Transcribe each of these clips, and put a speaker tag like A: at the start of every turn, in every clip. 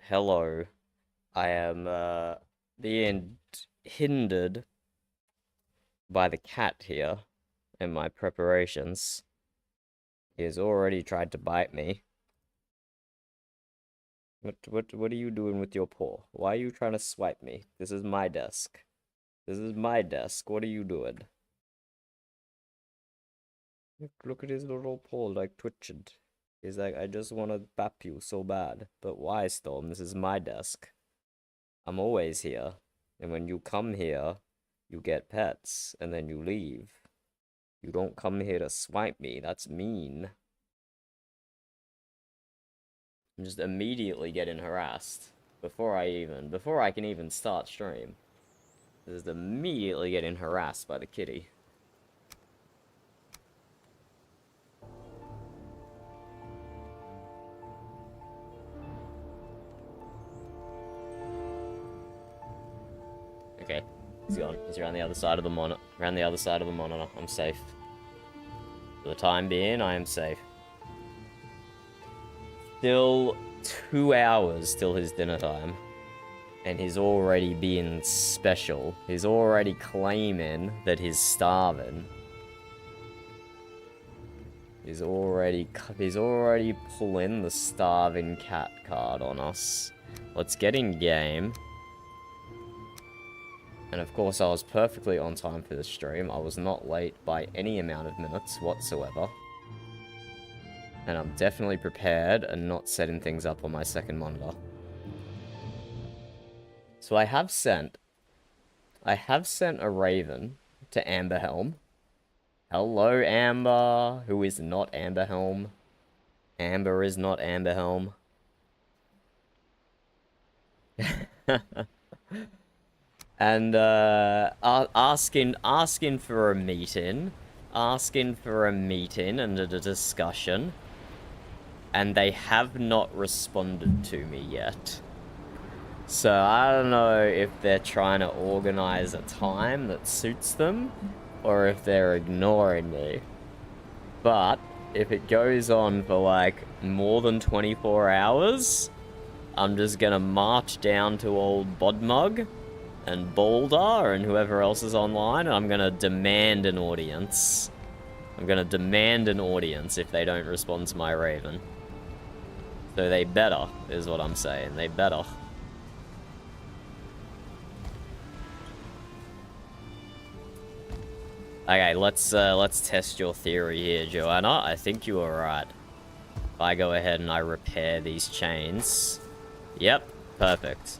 A: hello. I am being hindered by the cat here in my preparations. He has already tried to bite me. What are you doing with your paw? Why are you trying to swipe me? This is my desk. This is my desk. What are you doing? Look at his little paw, like, twitching. He's like, I just want to bap you so bad. But why, Storm? This is my desk. I'm always here. And when you come here, you get pets, and then you leave. You don't come here to swipe me. That's mean. I'm just immediately getting harassed. Before I can even start stream. Just immediately getting harassed by the kitty. Okay, he's gone. He's around the other side of the monitor. Around the other side of the monitor. I'm safe. For the time being, I am safe. Still 2 hours till his dinner time. And he's already being special. He's already claiming that he's starving. He's already pulling the starving cat card on us. Let's get in game. And of course, I was perfectly on time for the stream. I was not late by any amount of minutes whatsoever. And I'm definitely prepared and not setting things up on my second monitor. So I have sent a raven to Amberhelm. Hello, Amber, who is not Amberhelm. Amber is not Amberhelm. And asking for a meeting, and a discussion, and they have not responded to me yet. So I don't know if they're trying to organize a time that suits them, or if they're ignoring me. But if it goes on for like more than 24 hours, I'm just gonna march down to old Bodmug and Boulder and whoever else is online, and I'm gonna demand an audience. I'm gonna demand an audience if they don't respond to my raven. So they better, is what I'm saying. They better. Okay, let's test your theory here, Joanna. I think you are right. If I go ahead and I repair these chains. Yep, perfect.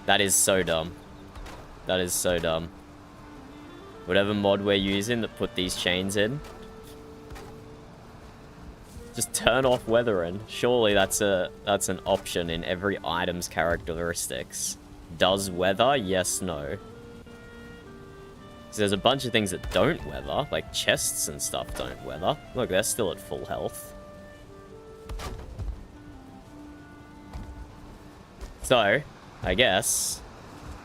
A: That is so dumb. That is so dumb. Whatever mod we're using that put these chains in. Just turn off weathering. Surely that's an option in every item's characteristics. Does weather? Yes, no. So there's a bunch of things that don't weather, like chests and stuff don't weather. Look, they're still at full health. So, I guess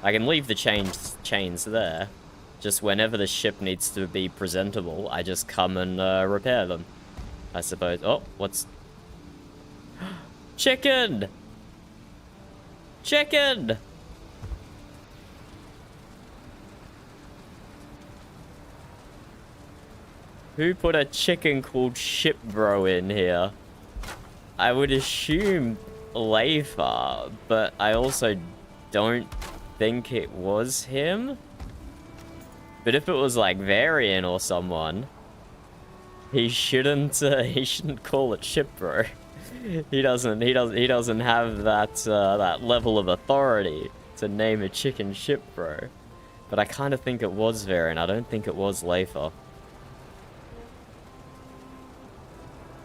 A: I can leave the chains there. Just whenever the ship needs to be presentable, I just come and repair them, I suppose. Oh, what's... Chicken! Chicken! Who put a chicken called Ship Bro in here? I would assume Leifa, but I also don't think it was him. But if it was like Varian or someone, he shouldn't call it Ship Bro. He doesn't have that level of authority to name a chicken Ship Bro. But I kind of think it was Varian. I don't think it was Leifa.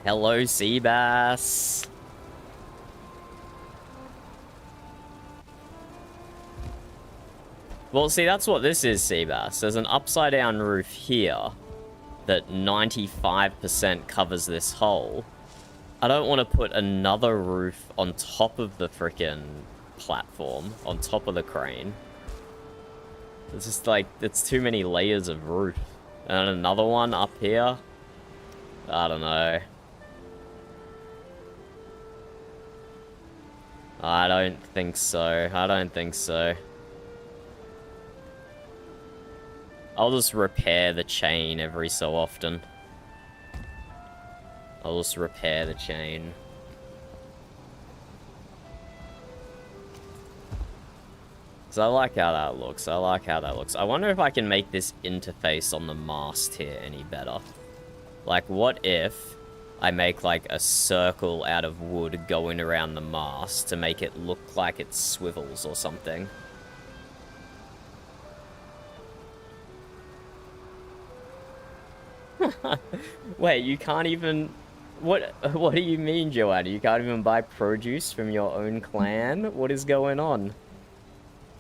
A: Hello, Seabass. Well, see, that's what this is, Seabass. There's an upside-down roof here that 95% covers this hole. I don't want to put another roof on top of the frickin' platform, on top of the crane. It's just like, it's too many layers of roof. And another one up here. I don't know. I don't think so. I don't think so. I'll just repair the chain every so often. I'll just repair the chain. So I like how that looks. I like how that looks. I wonder if I can make this interface on the mast here any better. Like, what if I make, like, a circle out of wood going around the mast to make it look like it swivels or something? Wait, you can't even... What do you mean, Joanna? You can't even buy produce from your own clan? What is going on?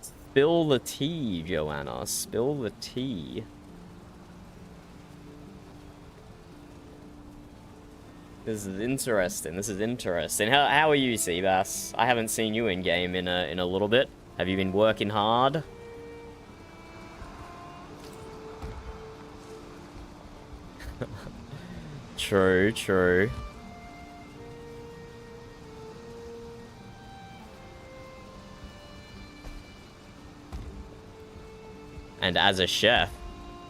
A: Spill the tea, Joanna. Spill the tea. This is interesting. This is interesting. How are you, Seabass? I haven't seen you in game in a little bit. Have you been working hard? True, true. And as a chef,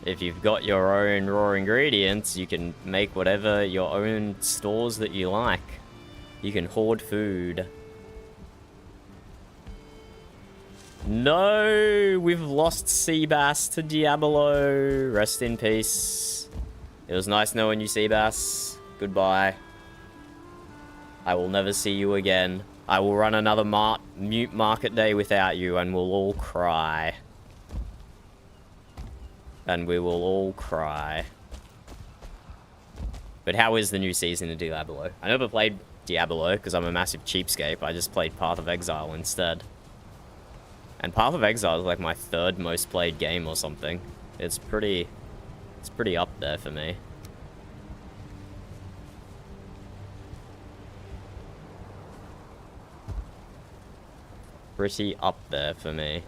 A: if you've got your own raw ingredients, you can make whatever your own stores that you like. You can hoard food. No, we've lost Seabass to Diablo. Rest in peace. It was nice knowing you, Seabass. Goodbye. I will never see you again. I will run another mute market day without you, and we'll all cry. And we will all cry. But how is the new season of Diablo? I never played Diablo because I'm a massive cheapskate. I just played Path of Exile instead. And Path of Exile is like my third most played game or something. It's pretty up there for me. Pretty up there for me.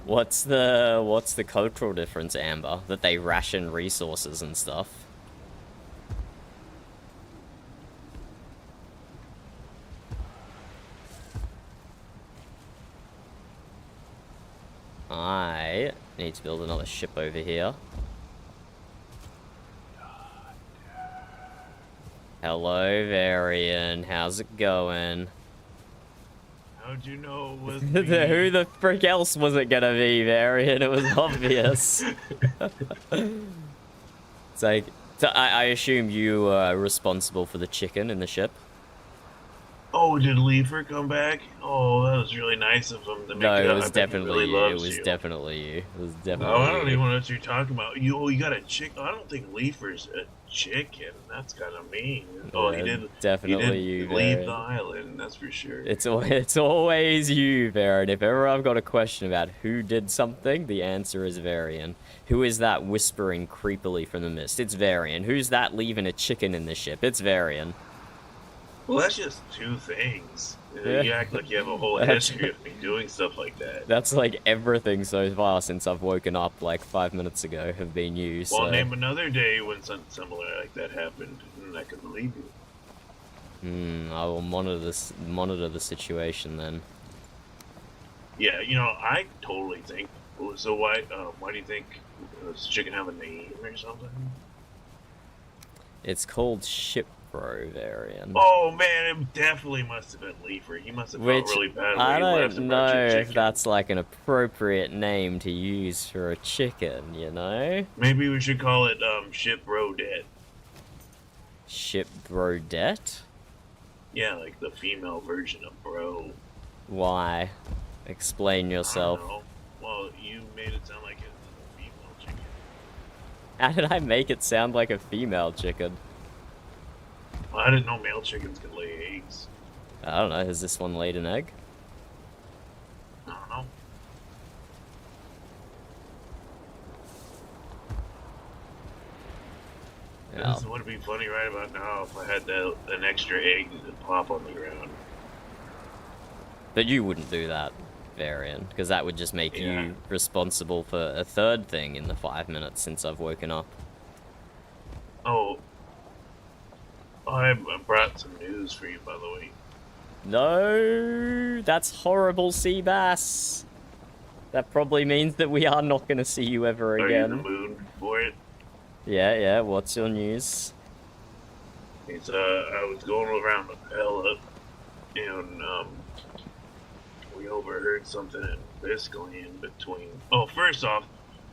A: What's the cultural difference, Amber? That they ration resources and stuff? I need to build another ship over here. Hello, Varian. How's it going?
B: How'd you know it was me?
A: Who the frick else was it gonna be, Varian? It was obvious. It's like, so I assume you are responsible for the chicken in the ship?
B: Oh, did Leifer come back? Oh, that was really nice of him to make
A: No,
B: it
A: it
B: up.
A: was definitely you. It was
B: you.
A: definitely you. It was definitely
B: Oh, I don't
A: you.
B: even know what you're talking about. You got a chick? I don't think Leifer's a chicken. That's kind of mean. Oh,
A: Yeah,
B: he did
A: definitely you,
B: leave
A: Varian.
B: the island. That's for sure.
A: It's always you, Varian. If ever I've got a question about who did something, the answer is Varian. Who is that whispering creepily from the mist? It's Varian. Who's that leaving a chicken in the ship? It's Varian.
B: Well, that's just two things.
A: Yeah.
B: You act like you have a whole history of me doing stuff like that.
A: That's like everything so far since I've woken up like 5 minutes ago have been you, so...
B: Well, name another day when something similar like that happened, and I can believe you.
A: I will monitor the situation then.
B: Yeah, you know, I totally think. So why do you think does chicken have a name or something?
A: It's called Ship Bro, Varian.
B: Oh man, it definitely must have been Leifer. He must have felt really bad when
A: I
B: he left
A: don't
B: about
A: know
B: your
A: if
B: chicken.
A: that's like an appropriate name to use for a chicken, you know?
B: Maybe we should call it Ship Rodette.
A: Ship Brodette?
B: Yeah, like the female version of bro.
A: Why? Explain yourself.
B: I don't know. Well, you made it sound like it's a female chicken.
A: How did I make it sound like a female chicken?
B: Well, I didn't know male chickens could lay eggs.
A: I don't know, has this one laid an egg?
B: I don't know.
A: Yeah.
B: This would be funny right about now if I had an extra egg that could pop on the ground.
A: But you wouldn't do that. variant, because that would just make you responsible for a third thing in the 5 minutes since I've woken up.
B: Oh, I brought some news for you, by the way.
A: No, that's horrible, sea bass. That probably means that we are not going to see you ever again.
B: Are you in the mood for it?
A: Yeah, what's your news?
B: It's, I was going around with Ella, and, we overheard something in Viscland between... Oh, first off,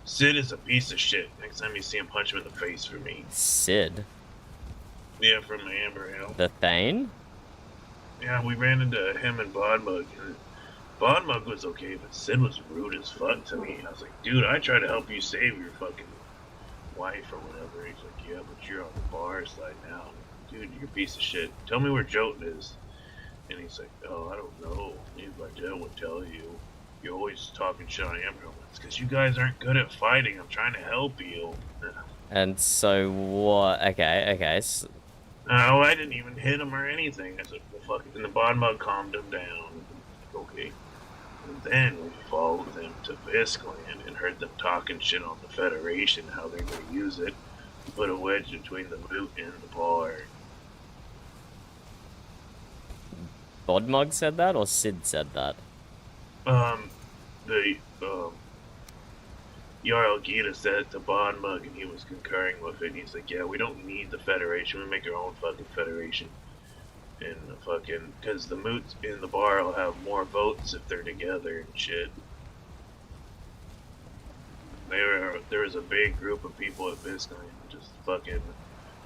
B: Sid is a piece of shit. Next time you see him, punch him in the face for me.
A: Sid?
B: Yeah, from Amber Hill.
A: The Thane?
B: Yeah, we ran into him and Bodmug, and Bodmug was okay, but Sid was rude as fuck to me. I was like, dude, I tried to help you save your fucking wife or whatever. He's like, yeah, but you're on the bar side now. Dude, you're a piece of shit. Tell me where Jotun is. And he's like, oh, I don't know. If I did, I would tell you. You're always talking shit on Amber. It's because you guys aren't good at fighting. I'm trying to help you.
A: And so what? Okay. So...
B: Oh, I didn't even hit him or anything. I said, well, fuck it. And the Bodmug calmed him down. Okay. And then we followed them to Viscland and heard them talking shit on the Federation, how they're going to use it to put a wedge between the moot and the bar.
A: Bodmug said that, or Sid said that?
B: Jarl Gita said it to Bodmug, and he was concurring with it. He's like, yeah, we don't need the Federation. We make our own fucking Federation. And because the moots in the bar will have more votes if they're together and shit. There was a big group of people at Viscland just fucking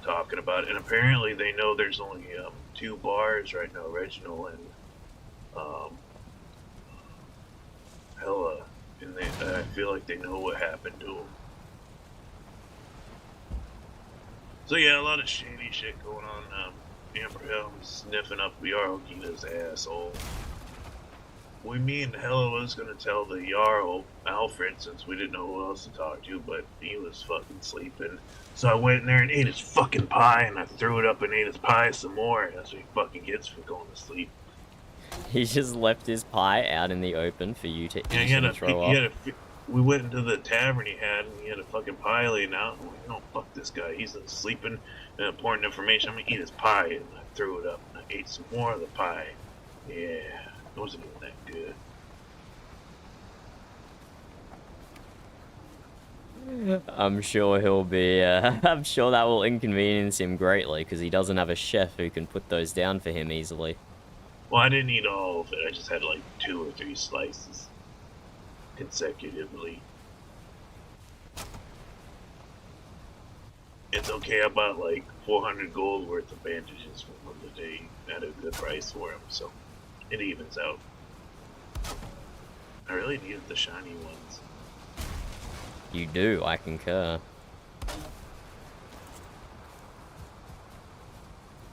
B: talking about it, and apparently they know there's only 2 bars right now, Reginald and Hella, and I feel like they know what happened to them. So yeah, a lot of shady shit going on. Amber Hill sniffing up Jarl Gita's asshole. Me and Hella was gonna tell the Jarl Alfred, since we didn't know who else to talk to, but he was fucking sleeping. So I went in there and ate his fucking pie, and I threw it up and ate his pie some more. That's what he fucking gets for going to sleep.
A: He just left his pie out in the open for you to eat and throw up.
B: We went into the tavern he had, and he had a fucking pie laying out. I'm like, no, fuck this guy. He's sleeping and important information. I'm gonna eat his pie, and I threw it up, and I ate some more of the pie. Yeah, it wasn't even that good.
A: I'm sure he'll be, I'm sure that will inconvenience him greatly, because he doesn't have a chef who can put those down for him easily.
B: Well, I didn't eat all of it. I just had like 2 or 3 slices consecutively. It's okay, I bought like 400 gold worth of bandages from him today at a good price for him, so it evens out. I really needed the shiny ones.
A: You do, I concur.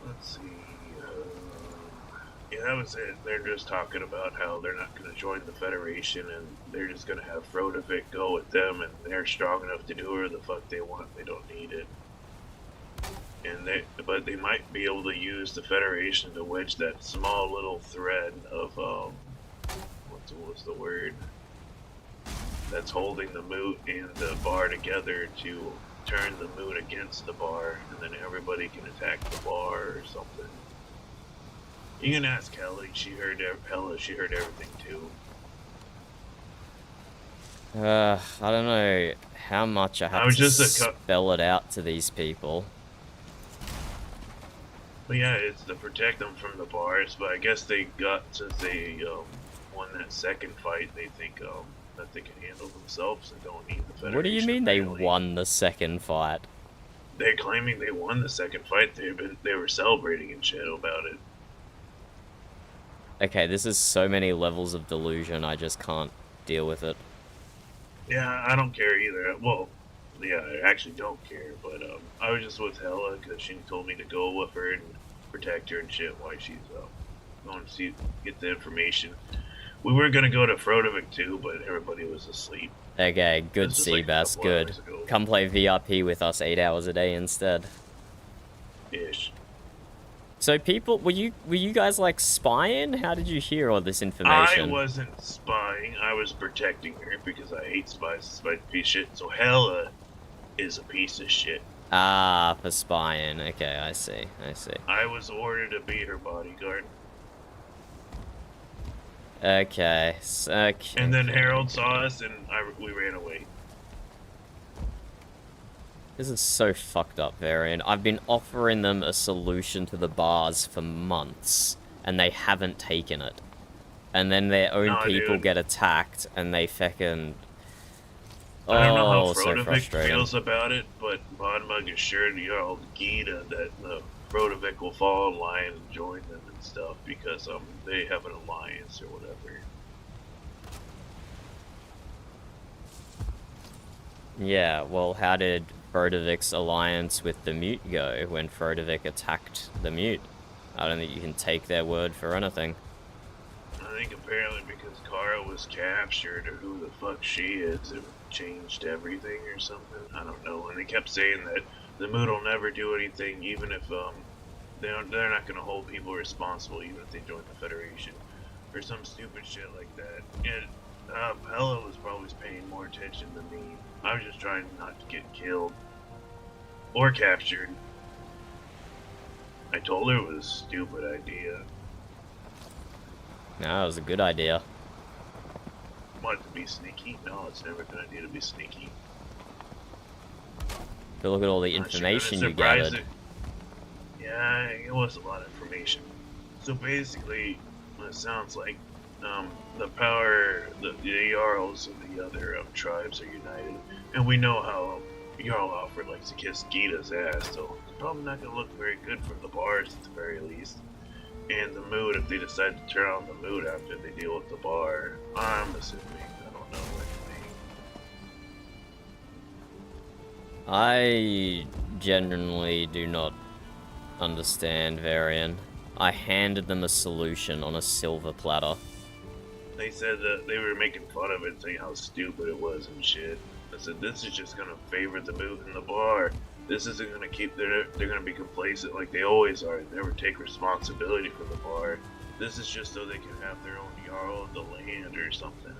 B: Let's see. Yeah, that was it. They're just talking about how they're not going to join the Federation, and they're just going to have Frodovic go with them, and they're strong enough to do whatever the fuck they want. They don't need it. But they might be able to use the Federation to wedge that small little thread of what's the word? That's holding the moot and the bar together to turn the moot against the bar, and then everybody can attack the bar or something. You can ask Kelly. She heard everything too.
A: I don't know how much I have to spell it out to these people.
B: But yeah, it's to protect them from the bars. But I guess they since they won that second fight, they think that they can handle themselves and don't need the Federation.
A: What do you mean they won the second fight?
B: They're claiming they won the second fight. They were celebrating and shit about it.
A: Okay, this is so many levels of delusion, I just can't deal with it.
B: Yeah, I don't care either. Well, yeah, I actually don't care, but I was just with Hella because she told me to go with her and protect her and shit while she's going to get the information. We were going to go to Frodovic too, but everybody was asleep.
A: Okay, good Seabass, good. Come play VRP with us 8 hours a day instead.
B: Ish.
A: So people, were you guys like spying? How did you hear all this
B: I
A: information?
B: wasn't spying. I was protecting her because I hate spies. Spies piece of shit. So Hella is a piece of shit.
A: Ah, for spying. Okay, I see. I see.
B: I was ordered to be her bodyguard.
A: Okay. Okay.
B: And then Harold saw us, and we ran away.
A: This is so fucked up, Varian. I've been offering them a solution to the bars for months, and they haven't taken it. And then their own people get attacked, and they feckin'...
B: I don't know how
A: so
B: Frodovic
A: frustrating.
B: feels about it, but Bodmug assured Jarl Gita that Frodovic will fall in line and join them and stuff because they have an alliance or whatever.
A: Yeah, well, how did Frodovic's alliance with the Mute go when Frodovic attacked the Mute? I don't think you can take their word for anything.
B: I think apparently because Kara was captured or who the fuck she is, it changed everything or something. I don't know. And they kept saying that the Mood will never do anything, even if they're not going to hold people responsible, even if they join the Federation or some stupid shit like that. And Hella was probably paying more attention than me. I was just trying not to get killed or captured. I told her it was a stupid idea.
A: No, it was a good idea.
B: What, to be sneaky? No, it's never a good idea to be sneaky.
A: But look at all the information you gathered.
B: Yeah, it was a lot of information. So basically, it sounds like the power, the Jarls and the other tribes are united. And we know how Jarl Alfred likes to kiss Gita's ass, so it's probably not going to look very good for the bars at the very least. And the Mood, if they decide to turn on the Mood after they deal with the bar, I'm assuming, I don't know what
A: I genuinely do not understand, Varian. I handed them a solution on a silver platter.
B: They said that they were making fun of it, saying how stupid it was and shit. I said, this is just gonna favor the Mood in the bar. This isn't gonna keep they're gonna be complacent like they always are and never take responsibility for the bar. This is just so they can have their own Jarl of the land or something.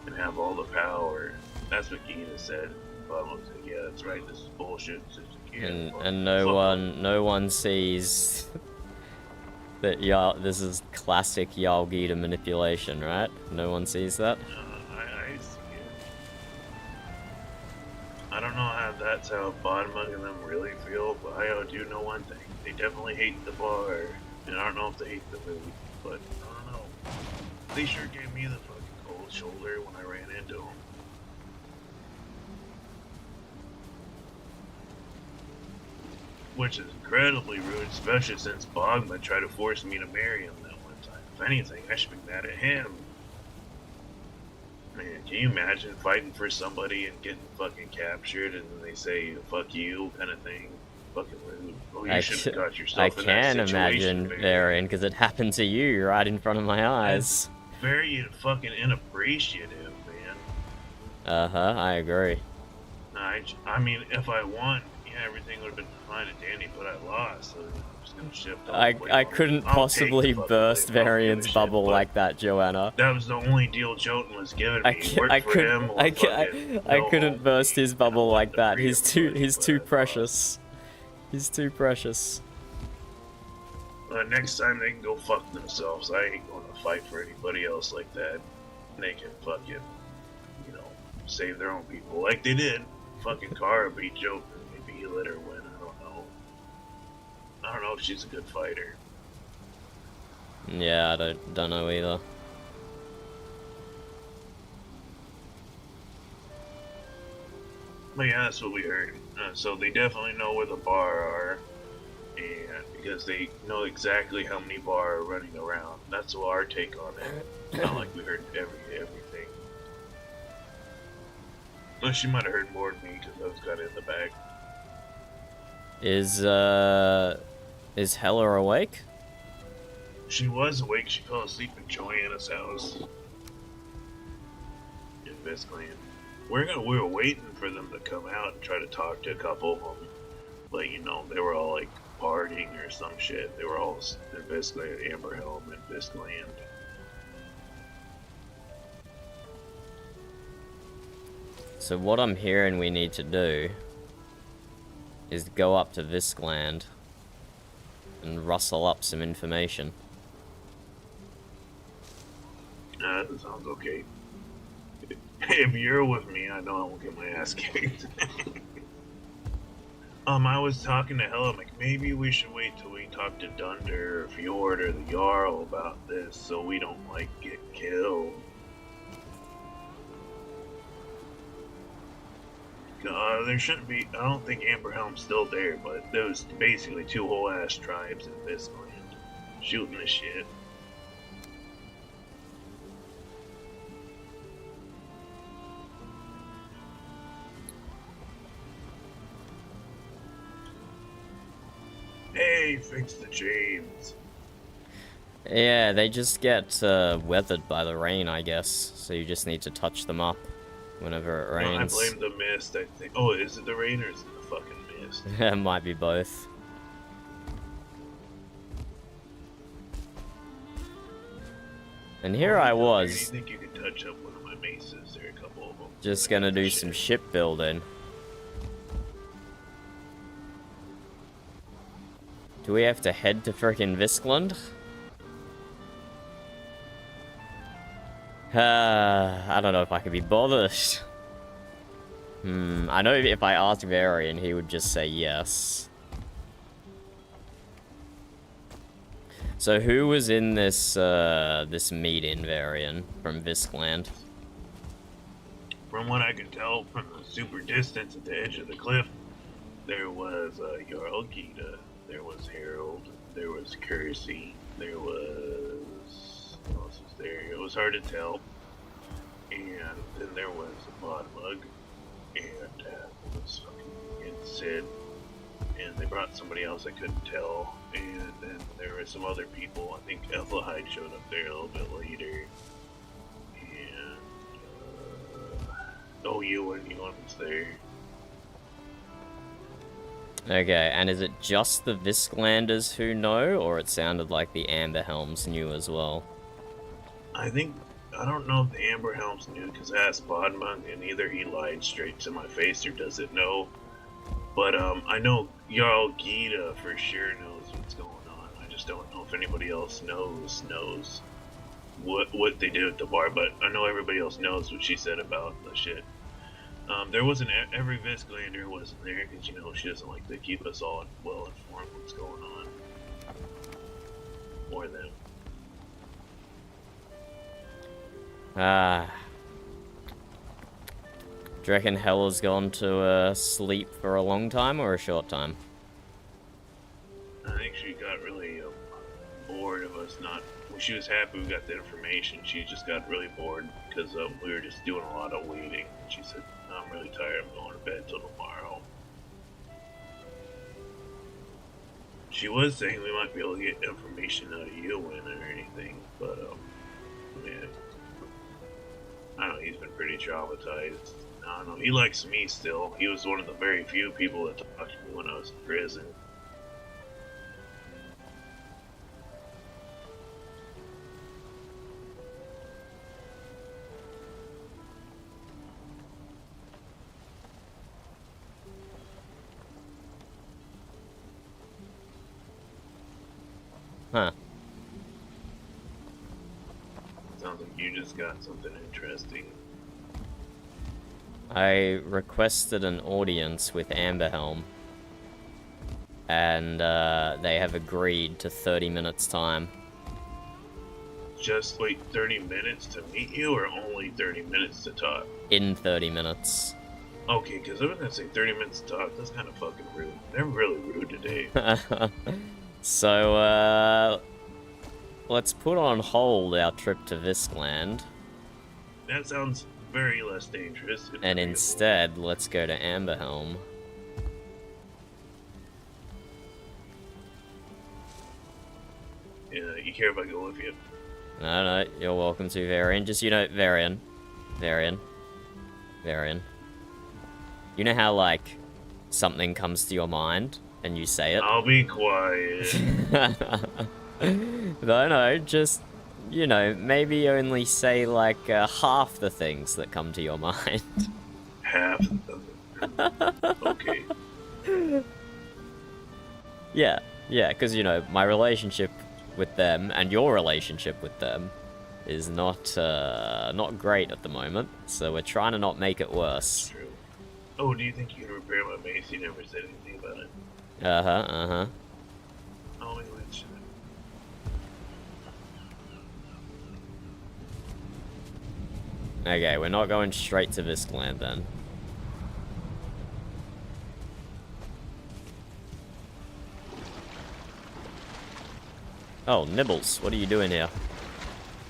B: And have all the power. That's what Gita said. But I was like, yeah, that's right, this is bullshit.
A: And no one sees that this is classic Jarl Gita manipulation, right? No one sees that?
B: I see it. I don't know how that's how Bodmug and them really feel, but I do know one thing. They definitely hate the bar. And I don't know if they hate the movie, but I don't know. They sure gave me the fucking cold shoulder when I ran into them. Which is incredibly rude, especially since Bogma tried to force me to marry him that one time. If anything, I should be mad at him. Man, can you imagine fighting for somebody and getting fucking captured and then they say, fuck you, kind of thing? Fucking rude. Oh, you should have got yourself in that situation.
A: I can imagine, Varian, because it happened to you right in front of my eyes.
B: That's very fucking inappreciative, man.
A: Uh-huh, I agree.
B: I mean, if I won, yeah, everything would have been fine and dandy, but I lost, so I'm just gonna shift off.
A: I couldn't possibly burst Varian's bubble like that, Joanna.
B: That was the only deal Jotun was giving me.
A: I couldn't burst his bubble like that. He's too precious. He's too precious.
B: Next time they can go fuck themselves. I ain't going to fight for anybody else like that. They can fucking, save their own people like they did. Fucking Kara beat Jotun. Maybe he let her win. I don't know. I don't know if she's a good fighter.
A: Yeah, I don't know either.
B: But yeah, that's what we heard. So they definitely know where the bar are, and because they know exactly how many bar are running around. That's our take on it. Not like we heard everything. Well, she might have heard more than me because I was kind of in the back.
A: Is Hella awake?
B: She was awake. She fell asleep in Joanna's house. In Mistlands. We were waiting for them to come out and try to talk to a couple of them. But, they were all, partying or some shit. They were all in Viscland, Amberhelm, and Viscland.
A: So what I'm hearing we need to do is go up to Viscland and rustle up some information.
B: That sounds okay. If you're with me, I know I won't get my ass kicked. I was talking to Hella, like, maybe we should wait till we talk to Dunder or Fjord or the Jarl about this so we don't, like, get killed. There shouldn't be, I don't think Amberhelm's still there, but there was basically 2 whole ass tribes in this land shooting the shit. Hey, fix the chains.
A: Yeah, they just get weathered by the rain, I guess. So you just need to touch them up whenever it rains.
B: No, I blame the mist, I think. Oh, is it the rain or is it the fucking mist?
A: It might be both. And here I was.
B: Do you think you could touch up one of my maces? There are a couple of them.
A: Just gonna do some shipbuilding. Do we have to head to frickin' Viscland? I don't know if I could be bothered. I know if I asked Varian, he would just say yes. So who was in this this meeting, Varian, from Viscland?
B: From what I could tell from the super distance at the edge of the cliff, there was Jarl Gita, there was Harold, there was Kersey, there was... what else was there? It was hard to tell. And then there was Bodmug, and it was fucking Sid, and they brought somebody else I couldn't tell, and then there were some other people. I think Ethelhide showed up there a little bit later, and Ewan was there.
A: Okay, and is it just the Visclanders who know, or it sounded like the Amberhelms knew as well?
B: I don't know if the Amberhelms knew, because I asked Bodmug, and either he lied straight to my face or doesn't know. But I know Jarl Gita for sure knows what's going on. I just don't know if anybody else knows what they did at the bar, but I know everybody else knows what she said about the shit. There wasn't every Visclander wasn't there, because you know she doesn't like to keep us all well informed what's going on. Or them.
A: Do you reckon Hella's gone to sleep for a long time or a short time?
B: I think she got really bored of us not... When she was happy we got the information, she just got really bored because we were just doing a lot of waiting. She said, I'm really tired, I'm going to bed till tomorrow. She was saying we might be able to get information out of Ewan or anything, but man, I don't know, he's been pretty traumatized. I don't know, he likes me still. He was one of the very few people that talked to me when I was in prison.
A: Huh.
B: Sounds like you just got something interesting.
A: I requested an audience with Amberhelm, and they have agreed to 30 minutes time.
B: Just wait 30 minutes to meet you, or only 30 minutes to talk?
A: In 30 minutes.
B: Okay, because I was gonna say 30 minutes to talk, that's kind of fucking rude. They're really rude today.
A: So, let's put on hold our trip to Viscland.
B: That sounds very less dangerous.
A: And instead, let's go to Amberhelm.
B: Yeah, you care if I go with you?
A: No, you're welcome to, Varian. Just, you know, Varian. You know how, like, something comes to your mind, and you say it.
B: I'll be quiet.
A: No, just, you know, maybe only say like half the things that come to your mind.
B: Half of it. Okay.
A: Yeah, because, you know, my relationship with them and your relationship with them is not great at the moment, so we're trying to not make it worse.
B: True. Oh, do you think you can repair my mace? You never said anything about it.
A: Uh-huh.
B: Oh, maybe we should.
A: Okay, we're not going straight to Mistlands then. Oh, Nibbles, what are you doing here?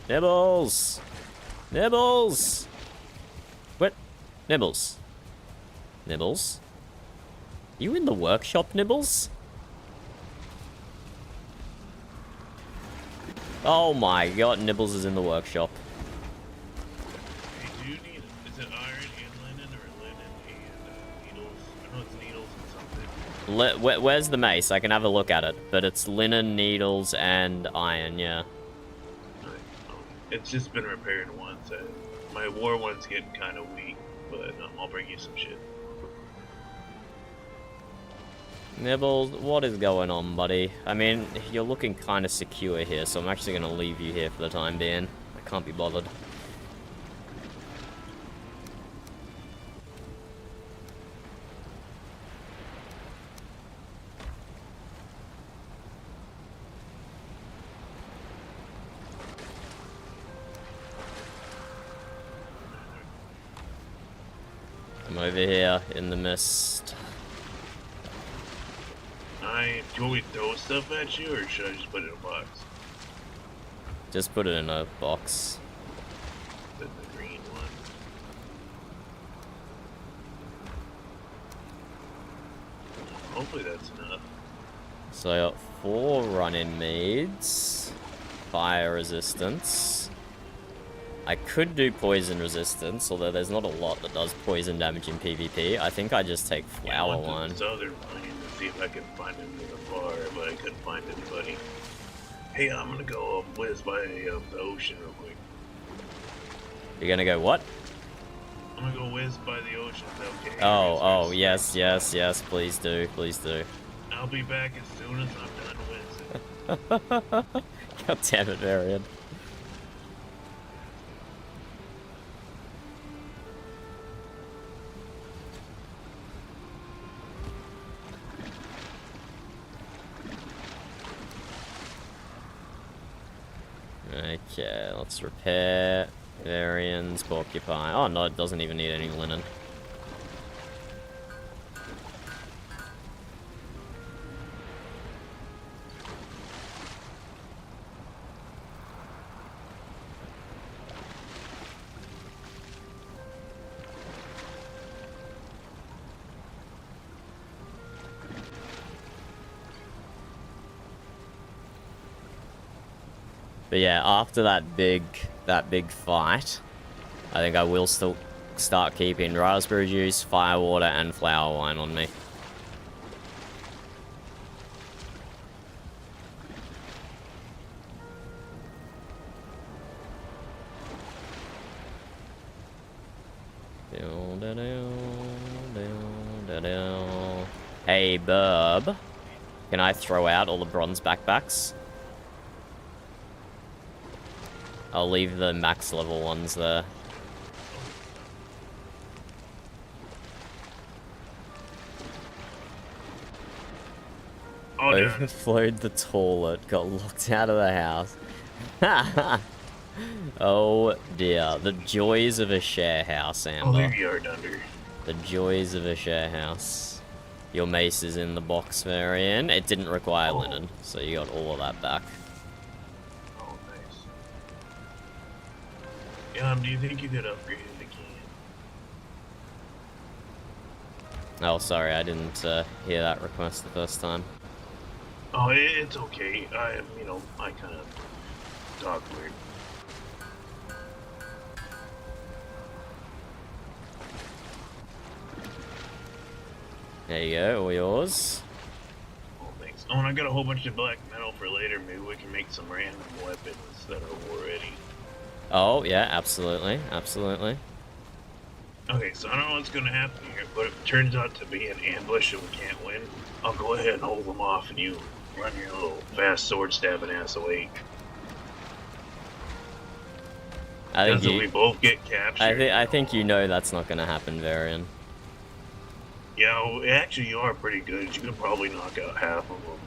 A: Nibbles! Nibbles! What? Nibbles? Nibbles? You in the workshop, Nibbles? Oh my god, Nibbles is in the workshop.
B: Hey, do you need, is it iron and linen, or linen and needles? I know it's needles and something.
A: Where's the mace? I can have a look at it. But it's linen, needles, and iron, yeah.
B: It's just been repaired once. My war one's getting kind of weak, but I'll bring you some shit.
A: Nibbles, what is going on, buddy? I mean, you're looking kind of secure here, so I'm actually going to leave you here for the time being. I can't be bothered. I'm over here in the mist.
B: Do you want me to throw stuff at you, or should I just put it in a box?
A: Just put it in a box.
B: The green one. Hopefully that's enough.
A: So I got 4 run-in meads. Fire resistance. I could do poison resistance, although there's not a lot that does poison damage in PvP. I think I just take flower one.
B: Southern Line to see if I can find him in the bar, but I couldn't find anybody. Hey, I'm gonna go whiz by the ocean real quick.
A: You're gonna go what?
B: I'm gonna go whiz by the ocean, okay?
A: Oh, yes, please do.
B: I'll be back as soon as I'm done whizzing.
A: God damn it, Varian. Okay, let's repair. Varians, porcupine. Oh no, it doesn't even need any linen. But yeah, after that big fight, I think I will still start keeping raspberry juice, firewater, and flower wine on me. Hey, Burb. Can I throw out all the bronze backpacks? I'll leave the max level ones there.
B: Oh, yeah.
A: Overflowed the toilet, got locked out of the house. Oh dear, the joys of a share house,
B: I'll
A: Amber.
B: leave yard under.
A: The joys of a share house. Your mace is in the box, Varian. It didn't require linen, so you got all of that back.
B: Oh, nice. Do you think you could upgrade it again?
A: Oh, sorry, I didn't hear that request the first time.
B: Oh, it's okay. I kind of talk weird.
A: There you go, all yours.
B: Oh, and I got a whole bunch of black metal for later. Maybe we can make some random weapons that are war ready.
A: Oh, yeah, absolutely. Absolutely.
B: Okay, so I don't know what's going to happen here, but if it turns out to be an ambush and we can't win, I'll go ahead and hold them off and you run your little fast sword stabbing ass away. Because if we both get captured...
A: I think you know that's not going to happen, Varian.
B: Yeah, well, actually you are pretty good. You could probably knock out half of them.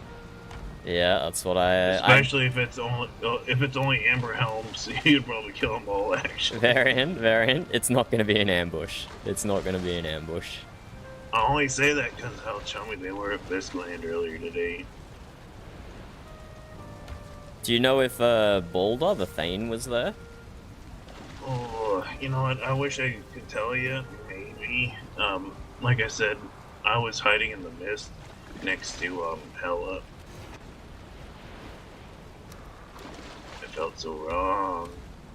A: Yeah, that's what
B: Especially if it's only Amber Helms, you'd probably kill them all, actually.
A: Varian, it's not going to be an ambush. It's not going to be an ambush.
B: I only say that because how chummy they were at Mistlands earlier today.
A: Do you know if Balder, the Thane, was there?
B: Oh, you know what? I wish I could tell you. Maybe. Like I said, I was hiding in the mist next to Hella. It felt so wrong.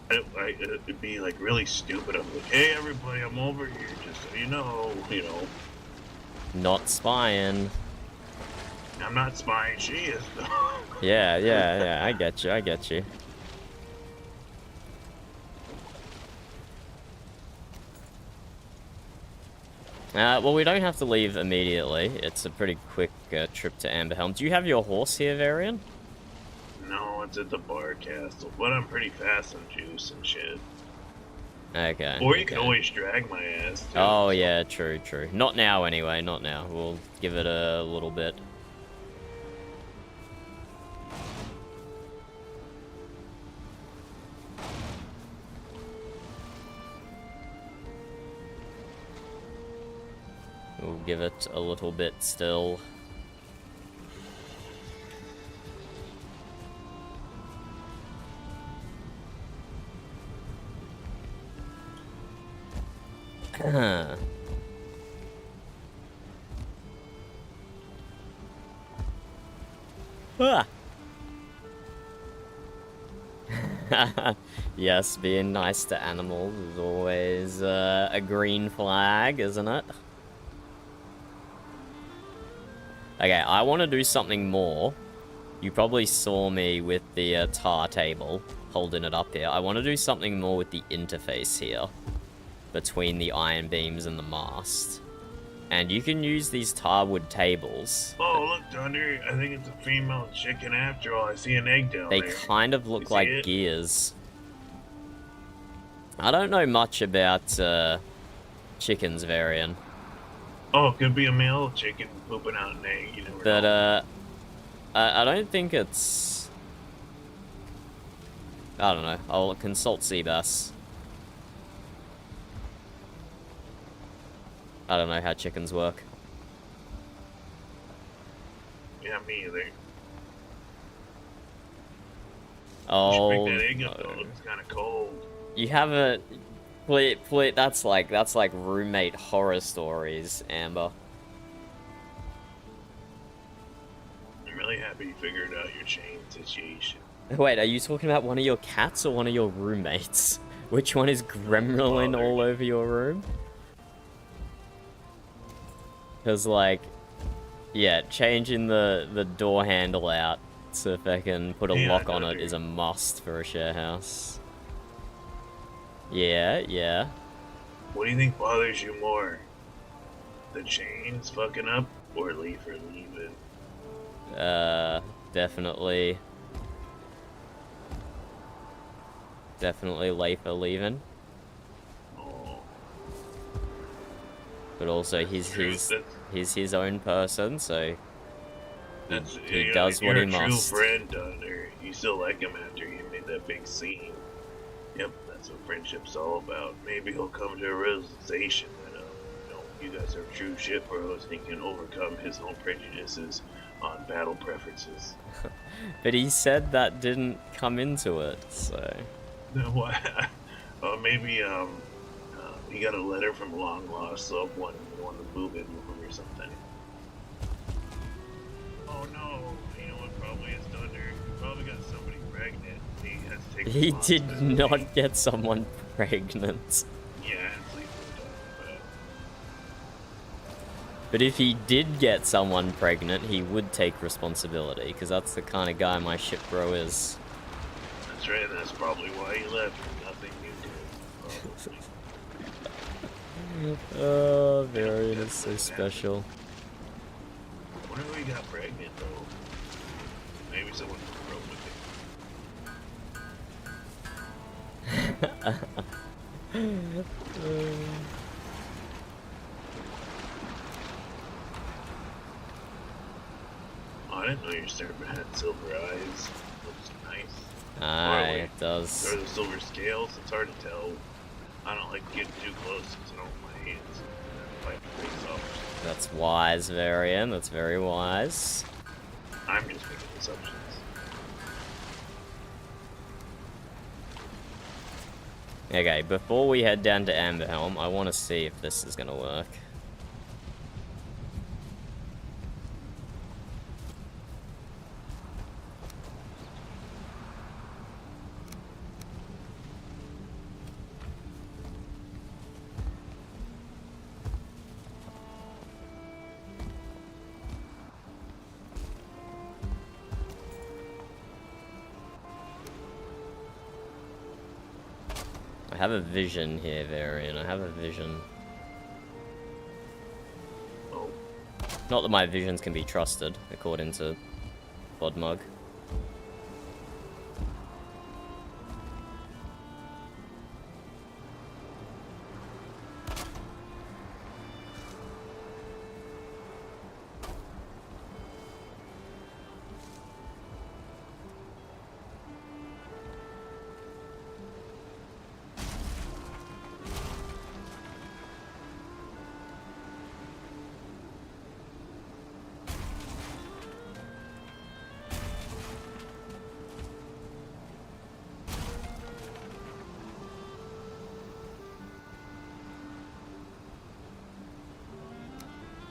B: It'd be like really stupid. I'm like, hey everybody, I'm over here, just so you know.
A: Not spying.
B: I'm not spying. She is though.
A: Yeah. I get you. Well, we don't have to leave immediately. It's a pretty quick trip to Amberhelm. Do you have your horse here, Varian?
B: No, it's at the bar castle, but I'm pretty fast on juice and shit.
A: Okay.
B: Or you can always drag my ass, too.
A: Oh, yeah, true. Not now, anyway, not now. We'll give it a little bit. We'll give it a little bit still. Yes, being nice to animals is always a green flag, isn't it? Okay, I want to do something more. You probably saw me with the tar table, holding it up here. I want to do something more with the interface here, between the iron beams and the mast. And you can use these tar wood tables.
B: Oh, look, Thunder, I think it's a female chicken after all. I see an egg down there.
A: They kind of look like gears. I don't know much about chickens, Varian.
B: Oh, it could be a male chicken pooping out an egg. You never know.
A: I don't think it's... I don't know. I'll consult Seabass. I don't know how chickens work.
B: Yeah, me either.
A: Oh,
B: you should pick that egg up, though. It's kind of cold.
A: You have a... Please, that's like roommate horror stories, Amber.
B: I'm really happy you figured out your chain situation.
A: Wait, are you talking about one of your cats or one of your roommates? Which one is gremlin all over your room? Because, like, yeah, changing the door handle out so if I can put a lock on it is a must for a share house. Yeah.
B: What do you think bothers you more? The chains fucking up or leave or leaving?
A: Definitely Leifer leaving.
B: Oh.
A: But also he's his own person, so he does what he must.
B: You're a true friend, Thunder. You still like him after you made that big scene. Yep, that's what friendship's all about. Maybe he'll come to a realization that, you guys are true shit bros and he can overcome his own prejudices on battle preferences.
A: But he said that didn't come into it, so...
B: What? Maybe, he got a letter from long lost someone who wanted to move in with him or something. Oh no, you know what probably is Thunder? He probably got somebody pregnant. He has to take
A: He did not get someone pregnant.
B: Yeah, it's like what we're talking
A: But if he did get someone pregnant, he would take responsibility, because that's the kind of guy my ship bro is.
B: That's right, that's probably why he left. Nothing you did.
A: Oh, Varian is so special.
B: I wonder who he got pregnant, though. Maybe someone broke with it. Oh, I didn't know your server had silver eyes. Looks nice.
A: It does.
B: Or the silver scales. It's hard to tell. I don't like getting too close because I don't want my hands fight the face off.
A: That's wise, Varian. That's very wise.
B: I'm just making assumptions.
A: Okay, before we head down to Amberhelm, I want to see if this is going to work. I have a vision here, Varian. I have a vision.
B: Oh.
A: Not that my visions can be trusted, according to Bodmug.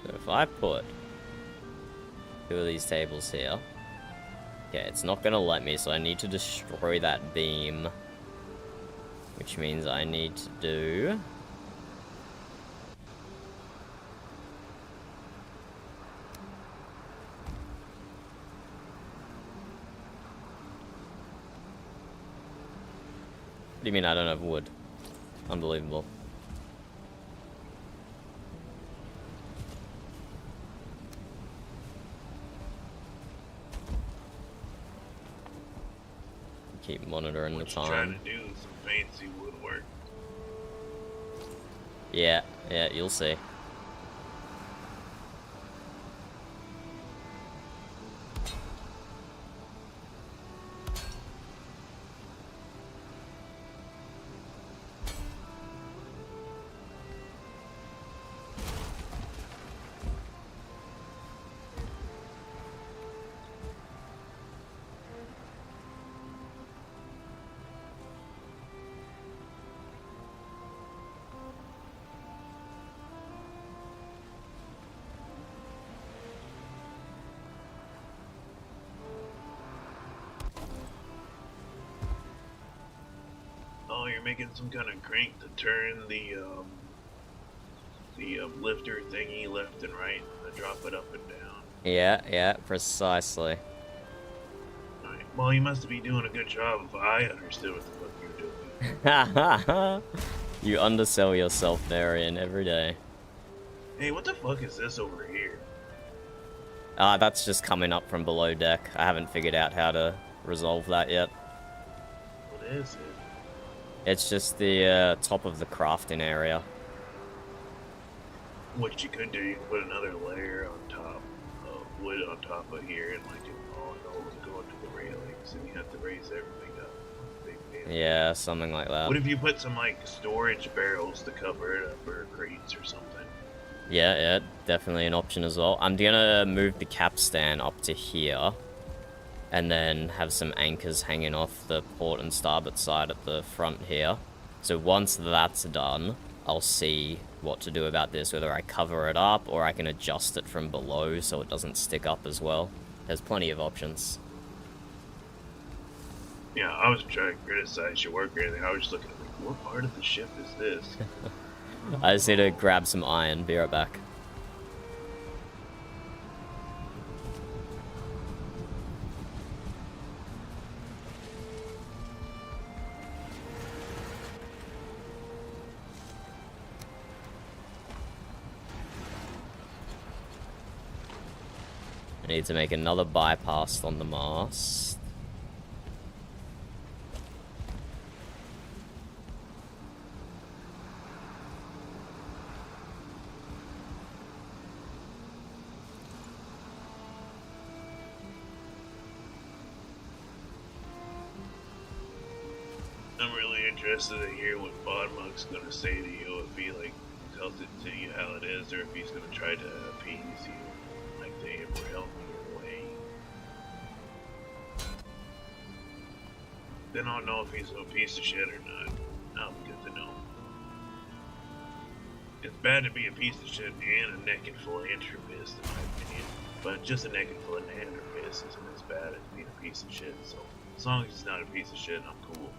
A: If I put 2 of these tables here, okay, it's not gonna let me, so I need to destroy that beam, which means I need to do What do you mean I don't have wood? Unbelievable. Keep monitoring the time.
B: Trying to do some fancy woodwork.
A: Yeah, you'll see.
B: Oh, you're making some kind of crank to turn the lifter thingy left and right to drop it up and down.
A: Yeah, precisely.
B: Alright, well, you must be doing a good job if I understood what the fuck you're doing.
A: You undersell yourself, Varian, every day.
B: Hey, what the fuck is this over here?
A: That's just coming up from below deck. I haven't figured out how to resolve that yet.
B: What is it?
A: It's just the top of the crafting area.
B: What you could do, you could put another layer on top of wood on top of here and like it all go into the railings and you have to raise everything up.
A: Yeah, something like that.
B: What if you put some like storage barrels to cover it up or crates or something?
A: Yeah, definitely an option as well. I'm gonna move the capstan up to here and then have some anchors hanging off the port and starboard side at the front here. So once that's done, I'll see what to do about this, whether I cover it up or I can adjust it from below so it doesn't stick up as well. There's plenty of options.
B: Yeah, I wasn't trying to criticize your work or anything. I was just looking at like, what part of the ship is this?
A: I just need to grab some iron. Be right back. I need to make another bypass on the mast.
B: I'm really interested to hear what Bodmug's gonna say to you, if he like tells it to you how it is, or if he's gonna try to appease you, like they were helping your way. Then I'll know if he's a piece of shit or not. That'll be good to know. It's bad to be a piece of shit and a naked full of entropist, in my opinion. But just a naked full of entropist isn't as bad as being a piece of shit. So as long as he's not a piece of shit, I'm cool.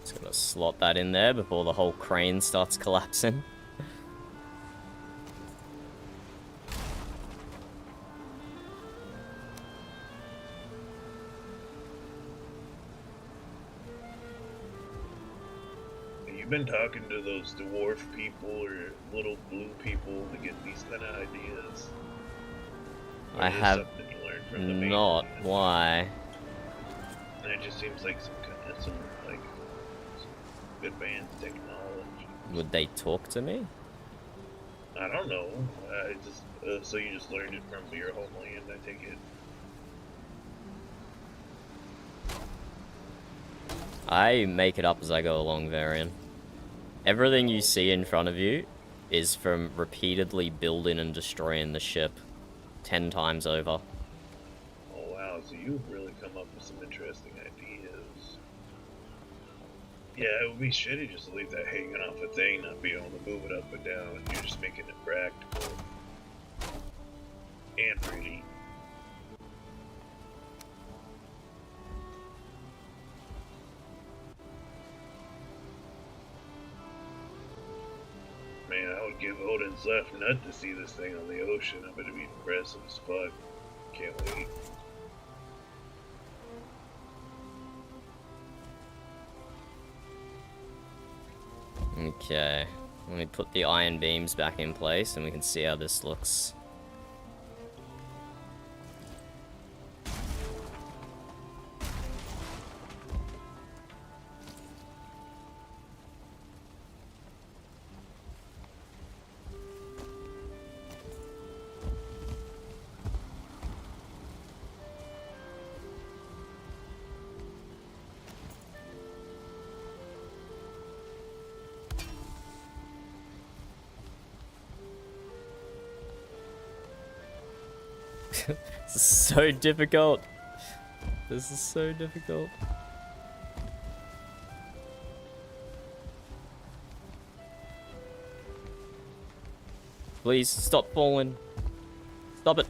A: Just gonna slot that in there before the whole crane starts collapsing.
B: Been talking to those dwarf people or little blue people to get these kind of ideas? Or
A: I have not.
B: Man?
A: Why?
B: And it just seems like some advanced technology.
A: Would they talk to me?
B: I don't know. I just so you just learned it from your homeland, I take it.
A: I make it up as I go along, Varian. Everything you see in front of you is from repeatedly building and destroying the ship 10 times over.
B: Oh wow, so you've really come up with some interesting ideas. Yeah, it would be shitty just to leave that hanging off a thing, not be able to move it up and down. You're just making it practical. And pretty. Man, I would give Odin's left nut to see this thing on the ocean. I bet it'd be impressive as fuck. Can't wait.
A: Okay, let me put the iron beams back in place and we can see how this looks. This is so difficult. This is so difficult. Please stop falling. Stop it.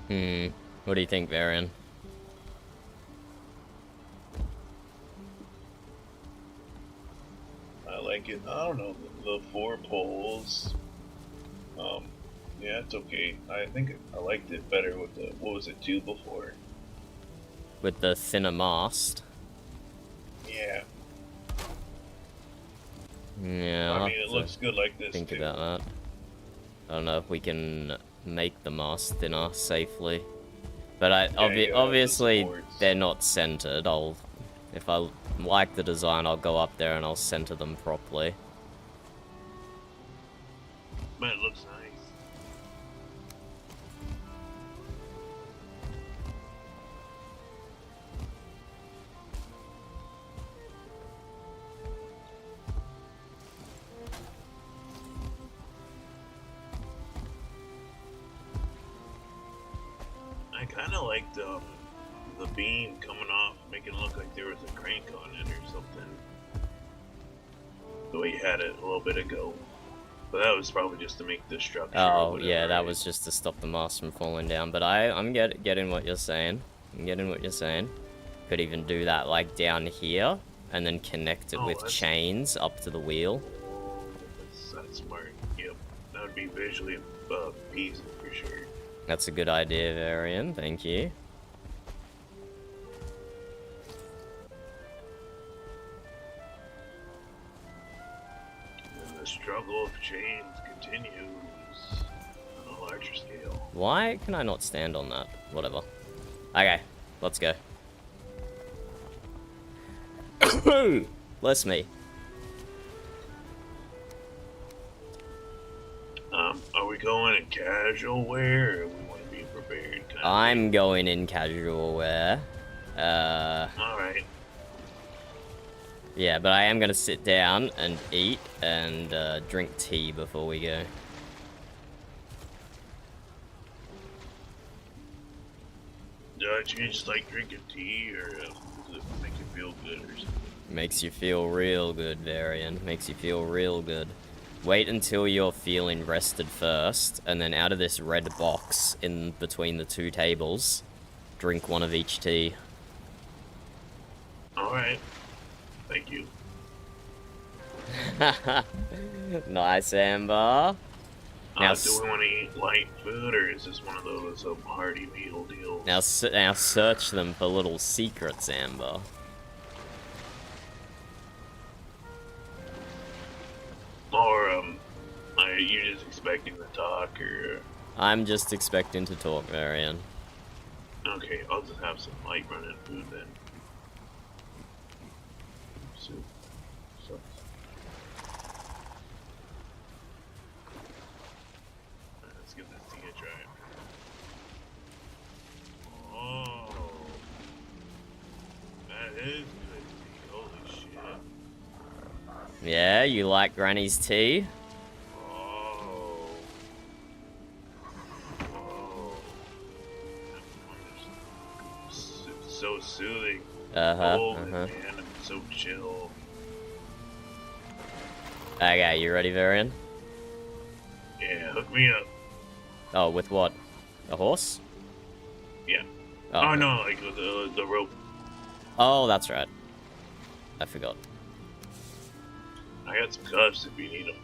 A: What do you think, Varian?
B: I like it. I don't know, the 4 poles. Yeah, it's okay. I think I liked it better with the, what was it, 2 before?
A: With the thinner mast?
B: Yeah.
A: Yeah,
B: I mean, it looks good like this,
A: think
B: too.
A: about that. I don't know if we can make the mast thinner safely. But obviously, they're not centered. If I like the design, I'll go up there and I'll center them properly.
B: But it looks nice. I kind of liked the beam coming off, making it look like there was a crank on it or something. The way you had it a little bit ago. But that was probably just to make the structure.
A: Oh, yeah, that was just to stop the mast from falling down. But I'm getting what you're saying. I'm getting what you're saying. Could even do that, like, down here, and then connect it with chains up to the wheel.
B: That's smart. Yep. That would be visually pleasing for sure.
A: That's a good idea, Varian. Thank you.
B: And the struggle of chains continues on a larger scale.
A: Why can I not stand on that? Whatever. Okay, let's go. Bless me.
B: Are we going in casual wear, or we want to be prepared?
A: I'm going in casual wear.
B: Alright.
A: Yeah, but I am gonna sit down and eat and drink tea before we go.
B: Do you just like drinking tea, or does it make you feel good or something?
A: Makes you feel real good, Varian. Makes you feel real good. Wait until you're feeling rested first, and then out of this red box in between the 2 tables, drink 1 of each tea.
B: Alright. Thank you.
A: Nice, Amber. Now,
B: do we want to eat light food, or is this one of those hearty meal deals?
A: Now search them for little secrets, Amber.
B: Or, are you just expecting to talk, or...
A: I'm just expecting to talk, Varian.
B: Okay, I'll just have some light running food then. Soup. Sucks. Alright, let's give this tea a try. Oh. That is good tea, holy shit.
A: Yeah, you like Granny's tea?
B: Oh. Whoa. So soothing. Man, I'm so chill.
A: Okay, you ready, Varian?
B: Yeah, hook me up.
A: Oh, with what? A horse?
B: Yeah.
A: Oh,
B: Oh
A: okay.
B: no, like with the rope.
A: Oh, that's right. I forgot.
B: I got some cuffs if you need them.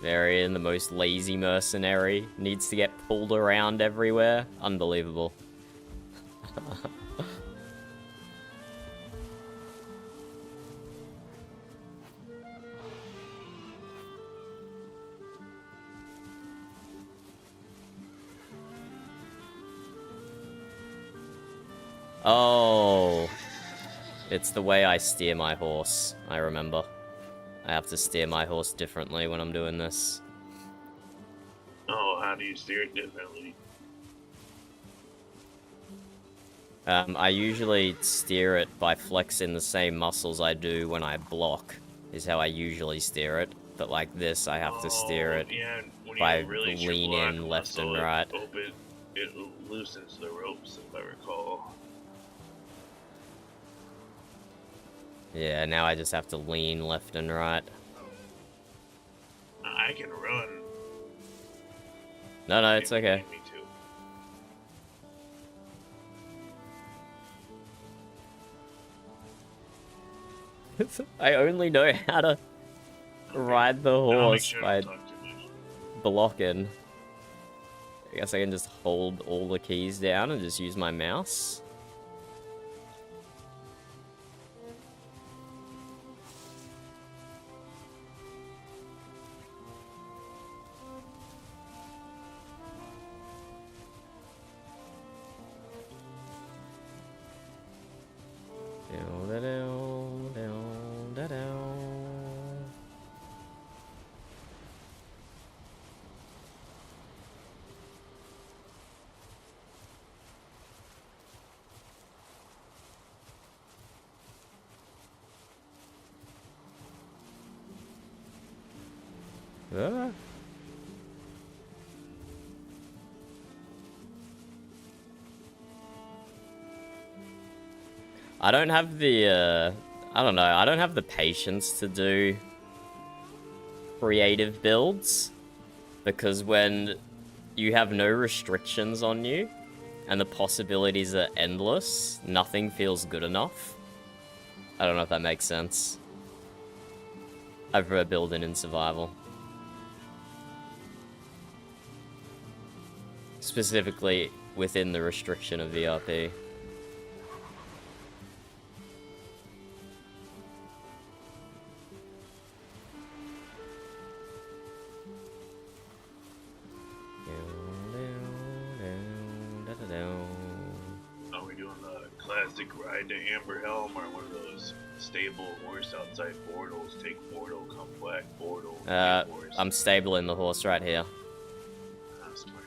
A: Varian, the most lazy mercenary, needs to get pulled around everywhere. Unbelievable. Oh, it's the way I steer my horse, I remember. I have to steer my horse differently when I'm doing this.
B: Oh, how do you steer it differently?
A: I usually steer it by flexing the same muscles I do when I block, is how I usually steer it. But like this, I have to steer it by leaning left and right.
B: It loosens the ropes, if I recall.
A: Yeah, now I just have to lean left and right.
B: I can run.
A: No, it's
B: if you
A: okay.
B: need me to.
A: I only know how to ride the
B: And I'll make
A: horse
B: sure
A: by
B: I don't talk too much.
A: blocking. I guess I can just hold all the keys down and just use my mouse. Ah. I don't have the, I don't know, I don't have the patience to do creative builds, because when you have no restrictions on you, and the possibilities are endless, nothing feels good enough. I don't know if that makes sense. I prefer building in survival. Specifically within the restriction of VRP.
B: Are we doing the classic ride to Amber Helm or one of those stable horse outside Bortles? Take Bortle, come back, Bortle.
A: I'm stabling the horse right here.
B: That's smart.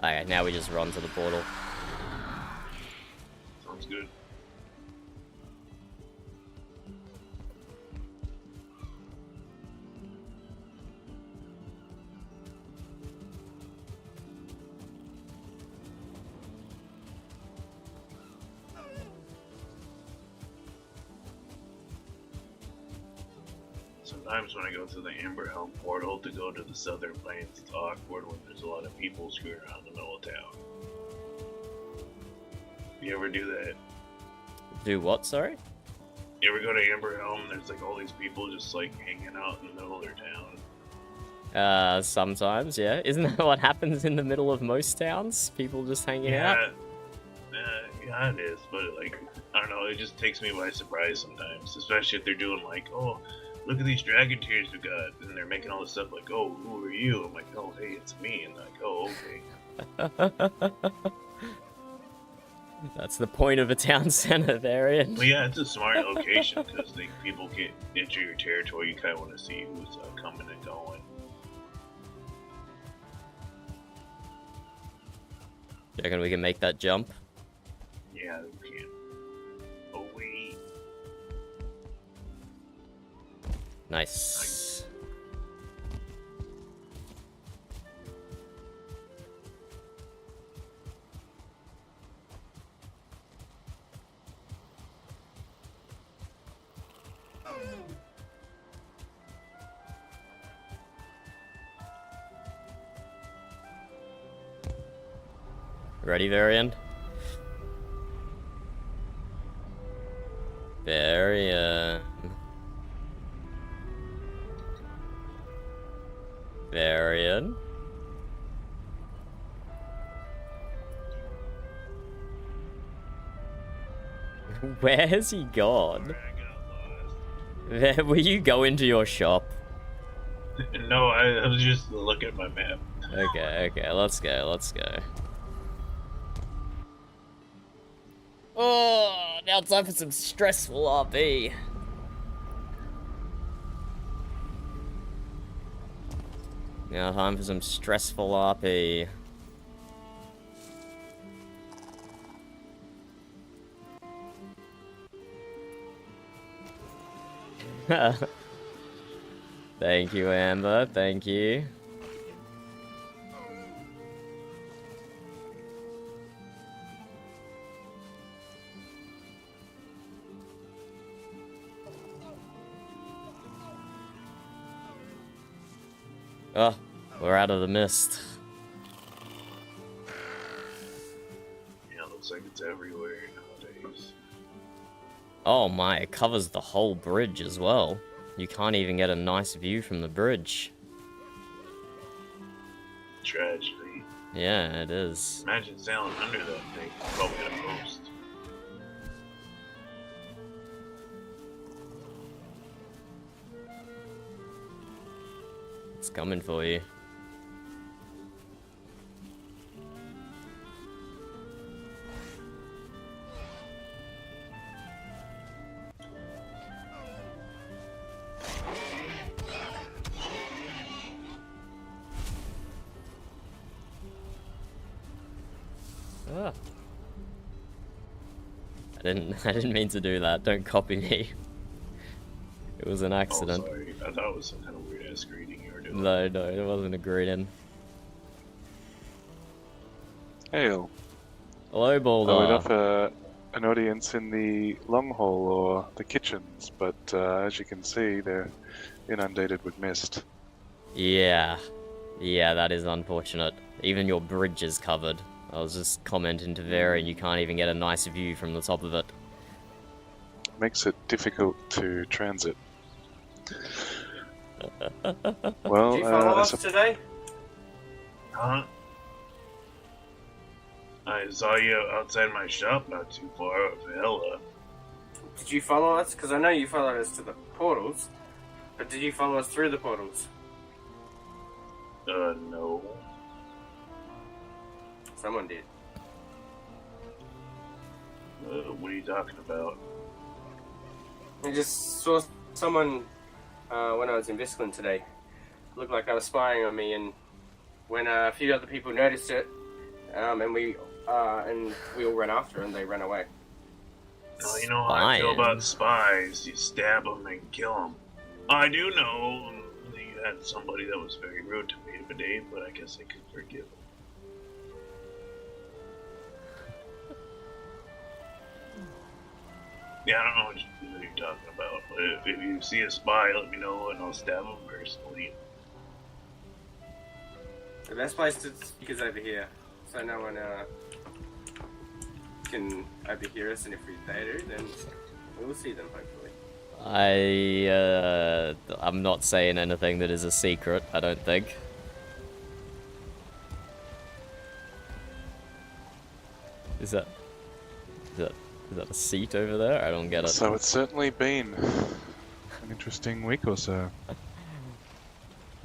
A: Okay, now we just run to the portal.
B: Sounds good. Sometimes when I go to the Amber Helm portal to go to the Southern Plains, it's awkward when there's a lot of people screwing around in the middle of town. You ever do that?
A: Do what, sorry?
B: You ever go to Amber Helm and there's like all these people just like hanging out in the middle of their town?
A: Sometimes, yeah. Isn't that what happens in the middle of most towns? People just hanging out?
B: Yeah, it is, but like, I don't know, it just takes me by surprise sometimes, especially if they're doing like, oh, look at these dragon tears we got, and they're making all this stuff like, oh, who are you? I'm like, oh, hey, it's me, and they're like, oh, okay.
A: That's the point of a town center, Varian.
B: Well, yeah, it's a smart location because people get enter your territory. You kind of want to see who's coming and going.
A: You reckon we can make that jump?
B: Yeah, we can. Oh wait.
A: Nice. Ready, Varian? Varian. Varian. Where has he gone? Will you go into your shop?
B: No, I was just looking at my map.
A: Okay, let's go. Oh, now time for some stressful RP. Now time for some stressful RP. Thank you, Amber. Thank you. Oh, we're out of the mist.
B: Yeah, it looks like it's everywhere nowadays.
A: Oh my, it covers the whole bridge as well. You can't even get a nice view from the bridge.
B: Tragedy.
A: Yeah, it is.
B: Imagine sailing under that thing. Probably the most.
A: It's coming for you. Ah. I didn't mean to do that. Don't copy me. It was an accident.
B: Oh, sorry. I thought it was some kind of weird ass greeting you were doing.
A: No, it wasn't a greeting.
C: Hail.
A: Hello, Boulder.
C: I would offer an audience in the long hall or the kitchens, but as you can see, they're inundated with mist.
A: Yeah, that is unfortunate. Even your bridge is covered. I was just commenting to Vera, and you can't even get a nice view from the top of it.
C: Makes it difficult to transit. Well,
D: did you follow us today?
B: Huh? I saw you outside my shop not too far of Hella.
D: Did you follow us? Because I know you followed us to the portals, but did you follow us through the portals?
B: No.
D: Someone did.
B: What are you talking about?
D: I just saw someone when I was in Mistlands today. Looked like they were spying on me, and when a few other people noticed it, and we all ran after, and they ran away.
B: Oh, you know how I feel about spies. You stab them and kill them. I do know you had somebody that was very rude to me today, but I guess I could forgive him. Yeah, I don't know what you're talking about, but if you see a spy, let me know and I'll stab him personally.
D: The best place to speak is over here, so no one can overhear us, and if they do, then we will see them, hopefully.
A: I'm not saying anything that is a secret, I don't think. Is that a seat over there? I don't get it.
C: So it's certainly been an interesting week or so.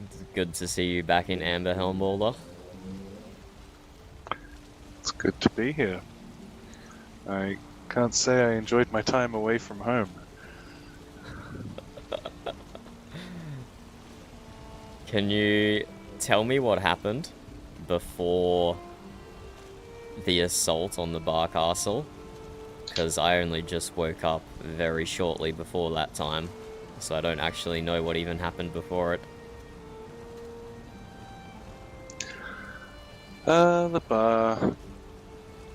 A: It's good to see you back in Amber Helm, Boulder.
C: It's good to be here. I can't say I enjoyed my time away from home.
A: Can you tell me what happened before the assault on the Bar Castle? Because I only just woke up very shortly before that time, so I don't actually know what even happened before it.
C: The bar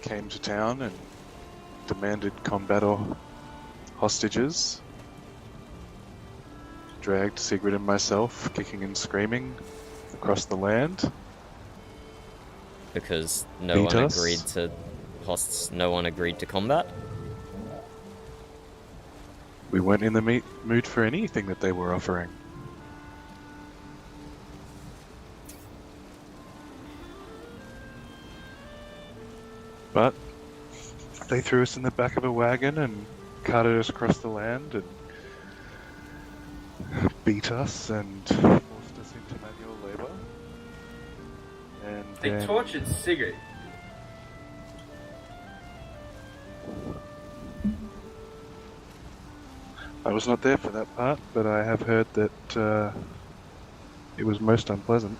C: came to town and demanded combat or hostages. Dragged Sigrid and myself, kicking and screaming, across the land.
A: Because no
C: Beat
A: one
C: us.
A: agreed to no one agreed to combat?
C: We weren't in the mood for anything that they were offering. But they threw us in the back of a wagon and carted us across the land and beat us and forced us into manual labor. And
D: They
C: then
D: tortured Sigurd.
C: I was not there for that part, but I have heard that it was most unpleasant.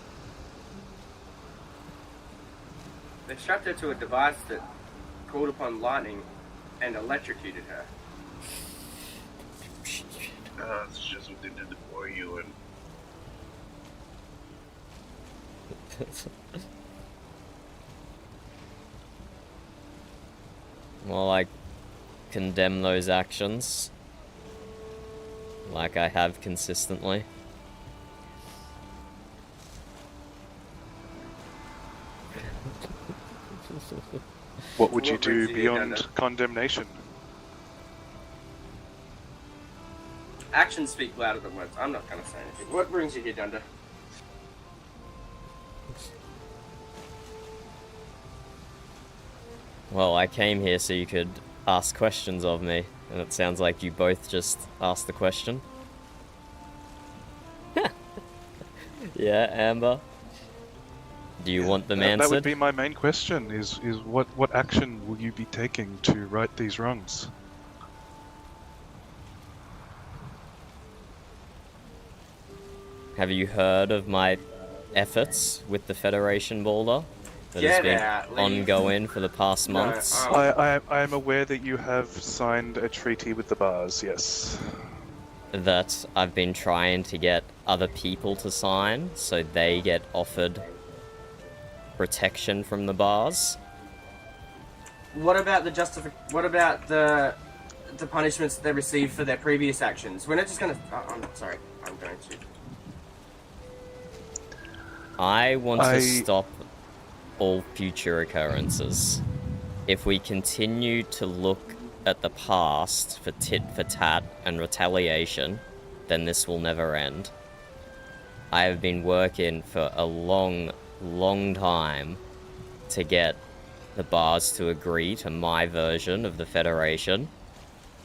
D: They strapped her to a device that called upon lightning and electrocuted her.
B: That's just what they did for you, and
A: Well, I condemn those actions. Like I have consistently.
C: What would you
D: What brings
C: do
D: you here,
C: beyond
D: Dunda?
C: condemnation?
D: Actions speak louder than words. I'm not going to say anything. What brings you here, Dunda?
A: Well, I came here so you could ask questions of me, and it sounds like you both just asked the question. Yeah, Amber? Do you want them answered?
C: That would be my main question, is what action will you be taking to right these wrongs?
A: Have you heard of my efforts with the Federation boulder? That has
D: Get
A: been
D: out, leave.
A: ongoing for the past
D: No,
A: months?
C: I am aware that you have signed a treaty with the bars, yes.
A: That I've been trying to get other people to sign so they get offered protection from the bars.
D: What about the What about the punishments that they received for their previous actions? We're not just going to. I'm sorry. I'm going to.
A: I want to stop all future occurrences. If we continue to look at the past for tit for tat and retaliation, then this will never end. I have been working for a long time to get the bars to agree to my version of the Federation,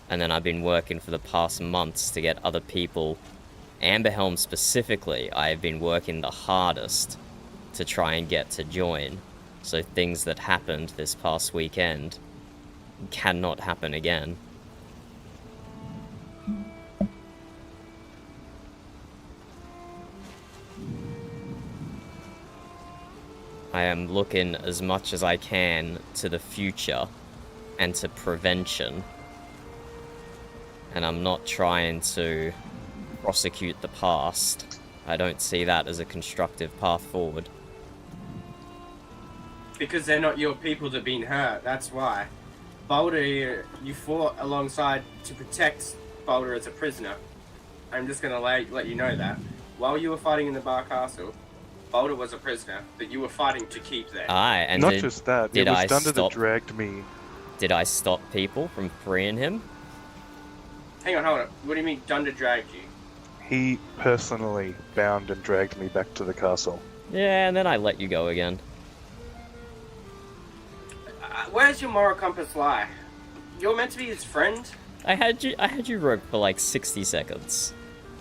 A: and then I've been working for the past months to get other people, Amberhelm specifically, I have been working the hardest to try and get to join, so things that happened this past weekend cannot happen again. I am looking as much as I can to the future and to prevention, and I'm not trying to prosecute the past. I don't see that as a constructive path forward.
D: Because they're not your people that have been hurt. That's why. Boulder, you fought alongside to protect Boulder as a prisoner. I'm just going to let you know that. While you were fighting in the Bar Castle, Boulder was a prisoner that you were fighting to keep there.
A: Aye, and
C: Not just that, it was Dunda that dragged me.
A: Did I stop people from freeing him?
D: Hang on, hold on. What do you mean Dunda dragged you?
C: He personally bound and dragged me back to the castle.
A: Yeah, and then I let you go again.
D: Where's your moral compass lie? You're meant to be his friend?
A: I had you roped for like 60 seconds.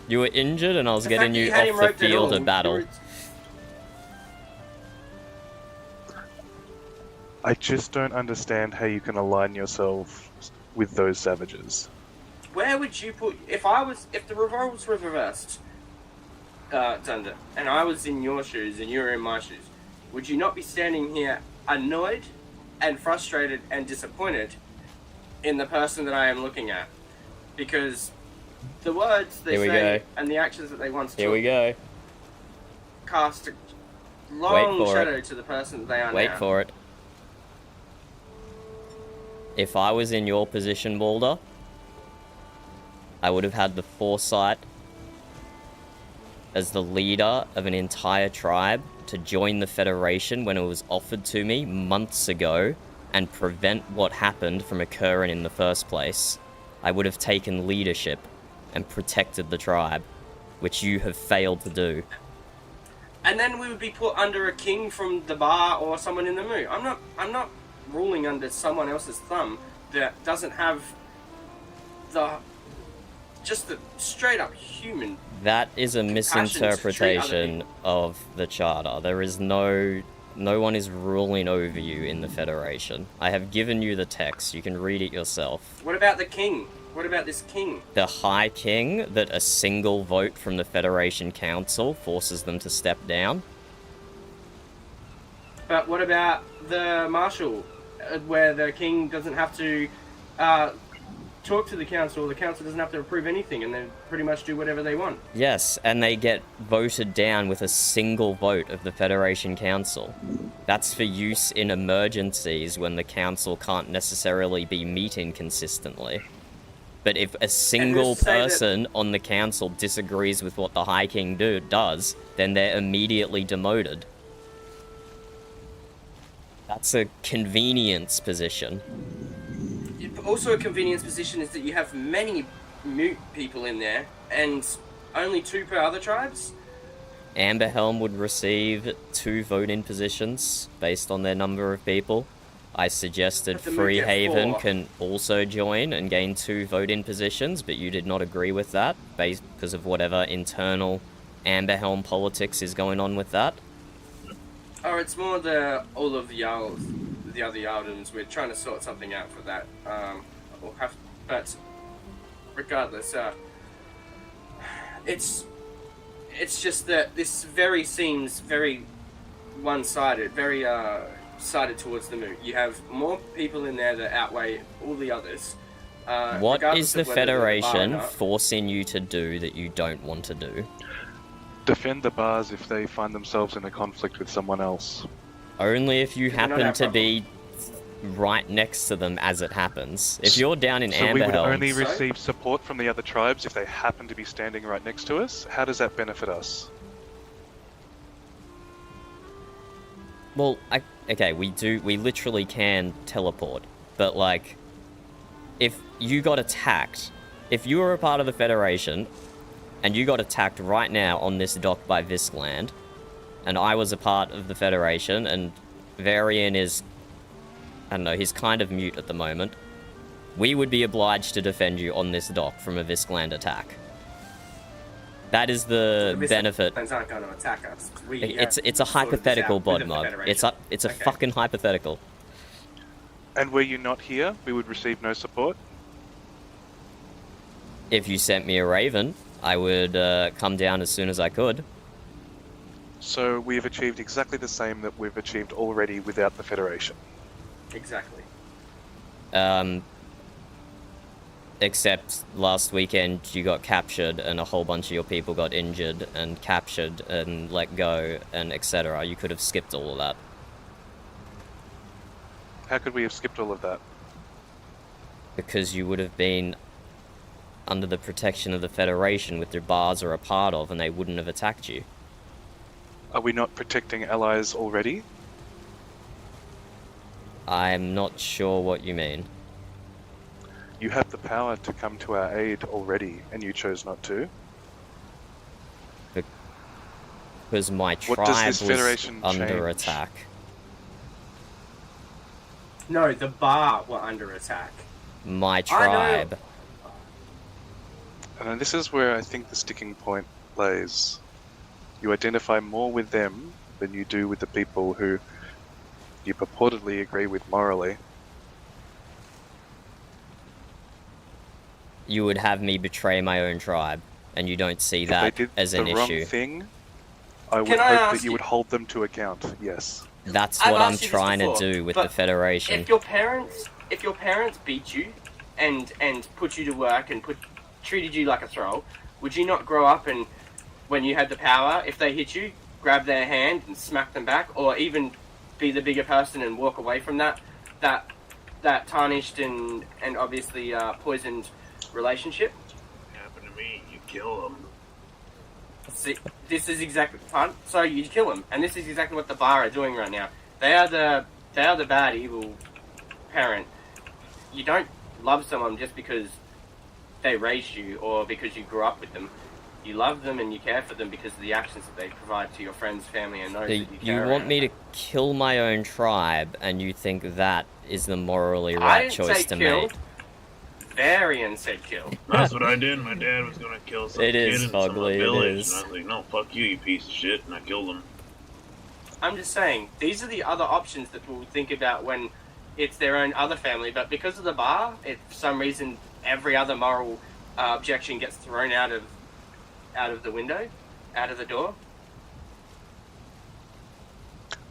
A: You were injured and I was
D: The
A: getting
D: fact
A: you
D: that had him
A: off the
D: roped at
A: field
D: all,
A: of battle.
D: you were-
C: I just don't understand how you can align yourself with those savages.
D: Where would you put... If the roles were reversed, Dunda, and I was in your shoes and you were in my shoes, would you not be standing here annoyed and frustrated and disappointed in the person that I am looking at? Because the words they
A: Here we
D: say
A: go.
D: and the actions that they once
A: Here
D: took
A: we go.
D: cast a
A: Wait
D: long
A: for
D: shadow to the person that they are
A: Wait
D: now.
A: for it. If I was in your position, Balder, I would have had the foresight as the leader of an entire tribe to join the Federation when it was offered to me months ago and prevent what happened from occurring in the first place. I would have taken leadership and protected the tribe, which you have failed to do.
D: And then we would be put under a king from the bar or someone in the moon. I'm not ruling under someone else's thumb that doesn't have the straight up human.
A: That is a
D: compassion to treat other
A: misinterpretation
D: people.
A: of the Charter. There is no one is ruling over you in the Federation. I have given you the text. You can read it yourself.
D: What about the king? What about this king?
A: The High King, that a single vote from the Federation Council forces them to step down.
D: But what about the marshal, where the king doesn't have to talk to the council doesn't have to approve anything, and they pretty much do whatever they want.
A: Yes, and they get voted down with a single vote of the Federation Council. That's for use in emergencies when the council can't necessarily be meeting consistently. But if a single person on the council disagrees with what the High King does, then they're immediately demoted. That's a convenience position.
D: Also a convenience position is that you have many mute people in there, and only 2 per other tribes.
A: Amberhelm would receive 2 vote-in positions based on their number of people. I suggested Freehaven can also join and gain 2 vote-in positions, but you did not agree with that, because of whatever internal Amberhelm politics is going on with that.
D: Oh, it's more all of the Jarls, the other Yaldens. We're trying to sort something out for that. But regardless, it's just that this seems very one-sided, very sided towards the moot. You have more people in there that outweigh all the others.
A: What is the Federation forcing you to do that you don't want to do?
C: Defend the bars if they find themselves in a conflict with someone else.
A: Only if you happen to be right next to them as it happens. If you're down in Amberhelm...
C: So we would only receive support from the other tribes if they happen to be standing right next to us? How does that benefit us?
A: Well, okay, we literally can teleport, but like, if you got attacked, if you were a part of the Federation, and you got attacked right now on this dock by Viscland, and I was a part of the Federation, and Varian is, I don't know, he's kind of mute at the moment, we would be obliged to defend you on this dock from a Viscland attack. That is the benefit.
D: Visclands aren't going to attack us.
A: It's a hypothetical, Bodmug. It's a fucking hypothetical.
C: And were you not here, we would receive no support?
A: If you sent me a raven, I would come down as soon as I could.
C: So we have achieved exactly the same that we've achieved already without the Federation.
D: Exactly.
A: Except last weekend you got captured and a whole bunch of your people got injured and captured and let go and etc. You could have skipped all of that.
C: How could we have skipped all of that?
A: Because you would have been under the protection of the Federation, which their bars are a part of, and they wouldn't have attacked you.
C: Are we not protecting allies already?
A: I'm not sure what you mean.
C: You have the power to come to our aid already, and you chose not to.
A: Because my tribe was under attack.
D: No, the bar were under attack.
A: My tribe.
C: And this is where I think the sticking point lays. You identify more with them than you do with the people who you purportedly agree with morally.
A: You would have me betray my own tribe, and you don't see that as an issue.
C: If they did the wrong thing, I would hope that you would hold them to account, yes.
A: That's what I'm trying to do with the Federation.
D: If your parents beat you and put you to work and treated you like a thrall, would you not grow up and, when you had the power, if they hit you, grab their hand and smack them back, or even be the bigger person and walk away from that tarnished and obviously poisoned relationship?
B: Happened to me. You kill them.
D: See, this is exactly fun. So you kill them, and this is exactly what the bar are doing right now. They are the bad, evil parent. You don't love someone just because they raised you or because you grew up with them. You love them and you care for them because of the actions that they provide to your friends, family, and those that you care
A: You want me to kill my own tribe, and you think that is the morally right choice to make?
D: Varian said kill.
B: That's what I did. My dad was gonna kill some kid in some village, and I was like, "No, fuck you, you piece of shit," and I killed him.
D: I'm just saying, these are the other options that people think about when it's their own other family, but because of the bar, for some reason, every other moral objection gets thrown out of the window, out of the door.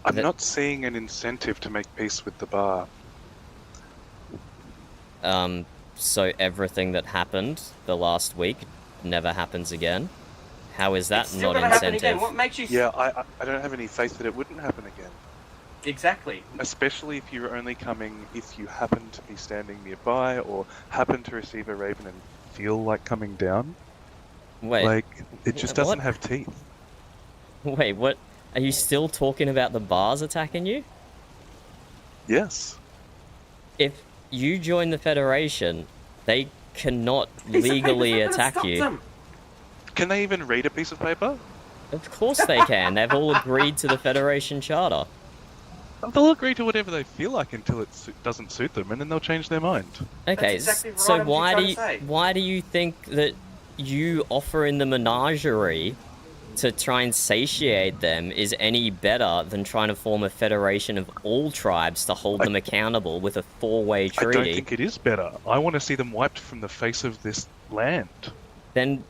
C: I'm not seeing an incentive to make peace with the bar.
A: so everything that happened the last week never happens again? How is that
D: It's still
A: not
D: gonna happen
A: incentive?
D: again. What makes you...
C: Yeah, I don't have any faith that it wouldn't happen again.
D: Exactly.
C: Especially if you're only coming if you happen to be standing nearby or happen to receive a raven and feel like coming down.
A: Wait,
C: Like, it just doesn't
A: what?
C: have teeth.
A: Wait, what? Are you still talking about the bars attacking you?
C: Yes.
A: If you join the Federation, they cannot
D: Piece of
A: legally
D: paper's not gonna
A: attack
D: stop
A: you.
D: them.
C: Can they even read a piece of paper?
A: Of course they can. They've all agreed to the Federation Charter.
C: They'll agree to whatever they feel like until it doesn't suit them, and then they'll change their mind.
A: Okay,
D: That's exactly
A: so
D: right,
A: why
D: I'm
A: do
D: trying
A: you
D: to say.
A: why do you think that you offering the menagerie to try and satiate them is any better than trying to form a federation of all tribes to hold them accountable with a four-way
C: I
A: treaty?
C: don't think it is better. I want to see them wiped from the face of this land.
A: Then,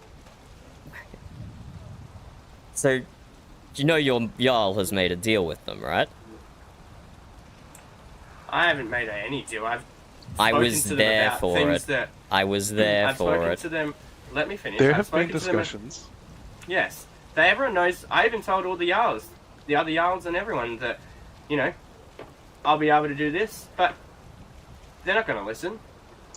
A: so you know your Jarl has made a deal with them, right?
D: I haven't made any deal. I've
A: I
D: spoken
A: was
D: to them
A: there
D: about
A: for
D: things
A: it.
D: that
A: I was there
D: I've
A: for
D: spoken
A: it.
D: to them. Let me finish.
C: There
D: I've
C: have been
D: spoken to them-
C: discussions.
D: Yes, everyone knows. I even told all the Jarls, the other Jarls and everyone that, you know, I'll be able to do this, but they're not going to listen.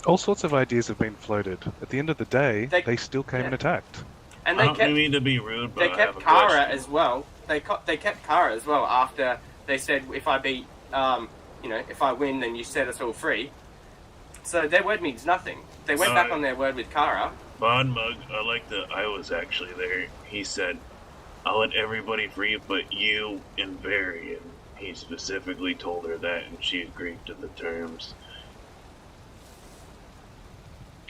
C: All sorts of ideas have been floated. At the end of the day, they still came and attacked.
D: And
B: I
D: they
B: don't
D: kept
B: mean to be rude, but
D: they
B: I have
D: kept
B: a
D: Kara
B: question.
D: as well. They kept Kara as well after they said if I beat, you know, if I win, then you set us all free. So their word means nothing. They went back on their word with Kara.
B: Bondmug, I was actually there. He said, I'll let everybody free but you and Barry. And he specifically told her that, and she agreed to the terms.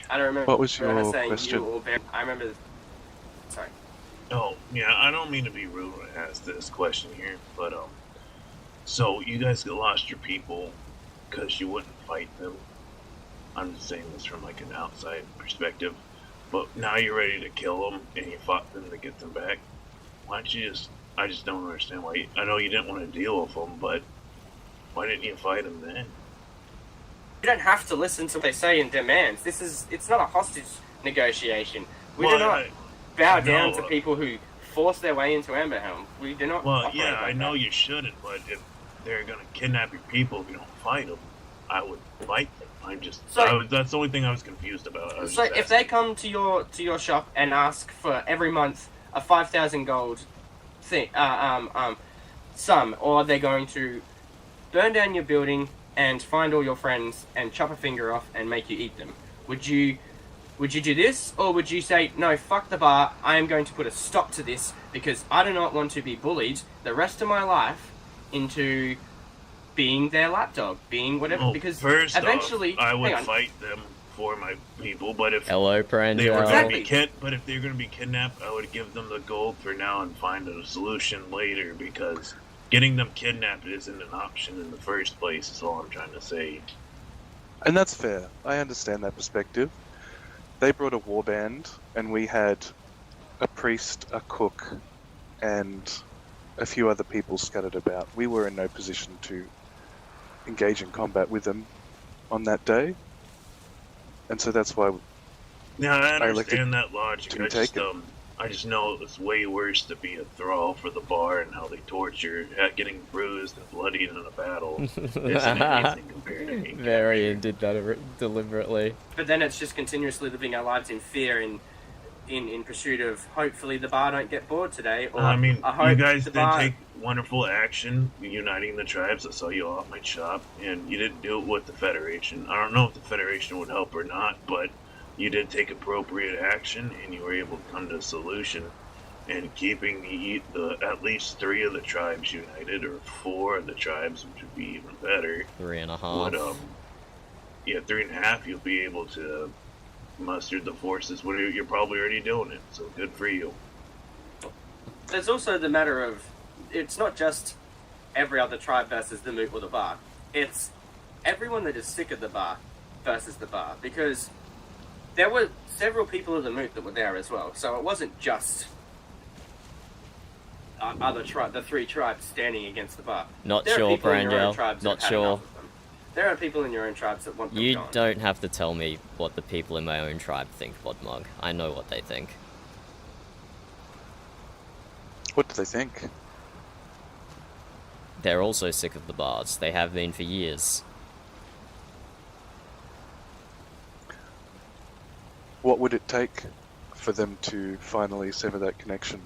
D: I don't remember.
C: What was
D: her
C: your
D: saying
C: question?
D: You or Barry. I remember. Sorry.
B: Oh, yeah, I don't mean to be rude when I ask this question here, but, so you guys lost your people because you wouldn't fight them. I'm just saying this from, like, an outside perspective. But now you're ready to kill them, and you fought them to get them back. Why don't you just... I just don't understand why... I know you didn't want to deal with them, but why didn't you fight them then?
D: You don't have to listen to what they say in demands. It's not a hostage negotiation. We
B: Well,
D: do not
B: I
D: bow
B: know,
D: down to people who force their way into Amberhelm. We do not.
B: Well,
D: operate
B: yeah,
D: like
B: I know
D: that.
B: you shouldn't, but if they're gonna kidnap your people if you don't fight them, I would fight them. That's the only thing I was confused about.
D: So if they come to your shop and ask for every month a 5,000 gold sum, or they're going to burn down your building and find all your friends and chop a finger off and make you eat them, would you do this, or would you say, no, fuck the bar, I am going to put a stop to this because I do not want to be bullied the rest of my life into being their lapdog, being whatever,
B: Well,
D: because
B: first
D: eventually...
B: off, I would
D: hang on.
B: fight them for my people, but if
A: Hello,
B: they were
A: Pranjo.
B: going
D: Exactly.
B: to be kidnapped, I would give them the gold for now and find a solution later, because getting them kidnapped isn't an option in the first place, is all I'm trying to say.
C: And that's fair. I understand that perspective. They brought a warband, and we had a priest, a cook, and a few other people scattered about. We were in no position to engage in combat with them on that day. And so that's why
B: Yeah, I
C: elected
B: understand that logic.
C: to be taken.
B: I just know it's way worse to be a thrall for the bar and how they torture, getting bruised and bloodied in a battle. Isn't anything compared to being
A: Varian did that deliberately.
D: But then it's just continuously living our lives in fear in pursuit of hopefully the bar don't get bored today. Or
B: I mean,
D: I hope
B: you guys
D: the
B: did
D: bar...
B: take wonderful action uniting the tribes. I saw you all at my shop, and you didn't do it with the Federation. I don't know if the Federation would help or not, but you did take appropriate action, and you were able to come to a solution. And keeping the at least 3 of the tribes united, or 4 of the tribes, which would be even better.
A: 3.5.
B: Would, yeah, 3.5. You'll be able to muster the forces. You're probably already doing it, so good for you.
D: There's also the matter of, it's not just every other tribe versus the moot or the bar. It's everyone that is sick of the bar versus the bar, because there were several people of the moot that were there as well. So it wasn't just the 3 tribes standing against the bar.
A: Not
D: There are
A: sure,
D: people in your own
A: Brangel.
D: tribes that
A: Not
D: have had
A: sure.
D: enough of them. There are people in your own tribes that want them
A: You
D: gone.
A: don't have to tell me what the people in my own tribe think, Bodmug. I know what they think.
C: What do they think?
A: They're also sick of the bars. They have been for years.
C: What would it take for them to finally sever that connection?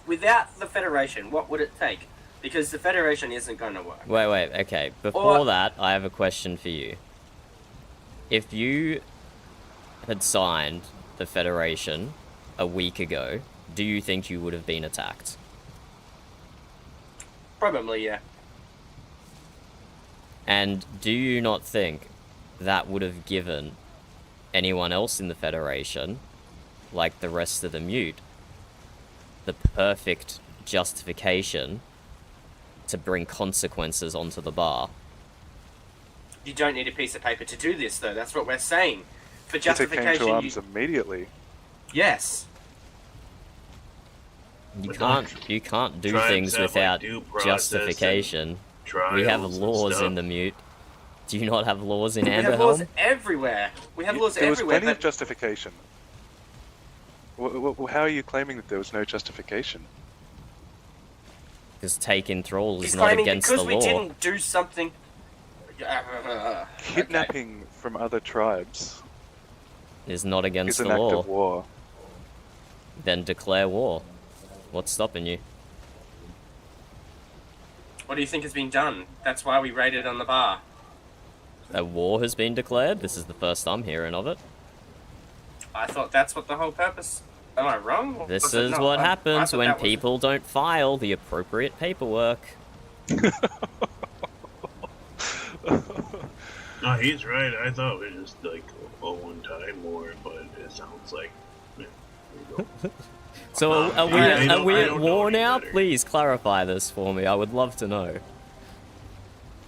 D: Without the Federation, what would it take? Because the Federation isn't going to work.
A: Wait, okay. Before
D: Or-
A: that, I have a question for you. If you had signed the Federation a week ago, do you think you would have been attacked?
D: Probably, yeah.
A: And do you not think that would have given anyone else in the Federation, like the rest of the Mute, the perfect justification to bring consequences onto the bar?
D: You don't need a piece of paper to do this, though. That's what we're saying. For
C: If they came
D: justification,
C: to arms immediately.
D: yes.
A: You
B: But
A: can't do
B: tribes
A: things
B: have, like,
A: without
B: due process
A: justification. We have
B: trials and
A: laws
B: stuff.
A: in the Mute. Do you not have laws in
D: We have laws
A: Amberhelm?
D: everywhere. We have laws
C: There was
D: everywhere,
C: plenty of
D: but
C: justification. How are you claiming that there was no justification?
A: Because taking thrall is
D: he's
A: not
D: claiming
A: against the
D: because we
A: law.
D: didn't do something...
C: Kidnapping from other tribes
A: Is not against
C: is an
A: the
C: act
A: law.
C: of war.
A: Then declare war. What's stopping you?
D: What do you think has been done? That's why we raided on the bar.
A: A war has been declared? This is the first I'm hearing of it.
D: I thought that's what the whole purpose... Am I wrong? Or
A: This
D: was it
A: is
D: not?
A: what
D: I
A: happens
D: thought
A: when
D: that was-
A: people don't file the appropriate paperwork.
B: No, he's right. I thought it was just like a one-time war, but it sounds like. Yeah, there you go.
A: So are we,
B: I
A: are
B: don't-
A: we
B: I
A: at
B: don't know
A: war
B: any
A: now?
B: better.
A: Please clarify this for me. I would love to know.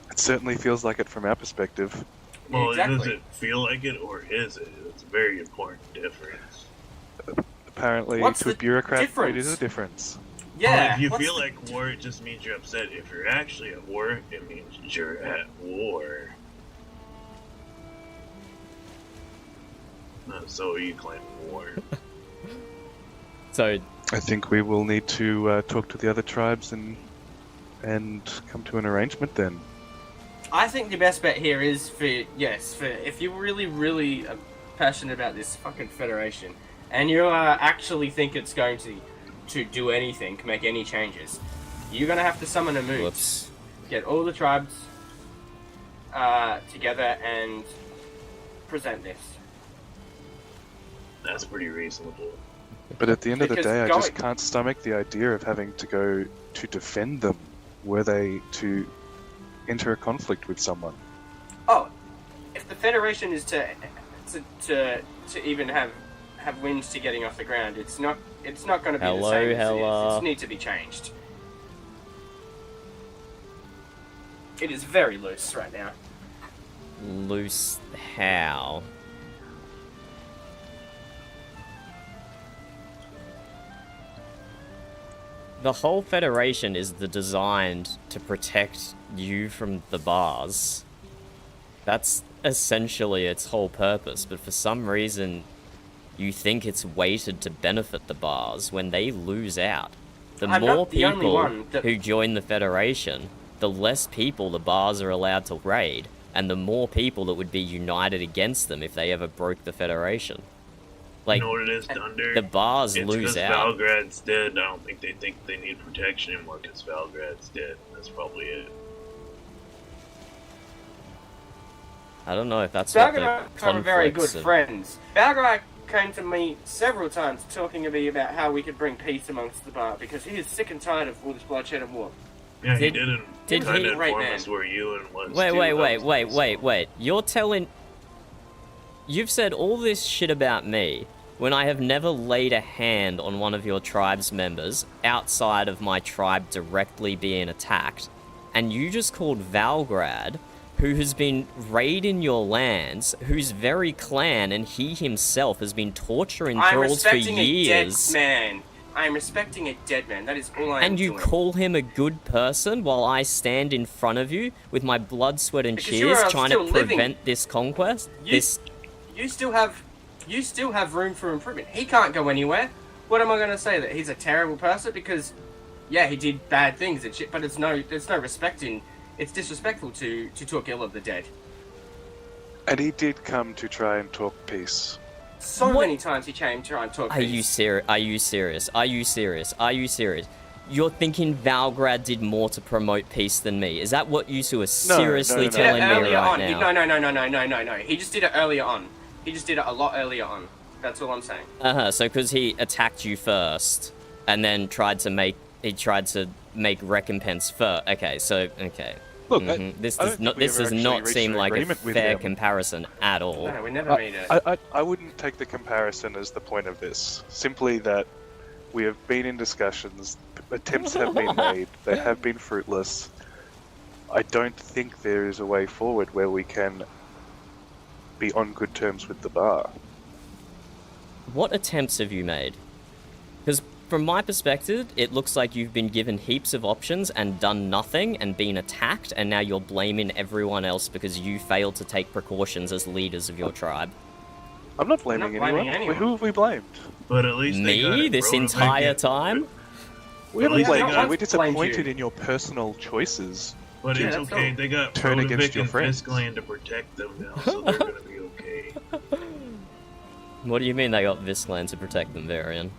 C: It certainly feels like it from our perspective.
B: Well,
D: Exactly.
B: does it feel like it, or is it? It's a very important difference.
C: Apparently,
D: What's
C: to a
D: the
C: bureaucrat, it
D: difference?
C: is a difference.
D: Yeah.
B: Well, if you
D: what's
B: feel
D: the-
B: like war, it just means you're upset. If you're actually at war, it means you're at war. So you claim war.
A: So,
C: I think we will need to talk to the other tribes and come to an arrangement then.
D: I think the best bet here is for if you really, really are passionate about this fucking federation, and you actually think it's going to do anything, make any changes, you're gonna have to summon a moon,
A: whoops.
D: get all the tribes together and present this.
B: That's pretty reasonable.
C: But at the end of the
D: Because
C: day, I
D: going-
C: just can't stomach the idea of having to go to defend them were they to enter a conflict with someone.
D: Oh, if the federation is to even have wins to getting off the ground, it's not going to be the same as it is. It needs to be changed. It is very loose right now.
A: Loose how? The whole Federation is designed to protect you from the bars. That's essentially its whole purpose, but for some reason you think it's weighted to benefit the bars when they lose out. The
D: I'm
A: more
D: not the only
A: people
D: one that-
A: who join the Federation, the less people the bars are allowed to raid, and the more people that would be united against them if they ever broke the Federation. Like,
B: You know what it is, Dunder?
A: the bars
B: It's
A: lose
B: because
A: out.
B: Valgrad's dead. I don't think they need protection anymore because Valgrad's dead. That's probably it.
A: I don't know if that's what the
D: Valgrind are very good
A: conflicts of...
D: friends. Valgrind came to me several times talking to me about how we could bring peace amongst the bar because he is sick and tired of all this bloodshed and war.
B: Yeah, he
A: Did-
B: didn't
A: did
B: kind
A: he-
B: of
D: Right,
B: inform
D: man.
B: us where you and was.
A: Wait,
B: too.
A: wait,
B: That
A: wait,
B: was
A: wait,
B: nice.
A: wait, wait. You're telling... You've said all this shit about me when I have never laid a hand on one of your tribe's members outside of my tribe directly being attacked. And you just called Valgrad, who has been raiding your lands, whose very clan and he himself has been torturing
D: I'm
A: thralls for
D: respecting a dead
A: years.
D: man. I am respecting a dead man. That is all I am
A: And you
D: doing.
A: call him a good person while I stand in front of you with my blood, sweat, and
D: Because you
A: tears
D: are
A: trying to
D: still living.
A: prevent this conquest?
D: You still have room for improvement. He can't go anywhere. What am I going to say? That he's a terrible person? Because, yeah, he did bad things and shit, but there's no respect in... It's disrespectful to talk ill of the dead.
C: And he did come to try and talk peace.
D: So many times he came to try and talk
A: Are you
D: peace.
A: serious? Are you serious? Are you serious? Are you serious? You're thinking Valgrad did more to promote peace than me? Is that what you two are seriously
C: no.
A: telling me
D: earlier
A: right
D: on.
A: now?
D: No. He just did it earlier on. He just did it a lot earlier on. That's all I'm saying.
A: So because he attacked you first, and then tried to make recompense first. Okay, so okay.
C: Look,
A: This
C: I
A: does
C: don't
A: not.
C: think we
A: This
C: ever
A: does
C: actually
A: not
C: reached
A: seem
C: an
A: like a
C: agreement with
A: fair
C: him.
A: comparison at all.
D: No, we never made it.
C: I wouldn't take the comparison as the point of this. Simply that we have been in discussions, attempts have been made, they have been fruitless. I don't think there is a way forward where we can be on good terms with the bar.
A: What attempts have you made? Because from my perspective, it looks like you've been given heaps of options and done nothing and been attacked, and now you're blaming everyone else because you failed to take precautions as leaders of your tribe.
C: I'm not blaming, anyone. Who have we blamed?
B: But at least they got
A: Me?
B: it.
A: This
B: Rotovic
A: entire
B: and-
A: time?
C: We haven't
B: least they
C: blamed
B: got-
C: you. We're disappointed
D: blamed you.
C: in your personal choices.
B: But
D: Yeah,
B: it's
D: that's
B: okay.
D: all.
B: They got
C: Turn against
B: Rotovic
C: your
B: and
C: friends.
B: Fiskland to protect them now, so they're gonna be okay.
A: What do you mean they got Visland to protect them, Varian?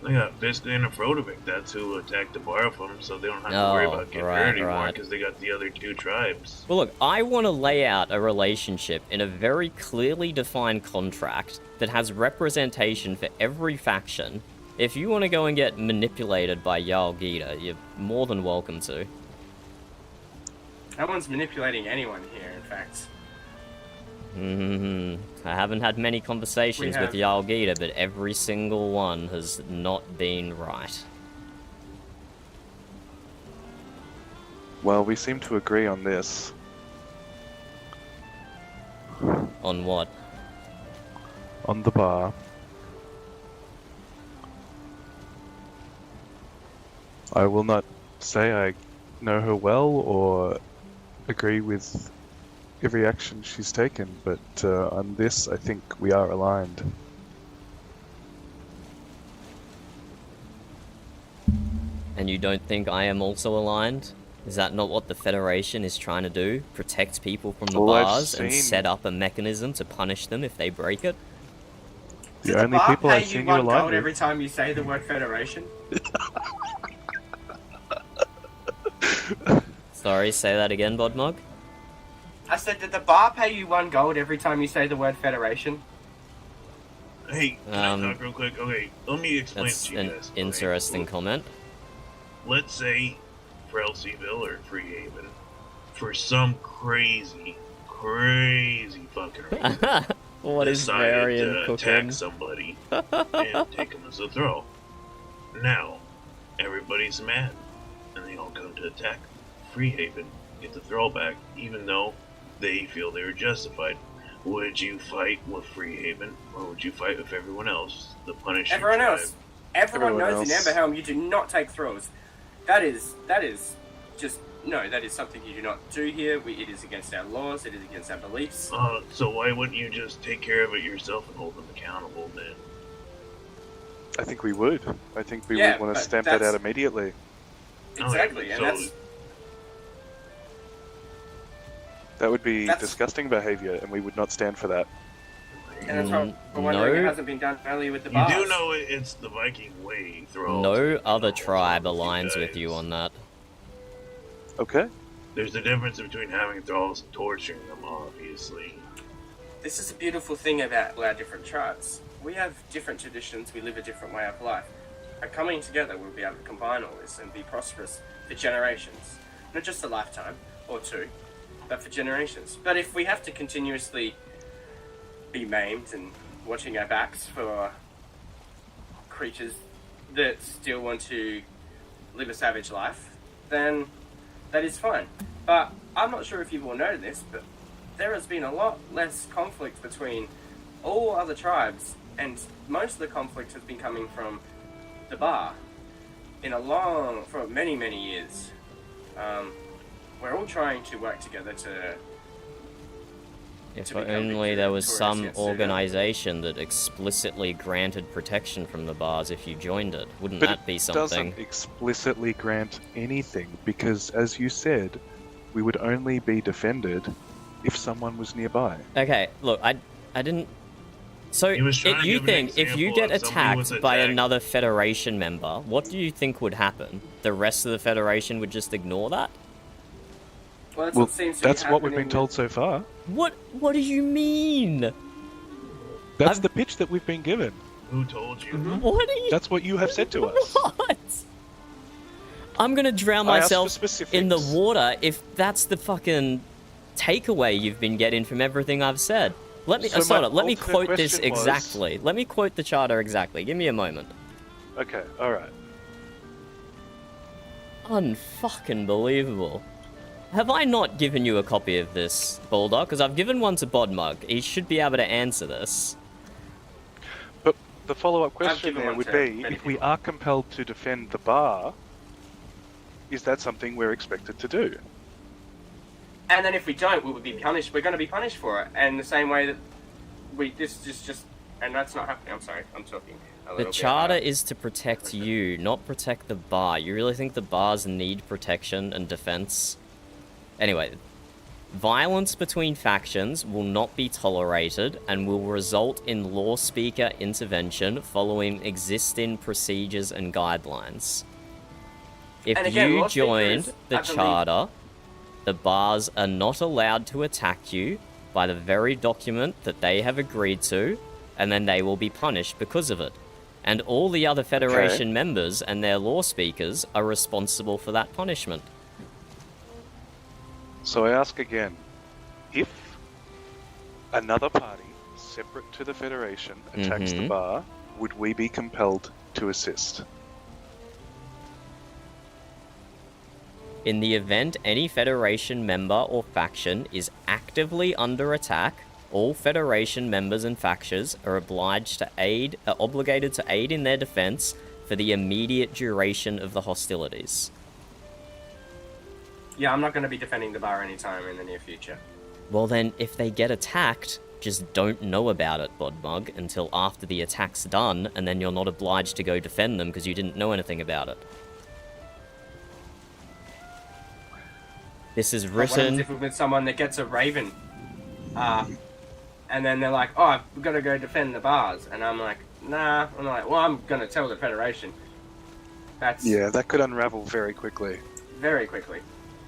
B: They got Fiskland and Rotovic. That's who attacked the bar from them, so they don't have to worry
A: Oh,
B: about getting
A: right,
B: hurt anymore
A: right.
B: because they got the other two tribes.
A: Well, look, I want to lay out a relationship in a very clearly defined contract that has representation for every faction. If you want to go and get manipulated by Jarl Gita, you're more than welcome to.
D: No one's manipulating anyone here, in fact.
A: I haven't had many conversations
D: We
A: with
D: have.
A: Jarl Gita, but every single one has not been right.
C: Well, we seem to agree on this.
A: On what?
C: On the bar. I will not say I know her well or agree with every action she's taken, but on this, I think we are aligned.
A: And you don't think I am also aligned? Is that not what the Federation is trying to do? Protect people from the
C: All I've
A: bars and
C: seen-
A: set up a mechanism to punish them if they break it?
C: The
D: Did
C: only
D: bar
C: people
D: pay
C: I've
D: you
C: seen you
D: one
C: aligned
D: gold
C: with.
D: every time you say the word Federation?
A: Sorry, say that again, Bodmog?
D: I said, did the bar pay you 1 gold every time you say the word Federation?
B: Hey, can I talk real quick? Okay, let me explain
A: That's
B: to you
A: an
B: guys.
A: interesting
B: Okay,
A: comment.
B: let's say Frelseyville or Freehaven, for some crazy fucking reason,
A: What is
B: decided
A: Varian
B: to
A: cooking?
B: attack somebody and take them as a throw. Now, everybody's mad, and they all come to attack Freehaven, get the throw back, even though they feel they were justified. Would you fight with Freehaven, or would you fight with everyone else? The Punisher
D: Everyone
B: tribe?
D: else. Everyone
C: Everyone
D: knows
C: else.
D: in Amberhelm you do not take throws. That is just, no, that is something you do not do here. It is against our laws, it is against our beliefs.
B: So why wouldn't you just take care of it yourself and hold them accountable then?
C: I think we would. I think we
D: Yeah,
C: would want to
D: but
C: stamp that
D: that's-
C: out immediately.
D: Exactly, and
B: so-
D: that's...
C: That would be
D: That's-
C: disgusting behavior, and we would not stand for that.
D: And that's why we're wondering
A: no.
D: it hasn't been done earlier with the
B: You
D: bars.
B: do know it's the Viking way throw.
A: No other
B: What's
A: tribe
B: wrong
A: aligns with
B: guys?
A: you on that.
C: Okay?
B: There's a difference between having thralls and torturing them, obviously.
D: This is a beautiful thing about our different tribes. We have different traditions, we live a different way of life. And coming together, we'll be able to combine all this and be prosperous for generations. Not just a lifetime, or two, but for generations. But if we have to continuously be maimed and watching our backs for creatures that still want to live a savage life, then that is fine. But I'm not sure if you've all noted this, but there has been a lot less conflict between all other tribes, and most of the conflict has been coming from the bar for many years. We're all trying to work together to.
A: If
D: to become
A: only there was
D: victorious
A: some
D: against it.
A: organization that explicitly granted protection from the bars if you joined it. Wouldn't
C: But
A: that be
C: it
A: something?
C: doesn't explicitly grant anything because, as you said, we would only be defended if someone was nearby.
A: Okay, look, I didn't. So,
B: He was trying
A: if
B: to
A: you
B: give an
A: think if you
B: example
A: get
B: of somebody was
A: attacked by
B: attacked.
A: another Federation member, what do you think would happen? The rest of the Federation would just ignore that?
D: Well, that's
C: Well,
D: what seems to be
C: that's what we've been
D: happening
C: told
D: with-
C: so far.
A: What do you mean?
C: That's
A: I've-
C: the pitch that we've been given.
B: Who told you?
A: What are you?
C: That's what you have said to us.
A: What? I'm gonna drown
C: I asked for
A: myself
C: specifics.
A: in the water if that's the fucking takeaway you've been getting from everything I've said. Let me,
C: So
A: hold
C: my
A: on, let me
C: alternate
A: quote this
C: question was-
A: exactly. Let me quote the charter exactly. Give me a moment.
C: Okay, alright.
A: Unfucking believable. Have I not given you a copy of this, Bulldog? Because I've given one to Bodmug. He should be able to answer this.
C: But the follow-up question
D: given
C: there
D: one
C: would
D: to
C: be,
D: many
C: if we
D: people.
C: are compelled to defend the bar, is that something we're expected to do?
D: And then if we don't, we will be punished. We're going to be punished for it. And the same way that this is just, and that's not happening. I'm sorry, I'm talking a
A: The
D: little bit.
A: charter is to protect you, not protect the bar. You really think the bars need protection and defense? Anyway, violence between factions will not be tolerated and will result in law speaker intervention following existing procedures and guidelines. If
D: And again,
A: you
D: law speaker
A: joined
D: is,
A: the
D: I believe-
A: charter, the bars are not allowed to attack you by the very document that they have agreed to, and then they will be punished because of it. And all the other Federation members and their law speakers are responsible for that punishment.
C: So I ask again, if another party, separate to the Federation, attacks the
A: Mhm.
C: bar, would we be compelled to assist?
A: In the event any Federation member or faction is actively under attack, all Federation members and factions are obligated to aid in their defense for the immediate duration of the hostilities.
D: Yeah, I'm not going to be defending the bar anytime in the near future.
A: Well then, if they get attacked, just don't know about it, Bodmug, until after the attack's done, and then you're not obliged to go defend them because you didn't know anything about it. This is
D: But what happens
A: written...
D: if we're with someone that gets a raven, and then they're like, "Oh, I've got to go defend the bars," and I'm like, "Nah." I'm like, "Well, I'm going to tell the Federation." That's
C: Yeah, that could unravel very quickly.
D: very quickly.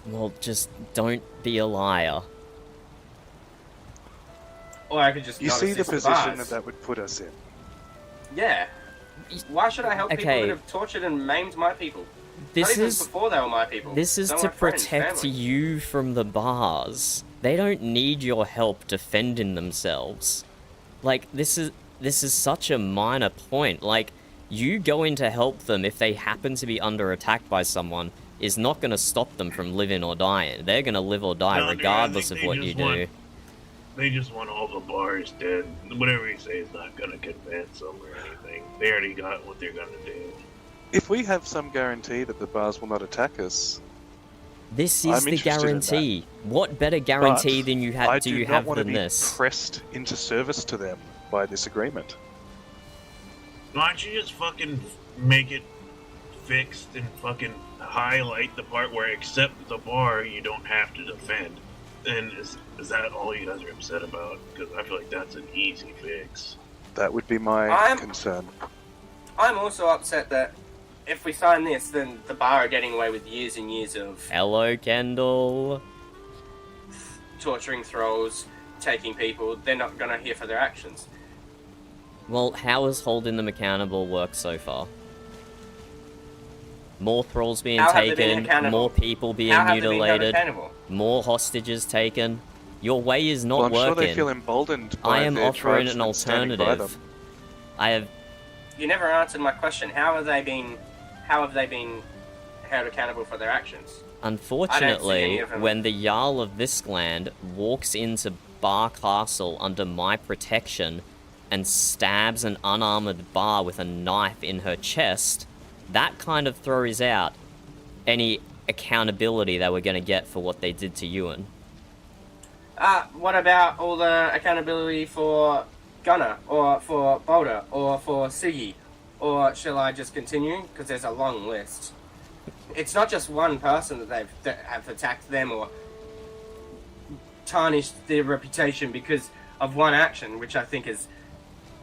A: Well, just don't be a liar.
D: Or I could just
C: You
D: not
C: see the
D: assist
C: position
D: bars.
C: that that would put us in.
D: Yeah. Why should I help people
A: Okay.
D: that have tortured and maimed my people?
A: This
D: Not even
A: is...
D: before they were my people.
A: This is
D: They were
A: to
D: my friends,
A: protect
D: family.
A: you from the bars. They don't need your help defending themselves. Like, this is such a minor point. Like, you going to help them if they happen to be under attack by someone is not going to stop them from living or dying. They're going to live or die
B: No, dude, I
A: regardless
B: think
A: of
B: they
A: what you
B: just
A: do.
B: want- They just want all the bars dead. Whatever you say is not gonna convince them or anything. They already got what they're gonna do.
C: If we have some guarantee that the bars will not attack us,
A: This
C: I'm
A: is the
C: interested in
A: guarantee. What better guarantee
C: but
A: than you
C: I
A: do
C: do
A: you
C: not
A: have
C: want to
A: than
C: be
A: this?
C: pressed into service to them by this agreement.
B: Why don't you just fucking make it fixed and fucking highlight the part where except the bar you don't have to defend? And is that all you guys are upset about? Because I feel like that's an easy fix.
C: That would be my
D: I'm-
C: concern.
D: I'm also upset that if we sign this, then the bar are getting away with years and years of
A: Hello, Kendall.
D: torturing thralls, taking people. They're not going to hear for their actions.
A: Well, how has holding them accountable worked so far? More thralls being
D: How have they been
A: taken,
D: accountable?
A: more people being
D: How have they been held
A: mutilated,
D: accountable?
A: more hostages taken. Your way is not
C: Well, I'm sure
A: working.
C: they feel emboldened by
A: I am
C: their
A: offering an
C: tribesmen standing by
A: alternative.
C: them.
A: I have
D: You never answered my question. How have they been held accountable for their actions?
A: Unfortunately,
D: any of them.
A: when the Jarl of Viskland walks into Bar Castle under my protection, and stabs an unarmored bar with a knife in her chest, that kind of throws out any accountability that we're going to get for what they did to Ewan.
D: What about all the accountability for Gunner, or for Boulder, or for Siggy? Or shall I just continue? Because there's a long list. It's not just one person that have attacked them or tarnished their reputation because of one action, which I think is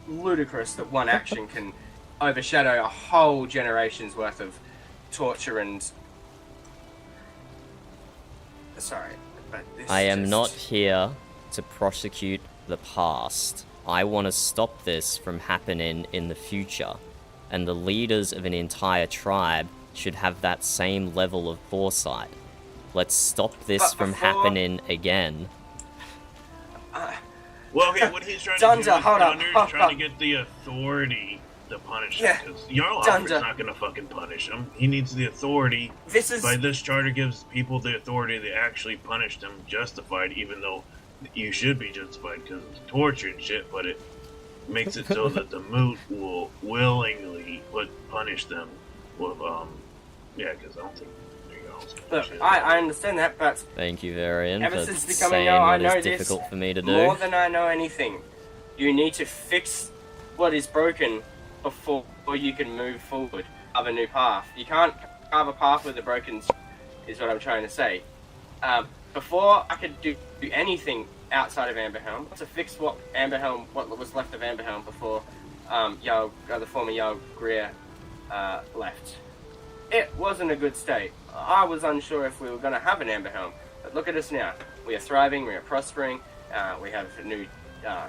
D: ludicrous that one action can overshadow a whole generation's worth of torture and... Sorry, but this
A: I am
D: just...
A: not here to prosecute the past. I want to stop this from happening in the future. And the leaders of an entire tribe should have that same level of foresight. Let's stop this from happening again.
B: Well, okay, what he's trying to do is Dunder's trying to get the authority to punish him, because Jarl Alfred's not going to fucking punish him. He needs the authority. By this charter gives people the authority to actually punish them justified, even though you should be justified because it's torture and shit, but it makes it so that the moot will willingly punish them with, because I don't think
D: Look, I understand that, but
A: thank you, Varian,
D: ever
A: for
D: since becoming
A: saying
D: now, I
A: what
D: know
A: is
D: this
A: difficult for me to do.
D: more than I know anything. You need to fix what is broken before you can move forward, carve a new path. You can't carve a path with the broken, is what I'm trying to say. Before I could do anything outside of Amberhelm, to fix what was left of Amberhelm before the former Jarl Greer left. It wasn't a good state. I was unsure if we were going to have an Amberhelm, but look at us now. We are thriving, we are prospering, we have a new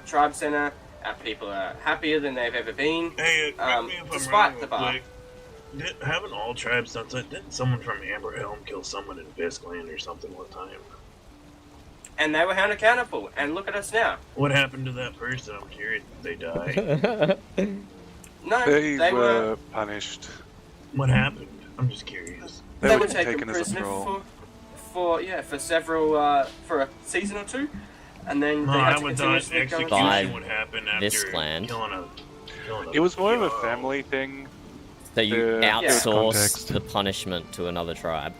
D: tribe center, our people are happier than they've ever been,
B: Hey,
D: despite the bar.
B: Haven't all tribes done that? Didn't someone from Amberhelm kill someone in Mistlands or something one time?
D: And they were held accountable, and look at us now.
B: What happened to that person? I'm curious. Did they die?
D: No,
C: they were punished.
B: What happened? I'm just curious.
D: They were taken prisoner for a season or two, and then they had to continuously go
B: execution would happen after
A: Mistlands.
B: killing a
C: It was more of a family thing.
A: So you outsourced the punishment to another tribe.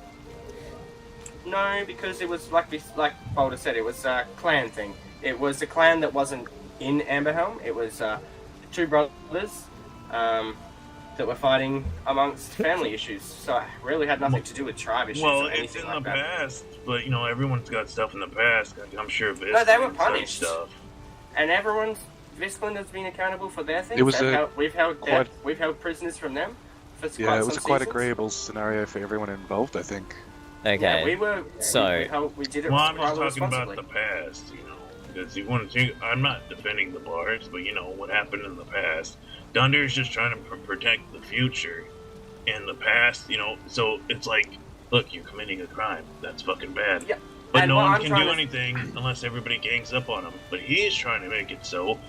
D: No, because it was like Boulder said, it was a clan thing. It was a clan that wasn't in Amberhelm. It was two brothers that were fighting amongst family issues. So it really had nothing to do with tribe issues or anything
B: it's in
D: like
B: the
D: that.
B: past, but everyone's got stuff in the past. I'm sure Viscland
D: No, they were punished.
B: stuff.
D: And Viscland has been accountable for their things.
C: It was
D: we've held prisoners from them for
C: it was quite
D: seasons.
C: agreeable scenario for everyone involved, I think.
A: Okay.
D: Yeah, we did it.
B: Well, I'm just talking about the past, because you want to. I'm not defending the bars, but what happened in the past. Dunder's just trying to protect the future. In the past, so it's like, look, you're committing a crime. That's fucking bad.
D: Yeah.
B: But
D: and
B: no one can do anything unless everybody gangs up on him. But he's trying to make it so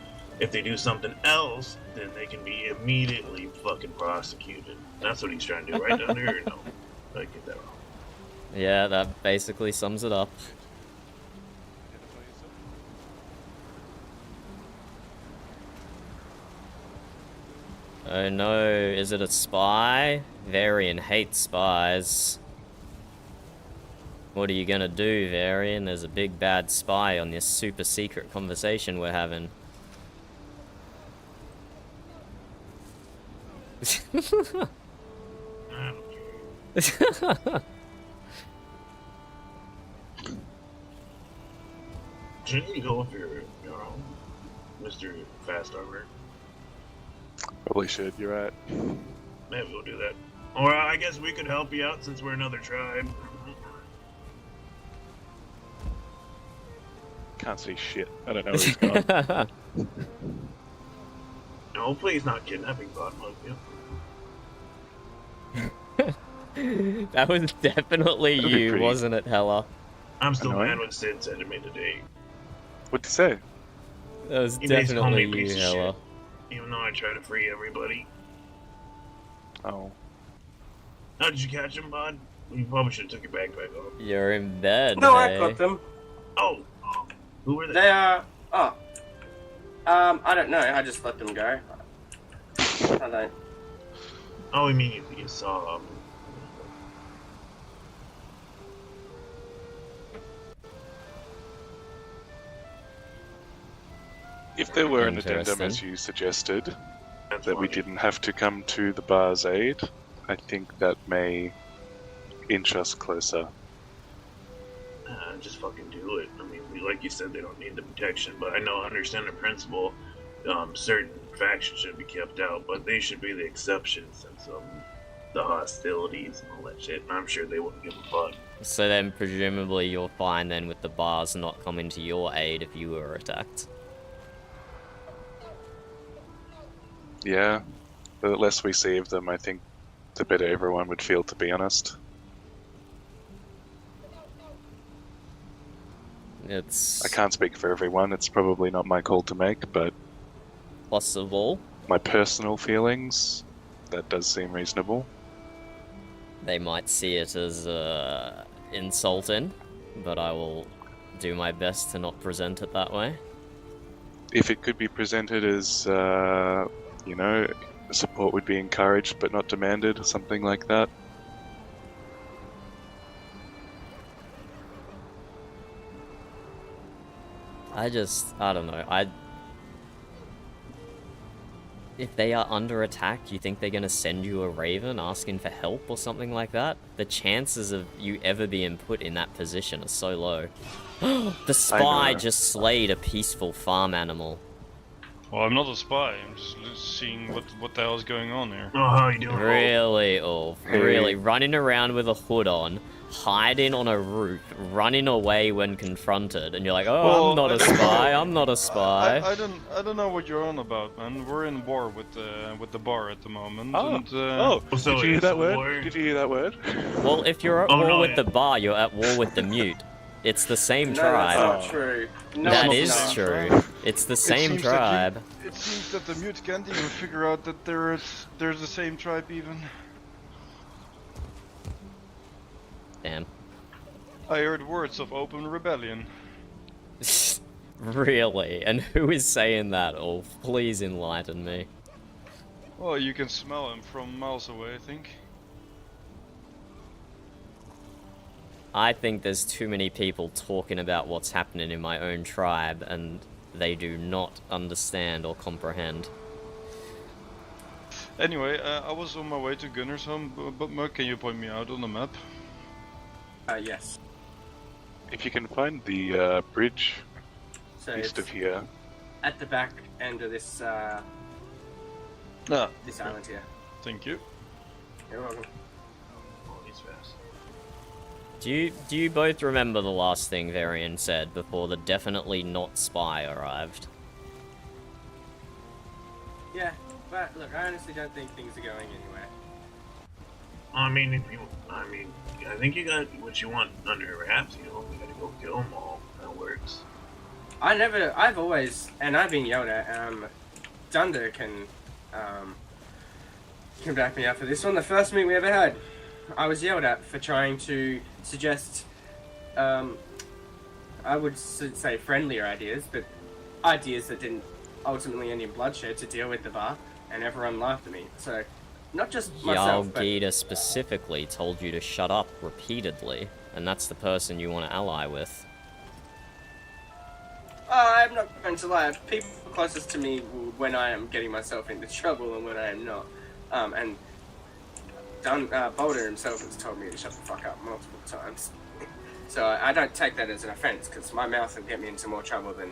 B: if they do something else, then they can be immediately fucking prosecuted. That's what he's trying to do, right, Dunder? Or no? Did I get that wrong?
A: Yeah, that basically sums it up. Oh no, is it a spy? Varian hates spies. What are you gonna do, Varian? There's a big bad spy on this super secret conversation we're having.
B: Shouldn't you go with your Mr. Fast Armor?
C: Probably should, you're right.
B: Maybe we'll do that. Or I guess we could help you out since we're another tribe.
C: Can't see shit. I don't know where he's gone.
B: Hopefully he's not kidnapping Botmug,
A: That was definitely
C: That'd be
A: you,
C: pretty
A: wasn't it, Hella?
B: I'm still
C: Annoying.
B: mad when Sid said to me today.
C: What'd you say?
A: That was
B: He basically called me
A: definitely
B: a piece
A: you,
B: of
A: Hella.
B: shit, even though I try to free everybody.
C: Oh.
B: How did you catch him, Bud? You probably should have took your backpack off.
A: You're in bed,
D: No,
A: hey?
D: I caught them.
B: Oh, who were they?
D: They are. I don't know. I just let them go. I don't.
B: Oh, I mean, you saw them.
C: If there were an addendum,
A: Interesting.
C: as you suggested,
B: That's
C: that we
B: funny.
C: didn't have to come to the bar's aid, I think that may inch us closer.
B: Just fucking do it. I mean, like you said, they don't need the protection, but I understand the principle. Certain factions should be kept out, but they should be the exception since the hostilities and all that shit. And I'm sure they wouldn't give a fuck.
A: So then presumably you're fine then with the bars not coming to your aid if you were attacked.
C: Yeah, the less we see of them, I think the better everyone would feel, to be honest.
A: It's
C: I can't speak for everyone, it's probably not my call to make, but
A: possible.
C: my personal feelings, that does seem reasonable.
A: They might see it as insulting, but I will do my best to not present it that way.
C: If it could be presented as, you know, support would be encouraged but not demanded, something like that.
A: I don't know, if they are under attack, do you think they're gonna send you a raven asking for help or something like that? The chances of you ever being put in that position are so low. The spy
C: know.
A: just slayed a peaceful farm animal.
E: Well, I'm not a spy. I'm just seeing what the hell is going on here.
B: Oh, how you doing?
A: Really, Ulf?
C: Hey.
A: Really? Running around with a hood on, hiding on a roof, running away when confronted, and you're like, oh,
E: Well,
A: I'm not a spy, I'm not a spy.
E: I don't know what you're on about, man. We're in war with the bar at the moment.
C: Oh,
E: and,
B: So
C: did you hear
B: it's
C: that
B: war?
C: word? Did you hear that word?
A: Well, if you're at
B: Oh,
A: war
B: no,
A: with
B: yeah.
A: the bar, you're at war with the mute. It's the same
D: No,
A: tribe.
D: that's not true. No,
A: That
E: not
A: is
E: the same
A: true.
E: tribe.
A: It's the
E: It
A: same
E: seems that you-
A: tribe.
E: It seems that the mute can't even figure out that there's the same tribe even.
A: Damn.
E: I heard words of open rebellion.
A: Really? And who is saying that, Ulf? Please enlighten me.
E: Well, you can smell him from miles away, I think.
A: I think there's too many people talking about what's happening in my own tribe, and they do not understand or comprehend.
E: Anyway, I was on my way to Gunner's home, but Mug, can you point me out on the map?
D: Yes.
C: If you can find the bridge
D: So
C: east
D: it's
C: of here,
D: at the back end of this this island here.
E: Thank you.
D: You're welcome.
B: Oh, he's fast.
A: Do you both remember the last thing Varian said before the definitely not spy arrived?
D: Yeah, but look, I honestly don't think things are going anywhere.
B: I mean, I think you got what you want under wraps. You gotta go kill them all. That works.
D: I've always, and I've been yelled at, Dunder can back me up for this one. The first meet we ever had, I was yelled at for trying to suggest, I would say friendlier ideas, but ideas that didn't ultimately end in bloodshed to deal with the bar, and everyone laughed at me. So, not just myself, but
A: Yalgita specifically told you to shut up repeatedly, and that's the person you want to ally with.
D: I'm not going to lie. People closest to me when I am getting myself into trouble and when I am not. And Boulder himself has told me to shut the fuck up multiple times. So I don't take that as an offense, because my mouth will get me into more trouble than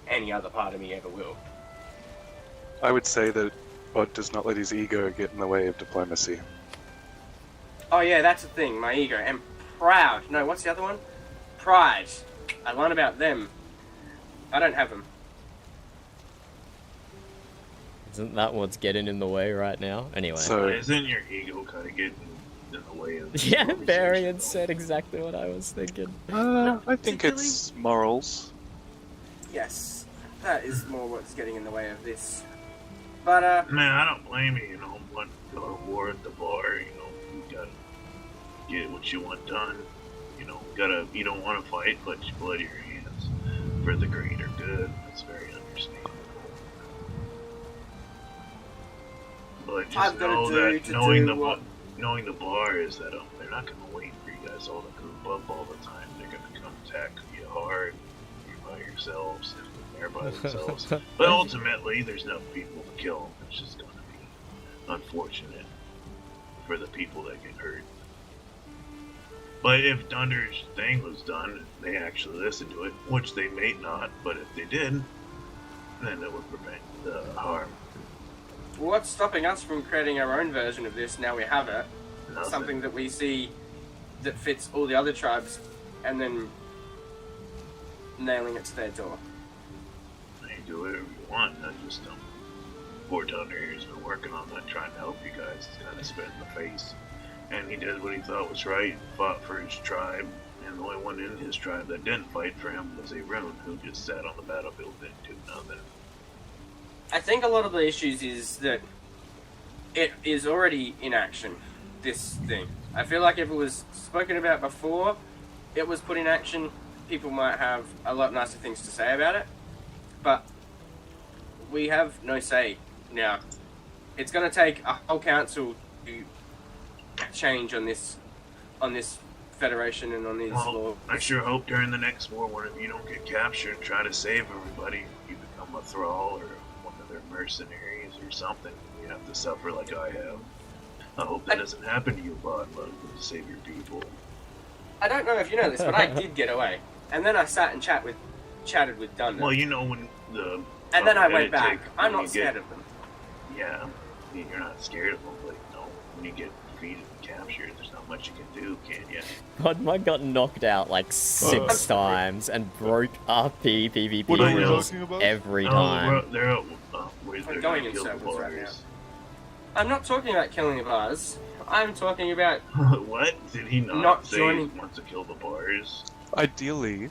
D: any other part of me ever will.
C: I would say that Bod does not let his ego get in the way of diplomacy.
D: Oh yeah, that's the thing. My ego and proud. No, what's the other one? Pride. I learn about them. I don't have them.
A: Isn't that what's getting in the way right now? Anyway.
C: So,
B: Isn't your ego kind of getting in the way of this
A: yeah,
B: conversation?
A: Varian said exactly what I was thinking.
C: I think it's morals.
D: Yes, that is more what's getting in the way of this. But
B: Man, I don't blame you. Want to go to war at the bar. You gotta get what you want done. You don't want to fight, but you blood your hands for the greater good. That's very understandable. But just
D: I've gotta
B: know
D: do
B: that
D: to
B: knowing
D: do
B: the
D: what-
B: knowing the bar is that they're not gonna wait for you guys all to group up all the time. They're gonna come attack you hard. You're by yourselves if they're by themselves. But ultimately, there's enough people to kill. It's just gonna be unfortunate for the people that get hurt. But if Dunder's thing was done, they actually listened to it, which they may not, but if they did, then it would prevent the harm.
D: What's stopping us from creating our own version of this now we have it?
B: Nothing.
D: Something that we see that fits all the other tribes, and then nailing it to their door.
B: You can do whatever you want, I just poor Thunder here's been working on that, trying to help you guys. He's kind of spit in the face. And he did what he thought was right, fought for his tribe, and the only one in his tribe that didn't fight for him was a Rune, who just sat on the battlefield and didn't do nothing.
D: I think a lot of the issues is that it is already in action, this thing. I feel like if it was spoken about before it was put in action, people might have a lot nicer things to say about it. But we have no say now. It's going to take a whole council to change on this federation and on these laws.
B: I sure hope during the next war, one of you don't get captured and try to save everybody. You become a thrall or one of their mercenaries or something. You have to suffer like I have. I hope that doesn't happen to you, Bot, but save your people.
D: I don't know if you know this, but I did get away. And then I sat and chatted with Dunder.
B: Well, you know when the...
D: And then I went
B: edit
D: back.
B: take,
D: I'm
B: when
D: not
B: you
D: scared
B: get-
D: of them.
B: Yeah, you're not scared of them, but no, when you get defeated and captured, there's not much you can do, can you?
A: Godmug got knocked out like 6 times and broke RP PvP
C: What are you
A: rules
C: talking about?
A: every time.
B: They're
D: I'm going in circles right now. I'm not talking about killing the bars. I'm talking about
B: What? Did he
D: Not
B: say
D: joining-
B: he wants to kill the bars?
C: Ideally,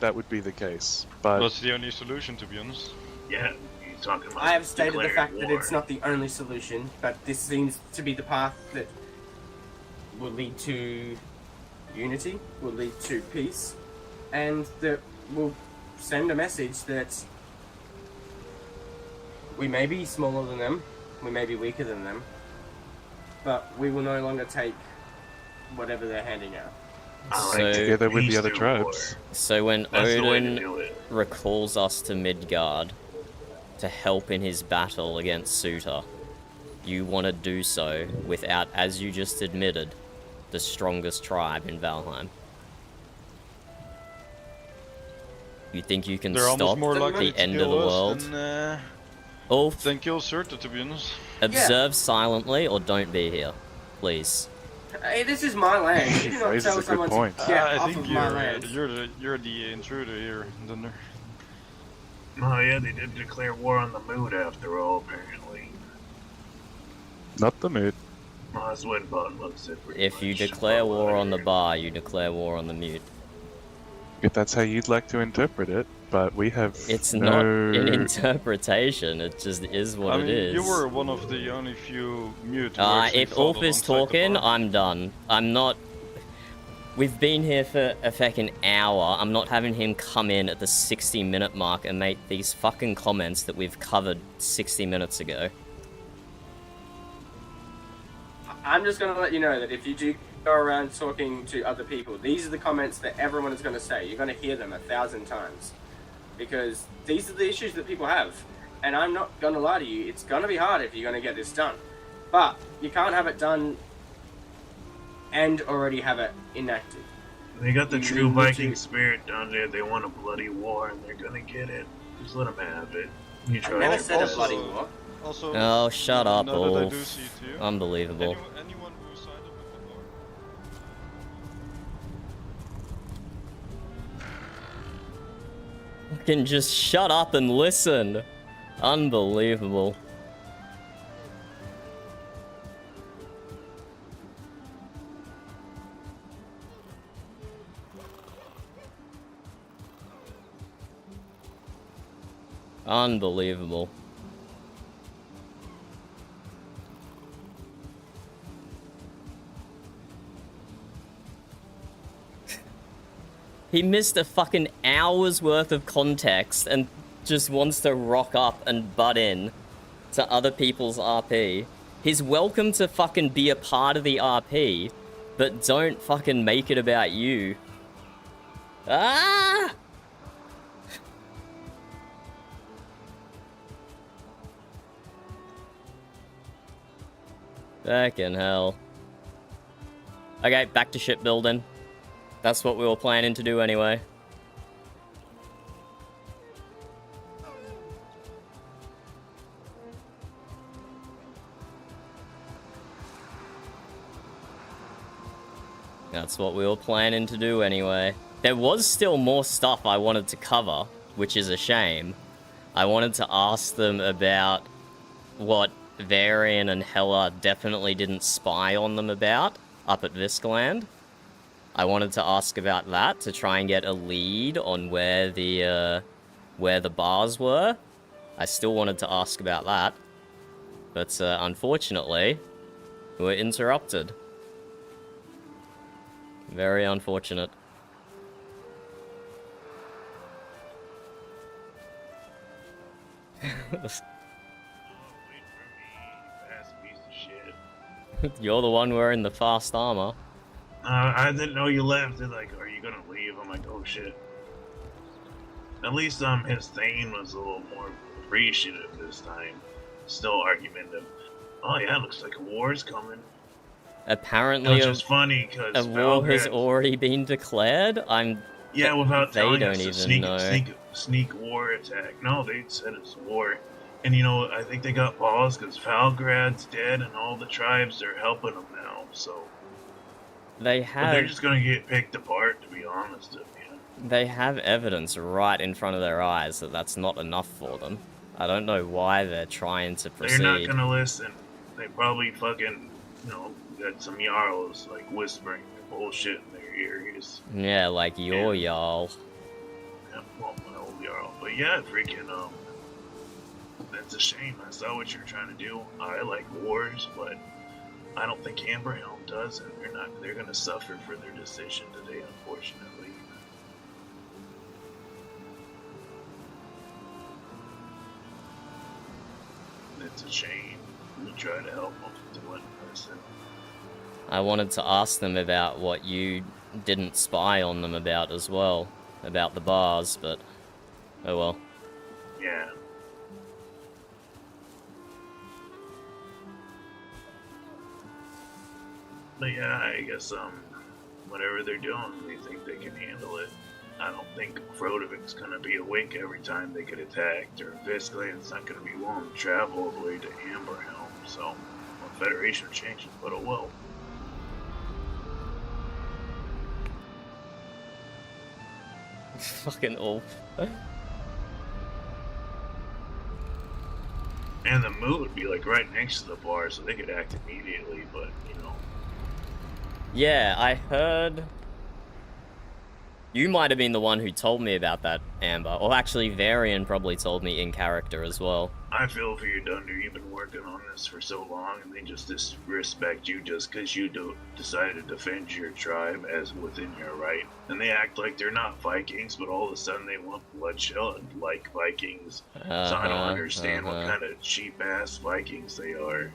C: that would be the case, but
E: That's the only solution, to be honest.
B: Yeah, he's talking about
D: I have stated the
B: declaring
D: fact that
B: war.
D: it's not the only solution, but this seems to be the path that will lead to unity, will lead to peace, and that will send a message that we may be smaller than them, we may be weaker than them, but we will no longer take whatever they're handing out.
B: I like
A: So-
C: together with the
B: peace
C: other
B: through
C: tribes.
A: So when
B: War. That's the way to
A: Odin
B: do it.
A: recalls us to Midgard to help in his battle against Suter, you want to do so without, as you just admitted, the strongest tribe in Valheim. You think you can
E: They're almost
A: stop
E: more likely
A: the
E: to
A: end of the
E: kill us
A: world? Ulf,
E: than kill Surta, to be honest.
A: observe silently or don't be here, please.
D: Hey, this is my land. You do not
C: Raises
D: tell
C: a good
D: someone
C: point.
D: to get
E: I
D: off
E: think
D: of my land.
E: you're the intruder here, Dunder.
B: Oh yeah, they did declare war on the mood after all, apparently.
C: not the mood.
B: Well, that's what Botmug said pretty
A: If you
B: much.
A: declare war on the
B: Earlier.
A: bar, you declare war on the mute.
C: If that's how you'd like to interpret it, but we have
A: It's
C: no...
A: not an interpretation, it just is what
E: I
A: it
E: mean,
A: is.
E: you were one of the only few mute. who actually
A: If
E: fought
A: Ulf is
E: alongside the
A: talking,
E: bar.
A: I'm done. I'm not... We've been here for a fucking hour. I'm not having him come in at the 60-minute mark and make these fucking comments that we've covered 60 minutes ago.
D: I'm just going to let you know that if you do go around talking to other people, these are the comments that everyone is going to say. You're going to hear them 1,000 times. Because these are the issues that people have. And I'm not going to lie to you, it's going to be hard if you're going to get this done. But you can't have it done and already have it enacted.
B: They got the
D: You
B: true
D: need
B: Viking
D: to-
B: spirit down there. They want a bloody war, and they're gonna get it. Just let them have it. You
D: I
B: try
D: never
B: to
D: said a
E: also-
D: bloody war.
E: Also,
A: Oh, shut up,
E: now that I
A: Ulf.
E: do see it here,
A: Unbelievable.
E: anyone who sided with the bar.
A: Fucking just shut up and listen. Unbelievable. Unbelievable. He missed a fucking hour's worth of context and just wants to rock up and butt in to other people's RP. He's welcome to fucking be a part of the RP, but don't fucking make it about you. Ah! Fucking hell. Okay, back to shipbuilding. That's what we were planning to do anyway. That's what we were planning to do anyway. There was still more stuff I wanted to cover, which is a shame. I wanted to ask them about what Varian and Hela definitely didn't spy on them about up at Viscaland. I wanted to ask about that to try and get a lead on where the bars were. I still wanted to ask about that, but unfortunately, we were interrupted. Very unfortunate. You're the one wearing the fast armor.
B: I didn't know you left. They're like, are you gonna leave? I'm like, oh shit. At least his Thane was a little more appreciative this time. Still argumentative. Oh yeah, looks like a war's coming.
A: Apparently,
B: which is funny because
A: a war has already been declared.
B: Yeah, without telling
A: they
B: us
A: don't
B: to
A: even know.
B: sneak war attack. No, they said it's war. And you know, I think they got paused because Falgrad's dead and all the tribes are helping them now, so...
A: They have...
B: But they're just gonna get picked apart, to be honest with you.
A: They have evidence right in front of their eyes that that's not enough for them. I don't know why they're trying to proceed.
B: They're not gonna listen. They probably fucking, you know, got some Jarls, like, whispering bullshit in their ears.
A: Yeah, like your Jarl.
B: Yeah, well, my old Jarl. But yeah, freaking, that's a shame. I saw what you're trying to do. I like wars, but I don't think Amberhelm does, and they're gonna suffer for their decision today, unfortunately. It's a shame. We try to help them to one person.
A: I wanted to ask them about what you didn't spy on them about as well. About the bars, but... oh well.
B: Yeah. But yeah, I guess, whatever they're doing, they think they can handle it. I don't think Frodovik's gonna be awake every time they get attacked, or Viscaland's not gonna be willing to travel all the way to Amberhelm, so, well, Federation changes, but it will.
A: Fucking Ulf.
B: And the moon would be, like, right next to the bar, so they could act immediately, but, you know.
A: Yeah, I heard... You might have been the one who told me about that, Amber. Or actually, Varian probably told me in character as well.
B: I feel for you, Dunder. You've been working on this for so long, and they just disrespect you just because you decided to defend your tribe as within your right. And they act like they're not Vikings, but all of a sudden they want bloodshed like Vikings. So I don't understand what kind of cheap-ass Vikings they are.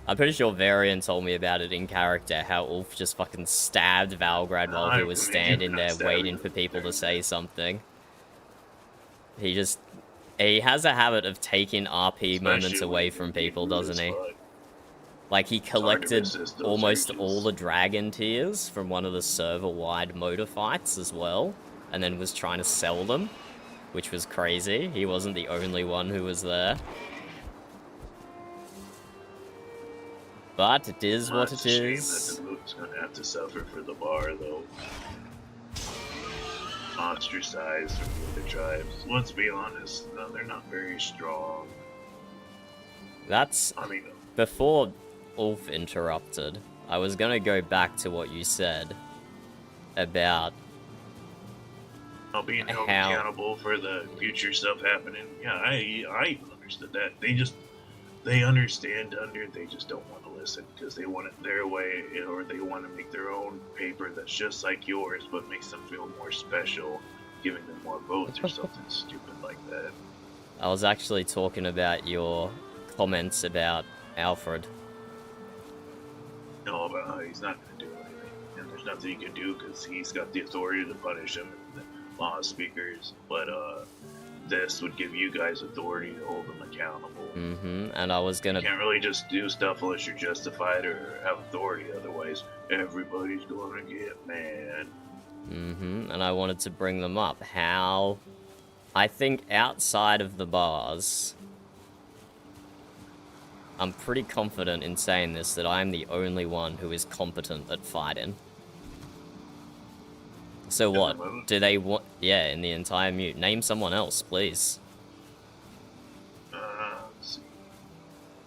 A: I'm pretty sure Varian told me about it in character, how Ulf just fucking stabbed Valgrad while he was standing there waiting for people to say something. He has a habit of taking RP moments away from people, doesn't he? Like, he collected almost all the dragon tears from one of the server-wide motor fights as well, and then was trying to sell them, which was crazy. He wasn't the only one who was there. But it is what it is.
B: It's a shame that the moon's gonna have to suffer for the bar, though. Ostracized from the other tribes. Let's be honest, no, they're not very strong.
A: That's...
B: I mean...
A: Before Ulf interrupted, I was gonna go back to what you said about...
B: being held accountable for the future stuff happening. Yeah, I understood that. They understand Dunder, they just don't want to listen because they want it their way, or they want to make their own paper that's just like yours but makes them feel more special, giving them more votes or something stupid like that.
A: I was actually talking about your comments about Alfred.
B: No, but he's not going to do anything. And there's nothing he can do because he's got the authority to punish him and the law speakers. But this would give you guys authority to hold him accountable.
A: Mm-hmm, and I was gonna...
B: You can't really just do stuff unless you're justified or have authority. Otherwise, everybody's going to get mad.
A: Mm-hmm, and I wanted to bring them up. How... I think outside of the bars... I'm pretty confident in saying this, that I'm the only one who is competent at fighting. So what? Do they want... Yeah, in the entire mute. Name someone else, please.
B: Let's see.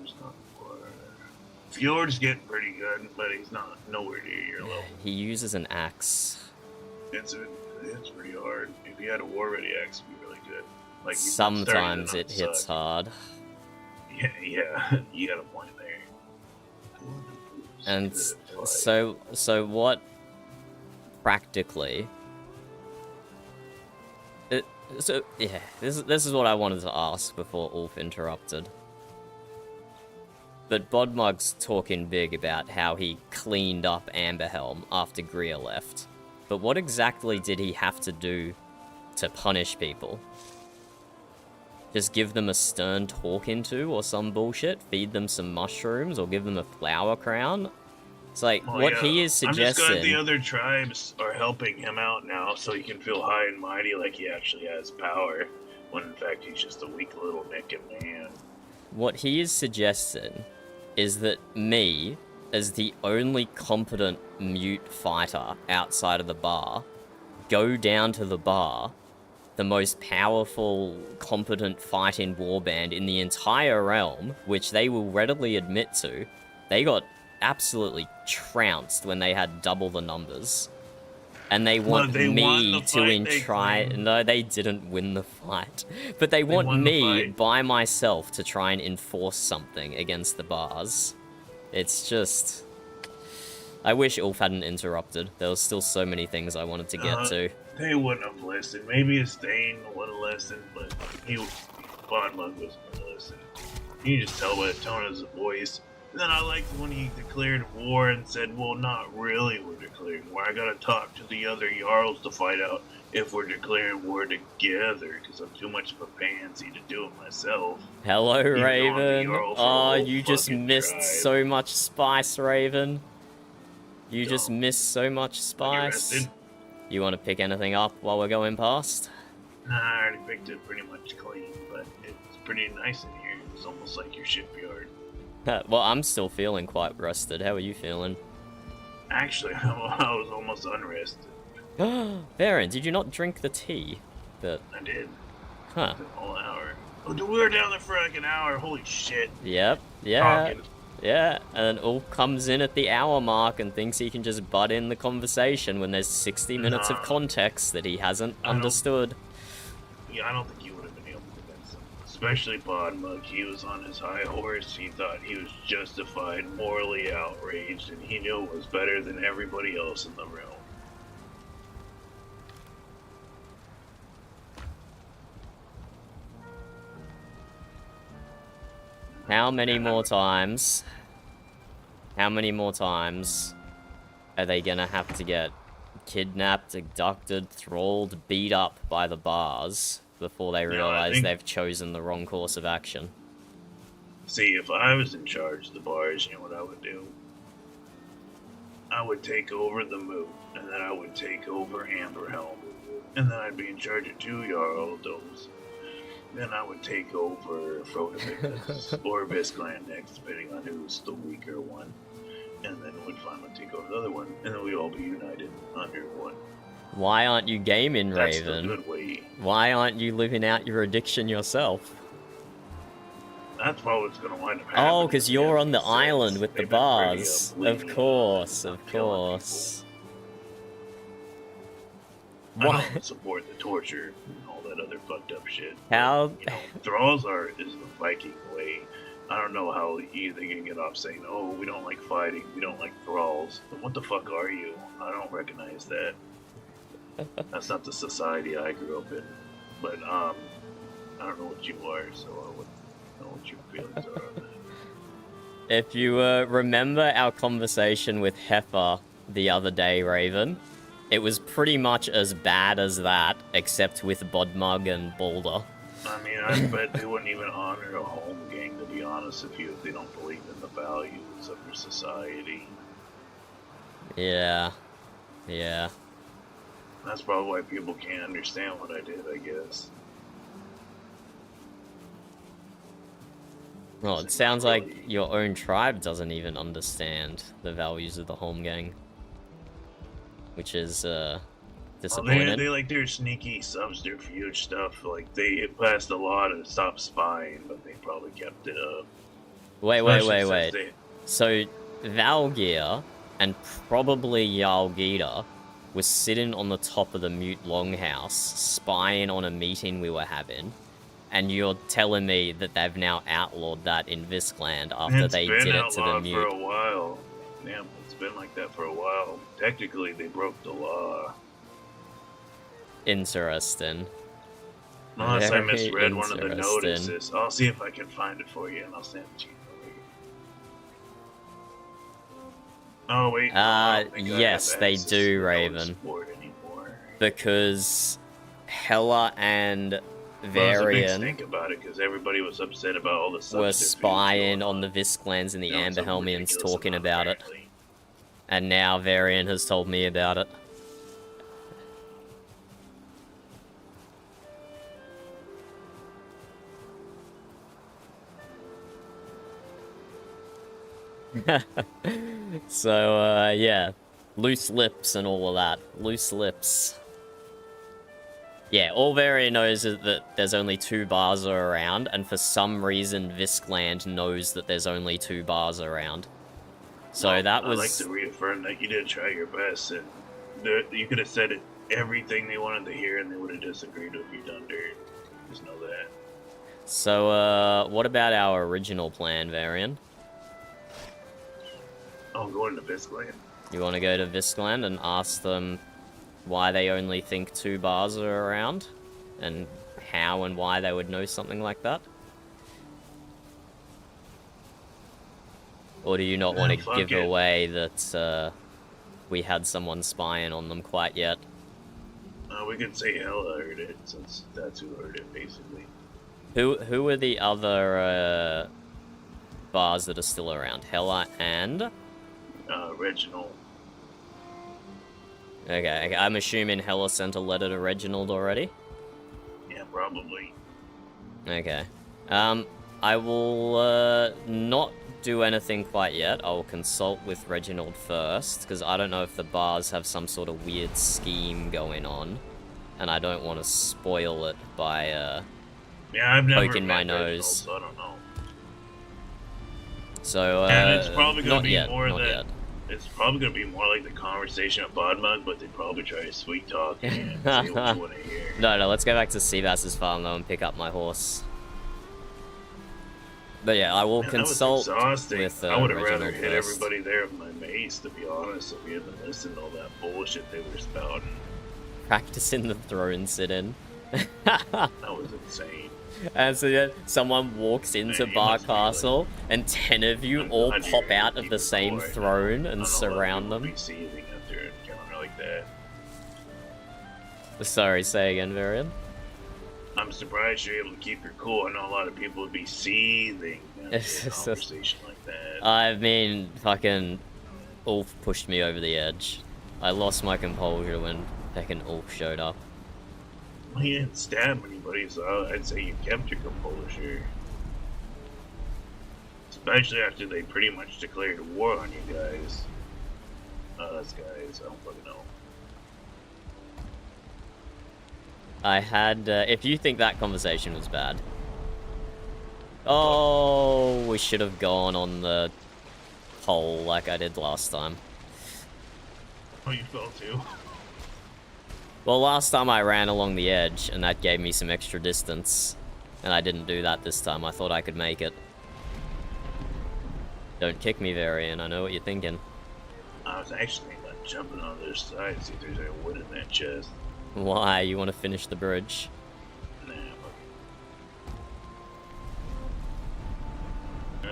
B: Who's not more... Fjord's getting pretty good, but he's not nowhere near your level.
A: He uses an axe.
B: It's pretty hard. If he had a war ready axe, it'd be really good. Like
A: Sometimes it hits hard.
B: Yeah, you got a point there.
A: And so what practically... So, yeah, this is what I wanted to ask before Ulf interrupted. But Bodmug's talking big about how he cleaned up Amberhelm after Greer left. But what exactly did he have to do to punish people? Just give them a stern talking to or some bullshit? Feed them some mushrooms or give them a flower crown? It's like, he is suggesting... I'm just glad
B: the other tribes are helping him out now so he can feel high and mighty like he actually has power, when in fact he's just a weak little naked man.
A: What he is suggesting is that me, as the only competent mute fighter outside of the bar, go down to the bar, the most powerful, competent fighting warband in the entire realm, which they will readily admit to. They got absolutely trounced when they had double the numbers. And they want me to try... No, they didn't win the fight. But they want me, by myself, to try and enforce something against the bars. It's just... I wish Ulf hadn't interrupted. There was still so many things I wanted to get to.
B: They wouldn't have listened. Maybe Estain would have listened, but Bodmug wasn't going to listen. You can just tell by the tone of his voice. And then I liked when he declared war and said, well, not really we're declaring war. I gotta talk to the other Jarls to find out if we're declaring war together, because I'm too much of a pansy to do it myself.
A: Hello, Raven. Oh, you just missed so much spice, Raven. You just missed so much spice. You want to pick anything up while we're going past?
B: Nah, I already picked it pretty much clean, but it's pretty nice in here. It's almost like your shipyard.
A: Well, I'm still feeling quite rested. How are you feeling?
B: Actually, I was almost unrested.
A: Baron, did you not drink the tea?
B: I did.
A: Huh.
B: The whole hour. Oh, dude, we were down there for like an hour. Holy shit.
A: Yep. Yeah. Yeah. And then Ulf comes in at the hour mark and thinks he can just butt in the conversation when there's 60 minutes of context that he hasn't understood.
B: Yeah, I don't think you would have been able to convince him. Especially Bodmug. He was on his high horse. He thought he was justified, morally outraged, and he knew it was better than everybody else in the realm.
A: How many more times are they gonna have to get kidnapped, abducted, thralled, beat up by the bars before they realize they've chosen the wrong course of action?
B: See, if I was in charge of the bars, you know what I would do? I would take over the Moot, and then I would take over Amberhelm, and then I'd be in charge of 2 Jarldoms. Then I would take over Frodovicus or Viscland next, depending on who's the weaker one. And then we'd finally take over the other one, and then we'd all be united under one.
A: Why aren't you gaming, Raven?
B: That's the good way.
A: Why aren't you living out your addiction yourself?
B: That's probably what's going to wind up happening.
A: Oh, because you're on the island with the bars. Of course.
B: I don't support the torture and all that other fucked up shit.
A: How?
B: But, thralls is the Viking way. I don't know how they can get off saying, oh, we don't like fighting, we don't like thralls. But what the fuck are you? I don't recognize that. That's not the society I grew up in. But, I don't know what you are, so I wouldn't know what your feelings are on that.
A: If you remember our conversation with Heifer the other day, Raven, it was pretty much as bad as that, except with Bodmug and Boulder.
B: I mean, I bet they wouldn't even honor a home gang, to be honest with you, if they don't believe in the values of your society.
A: Yeah. Yeah.
B: That's probably why people can't understand what I did, I guess.
A: Well, it sounds like your own tribe doesn't even understand the values of the home gang. Which is, disappointing.
B: They like their sneaky subterfuge stuff. Like, they passed a law to stop spying, but they probably kept it up.
A: Wait. So, Valgear and probably Yalgita was sitting on the top of the Mute Longhouse, spying on a meeting we were having, and you're telling me that they've now outlawed that in Viskland after they did it to the Mute.
B: For a while. Damn, it's been like that for a while. Technically, they broke the law.
A: Interesting.
B: Unless I
A: Very
B: misread one of the
A: interesting.
B: notices. I'll see if I can find it for you, and I'll send it to you. Oh, wait. no, I don't think I
A: Yes,
B: have
A: they
B: access
A: do,
B: to the
A: Raven.
B: notice board anymore.
A: Because Hella and
B: Well, there's a big
A: Varian
B: stink about it, because everybody was upset about all the
A: were
B: subterfuge
A: spying
B: going
A: on the Visklands and the
B: You know,
A: Amber
B: some
A: Helmians
B: ridiculous
A: talking
B: amount,
A: about it.
B: apparently.
A: And now Varian has told me about it. So, yeah. Loose lips and all of that. Loose lips. Yeah, all Varian knows is that there's only 2 bars around, and for some reason Viskland knows that there's only 2 bars around. So
B: Well,
A: that
B: I'd
A: was...
B: like to reaffirm that you did try your best, and you could have said everything they wanted to hear, and they would have disagreed with you, Dunder. Just know that.
A: So, what about our original plan, Varian?
B: I'm going to Viskland.
A: You want to go to Viskland and ask them why they only think 2 bars are around? And how and why they would know something like that? Or do you not want to
B: fuck
A: give
B: it.
A: away that we had someone spying on them quite yet?
B: We could say Hella heard it, since that's who heard it, basically.
A: Who are the other bars that are still around? Hella and...
B: Reginald.
A: Okay, I'm assuming Hella sent a letter to Reginald already?
B: Yeah, probably.
A: Okay. I will not do anything quite yet. I will consult with Reginald first, because I don't know if the bars have some sort of weird scheme going on, and I don't want to spoil it by
B: Yeah, I've never
A: poking
B: met
A: my
B: Reginald,
A: nose.
B: so I don't know.
A: So,
B: And it's probably gonna
A: not
B: be
A: yet,
B: more
A: not
B: than
A: yet.
B: it's probably gonna be more like the conversation at Bodmug, but they probably try to sweet talk you and say what you want to hear.
A: No, let's go back to Seabass's farm though and pick up my horse. But yeah, I will
B: Man,
A: consult
B: that was exhausting.
A: with
B: I would have rather
A: Reginald
B: hit
A: first.
B: everybody there with my mace, to be honest, if we hadn't listened to all that bullshit they were spouting.
A: Practicing the throne sit-in.
B: That was insane.
A: And so yeah, someone walks into
B: Man, you
A: Bar
B: must be, like,
A: Castle, and 10 of you all
B: 100
A: pop out of the same
B: people
A: throne
B: I
A: and
B: know
A: surround
B: a lot of
A: them.
B: people be seething after an encounter like that.
A: Sorry, say again, Varian.
B: I'm surprised you're able to keep your cool. I know a lot of people would be seething after a conversation like that.
A: I mean, fucking Ulf pushed me over the edge. I lost my composure when fucking Ulf showed up.
B: Well, you didn't stab anybody, so I'd say you kept your composure. Especially after they pretty much declared war on you guys. Us guys, I don't fucking know.
A: I had, if you think that conversation was bad. Oh, we should have gone on the pole like I did last time.
B: Oh, you fell too?
A: Well, last time I ran along the edge, and that gave me some extra distance. And I didn't do that this time. I thought I could make it. Don't kick me, Varian. I know what you're thinking.
B: I was actually thinking about jumping on the other side, see if there's any wood in that chest.
A: Why? You want to finish the bridge?
B: Nah, fuck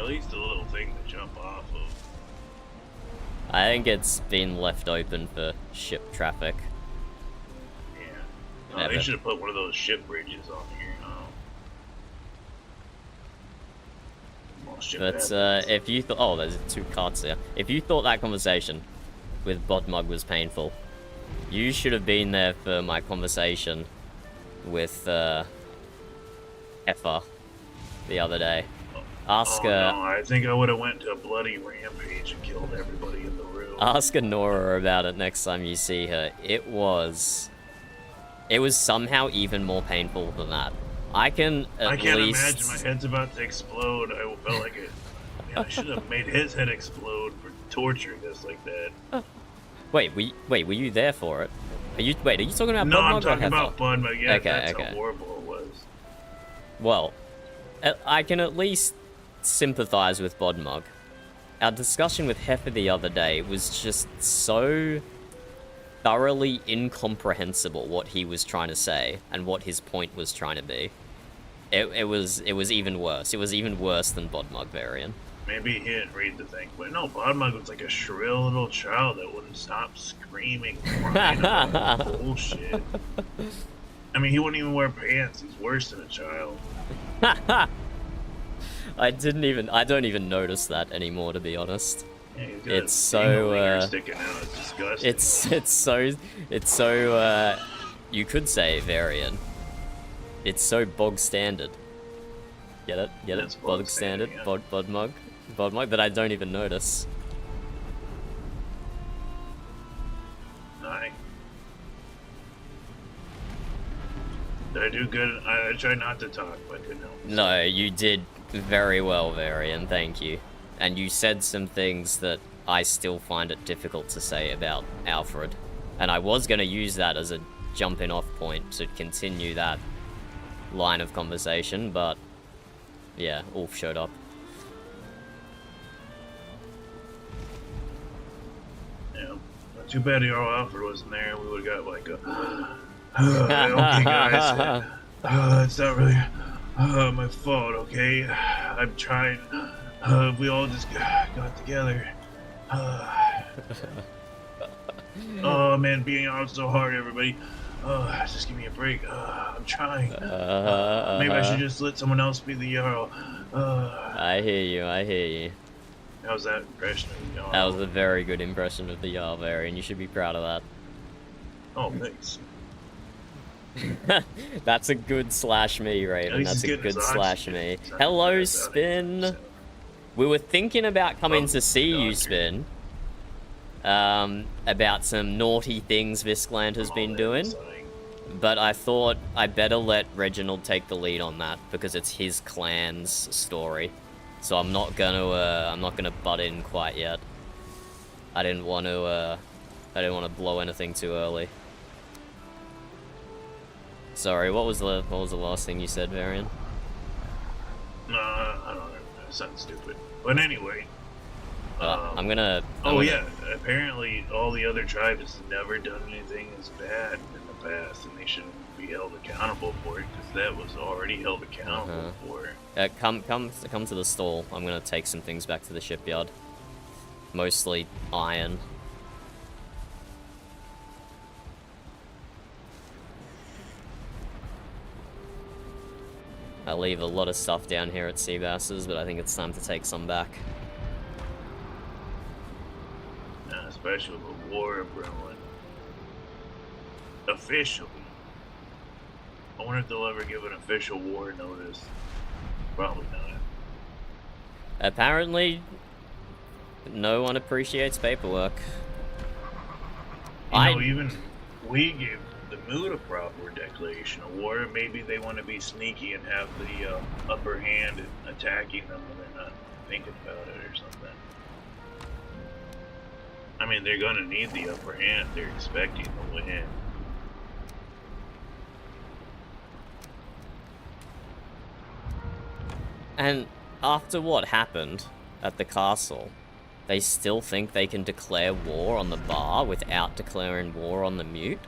B: at least a little thing to jump off of.
A: I think it's been left open for ship traffic.
B: Yeah. No, they should have put one of those ship bridges on here.
A: But if you thought, oh, there's 2 carts here. If you thought that conversation with Bodmug was painful, you should have been there for my conversation with Effa the other day. Ask
B: no, I think I would have went to a bloody rampage and killed everybody in the room.
A: Ask Nora about it next time you see her. It was somehow even more painful than that. I can't
B: imagine, my head's about to explode. I felt like it. Man, I should have made his head explode for torturing us like that.
A: Wait, were you there for it? Are you talking about
B: No,
A: Bodmug
B: I'm talking
A: or
B: about Bodmug. Yeah,
A: Okay,
B: that's
A: okay.
B: how horrible it was.
A: Well, I can at least sympathize with Bodmug. Our discussion with Heifer the other day was just so thoroughly incomprehensible what he was trying to say and what his point was trying to be. It was even worse. It was even worse than Bodmug variant.
B: Maybe he didn't read the thing, but no, Bodmug was like a shrill little child that wouldn't stop screaming, crying about bullshit. I mean, he wouldn't even wear pants. He's worse than a child.
A: I don't even notice that anymore, to be honest.
B: Yeah, he's got
A: It's
B: a
A: so
B: finger sticking out. It's disgusting.
A: it's so you could say variant. It's so bog standard. Get it?
B: That's
A: Bog standard.
B: yeah.
A: Bodmug that I don't even notice.
B: Aye. Did I do good? I tried not to talk, but I couldn't help it.
A: No, you did very well, Varian, thank you. And you said some things that I still find it difficult to say about Alfred. And I was going to use that as a jumping off point to continue that line of conversation, but yeah, Ulf showed up.
B: Yeah. Too bad Earl Alfred wasn't there. We would have got like a... okay, guys. It's not really my fault, okay? I'm trying. We all just got together. Oh, man, being out so hard, everybody. Just give me a break. I'm trying. Maybe I should just let someone else be the Jarl.
A: I hear you.
B: How's that impression of the Jarl?
A: That was a very good impression of the Jarl, Varian. You should be proud of that.
B: Oh, thanks.
A: That's a good slash me, Raven. That's a good slash me.
B: Sorry,
A: Hello,
B: that's
A: Spin. We were thinking about coming to see you, Spin. About some naughty things Viscland has been doing. But I thought I better let Reginald take the lead on that because it's his clan's story. So I'm not gonna butt in quite yet. I didn't want to blow anything too early. Sorry, what was the last thing you said, Varian?
B: I don't know. Something stupid. But anyway.
A: I'm gonna...
B: yeah. Apparently, all the other tribes have never done anything as bad in the past, and they shouldn't be held accountable for it, because that was already held accountable for.
A: Come to the stall. I'm gonna take some things back to the shipyard. Mostly iron. I leave a lot of stuff down here at Seabass's, but I think it's time to take some back.
B: Especially with the war brewing. Officially. I wonder if they'll ever give an official war notice. Probably not.
A: Apparently, no one appreciates paperwork.
B: You know, even we gave the mood a proper declaration of war. Maybe they want to be sneaky and have the upper hand in attacking them when they're not thinking about it or something. I mean, they're going to need the upper hand. They're expecting to win.
A: And after what happened at the castle, they still think they can declare war on the bar without declaring war on the mute?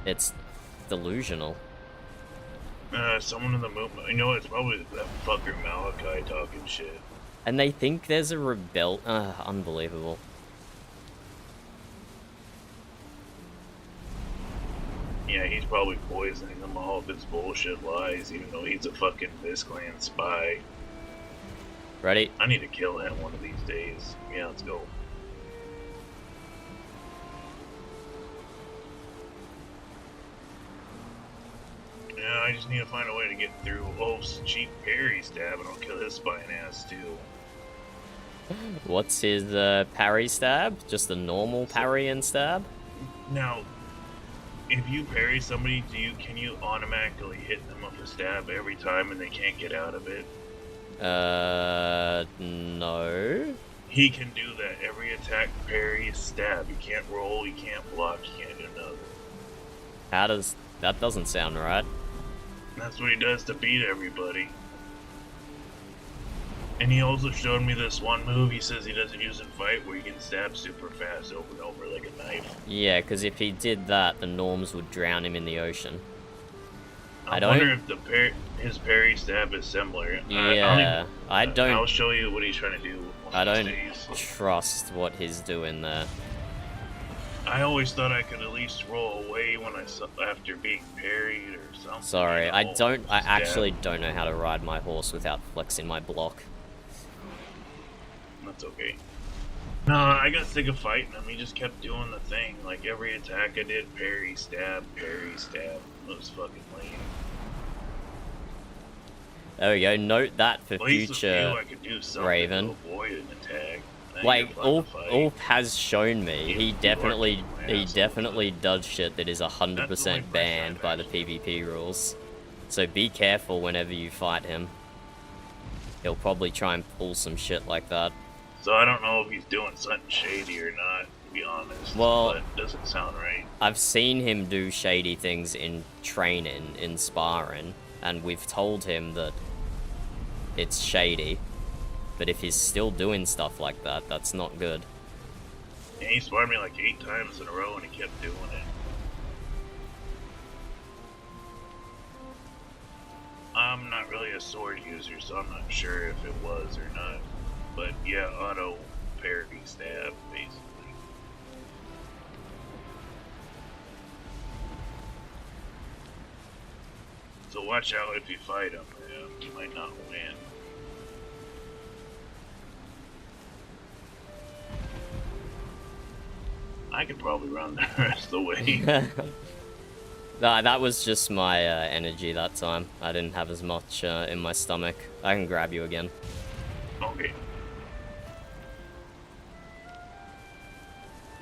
A: It's delusional.
B: Someone in the movement. You know, it's probably that fucker Malachi talking shit.
A: And they think there's a unbelievable.
B: Yeah, he's probably poisoning them all with his bullshit lies, even though he's a fucking Mistlands spy.
A: Ready?
B: I need to kill him one of these days. Yeah, let's go. Yeah, I just need to find a way to get through Wolf's cheap parry stab, and I'll kill his spying ass too.
A: What's his parry stab? Just a normal parry and stab?
B: Now, if you parry somebody, can you automatically hit them with a stab every time and they can't get out of it?
A: No.
B: He can do that. Every attack, parry, stab. You can't roll, you can't block, you can't do nothing.
A: How does... That doesn't sound right.
B: That's what he does to beat everybody. And he also showed me this one move he says he doesn't use in fight where you can stab super fast over and over like a knife.
A: Yeah, because if he did that, the Norms would drown him in the ocean.
B: I wonder if his parry stab is similar.
A: Yeah,
B: I'll show you what he's trying to do.
A: I don't trust what he's doing there.
B: I always thought I could at least roll away when after being parried or something.
A: Sorry, I actually don't know how to ride my horse without flexing my block.
B: That's okay. No, I got sick of fighting him. He just kept doing the thing. Like every attack I did, parry, stab, parry, stab. It was fucking lame.
A: There we go. Note that for
B: At least
A: future
B: I could do something
A: Raven.
B: to avoid an attack.
A: Like Ulf has shown me, he definitely does shit that is 100% banned by the PvP rules. So be careful whenever you fight him. He'll probably try and pull some shit like that.
B: So I don't know if he's doing something shady or not, to be honest.
A: Well,
B: but it doesn't sound right.
A: I've seen him do shady things in training, in sparring, and we've told him that it's shady. But if he's still doing stuff like that, that's not good.
B: Yeah, he sparred me like 8 times in a row and he kept doing it. I'm not really a sword user, so I'm not sure if it was or not. But yeah, auto parry stab, basically. So watch out if you fight him, you might not win. I could probably run the rest of the way.
A: Nah, that was just my energy that time. I didn't have as much in my stomach. I can grab you again.
B: Okay.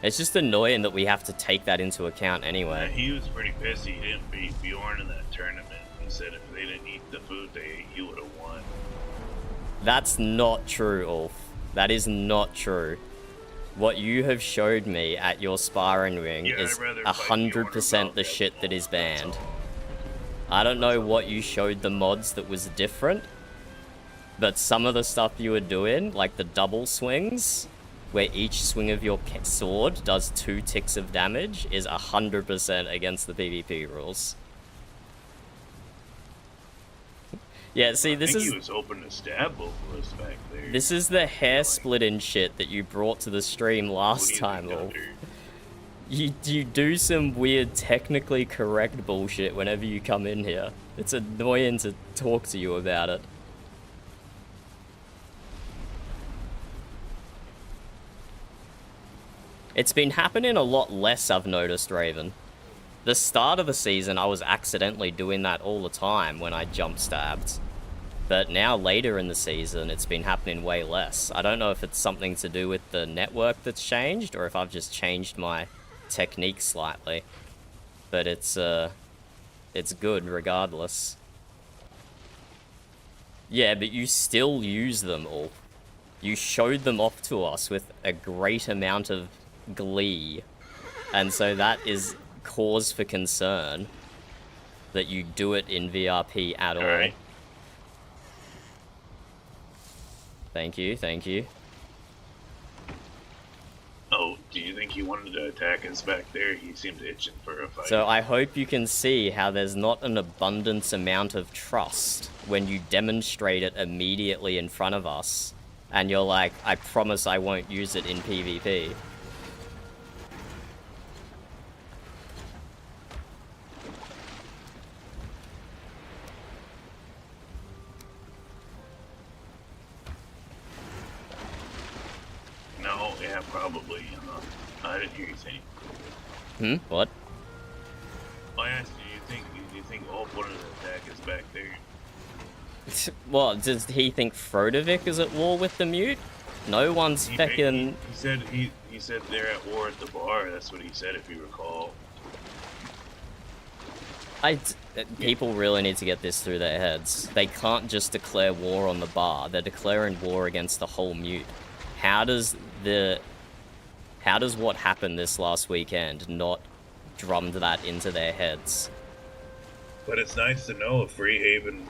A: It's just annoying that we have to take that into account anyway.
B: Yeah, he was pretty pissed he didn't beat Bjorn in that tournament. He said if they didn't eat the food they ate, he would have won.
A: That's not true, Ulf. That is not true. What you have showed me at your sparring ring is 100% the shit that is banned. I don't know what you showed the mods that was different, but some of the stuff you were doing, like the double swings, where each swing of your sword does 2 ticks of damage, is 100% against the PvP rules. Yeah, see, this is...
B: he was hoping to stab both of us back there.
A: This is the hair splitting shit that you brought to the stream last time, Ulf. You do some weird technically correct bullshit whenever you come in here. It's annoying to talk to you about it. It's been happening a lot less, I've noticed, Raven. The start of the season, I was accidentally doing that all the time when I jump stabbed. But now, later in the season, it's been happening way less. I don't know if it's something to do with the network that's changed, or if I've just changed my technique slightly. But it's good regardless. Yeah, but you still use them all. You showed them off to us with a great amount of glee. And so that is cause for concern that you do it in VRP at all.
B: Right.
A: Thank you, thank you.
B: Oh, do you think he wanted to attack us back there? He seemed itching for a fight.
A: So I hope you can see how there's not an abundance amount of trust when you demonstrate it immediately in front of us and you're like, I promise I won't use it in PvP.
B: No, yeah, probably. I didn't hear you say.
A: What?
B: I asked you, do you think all point of the attack is back there?
A: Well, does he think Frodovic is at war with the Mute? No one's feckin'...
B: He said they're at war at the bar. That's what he said, if you recall.
A: People really need to get this through their heads. They can't just declare war on the bar. They're declaring war against the whole Mute. How does what happened this last weekend not drummed that into their heads?
B: But it's nice to know if Freehaven,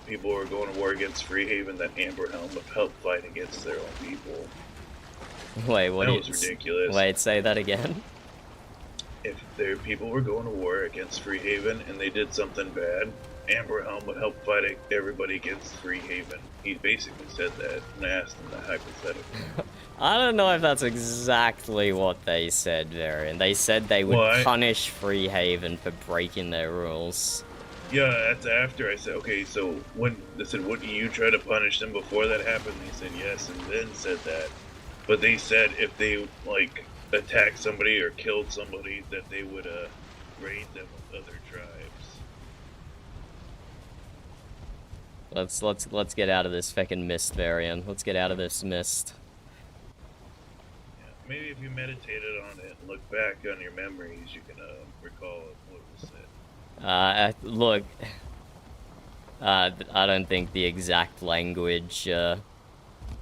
B: people who are going to war against Freehaven, that Amber Helm would help fight against their own people.
A: Wait, what?
B: That was ridiculous.
A: Wait, say that again?
B: If their people were going to war against Freehaven and they did something bad, Amber Helm would help fight everybody against Freehaven. He basically said that, and I asked him the hypothetical.
A: I don't know if that's exactly what they said, Varian. They said they would punish Freehaven for breaking their rules.
B: Yeah, that's after I said, okay, so when they said, wouldn't you try to punish them before that happened? They said yes, and then said that. But they said if they, like, attacked somebody or killed somebody, that they would, raid them with other tribes.
A: Let's get out of this feckin' mist, Varian. Let's get out of this mist.
B: Yeah, maybe if you meditated on it and look back on your memories, you can, recall what was said.
A: Look, I don't think the exact language,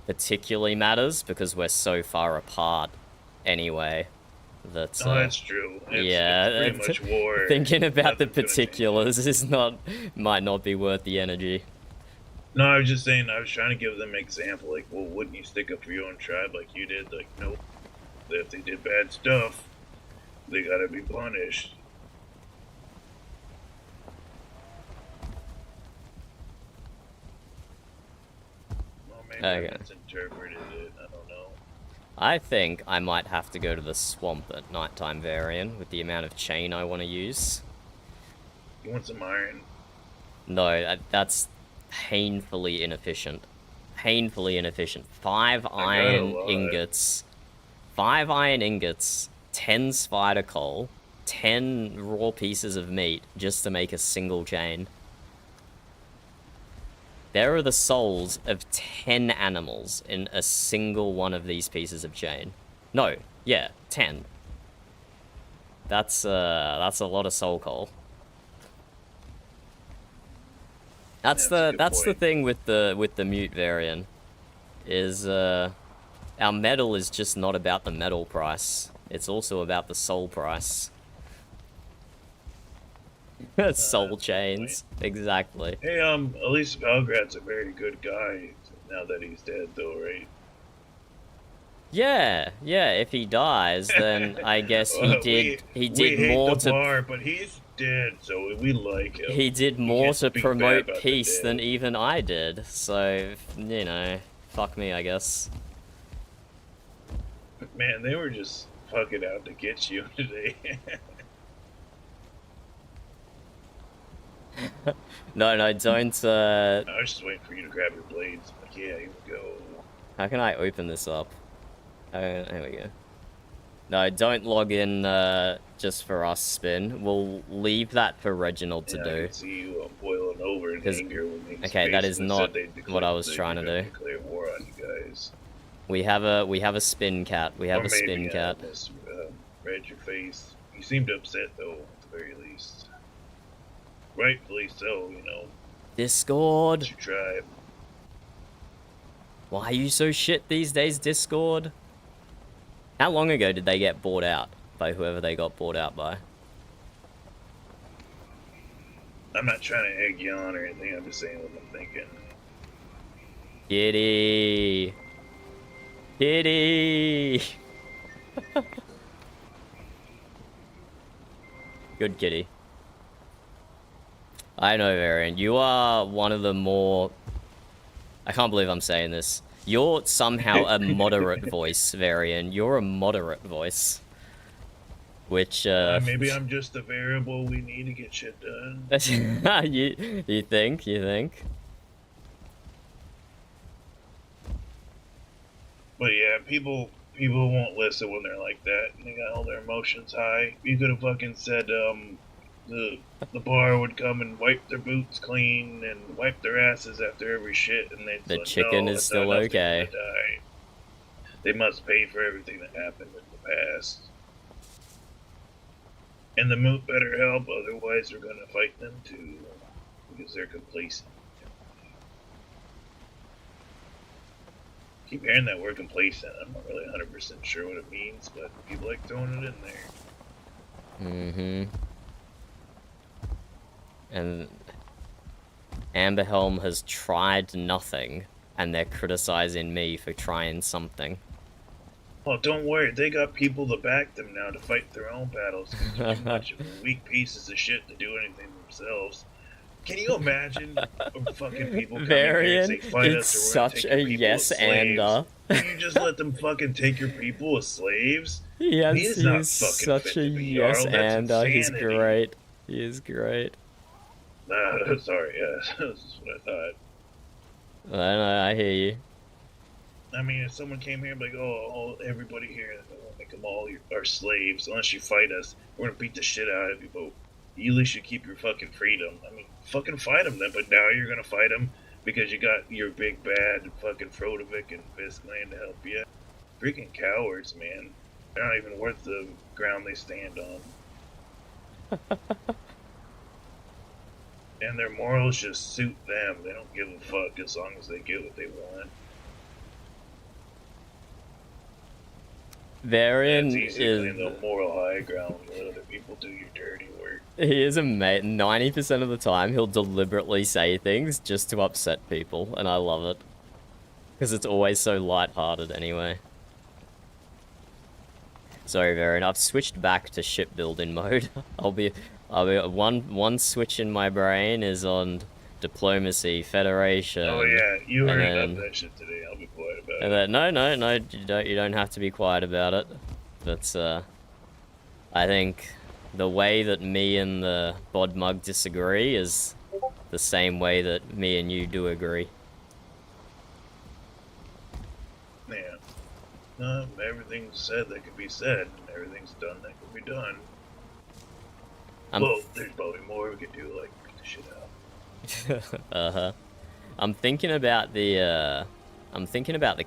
A: particularly matters, because we're so far apart anyway. That's
B: that's true.
A: It's
B: pretty much war.
A: Thinking about the particulars might not be worth the energy.
B: No, I was just saying, I was trying to give them an example, like, well, wouldn't you stick up for your own tribe like you did? Like, nope. If they did bad stuff, they gotta be punished. Well, maybe I misinterpreted it, I don't know.
A: I think I might have to go to the swamp at nighttime, Varian, with the amount of chain I want to use.
B: You want some iron?
A: No, that's painfully inefficient. Painfully inefficient. 5 iron ingots. 5 iron ingots, 10 spider coal, 10 raw pieces of meat, just to make a single chain. There are the souls of 10 animals in a single one of these pieces of chain. No, yeah, 10. That's a lot of soul coal. That's the thing with the mute Varian, is our metal is just not about the metal price. It's also about the soul price. Soul chains, exactly.
B: Hey, at least Valgrad's a very good guy now that he's dead, though, right?
A: Yeah, if he dies, then I guess he did
B: we
A: more
B: hate the
A: to
B: bar, but he's dead, so we like him.
A: He did more to promote peace than even I did, so, you know, fuck me, I guess.
B: Man, they were just fucking out to get you today.
A: No, don't,
B: I was just waiting for you to grab your blades. Like, yeah, here we go.
A: How can I open this up? There we go. No, don't log in just for us, Spin. We'll leave that for Reginald to do.
B: I can see you boiling over in anger when they
A: okay, that is not what I was trying to do.
B: Declare war on you guys.
A: We have a spin cat. We have a spin cat.
B: Read your face. You seemed upset though, at the very least. Rightfully so, you know.
A: Discord.
B: It's your tribe.
A: Why are you so shit these days, Discord? How long ago did they get bought out by whoever they got bought out by?
B: I'm not trying to egg you on or anything, I'm just saying what I'm thinking.
A: Kitty! Kitty! Good kitty. I know, Varian. You are one of the more... I can't believe I'm saying this. You're somehow a moderate voice, Varian. You're a moderate voice. Which,
B: maybe I'm just the variable we need to get shit done.
A: you think? You think?
B: But yeah, people won't listen when they're like that. They got all their emotions high. You could have fucking said, the bar would come and wipe their boots clean and wipe their asses after every shit, and they'd
A: The
B: like,
A: chicken
B: no,
A: is
B: it's
A: still
B: not enough
A: okay.
B: to die. They must pay for everything that happened in the past. And the moot better help, otherwise we're gonna fight them too, because they're complacent. Keep hearing that word complacent. I'm not really 100% sure what it means, but people like throwing it in there.
A: Mm-hmm. And Amberhelm has tried nothing, and they're criticizing me for trying something.
B: Well, don't worry. They got people to back them now to fight their own battles. They're too much of weak pieces of shit to do anything themselves. Can you imagine fucking people coming here and say, fight
A: it's
B: us or we're gonna
A: such
B: take
A: a
B: your people
A: yes
B: as slaves?
A: ander.
B: Can you just let them fucking take your people as slaves?
A: Yes,
B: He is
A: he
B: not
A: is
B: fucking
A: such
B: fit
A: a
B: to be
A: yes
B: Jarl. That's
A: ander. He's
B: insanity.
A: great. He is great.
B: Sorry, yeah, that's what I thought.
A: I know, I hear you.
B: I mean, if someone came here and be like, oh, everybody here, we'll make them all our slaves. Unless you fight us, we're gonna beat the shit out of you, but you at least should keep your fucking freedom. I mean, fucking fight them then, but now you're gonna fight them because you got your big bad fucking Frodovic and Fiskland to help you. Freaking cowards, man. They're not even worth the ground they stand on. And their morals just suit them. They don't give a fuck as long as they get what they want.
A: Varian
B: It's easy to
A: is...
B: claim the moral high ground when other people do your dirty work.
A: He is a mate. 90% of the time, he'll deliberately say things just to upset people, and I love it. Because it's always so lighthearted anyway. Sorry, Varian. I've switched back to shipbuilding mode. I'll be one switch in my brain is on diplomacy, federation.
B: Oh yeah, you heard
A: then,
B: about that shit today. I'll be quiet about
A: and
B: it.
A: then, no, you don't have to be quiet about it. But I think the way that me and the Bodmug disagree is the same way that me and you do agree.
B: Yeah. No, everything's said that could be said, and everything's done that could be done. Well, there's probably more we could do, like beat the shit out.
A: I'm thinking about the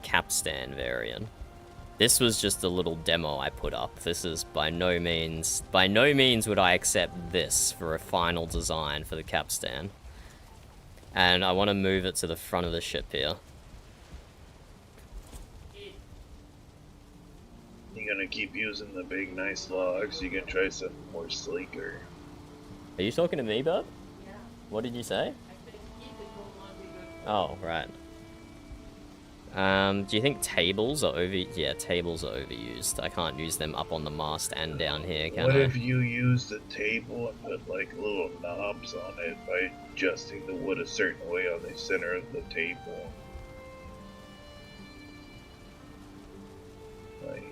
A: capstan variant. This was just a little demo I put up. This is by no means would I accept this for a final design for the capstan. And I want to move it to the front of the ship here.
B: You gonna keep using the big nice logs? You gonna try something more sleeker?
A: Are you talking to me, bud?
F: Yeah.
A: What did you say?
F: I said keep it going
A: Oh,
F: longer.
A: right. Do you think tables are Yeah, tables are overused. I can't use them up on the mast and down here, can
B: What
A: I?
B: if you use the table and put like little knobs on it by adjusting the wood a certain way on the center of the table? Like,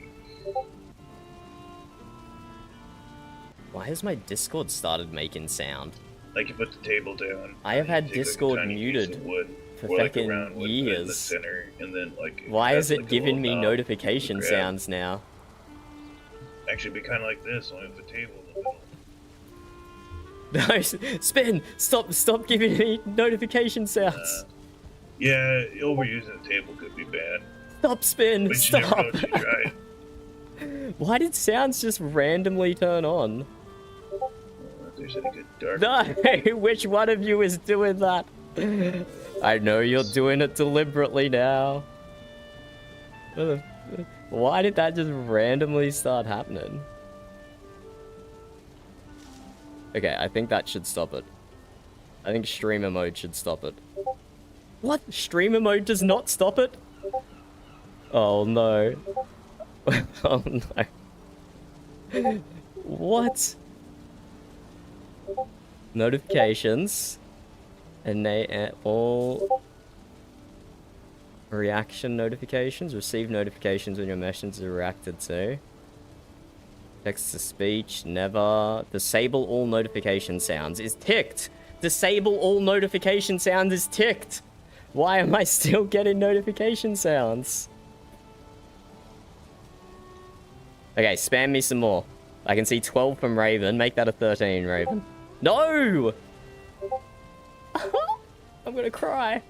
A: Why has my Discord started making sound?
B: you put the table down.
A: I have had
B: take, like, a
A: Discord
B: tiny piece
A: muted
B: of wood,
A: for
B: or,
A: fucking
B: a round wood, put it in the
A: years.
B: center, and then
A: Why
B: has,
A: is it
B: a
A: giving me
B: little knob
A: notification
B: you grab.
A: sounds now?
B: Actually, it'd be kind of like this, only with the table in the middle.
A: No, Spin! Stop giving me notification sounds!
B: Yeah, overusing the table could be bad.
A: Stop, Spin!
B: But you never know
A: Stop!
B: until you try it.
A: Why did sounds just randomly turn on?
B: If there's any good dark.
A: No! Which one of you is doing that? I know you're doing it deliberately now. Why did that just randomly start happening? Okay, I think that should stop it. I think streamer mode should stop it. What? Streamer mode does not stop it? Oh no. Oh no. What? Notifications. And they all... Reaction notifications. Receive notifications when your messages are reacted to. Text to speech. Never. Disable all notification sounds is ticked. Disable all notification sounds is ticked. Why am I still getting notification sounds? Okay, spam me some more. I can see 12 from Raven. Make that a 13, Raven. No! I'm gonna cry.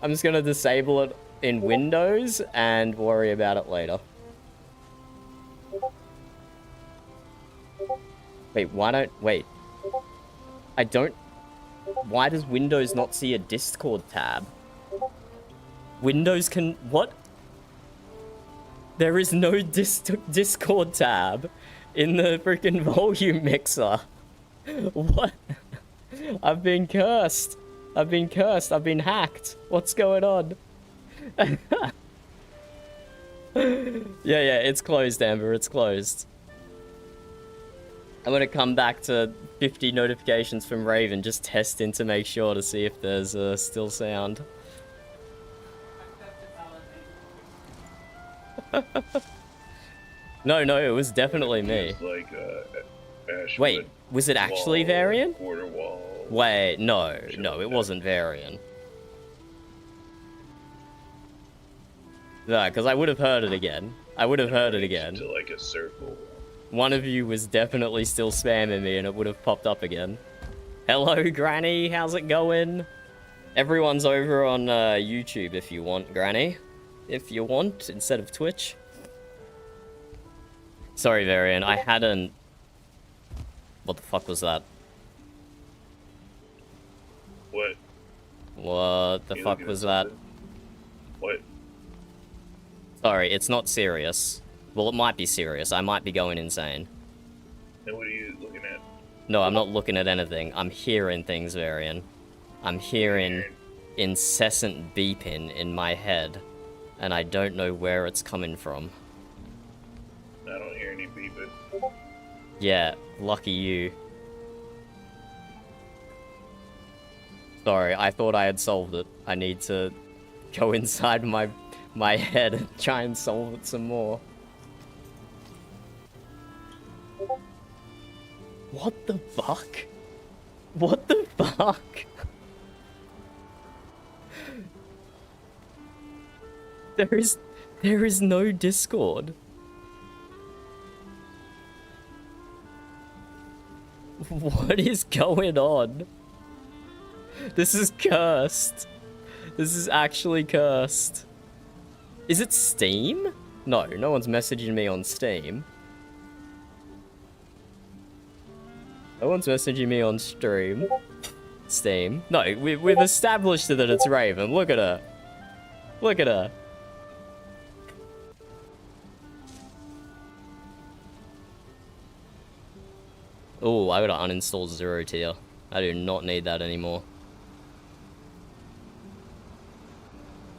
A: I'm just gonna disable it in Windows and worry about it later. Wait, why don't... Wait. I don't... Why does Windows not see a Discord tab? Windows can... What? There is no Discord tab in the freaking volume mixer. What? I've been cursed. I've been cursed. I've been hacked. What's going on? Yeah, it's closed, Amber. It's closed. I'm gonna come back to 50 notifications from Raven, just testing to make sure to see if there's still sound. No, it was definitely me.
B: It's like Ashwood
A: Wait, was it actually
B: wall,
A: Varian?
B: Quarter wall.
A: Wait, no, it wasn't Varian. No, because I would have heard it again. I would have heard it again.
B: To like a circle.
A: One of you was definitely still spamming me and it would have popped up again. Hello, Granny. How's it going? Everyone's over on YouTube if you want, Granny. If you want, instead of Twitch. Sorry, Varian. I hadn't... What the fuck was that?
B: What?
A: What the fuck was that?
B: What?
A: Sorry, it's not serious. Well, it might be serious. I might be going insane.
B: And what are you looking at?
A: No, I'm not looking at anything. I'm hearing things, Varian. I'm hearing incessant beeping in my head, and I don't know where it's coming from.
B: I don't hear any beeping.
A: Yeah, lucky you. Sorry, I thought I had solved it. I need to go inside my head and try and solve it some more. What the fuck? What the fuck? There is no Discord. What is going on? This is cursed. This is actually cursed. Is it Steam? No, no one's messaging me on Steam. No one's messaging me on stream. Steam. No, we've established that it's Raven. Look at her. Look at her. Oh, I gotta uninstall Zero Tier. I do not need that anymore.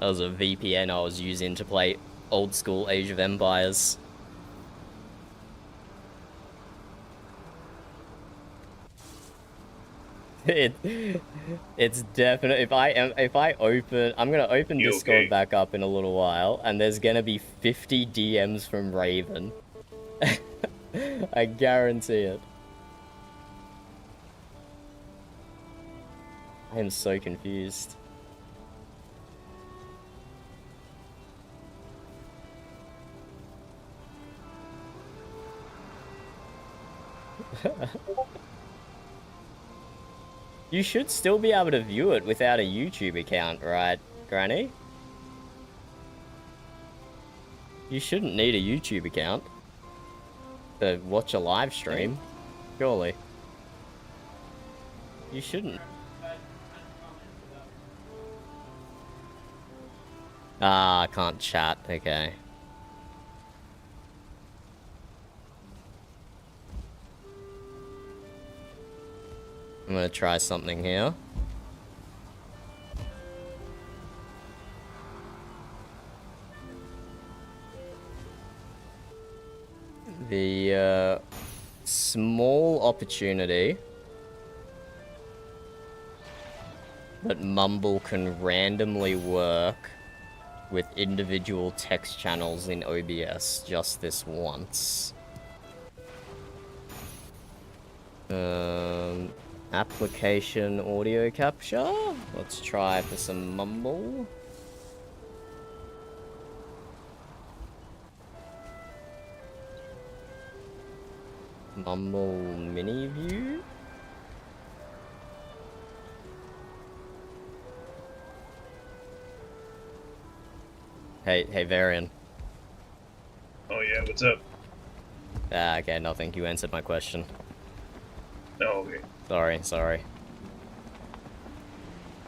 A: That was a VPN I was using to play old school Age of Empires. It's definite. If I open, I'm gonna open Discord back up in a little while, and there's gonna be 50 DMs from Raven. I guarantee it. I am so confused. You should still be able to view it without a YouTube account, right, Granny? You shouldn't need a YouTube account to watch a live stream, surely. You shouldn't. Ah, I can't chat, okay. I'm gonna try something here. The small opportunity that Mumble can randomly work with individual text channels in OBS just this once. Application audio capture. Let's try for some mumble. Mumble mini view. Hey, Varian.
B: Oh yeah, what's up?
A: Ah, okay, nothing. You answered my question.
B: Oh, okay.
A: Sorry.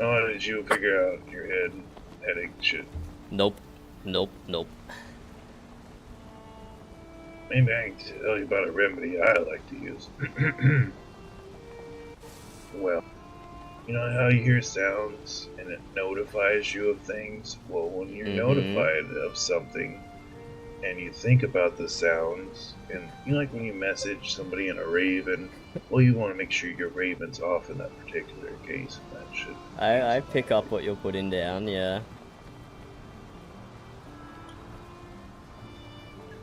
B: Oh, did you figure out your headache shit?
A: Nope.
B: Maybe I can tell you about a remedy I like to use. Well, you know how you hear sounds and it notifies you of things? Well, when you're notified of something and you think about the sounds, and you know, like when you message somebody in a Raven, well, you want to make sure your Raven's off in that particular case. And that should.
A: I pick up what you're putting down, yeah.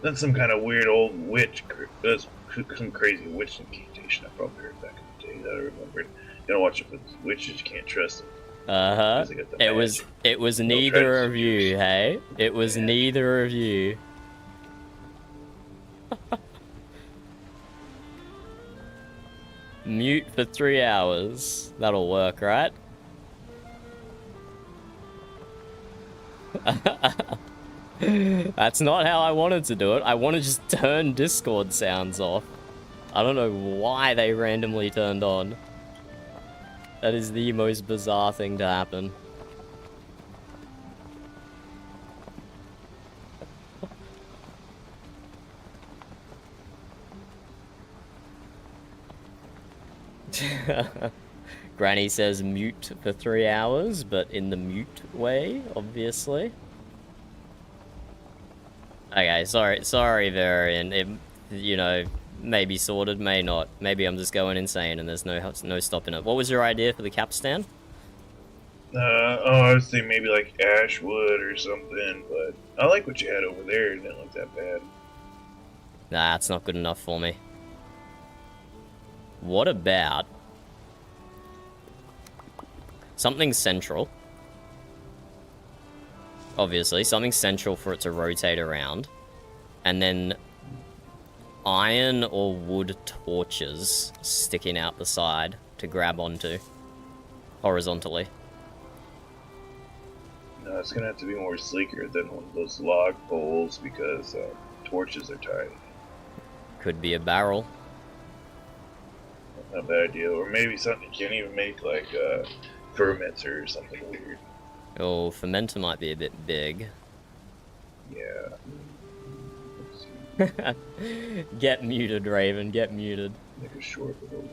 B: That's some kind of weird old witch. That's some crazy witch incantation I probably heard back in the day that I remembered. You don't watch it with witches, you can't trust them.
A: It was neither of you, hey? It was neither of you. Mute for 3 hours. That'll work, right? That's not how I wanted to do it. I want to just turn Discord sounds off. I don't know why they randomly turned on. That is the most bizarre thing to happen. Granny says mute for 3 hours, but in the mute way, obviously. Okay, sorry, Varian. It, you know, may be sorted, may not. Maybe I'm just going insane and there's no stopping it. What was your idea for the capstan?
B: I was thinking maybe like ash wood or something, but I like what you had over there. It didn't look that bad.
A: Nah, it's not good enough for me. What about something central? Obviously, something central for it to rotate around. And then iron or wood torches sticking out the side to grab onto horizontally.
B: No, it's gonna have to be more sleeker than one of those log poles because torches are tiny.
A: Could be a barrel.
B: Not a bad idea. Or maybe something you can't even make like fermenter or something weird.
A: Oh, fermenter might be a bit big.
B: Yeah.
A: Get muted, Raven, get muted.
B: Make a short little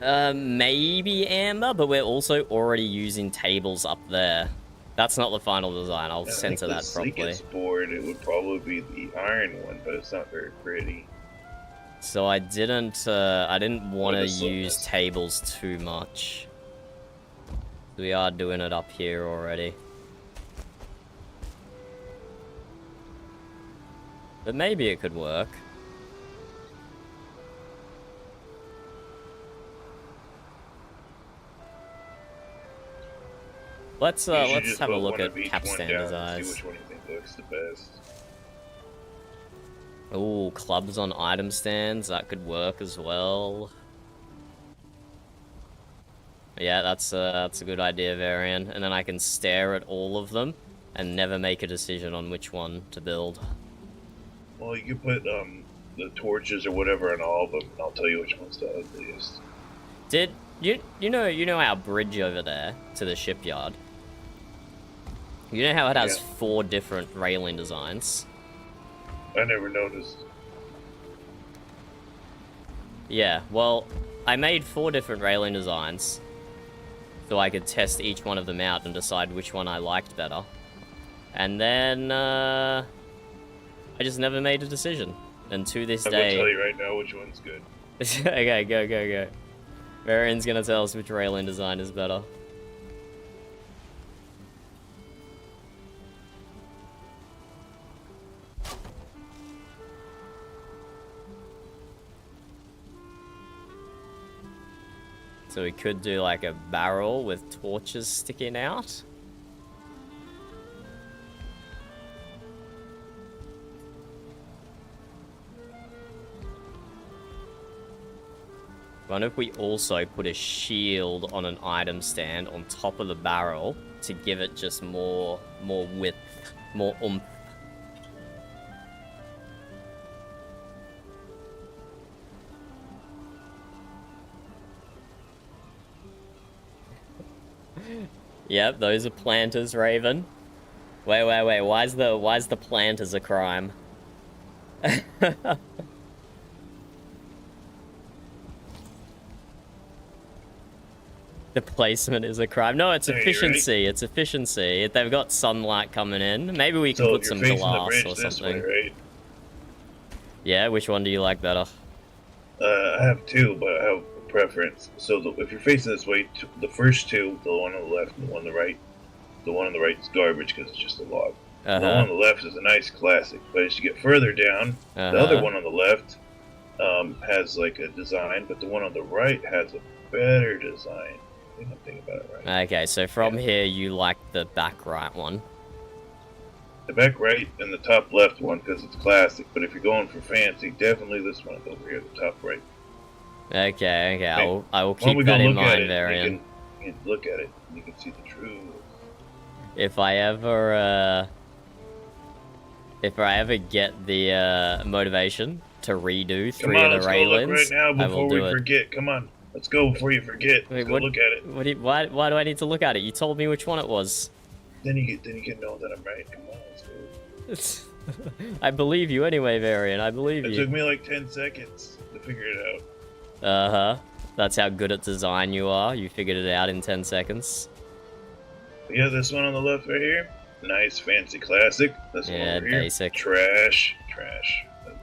B: log.
A: Maybe amber, but we're also already using tables up there. That's not the final design, I'll censor that properly.
B: The sleekest board, it would probably be the iron one, but it's not very pretty.
A: So I didn't want to use tables too much. We are doing it up here already. But maybe it could work. Let's have a look at capstan designs.
B: See which one you think looks the best.
A: Ooh, clubs on item stands, that could work as well. Yeah, that's a good idea, Varian. And then I can stare at all of them and never make a decision on which one to build.
B: Well, you could put the torches or whatever on all of them, and I'll tell you which one's the ugliest.
A: Did you know our bridge over there to the shipyard? You know how it has 4 different railing designs?
B: I never noticed.
A: Yeah, well, I made 4 different railing designs so I could test each one of them out and decide which one I liked better. And then, I just never made a decision. And to this day...
B: I'm gonna tell you right now which one's good.
A: Okay, go. Varian's gonna tell us which railing design is better. So we could do like a barrel with torches sticking out. Wonder if we also put a shield on an item stand on top of the barrel to give it just more width, more oomph. Yep, those are planters, Raven. Wait, why's the planters a crime? The placement is a crime. No, it's efficiency. It's efficiency. They've got sunlight coming in. Maybe we can put some glass or something.
B: Way, right?
A: Yeah, which one do you like better?
B: I have two, but I have a preference. So if you're facing this way, the first two, the one on the left and the one on the right, the one on the right is garbage because it's just a log. The one on the left is a nice classic, but as you get further down, the other one on the left has like a design, but the one on the right has a better design. I think I'm thinking about it right.
A: Okay, so from here, you like the back right one.
B: The back right and the top left one because it's classic, but if you're going for fancy, definitely this one over here, the top right.
A: Okay, I will keep that in mind, Varian.
B: You can look at it, and you can see the truth.
A: If I ever get the motivation to redo 3 of the railings,
B: right now
A: I will
B: before
A: do
B: we
A: it.
B: forget. Come on, let's go before you forget. Let's go look at it.
A: Why do I need to look at it? You told me which one it was.
B: Then you can know that I'm right. Come on, let's go.
A: I believe you anyway, Varian. I believe you.
B: It took me like 10 seconds to figure it out.
A: Uh-huh. That's how good at design you are. You figured it out in 10 seconds.
B: Yeah, this one on the left right here. Nice, fancy, classic. This one over here.
A: Basic.
B: Trash. Trash over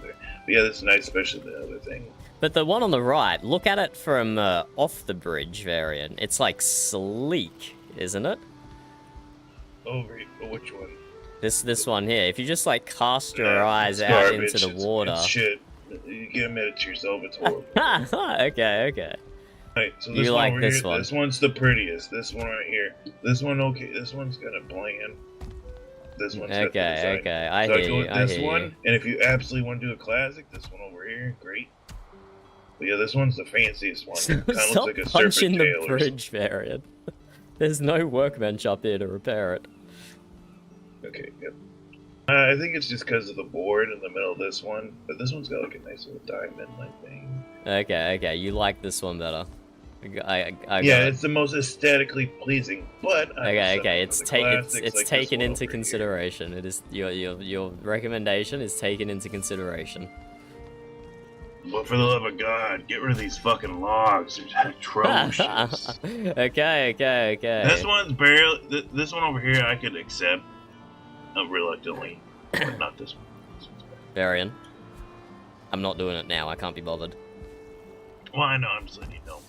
B: there. But yeah, this is nice, especially the other thing.
A: But the one on the right, look at it from off the bridge, Varian. It's like sleek, isn't it?
B: Over here. Which one?
A: This one here. If you just like cast your eyes out into the water.
B: It's shit. You get a minute to yourself, it's horrible.
A: Okay.
B: Right, so this
A: you
B: one
A: like
B: over
A: this
B: here,
A: one.
B: This one's the prettiest. This one right here. This one, okay. This one's gonna bland. This one's got the design.
A: Okay. I
B: So
A: hear
B: go
A: you.
B: with this one, and if you absolutely want to do a classic, this one over here, great. But yeah, this one's the fanciest one. Kind of looks
A: Stop
B: like a
A: punching
B: serpent
A: the
B: tail or
A: bridge, Varian. There's no workbench up here to repair it.
B: Okay, yep. I think it's just because of the board in the middle of this one, but this one's got like a nice little diamond-like thing.
A: Okay. You like this one better. I
B: yeah, it's the most aesthetically pleasing, but
A: okay. It's
B: like
A: taken into consideration. It is your recommendation is taken into consideration.
B: But for the love of God, get rid of these fucking logs. They're atrocious.
A: Okay.
B: This one's barely. This one over here I could accept, reluctantly, but not this one. This one's bad.
A: Varian, I'm not doing it now. I can't be bothered.
B: Well, I know. I'm just letting you know.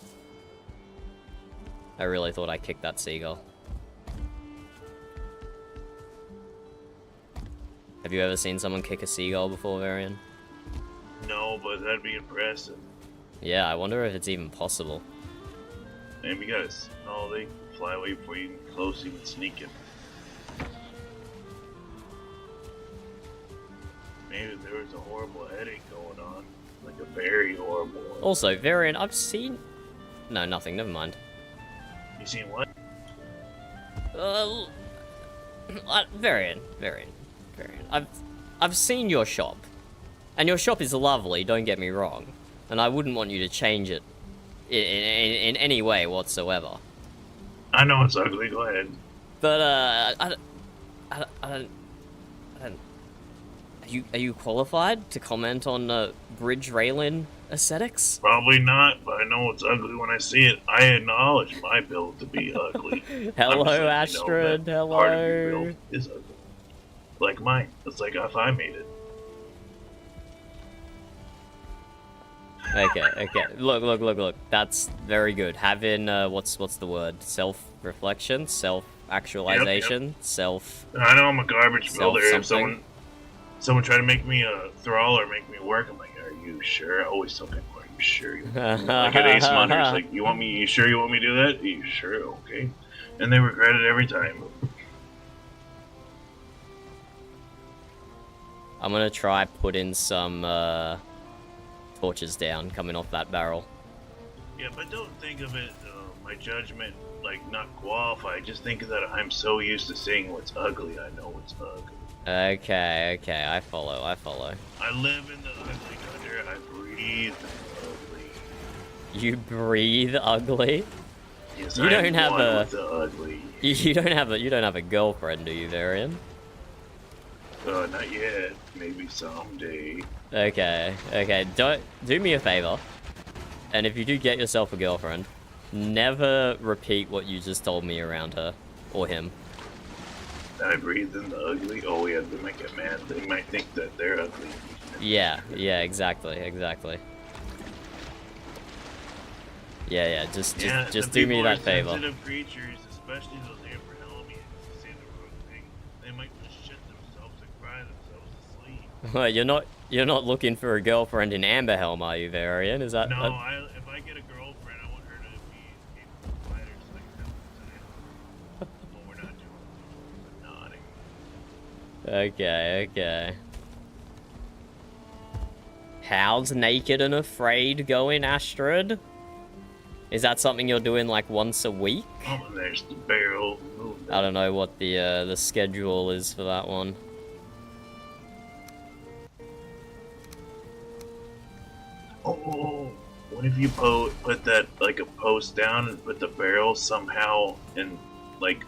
A: I really thought I kicked that seagull. Have you ever seen someone kick a seagull before, Varian?
B: No, but that'd be impressive.
A: Yeah, I wonder if it's even possible.
B: And we gotta. No, they fly away before you get close, even sneaking. Maybe there was a horrible headache going on. Like a very horrible one.
A: Also, Varian, I've seen... No, nothing, never mind.
B: You seen what?
A: Varian. I've seen your shop. And your shop is lovely, don't get me wrong. And I wouldn't want you to change it in any way whatsoever.
B: I know it's ugly, go ahead.
A: But, I don't... Are you qualified to comment on bridge railing aesthetics?
B: Probably not, but I know it's ugly when I see it. I acknowledge my build to be ugly.
A: Hello, Astrid. Hello.
B: Part of your build is ugly. Like mine. It's like if I made it.
A: Okay. Look. That's very good. Having, what's the word? Self-reflection? Self-actualization?
B: Yep.
A: Self...
B: I know I'm a garbage builder. If someone
A: something.
B: try to make me a thrall or make me work, I'm like, are you sure? I always tell people, are you sure? Like at Ace Monster, it's like, you sure you want me to do that? You sure? Okay. And they regret it every time.
A: I'm gonna try putting some torches down coming off that barrel.
B: Yeah, but don't think of it, my judgment, like, not qualified. Just think that I'm so used to seeing what's ugly, I know what's ugly.
A: Okay, I follow.
B: I live in the ugly country, I breathe ugly.
A: You breathe ugly?
B: Yes,
A: You don't have
B: one
A: a-
B: with the ugly.
A: You don't have a girlfriend, do you, Varian?
B: Not yet. Maybe someday.
A: Okay. Don't do me a favor. And if you do get yourself a girlfriend, never repeat what you just told me around her or him.
B: I breathe in the ugly. Oh yeah, they might get mad. They might think that they're ugly.
A: Yeah, exactly. Yeah, just do me that favor.
B: Sensitive creatures, especially those amber helmies, say the wrong thing. They might just shit themselves and cry themselves to sleep.
A: Well, you're not looking for a girlfriend in Amber Helm, are you, Varian? Is that?
B: No, if I get a girlfriend, I want her to be capable of fighter so I can have a time. Well, we're not doing it. We're nodding.
A: Okay. How's Naked and Afraid going, Astrid? Is that something you're doing like once a week?
B: Oh, and there's the barrel.
A: I don't know what the schedule is for that one.
B: Oh, what if you put that like a post down and put the barrel somehow in like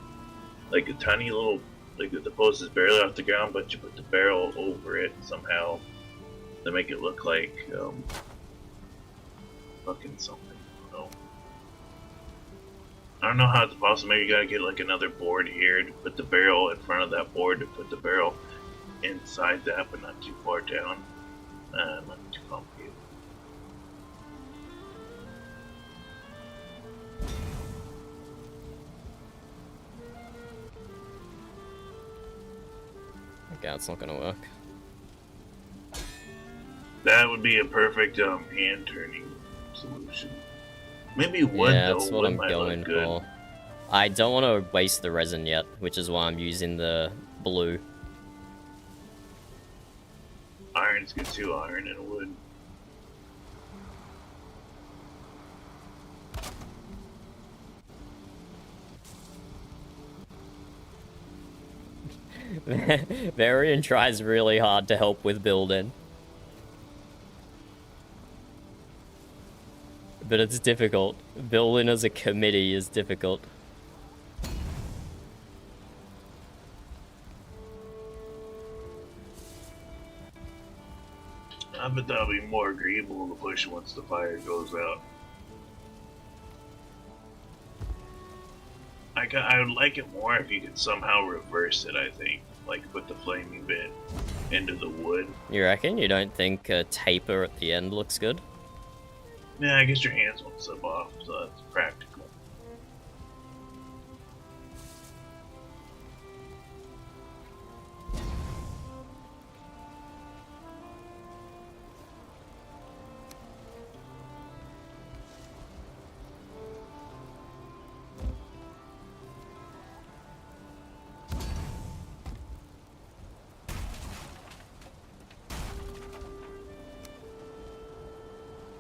B: a tiny little, like the post is barely off the ground, but you put the barrel over it somehow to make it look like fucking something. I don't know how it's possible. Maybe you gotta get like another board here to put the barrel in front of that board to put the barrel inside that, but not too far down. Not too complicated.
A: Okay, that's not gonna work.
B: That would be a perfect hand turning solution. Maybe wood
A: Yeah,
B: though.
A: that's what
B: Wood
A: I'm
B: might
A: going
B: look good.
A: for. I don't want to waste the resin yet, which is why I'm using the blue.
B: Iron's good too. Iron and wood.
A: Varian tries really hard to help with building. But it's difficult. Building as a committee is difficult.
B: I bet that'll be more agreeable to push once the fire goes out. I would like it more if you could somehow reverse it, I think. Like, put the flaming bit into the wood.
A: You reckon? You don't think a taper at the end looks good?
B: Yeah, I guess your hands won't slip off, so that's practical.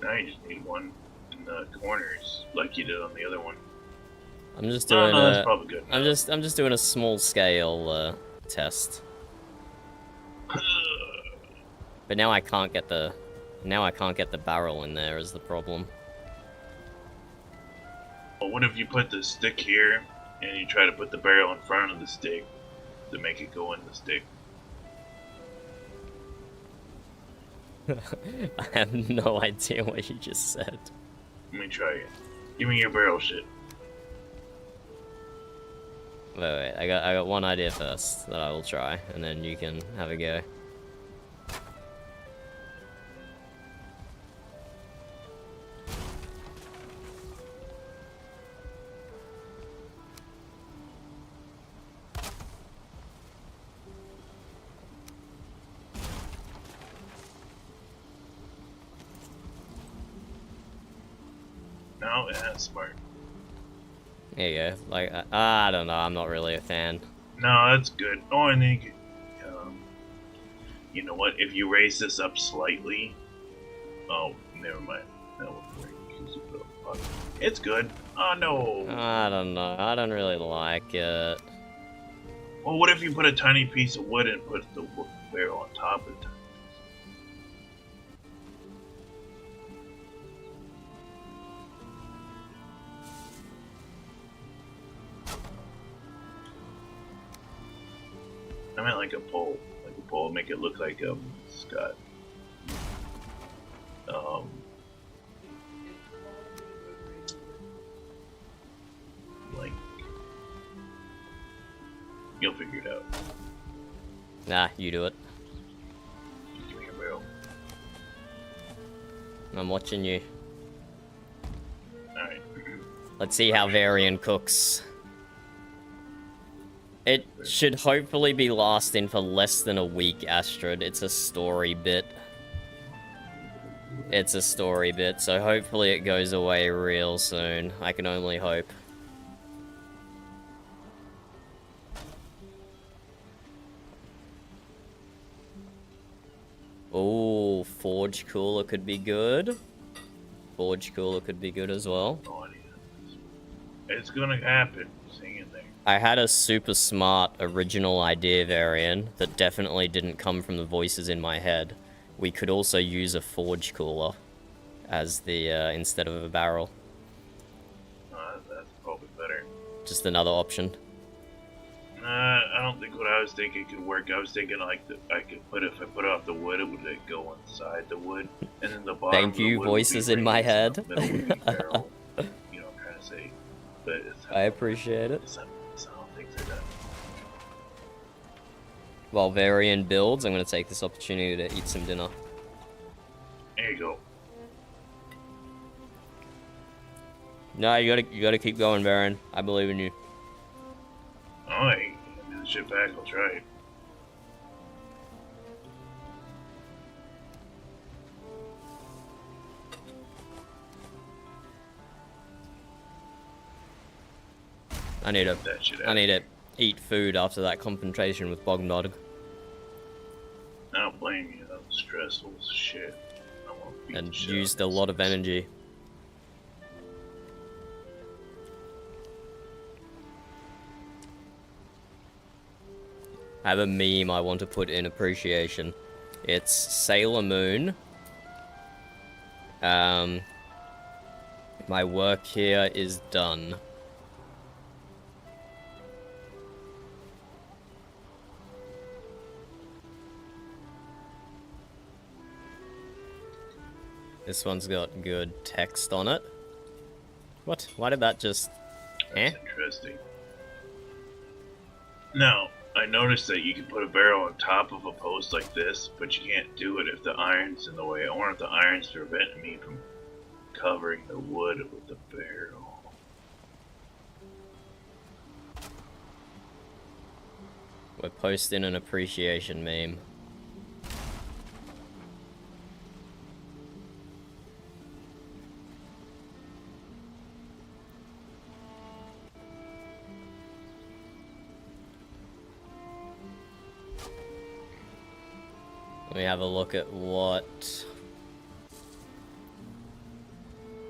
B: Now you just need one in the corners, like you did on the other one.
A: I'm just
B: No,
A: doing
B: that's probably good.
A: I'm just doing a small scale test. But now I can't get the barrel in there is the problem.
B: Well, what if you put the stick here and you try to put the barrel in front of the stick to make it go in the stick?
A: I have no idea what you just said.
B: Let me try it. Give me your barrel shit.
A: Wait, I got one idea first that I will try, and then you can have a go.
B: No, yeah, that's smart.
A: There you go. Like, I don't know. I'm not really a fan.
B: No, that's good. Oh, and then you could, you know what? If you raise this up slightly, oh, never mind. That wouldn't work. 'Cause you put a pot. It's good. Oh no.
A: I don't know. I don't really like it.
B: Well, what if you put a tiny piece of wood and put the barrel on top of it? I meant like a pole. Like a pole. Make it look like it's got like you'll figure it out.
A: Nah, you do it.
B: Just give me a barrel.
A: I'm watching you.
B: Alright.
A: Let's see how Varian cooks. It should hopefully be lasting for less than a week, Astrid. It's a story bit. It's a story bit, so hopefully it goes away real soon. I can only hope. Oh, Forge Cooler could be good. Forge Cooler could be good as well.
B: Oh, it's gonna happen. Sing it there.
A: I had a super smart original idea, Varian, that definitely didn't come from the voices in my head. We could also use a Forge Cooler as the, instead of a barrel.
B: That's probably better.
A: Just another option.
B: I don't think what I was thinking could work. I was thinking like I could put if I put off the wood, it would like go inside the wood, and then the bottom.
A: Thank
B: of the
A: you,
B: wood would
A: voices
B: be
A: in my
B: raised,
A: head.
B: and the middle would be barrel. You know what I'm trying to say, but it's
A: I appreciate it.
B: it's how things are done.
A: While Varian builds, I'm going to take this opportunity to eat some dinner.
B: There you go.
A: No, you gotta keep going, Varian. I believe in you.
B: Alright, do the shit back. I'll try it.
A: I need to
B: That shit.
A: I need to eat food after that confrontation with Bognod.
B: I don't blame you. That was stressful as shit. I won't beat the
A: And
B: shit
A: used
B: out
A: a
B: of
A: lot of
B: this.
A: energy. I have a meme I want to put in appreciation. It's Sailor Moon. My work here is done. This one's got good text on it. What? Why did that just...
B: That's interesting. Now, I noticed that you can put a barrel on top of a post like this, but you can't do it if the iron's in the way. I wonder if the iron's preventing me from covering the wood with the barrel.
A: We're posting an appreciation meme. Let me have a look at what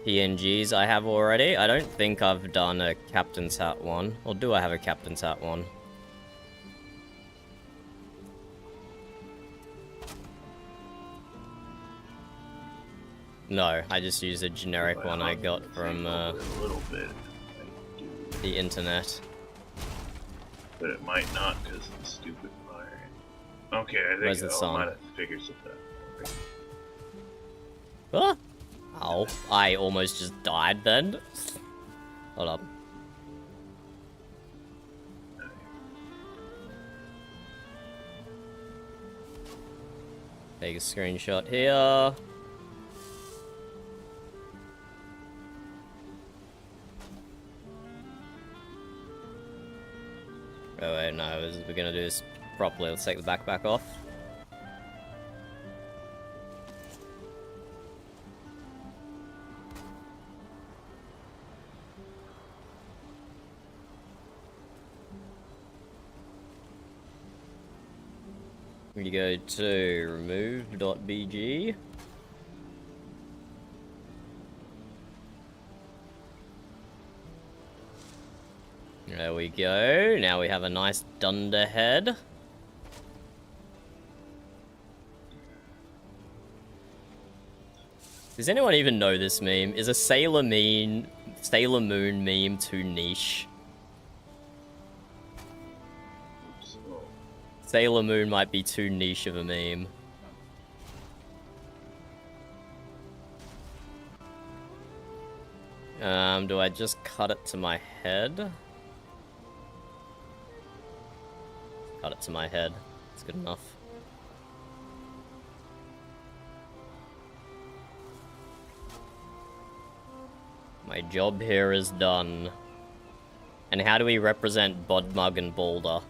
A: PNGs I have already. I don't think I've done a Captain's Hat one. Or do I have a Captain's Hat one? No, I just used a generic one I got from
B: A little bit.
A: the internet.
B: But it might not because of the stupid fire. Okay, I
A: Where's
B: think
A: the
B: I
A: song?
B: might have figured something out.
A: Ah! Ow, I almost just died then. Hold up. Take a screenshot here. Oh wait, no, we're gonna do this properly. Let's take the backpack off. We go to remove.bg. There we go. Now we have a nice dunderhead. Does anyone even know this meme? Is a Sailor Moon meme too niche?
B: So,
A: Sailor Moon might be too niche of a meme. Do I just cut it to my head? Cut it to my head. It's good enough. My job here is done. And how do we represent Bodmug and Boulder?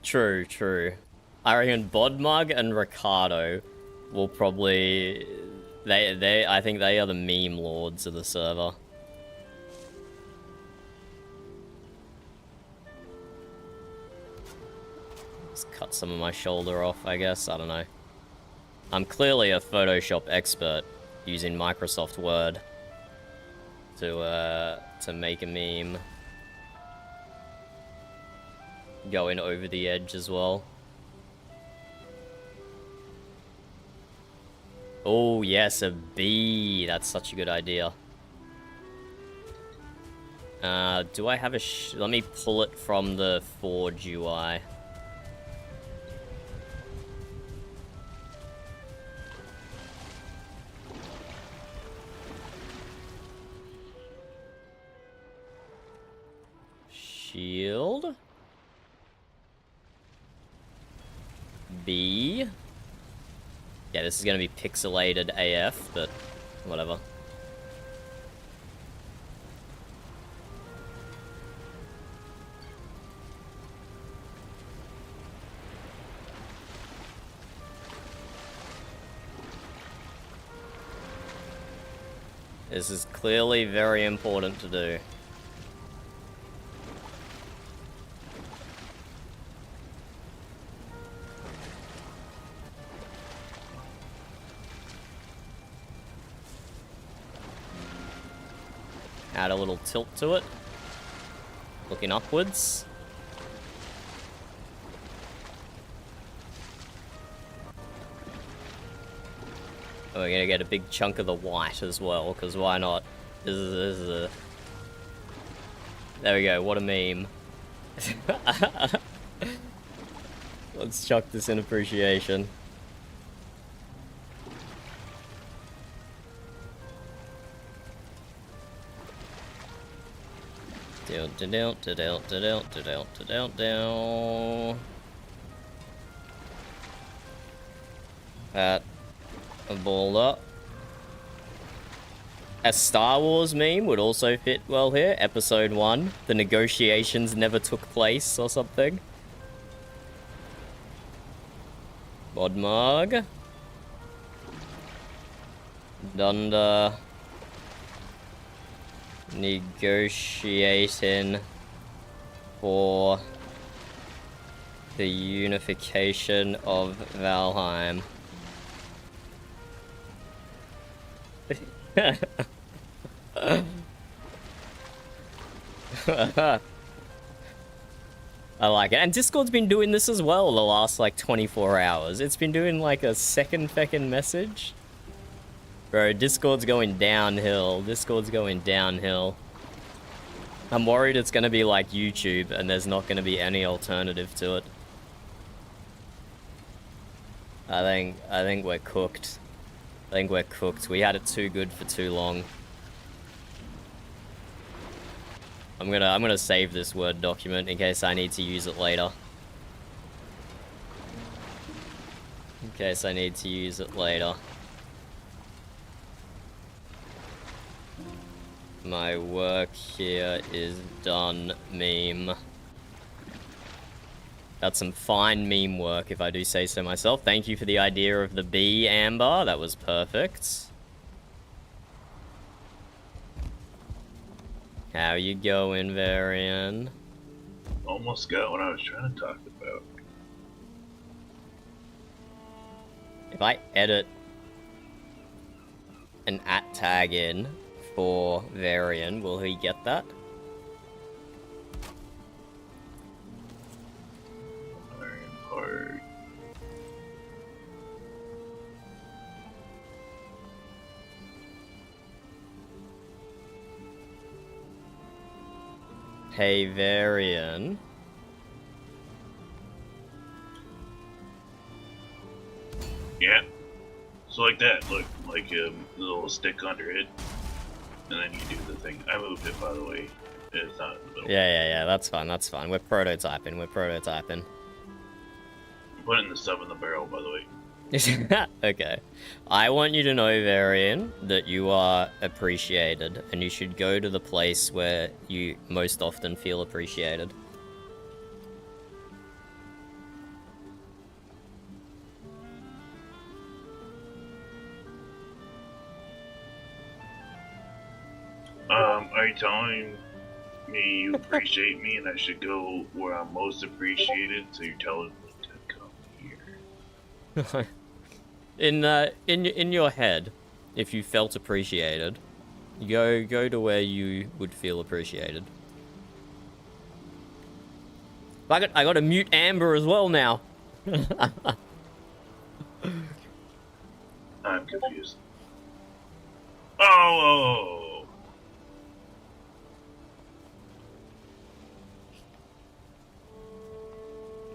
A: True, true. I reckon Bodmug and Ricardo will probably... I think they are the meme lords of the server. Just cut some of my shoulder off, I guess. I don't know. I'm clearly a Photoshop expert using Microsoft Word to make a meme. Going over the edge as well. Oh yes, a bee. That's such a good idea. Do I have a let me pull it from the Forge UI. Shield. B. Yeah, this is gonna be pixelated AF, but whatever. This is clearly very important to do. Add a little tilt to it. Looking upwards. And we're gonna get a big chunk of the white as well, because why not? This is a... There we go, what a meme. Let's chuck this in appreciation. That a Boulder. A Star Wars meme would also fit well here. Episode 1. The negotiations never took place or something. Bodmug. Dunder. Negotiating for the unification of Valheim. I like it. And Discord's been doing this as well the last like 24 hours. It's been doing like a second feckin' message. Bro, Discord's going downhill. Discord's going downhill. I'm worried it's gonna be like YouTube and there's not gonna be any alternative to it. I think we're cooked. I think we're cooked. We had it too good for too long. I'm gonna save this Word document in case I need to use it later. In case I need to use it later. My work here is done, meme. That's some fine meme work, if I do say so myself. Thank you for the idea of the bee, Amber. That was perfect. How you going, Varian?
B: Almost got what I was trying to talk about.
A: If I edit an @ tag in for Varian, will he get that?
B: Iron part.
A: Hey, Varian.
B: Yeah. So like that, look, like the little stick under it, and then you do the thing. I moved it, by the way. It's not in the middle.
A: Yeah, that's fine, that's fine. We're prototyping.
B: I'm putting the stuff in the barrel, by the way.
A: Okay. I want you to know, Varian, that you are appreciated, and you should go to the place where you most often feel appreciated.
B: Are you telling me you appreciate me and I should go where I'm most appreciated, so you're telling me to come here?
A: In your head, if you felt appreciated, go to where you would feel appreciated. I got to mute Amber as well now.
B: I'm confused. Oh!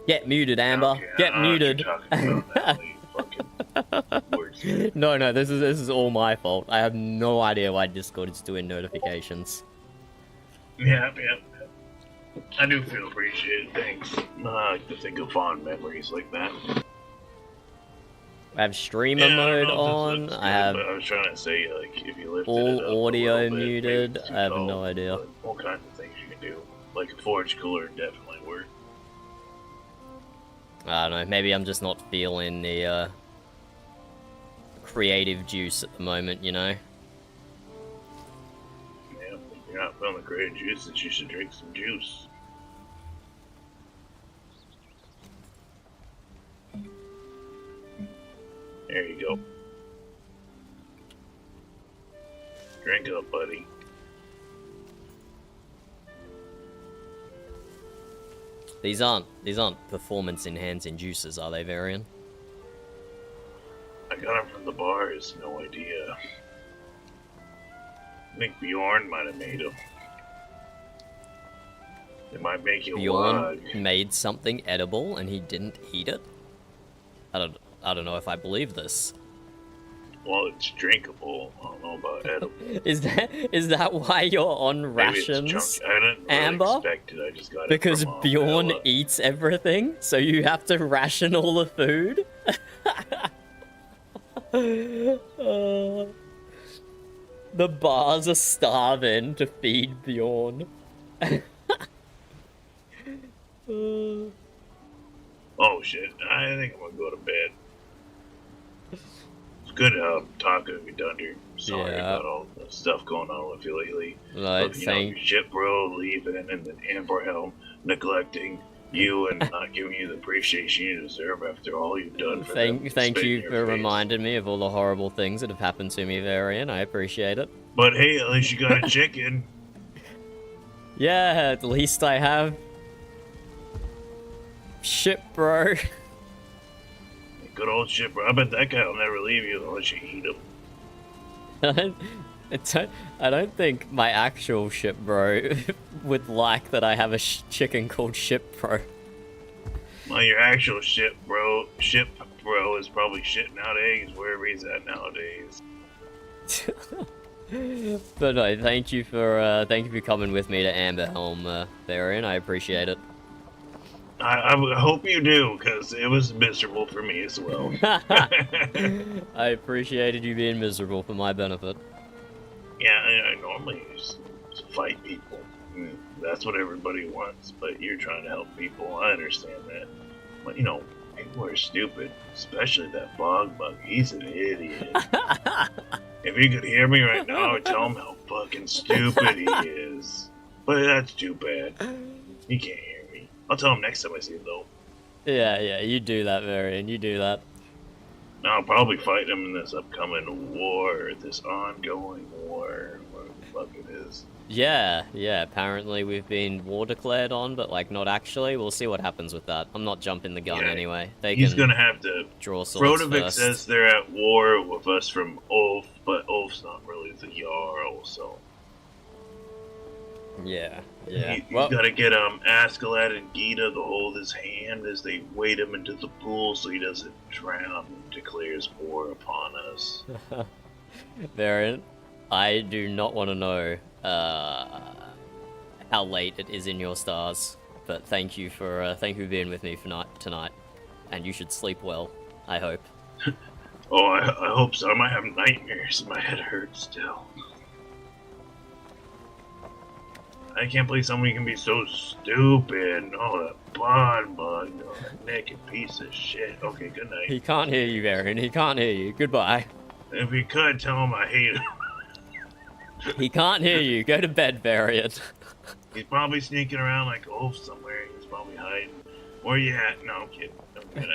A: Get muted, Amber.
B: Okay,
A: Get muted.
B: You're talking about that, fucking words.
A: No, this is all my fault. I have no idea why Discord is doing notifications.
B: Yeah. I do feel appreciated, thanks. I like to think of fond memories like that.
A: I have streamer mode on. I have
B: I was trying to say, like, if you lifted
A: all
B: it up
A: audio
B: a little bit,
A: muted.
B: maybe it's too
A: I have
B: tall,
A: no idea.
B: but all kinds of things you can do. Like a forge cooler definitely work.
A: I don't know. Maybe I'm just not feeling the creative juice at the moment, you know.
B: Yeah, if you're not feeling the creative juices, you should drink some juice. There you go. Drink up, buddy.
A: These aren't performance enhancing juices, are they, Varian?
B: I got them from the bars, no idea. I think Bjorn might have made them. It might make you
A: Bjorn
B: log.
A: made something edible and he didn't eat it? I don't know if I believe this.
B: Well, it's drinkable. I don't know about edible.
A: Is that why you're on
B: Maybe it's
A: rations,
B: junk. I didn't really
A: Amber?
B: expect it. I just got
A: Because
B: it from
A: Bjorn
B: Bella.
A: eats everything, so you have to ration all the food? The bars are starving to feed Bjorn.
B: Oh shit! I think I'm gonna go to bed. It's good talking to you, Dunder. Sorry
A: Yeah.
B: about all the stuff going on with you lately.
A: Like,
B: Of, you know, your ship bro leaving and then Amber Helm neglecting you and not giving you the appreciation you deserve after all you've done for them.
A: Thank
B: Spit in
A: you
B: your
A: for
B: face.
A: reminding me of all the horrible things that have happened to me, Varian. I appreciate it.
B: But hey, at least you got a chicken.
A: Yeah, at least I have. Shit, bro.
B: Good old ship bro. I bet that guy will never leave you unless you eat him.
A: I don't think my actual ship bro would like that I have a chicken called Ship Bro.
B: Well, your actual ship bro is probably shitting out eggs wherever he's at nowadays.
A: But no, thank you for coming with me to Amber Helm, Varian. I appreciate it.
B: I hope you do, because it was miserable for me as well.
A: I appreciated you being miserable for my benefit.
B: Yeah, I normally just fight people. That's what everybody wants, but you're trying to help people. I understand that. But, you know, people are stupid, especially that bog bug. He's an idiot. If you could hear me right now, I would tell him how fucking stupid he is. But that's too bad. He can't hear me. I'll tell him next time I see him, though.
A: Yeah, you do that, Varian. You do that.
B: I'll probably fight him in this upcoming war, this ongoing war, whatever the fuck it is.
A: Yeah. Apparently we've been war declared on, but like not actually. We'll see what happens with that. I'm not jumping the gun anyway.
B: He's gonna have to
A: draw swords
B: Frodovic
A: first.
B: says they're at war with us from Ulf, but Ulf's not really the Jarl, so
A: Yeah.
B: He's
A: Well,
B: gotta get Askeladd and Gita to hold his hand as they wade him into the pool so he doesn't drown and declares war upon us.
A: Varian, I do not want to know how late it is in your stars, but thank you for being with me for tonight, and you should sleep well. I hope.
B: Oh, I hope so. I might have nightmares. My head hurts still. I can't believe somebody can be so stupid. Oh, that bug. Oh, that naked piece of shit. Okay, good night.
A: He can't hear you, Varian. He can't hear you. Goodbye.
B: If he could, tell him I hate him.
A: He can't hear you. Go to bed, Varian.
B: He's probably sneaking around like Ulf somewhere. He's probably hiding. Where you at? No, I'm kidding. Good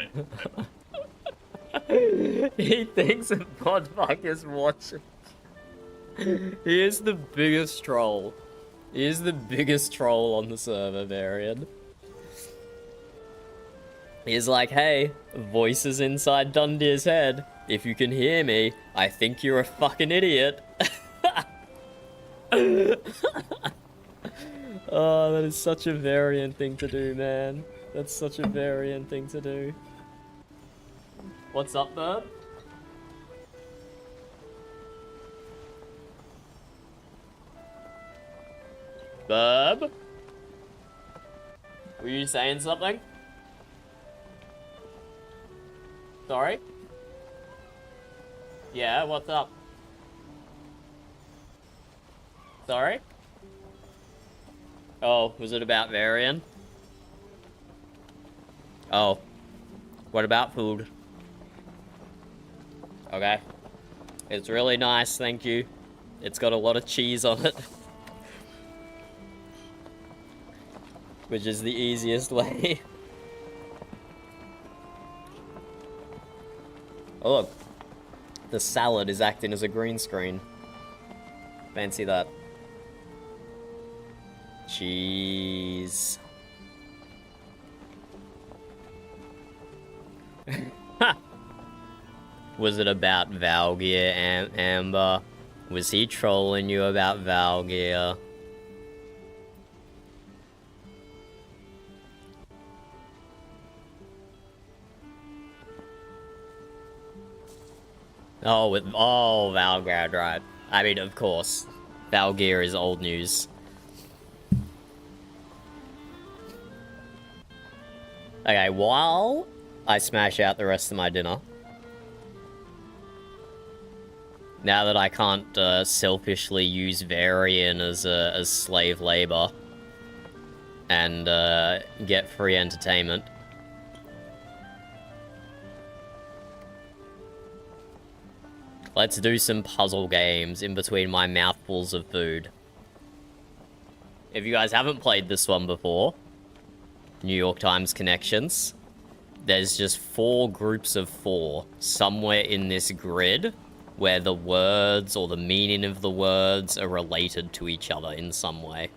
B: night.
A: He thinks a podfuck is watching. He is the biggest troll. He is the biggest troll on the server, Varian. He's like, hey, voices inside Dundir's head. If you can hear me, I think you're a fucking idiot. Oh, that is such a Varian thing to do, man. That's such a Varian thing to do. What's up, Bird? Burb? Were you saying something? Sorry? Yeah, what's up? Sorry? Oh, was it about Varian? Oh. What about food? Okay. It's really nice, thank you. It's got a lot of cheese on it. Which is the easiest way. Oh look. The salad is acting as a green screen. Fancy that. Cheese. Was it about Valgeir, Amber? Was he trolling you about Valgeir? Oh, Valgeir, right. I mean, of course. Valgeir is old news. Okay, while I smash out the rest of my dinner, now that I can't selfishly use Varian as slave labor and get free entertainment, let's do some puzzle games in between my mouthfuls of food. If you guys haven't played this one before, New York Times connections, there's just 4 groups of 4 somewhere in this grid where the words or the meaning of the words are related to each other in some way.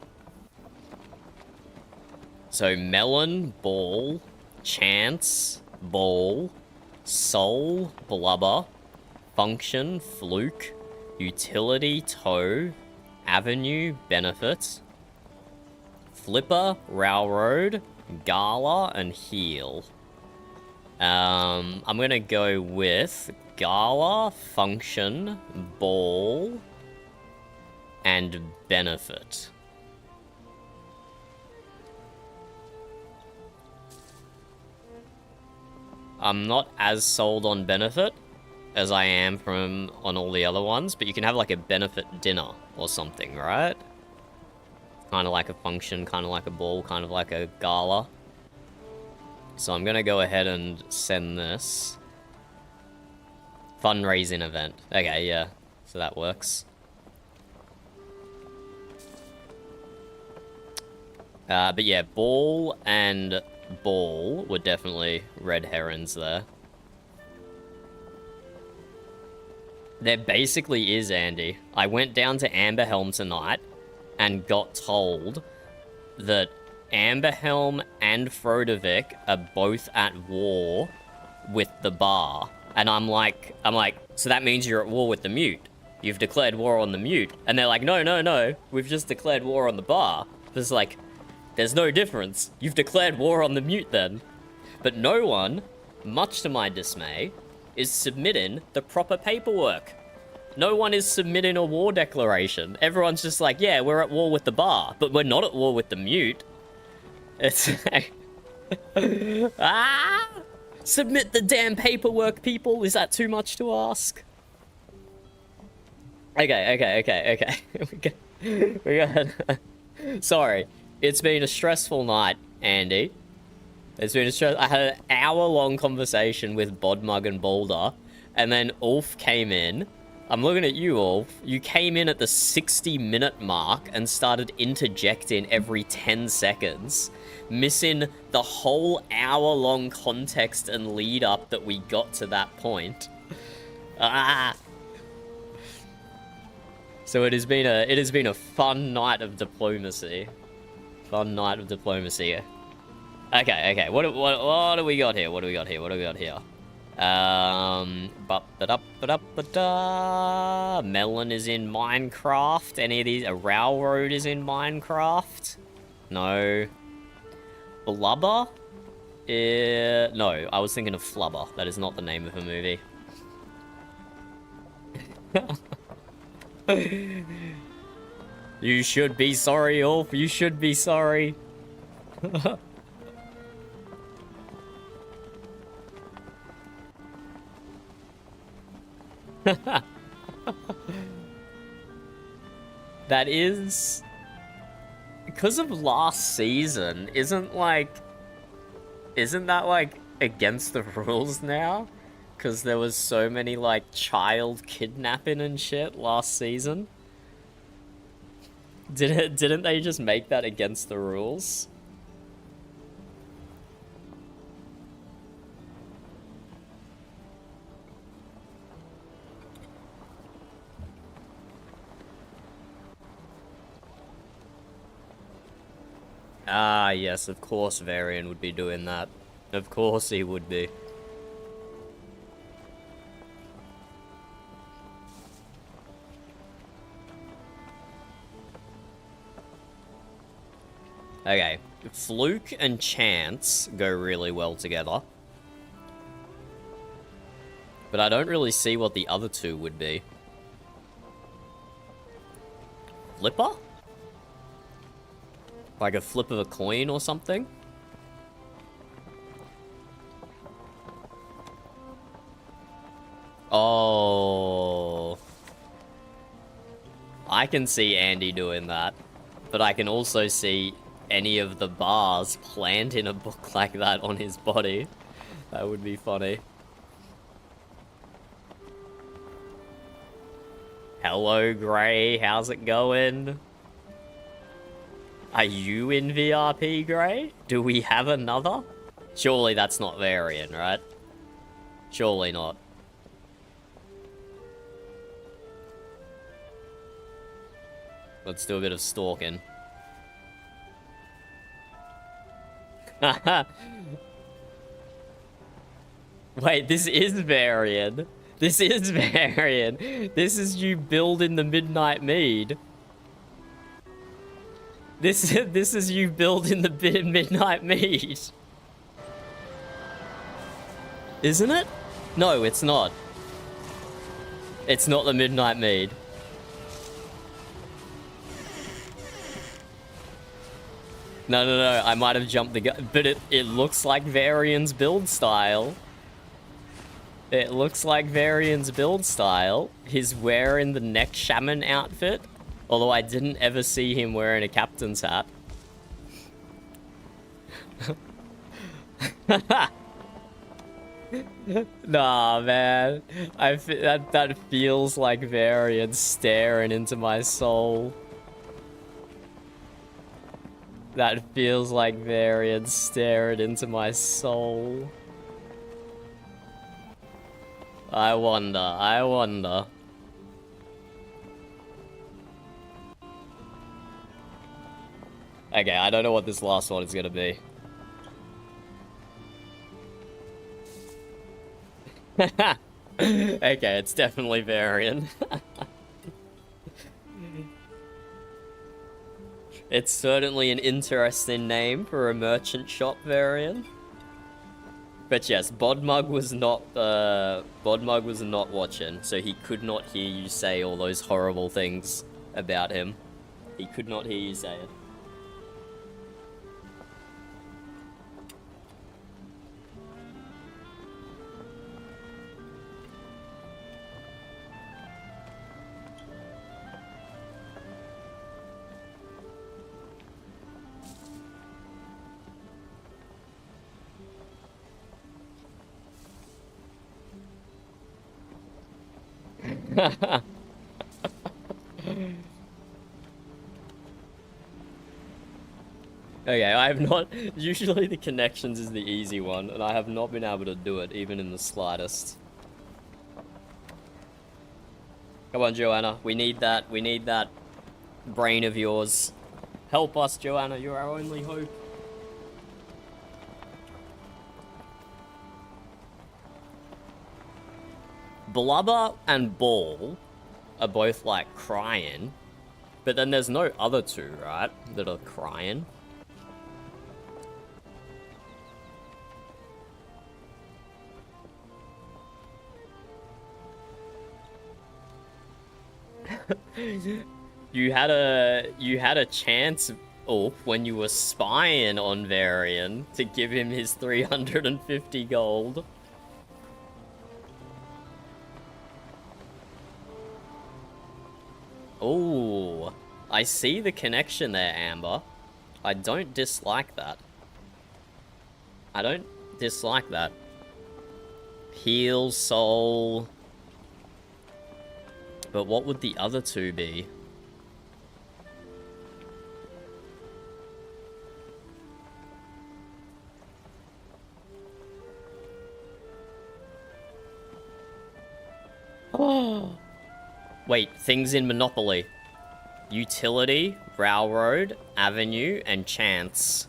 A: So melon, ball, chance, ball, soul, blubber, function, fluke, utility, toe, avenue, benefit, flipper, railroad, gala, and heel. I'm gonna go with gala, function, ball, and benefit. I'm not as sold on benefit as I am on all the other ones, but you can have like a benefit dinner or something, right? Kind of like a function, kind of like a ball, kind of like a gala. So I'm gonna go ahead and send this. Fundraising event. Okay, yeah. So that works. But yeah, Ball and Ball were definitely red herons there. There basically is, Andy. I went down to Amberhelm tonight and got told that Amberhelm and Frodovik are both at war with the bar. And I'm like, so that means you're at war with the mute. You've declared war on the mute. And they're like, no, we've just declared war on the bar. It's like, there's no difference. You've declared war on the mute then. But no one, much to my dismay, is submitting the proper paperwork. No one is submitting a war declaration. Everyone's just like, yeah, we're at war with the bar, but we're not at war with the mute. It's like, submit the damn paperwork, people. Is that too much to ask? Okay. we got Sorry. It's been a stressful night, Andy. It's been I had an hour-long conversation with Bodmug and Boulder, and then Ulf came in. I'm looking at you, Ulf. You came in at the 60-minute mark and started interjecting every 10 seconds, missing the whole hour-long context and lead-up that we got to that point. So it has been a fun night of diplomacy. Fun night of diplomacy. Okay. What do we got here? Melon is in Minecraft. Any of these? A railroad is in Minecraft. No. Blubber? No, I was thinking of Flubber. That is not the name of a movie. You should be sorry, Ulf. You should be sorry. That is... Because of last season, isn't that, like, against the rules now? Because there was so many, like, child kidnapping and shit last season? Didn't they just make that against the rules? Ah, yes, of course Varian would be doing that. Of course he would be. Okay, Fluke and Chance go really well together. But I don't really see what the other two would be. Flipper? Like a flip of a coin or something? Oh. I can see Andy doing that. But I can also see any of the bars planned in a book like that on his body. That would be funny. Hello, Gray. How's it going? Are you in VRP, Gray? Do we have another? Surely that's not Varian, right? Surely not. Let's do a bit of stalking. Wait, this is Varian. This is Varian. This is you building the Midnight Mead. This is you building the Midnight Mead. Isn't it? No, it's not. It's not the Midnight Mead. No, I might have jumped the gun, but it looks like Varian's build style. It looks like Varian's build style. He's wearing the neck shaman outfit, although I didn't ever see him wearing a captain's hat. Nah, man. That feels like Varian staring into my soul. That feels like Varian staring into my soul. I wonder, I wonder. Okay, I don't know what this last one is gonna be. Okay, it's definitely Varian. It's certainly an interesting name for a merchant shop, Varian. But yes, Bodmug was not watching, so he could not hear you say all those horrible things about him. He could not hear you say it. Okay, I have not... Usually the connections is the easy one, and I have not been able to do it, even in the slightest. Come on, Joanna. We need that brain of yours. Help us, Joanna. You're our only hope. Blubber and Ball are both, like, crying. But then there's no other two, right? That are crying. You had a chance, Ulf, when you were spying on Varian to give him his 350 gold. Oh, I see the connection there, Amber. I don't dislike that. I don't dislike that. Heal, soul. But what would the other two be? Oh. Wait, things in Monopoly. Utility, Railroad, Avenue, and Chance.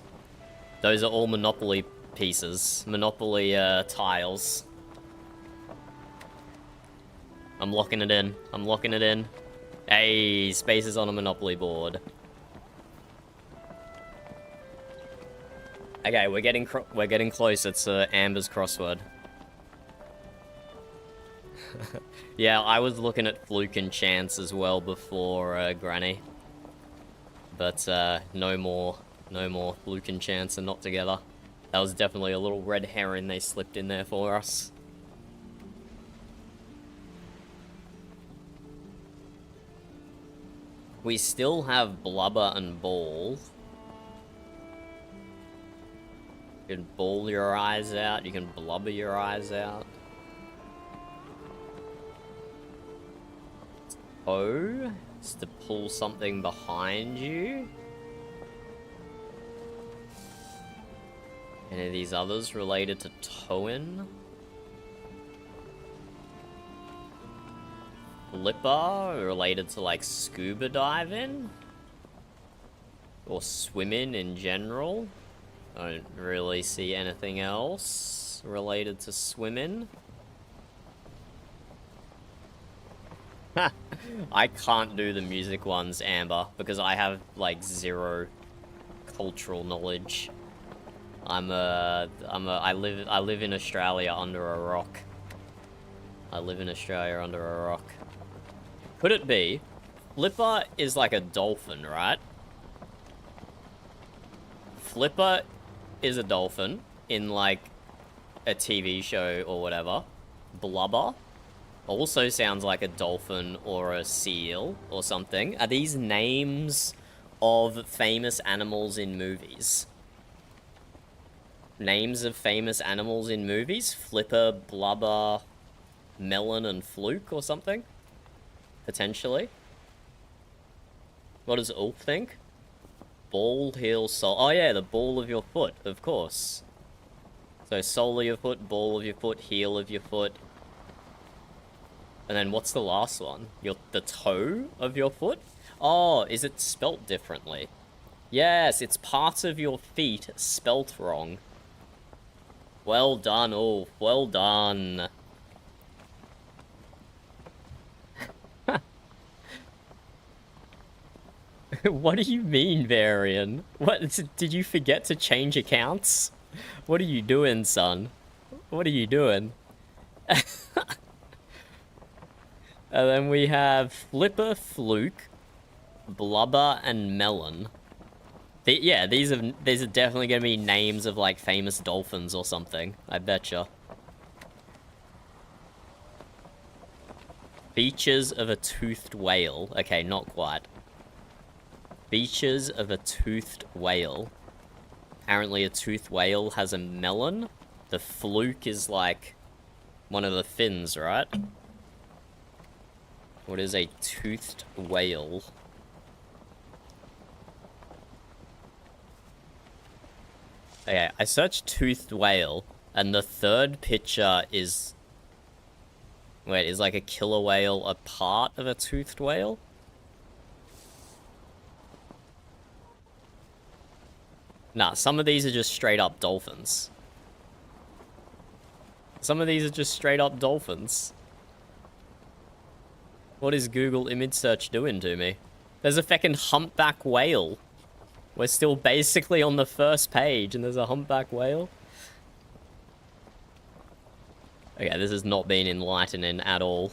A: Those are all Monopoly pieces. Monopoly tiles. I'm locking it in. I'm locking it in. Hey, spaces on a Monopoly board. Okay, we're getting closer to Amber's crossword. Yeah, I was looking at Fluke and Chance as well before Granny. But no more Fluke and Chance are not together. That was definitely a little red herring they slipped in there for us. We still have Blubber and Ball. You can ball your eyes out, you can blubber your eyes out. O is to pull something behind you. Any of these others related to towing? Flipper related to like scuba diving? Or swimming in general? I don't really see anything else related to swimming. I can't do the music ones, Amber, because I have like zero cultural knowledge. I live in Australia under a rock. I live in Australia under a rock. Could it be? Flipper is like a dolphin, right? Flipper is a dolphin in like a TV show or whatever. Blubber also sounds like a dolphin or a seal or something. Are these names of famous animals in movies? Names of famous animals in movies? Flipper, Blubber, Melon, and Fluke or something? Potentially. What does Ulf think? ball, heel, sole. Oh yeah, the ball of your foot, of course. So sole of your foot, ball of your foot, heel of your foot. And then what's the last one? The toe of your foot? Oh, is it spelt differently? Yes, it's parts of your feet spelt wrong. Well done, Ulf. Well done. What do you mean, Varian? What, did you forget to change accounts? What are you doing, son? What are you doing? And then we have Flipper, Fluke, Blubber, and Melon. Yeah, these are definitely gonna be names of like famous dolphins or something. I betcha. Features of a toothed whale. Okay, not quite. Features of a toothed whale. Apparently a toothed whale has a melon. The fluke is like one of the fins, right? What is a toothed whale? Okay, I searched toothed whale, and the third picture is... Wait, is like a killer whale a part of a toothed whale? Nah, some of these are just straight up dolphins. Some of these are just straight up dolphins. What is Google image search doing to me? There's a feckin' humpback whale. We're still basically on the first page and there's a humpback whale. Okay, this has not been enlightening at all.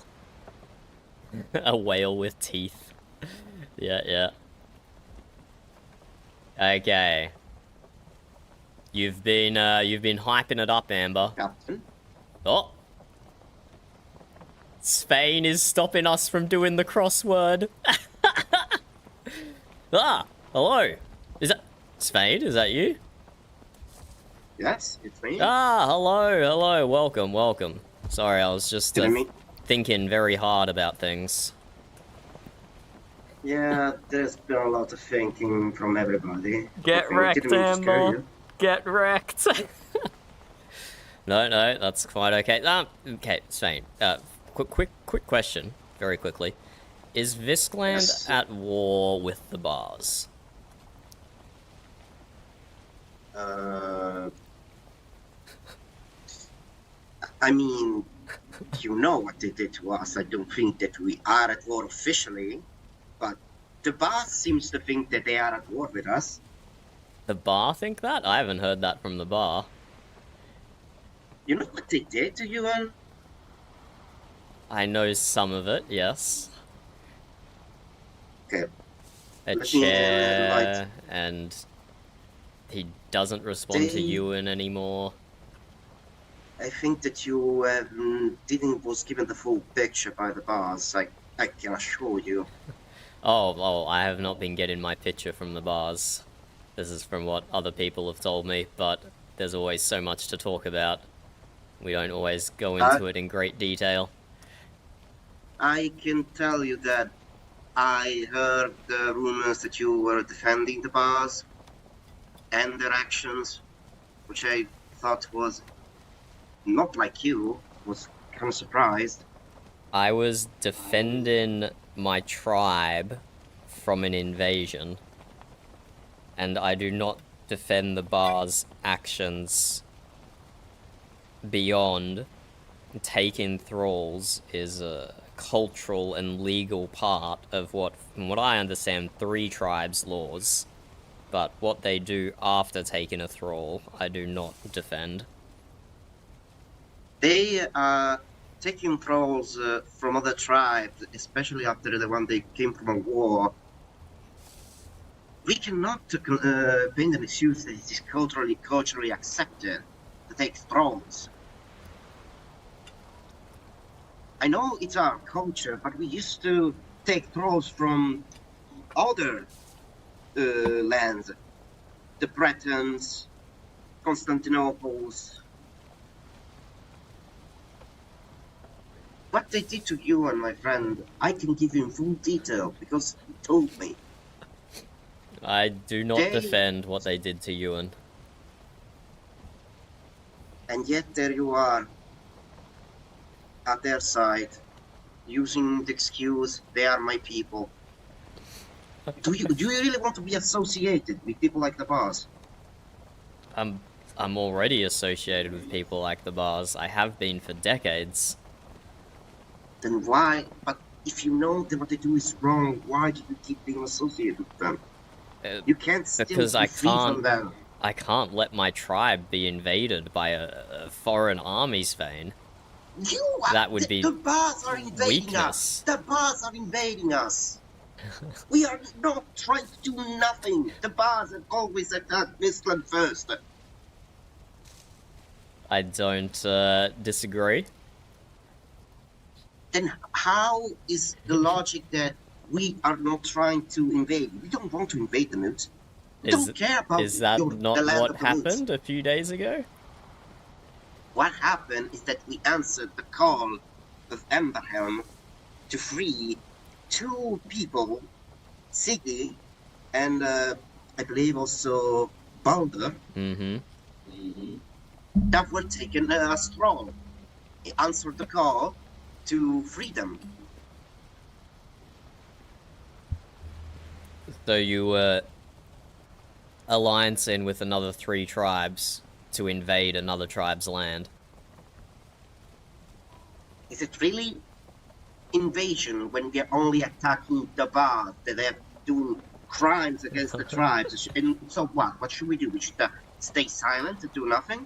A: A whale with teeth. Yeah. Okay. You've been hyping it up, Amber.
G: Captain?
A: Oh. Spain is stopping us from doing the crossword. Ah, hello. Is that Spain? Is that you?
G: Yes, it's me.
A: Ah, hello, welcome. Sorry, I was just thinking very hard about things.
G: Yeah, there's been a lot of thinking from everybody.
A: Get wrecked, Amber. Get wrecked. No, that's quite okay. Okay, Spain. Quick question, very quickly. Is Viscland at war with the bars?
G: I mean, you know what they did to us. I don't think that we are at war officially, but the boss seems to think that they are at war with us.
A: The bar think that? I haven't heard that from the bar.
G: You know what they did to you, Yuan?
A: I know some of it, yes.
G: Okay.
A: A chair, and he doesn't respond to Ewan anymore.
G: I think that you was given the full picture by the bars. I can assure you.
A: Oh, I have not been getting my picture from the bars. This is from what other people have told me, but there's always so much to talk about. We don't always go into it in great detail.
G: I can tell you that I heard the rumors that you were defending the bars and their actions, which I thought was not like you. Was kind of surprised.
A: I was defending my tribe from an invasion, and I do not defend the bar's actions beyond taking thralls is a cultural and legal part of what, from what I understand, 3 tribes' laws. But what they do after taking a thrall, I do not defend.
G: They are taking thralls from other tribes, especially after the one they came from a war. We cannot paint an excuse that it is culturally accepted to take thralls. I know it's our culture, but we used to take thralls from other lands. The Bretons, Constantinople's. What they did to you and my friend, I can give you in full detail because he told me.
A: I do not
G: They-
A: defend what they did to Ewan.
G: And yet there you are, at their side, using the excuse, they are my people. Do you really want to be associated with people like the boss?
A: I'm already associated with people like the bars. I have been for decades.
G: Then why? But if you know that what they do is wrong, why do you keep being associated with them? You can't still
A: Because
G: be
A: I
G: free from
A: can't.
G: them.
A: I can't let my tribe be invaded by a foreign army, Svein. That would be
G: the bars are invading us.
A: weakness.
G: The bars are invading us. We are not trying to do nothing. The bars have always attacked Mistlands first.
A: I don't disagree.
G: Then how is the logic that we are not trying to invade? We don't want to invade the Moods. We don't care about
A: Is that not
G: the land
A: what
G: of the Moods.
A: happened a few days ago?
G: What happened is that we answered the call of Emberhelm to free 2 people, Siggy and I believe also Balder,
A: Mm-hmm.
G: that were taken a stroll. He answered the call to free them.
A: So you were alliancing with another 3 tribes to invade another tribe's land.
G: Is it really invasion when we are only attacking the bars that they're doing crimes against the tribes? And so what? What should we do? We should stay silent and do nothing?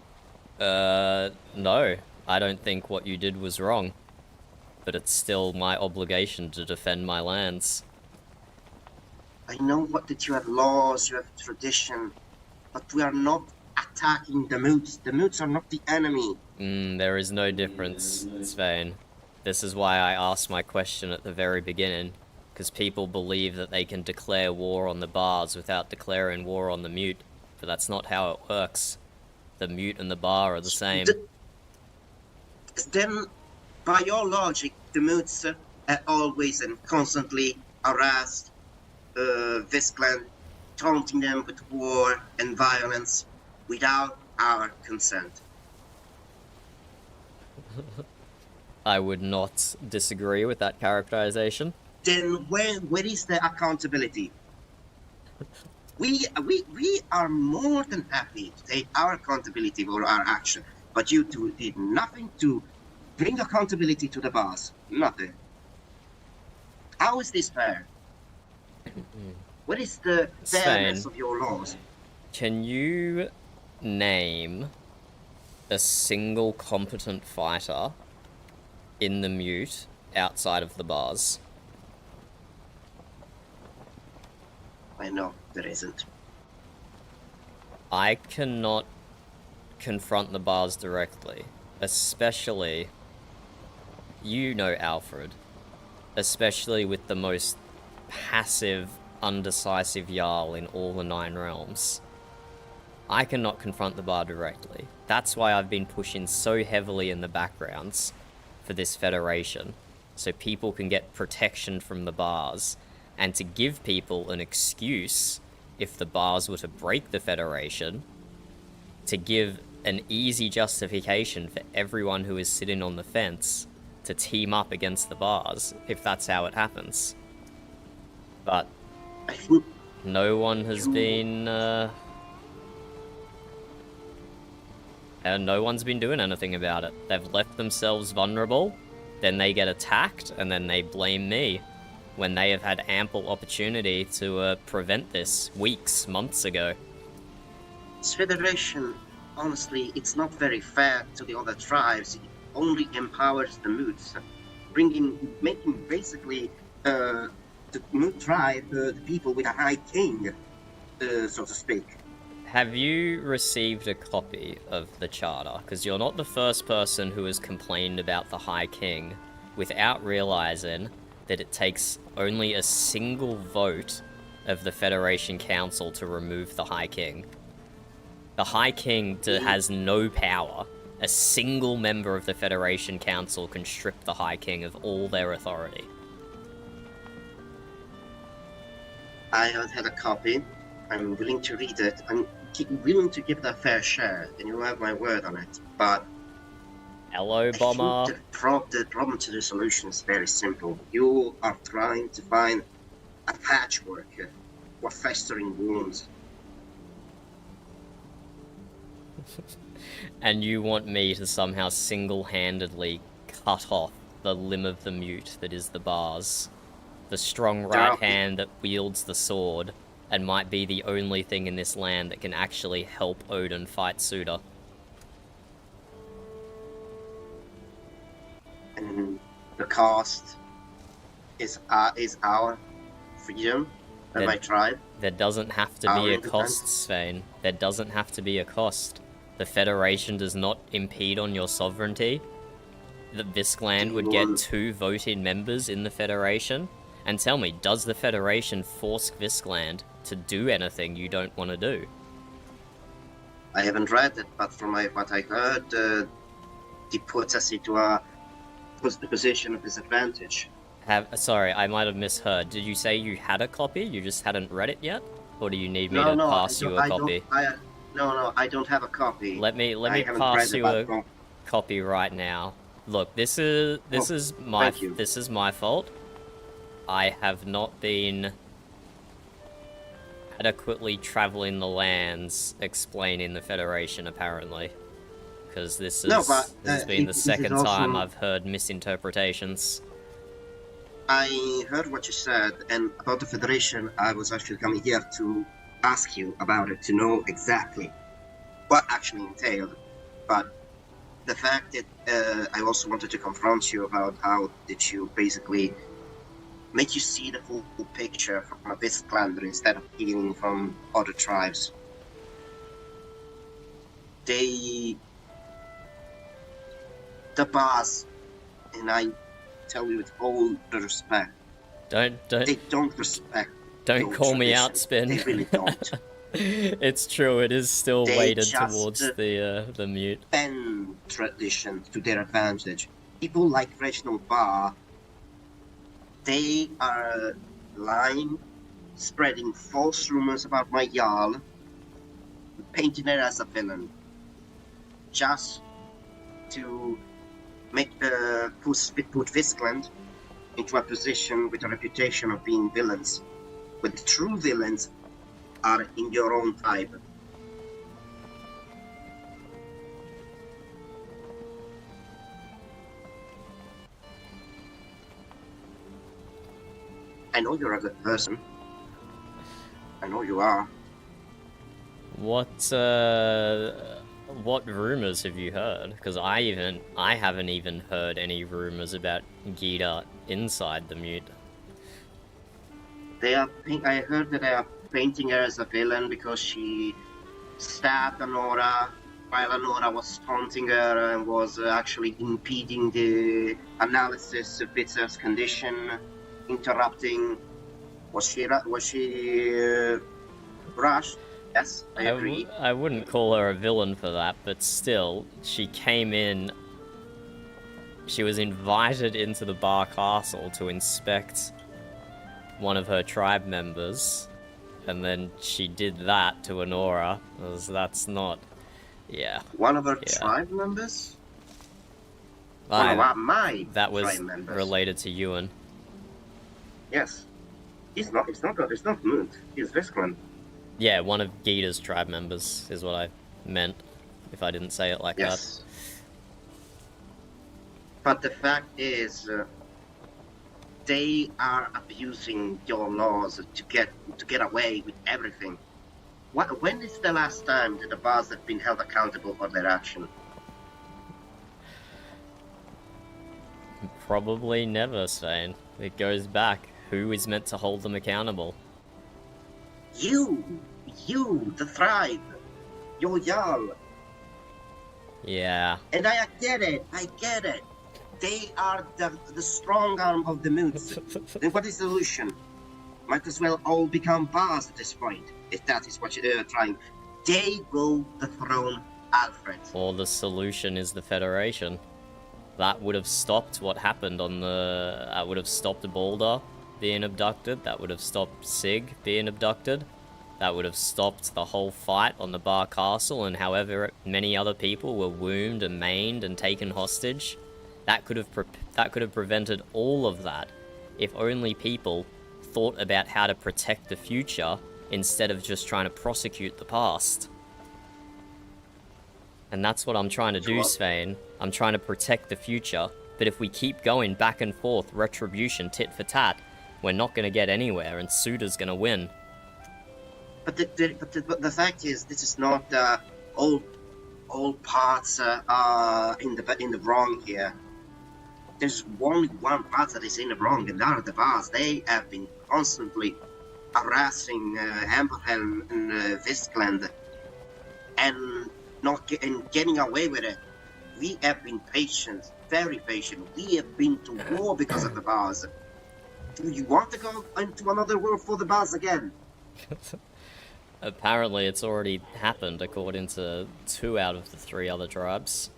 A: No. I don't think what you did was wrong. But it's still my obligation to defend my lands.
G: I know that you have laws, you have tradition, but we are not attacking the Moods. The Moods are not the enemy.
A: There is no difference, Svein. This is why I asked my question at the very beginning, because people believe that they can declare war on the bars without declaring war on the mute, but that's not how it works. The mute and the bar are the same.
G: Then, by your logic, the Moods are always and constantly harassed Vizsla, taunting them with war and violence without our consent.
A: I would not disagree with that characterization.
G: Then where is the accountability? We are more than happy to take our accountability for our action, but you two did nothing to bring accountability to the boss. Nothing. How is this fair? What is the fairness of your laws?
A: Can you name a single competent fighter in the mute outside of the bars?
G: I know there isn't.
A: I cannot confront the bars directly, especially, you know, Alfred, especially with the most passive, undecisive Jarl in all the 9 realms. I cannot confront the bar directly. That's why I've been pushing so heavily in the backgrounds for this federation, so people can get protection from the bars, and to give people an excuse, if the bars were to break the federation, to give an easy justification for everyone who is sitting on the fence to team up against the bars, if that's how it happens. But
G: I think
A: no one has been, and no one's been doing anything about it. They've left themselves vulnerable, then they get attacked, and then they blame me, when they have had ample opportunity to prevent this weeks, months ago.
G: this federation, honestly, it's not very fair to the other tribes. It only empowers the Moods, making basically the Mood tribe the people with a high king, so to speak.
A: Have you received a copy of the charter? Because you're not the first person who has complained about the High King without realizing that it takes only a single vote of the Federation Council to remove the High King. The High King has no power. A single member of the Federation Council can strip the High King of all their authority.
G: I haven't had a copy. I'm willing to read it. I'm willing to give it a fair share, and you have my word on it. But
A: Hello,
G: I
A: Bomber.
G: think the problem to the solution is very simple. You are trying to find a patchwork of festering wounds.
A: And you want me to somehow single-handedly cut off the limb of the mute that is the bars. The strong right hand that wields the sword, and might be the only thing in this land that can actually help Odin fight Suda.
G: And the cost is our freedom and my tribe.
A: There doesn't have to be a cost, Svein. There doesn't have to be a cost. The Federation does not impede on your sovereignty. That Viskland would get 2 voting members in the Federation. And tell me, does the Federation force Viskland to do anything you don't want to do?
G: I haven't read it, but from what I heard, it puts us into a position of disadvantage.
A: Sorry, I might have misheard. Did you say you had a copy? You just hadn't read it yet? Or do you need me to pass you a copy?
G: No, I don't have a copy.
A: Let me pass you a copy right now. Look, this is my fault. I have not been adequately traveling the lands explaining the Federation, apparently. Because this has been the second time I've heard misinterpretations.
G: I heard what you said, and about the Federation, I was actually coming here to ask you about it, to know exactly what actually entailed. But the fact that I also wanted to confront you about how did you basically make you see the full picture from a Vistlander instead of hearing from other tribes. The boss, and I tell you with all the respect, they don't respect.
A: Don't call me out, Spin.
G: They really don't.
A: It's true. It is still weighted towards the mute.
G: Bend tradition to their advantage. People like Reginald Barr, they are lying, spreading false rumors about my Jarl, painting her as a villain, just to make put Viskland into a position with a reputation of being villains. But the true villains are in your own tribe. I know you're a good person. I know you are.
A: What rumors have you heard? Because I haven't even heard any rumors about Gita inside the mute.
G: I heard that they are painting her as a villain because she stabbed Anora while Anora was taunting her and was actually impeding the analysis of Bitzer's condition, interrupting. Was she rushed? Yes, I agree.
A: I wouldn't call her a villain for that, but still, she came in. She was invited into the Bar Castle to inspect one of her tribe members, and then she did that to Anora. That's not... Yeah.
G: One of her tribe members?
A: That was related to Ewan.
G: Yes. It's not Moot. He's Viskland.
A: Yeah, one of Gita's tribe members is what I meant, if I didn't say it like that.
G: But the fact is, they are abusing your laws to get away with everything. When is the last time that the bars have been held accountable for their action?
A: Probably never, Svein. It goes back. Who is meant to hold them accountable?
G: You, the tribe, your Jarl.
A: Yeah.
G: And I get it. They are the strong arm of the Moods. Then what is the solution? Might as well all become bars at this point, if that is what you're trying. They will dethrone Alfred.
A: Or the solution is the Federation. That would have stopped what happened on the... That would have stopped Balder being abducted. That would have stopped Sig being abducted. That would have stopped the whole fight on the bar castle, and however many other people were wounded and maimed and taken hostage. That could have prevented all of that if only people thought about how to protect the future instead of just trying to prosecute the past. And that's what I'm trying to do, Svein. I'm trying to protect the future, but if we keep going back and forth, retribution, tit for tat, we're not going to get anywhere, and Suda's going to win.
G: But the fact is, this is not all parts are in the wrong here. There's only one part that is in the wrong, and that are the bars. They have been constantly harassing Amberhelm and Vistland, and getting away with it. We have been patient, very patient. We have been to war because of the bars. Do you want to go into another war for the bars again?
A: Apparently it's already happened, according to 2 out of the 3 other tribes.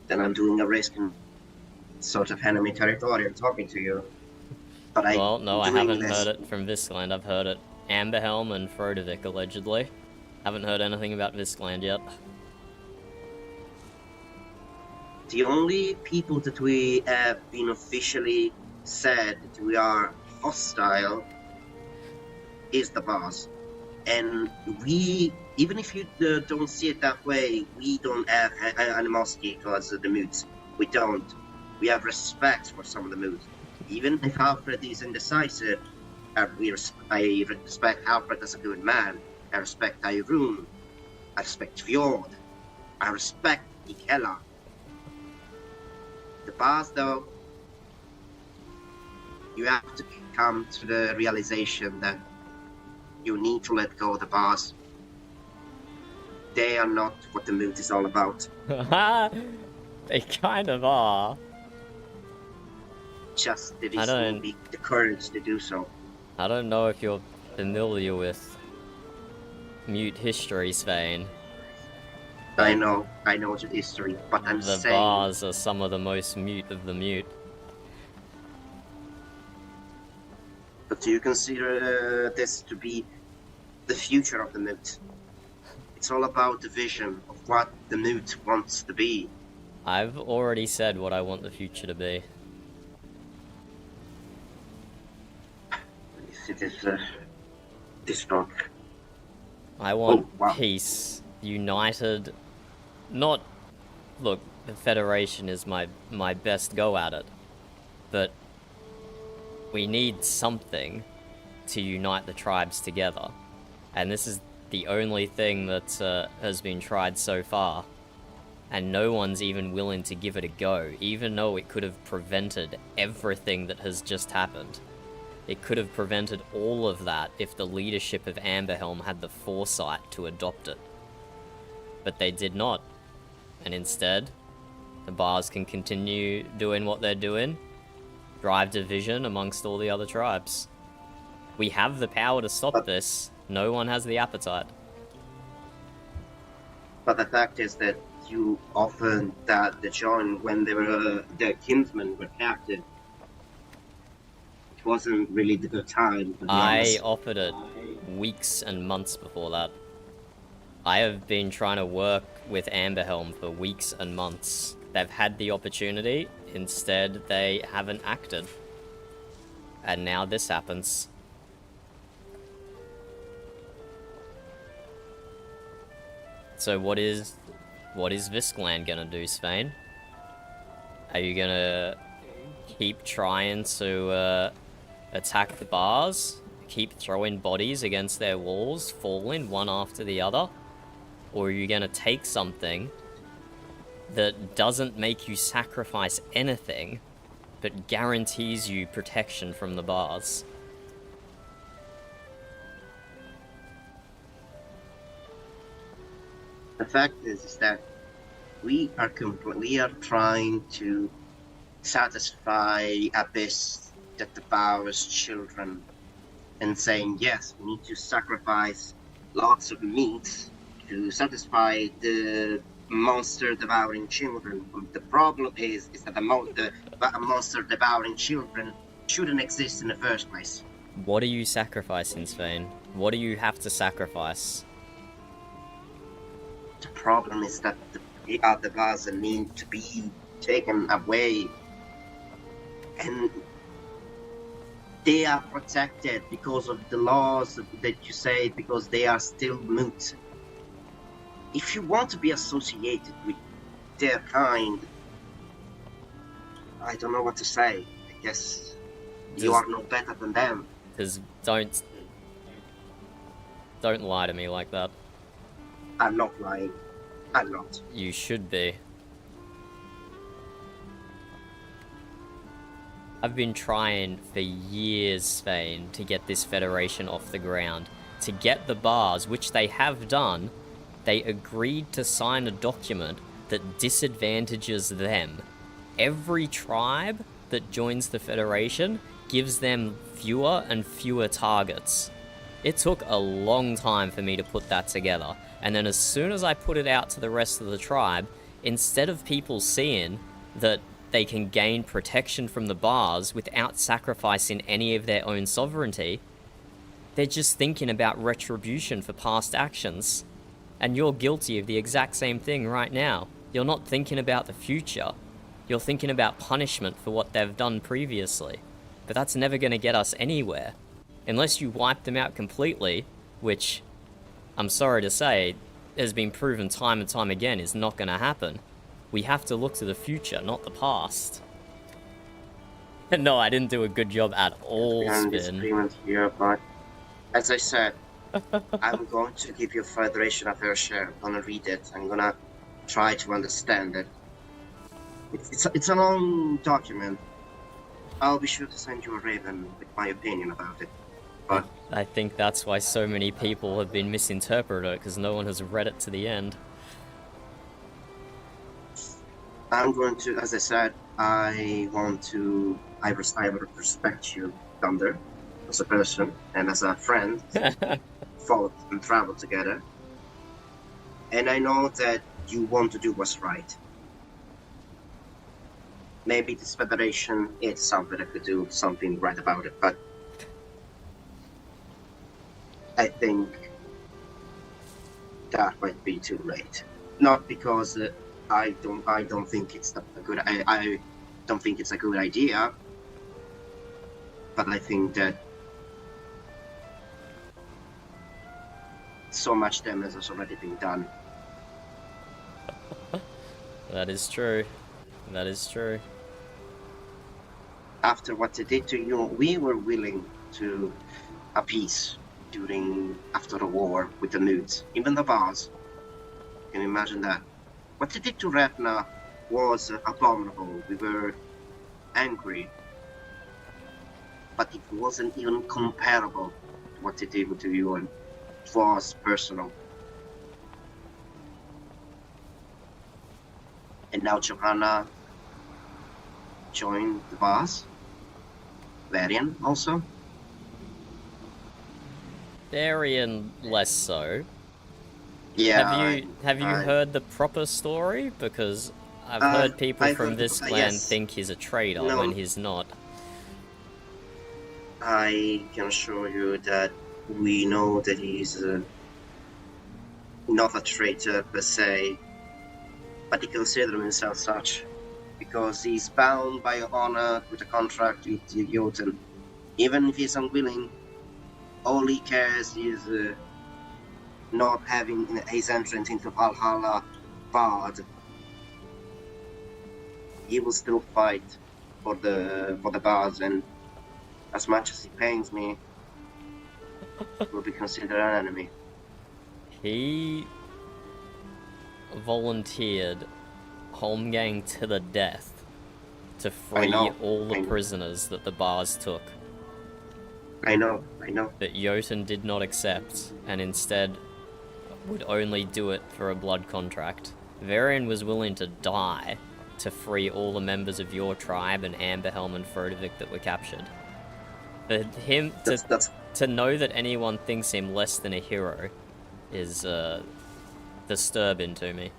G: Then I'm doing a risk in sort of enemy territory. I'm talking to you. But
A: Well, no, I haven't heard it from Vistland. I've heard it Amberhelm and Frodevik, allegedly. Haven't heard anything about Vistland yet.
G: The only people that we have been officially said that we are hostile is the boss. And we, even if you don't see it that way, we don't have animosity towards the moods. We don't. We have respect for some of the moods. Even if Alfred is indecisive, I respect Alfred as a good man. I respect Irune. I respect Fjord. I respect Ikela. The boss, though, you have to come to the realization that you need to let go of the boss. They are not what the mood is all about.
A: They kind of are.
G: Just there is only the courage to do so.
A: I don't know if you're familiar with mute history, Svein.
G: I know it's history, but I'm
A: The
G: saying...
A: bars are some of the most mute of the mute.
G: But do you consider this to be the future of the moot? It's all about the vision of what the moot wants to be.
A: I've already said what I want the future to be.
G: It is this talk.
A: I want
G: wow.
A: peace, united, not... Look, the Federation is my best go at it, but we need something to unite the tribes together, and this is the only thing that has been tried so far, and no one's even willing to give it a go, even though it could have prevented everything that has just happened. It could have prevented all of that if the leadership of Amberhelm had the foresight to adopt it. But they did not. And instead, the bars can continue doing what they're doing, drive division amongst all the other tribes. We have the power to stop this. No one has the appetite.
G: But the fact is that you offered that the join when they were their kinsmen were captive. It wasn't really the good time, to be honest.
A: I offered it weeks and months before that. I have been trying to work with Amberhelm for weeks and months. They've had the opportunity, instead they haven't acted. And now this happens. So what is Vistland gonna do, Svein? Are you gonna keep trying to attack the bars? Keep throwing bodies against their walls, falling one after the other? Or are you gonna take something that doesn't make you sacrifice anything, but guarantees you protection from the bars?
G: The fact is that we are trying to satisfy Abyss that devours children, and saying yes, we need to sacrifice lots of meat to satisfy the monster devouring children. The problem is that the monster devouring children shouldn't exist in the first place.
A: What are you sacrificing, Svein? What do you have to sacrifice?
G: The problem is that the other bars need to be taken away, and they are protected because of the laws that you say, because they are still moot. If you want to be associated with their kind, I don't know what to say. I guess you are no better than them.
A: Because don't lie to me like that.
G: I'm not lying. I'm not.
A: You should be. I've been trying for years, Svein, to get this federation off the ground. To get the bars, which they have done, they agreed to sign a document that disadvantages them. Every tribe that joins the federation gives them fewer and fewer targets. It took a long time for me to put that together, and then as soon as I put it out to the rest of the tribe, instead of people seeing that they can gain protection from the bars without sacrificing any of their own sovereignty, they're just thinking about retribution for past actions. And you're guilty of the exact same thing right now. You're not thinking about the future. You're thinking about punishment for what they've done previously. But that's never going to get us anywhere. Unless you wipe them out completely, which, I'm sorry to say, has been proven time and time again is not going to happen. We have to look to the future, not the past. No, I didn't do a good job at all, Spin.
G: Disagreement here, but as I said, I'm going to give your Federation a fair share. I'm gonna read it. I'm gonna try to understand it. It's a long document. I'll be sure to send you a raven with my opinion about it. But
A: I think that's why so many people have been misinterpreted it, because no one has read it to the end.
G: I'm going to, as I said, I respect you, Thunder, as a person and as a friend. Fought and traveled together. And I know that you want to do what's right. Maybe this federation is something that could do something right about it, but I think that might be too late. Not because I don't think it's a good I don't think it's a good idea, but I think that so much damage has already been done.
A: That is true. That is true.
G: After what they did to you, we were willing to appease after the war with the nudes, even the bars. Can you imagine that? What they did to Retna was abominable. We were angry, but it wasn't even comparable to what they did to you, and it was personal. And now Johanna joined the bars. Varian also.
A: Varian less so.
G: Yeah.
A: Have you heard the proper story? Because I've heard people from this clan think he's a traitor when he's not.
G: I can assure you that we know that he's not a traitor per se, but he considers himself such because he's bound by honor with a contract with Jotun. Even if he's unwilling, all he cares is not having his entrance into Valhalla barred. He will still fight for the bards, and as much as he pains me, will be considered an enemy.
A: He volunteered Holmgang to the death to free all the prisoners that the bars took.
G: I know.
A: That Jotun did not accept, and instead would only do it for a blood contract. Varian was willing to die to free all the members of your tribe and Amberhelm and Frodevik that were captured. For him to know that anyone thinks him less than a hero is disturbing to me.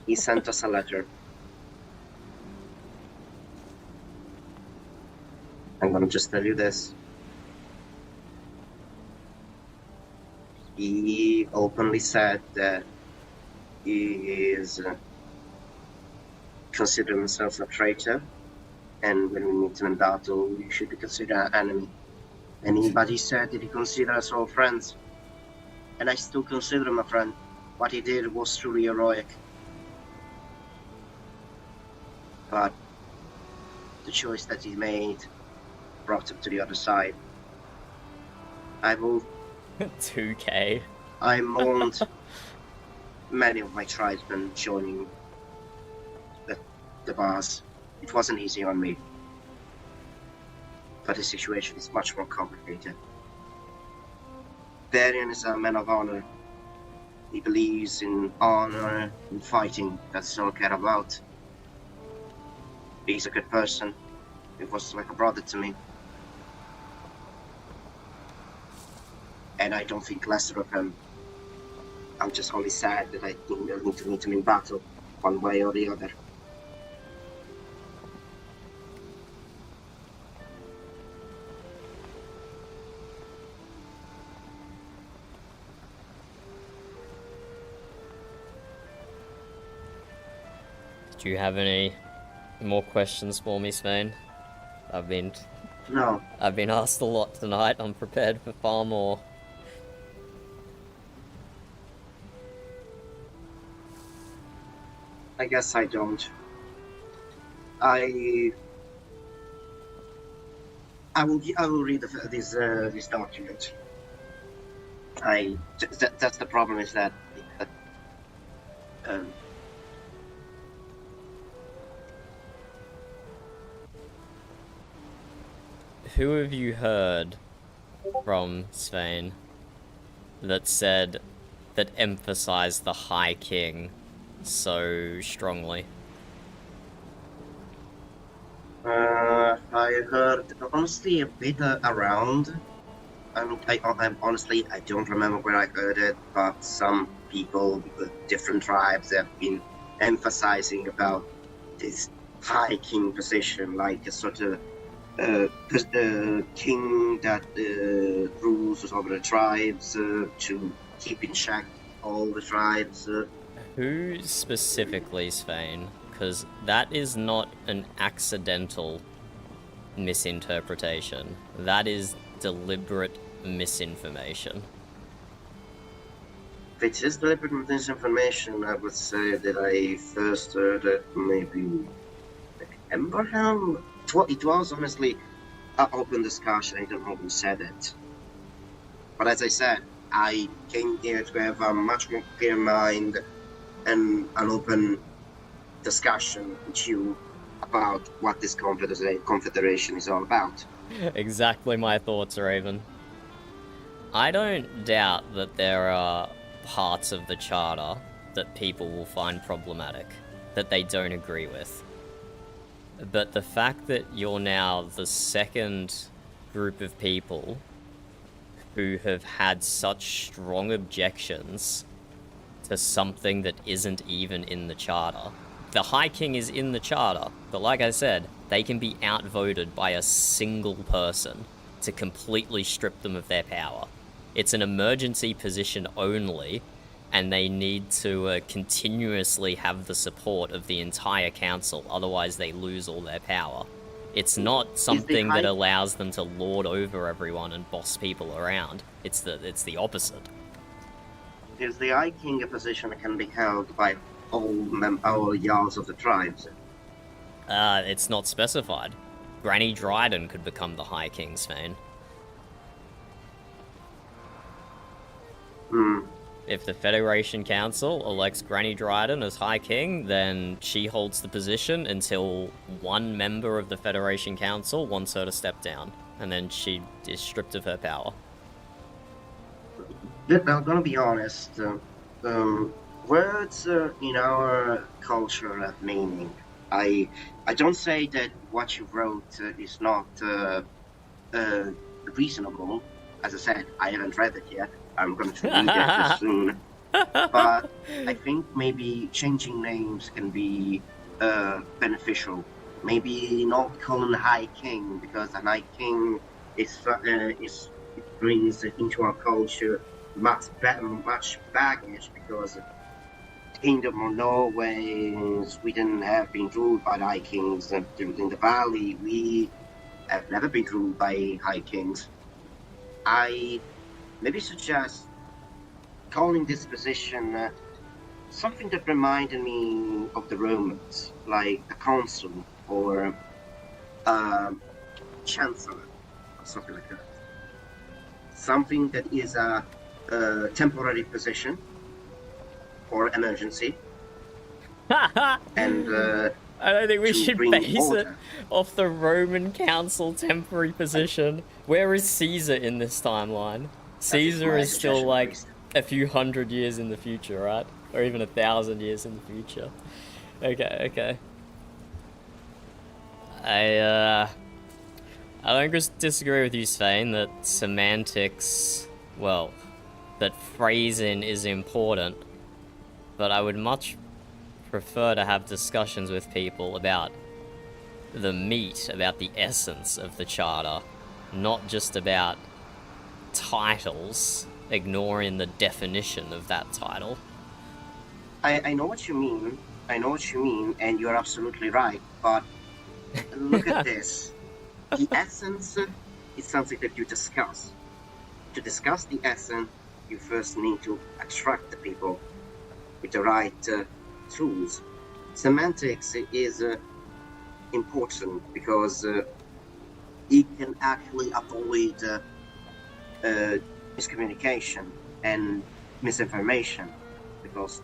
G: He sent us a letter. just tell you this. He openly said that he is consider himself a traitor, and when we meet him in battle, we should be considered an enemy. Anybody said that he considered us all friends, and I still consider him a friend. What he did was truly heroic. But the choice that he made brought him to the other side. I will
A: 2K.
G: I mourned many of my tribesmen joining the bars. It wasn't easy on me. But the situation is much more complicated. Varian is a man of honor. He believes in honor and fighting. That's all I care about. He's a good person. He was like a brother to me. And I don't think lesser of him. I'm just only sad that I think I'll need to meet him in battle, one way or the other.
A: Do you have any more questions for me, Svein?
G: No.
A: I've been asked a lot tonight. I'm prepared for far more.
G: I guess I don't. I will read this document. That's the problem, is that
A: Who have you heard from, Svein, that emphasized the High King so strongly?
G: I heard honestly a bit around. I'm honestly, I don't remember where I heard it, but some people with different tribes have been emphasizing about this High King position, like a sort of king that rules over the tribes to keep in check all the tribes.
A: Who specifically, Svein? Because that is not an accidental misinterpretation. That is deliberate misinformation.
G: If it is deliberate misinformation, I would say that I first heard it maybe Emberham. It was honestly an open discussion. I don't know who said it. But as I said, I came here to have a much more clear mind and an open discussion with you about what this confederation is all about.
A: Exactly my thoughts, Raven. I don't doubt that there are parts of the Charter that people will find problematic, that they don't agree with. But the fact that you're now the second group of people who have had such strong objections to something that isn't even in the Charter. The High King is in the Charter, but like I said, they can be outvoted by a single person to completely strip them of their power. It's an emergency position only, and they need to continuously have the support of the entire council, otherwise they lose all their power. It's not something that allows them to lord over everyone and boss people around. It's the opposite.
G: Is the High King a position that can be held by all Jarls of the tribes?
A: It's not specified. Granny Dryden could become the High King, Svein. If the Federation Council elects Granny Dryden as High King, then she holds the position until one member of the Federation Council wants her to step down, and then she is stripped of her power.
G: I'm gonna be honest. Words in our culture have meaning. I don't say that what you wrote is not reasonable. As I said, I haven't read it yet. I'm going to read it soon. But I think maybe changing names can be beneficial maybe not call him the High King, because the High King is it brings into our culture much baggage, because the Kingdom of Norway and Sweden have been ruled by the High Kings, and in the Valley we have never been ruled by High Kings. I maybe suggest calling this position something that reminded me of the Romans, like a consul or chancellor, or something like that. Something that is a temporary position for emergency, and
A: I don't think we
G: to
A: should
G: bring
A: base it
G: order.
A: off the Roman council temporary position. Where is Caesar in this timeline? Caesar
G: my
A: is still
G: suggestion,
A: like
G: priest.
A: a few hundred years in the future, right? Or even 1,000 years in the future. Okay. I don't just disagree with you, Svein, that semantics, well, that phrasing is important, but I would much prefer to have discussions with people about the meat, about the essence of the charter, not just about titles, ignoring the definition of that title.
G: I know what you mean. And you're absolutely right. But look at this. The essence is something that you discuss. To discuss the essence, you first need to attract the people with the right tools. Semantics is important because it can actually avoid miscommunication and misinformation. Because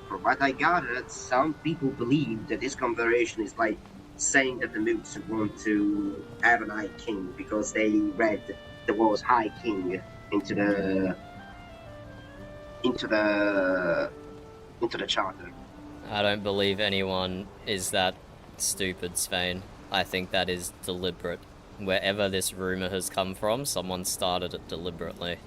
G: from what I gathered, some people believe that this conversation is like saying that the Moots want to have an High King because they read the words High King into the charter.
A: I don't believe anyone is that stupid, Svein. I think that is deliberate. Wherever this rumor has come from, someone started it deliberately.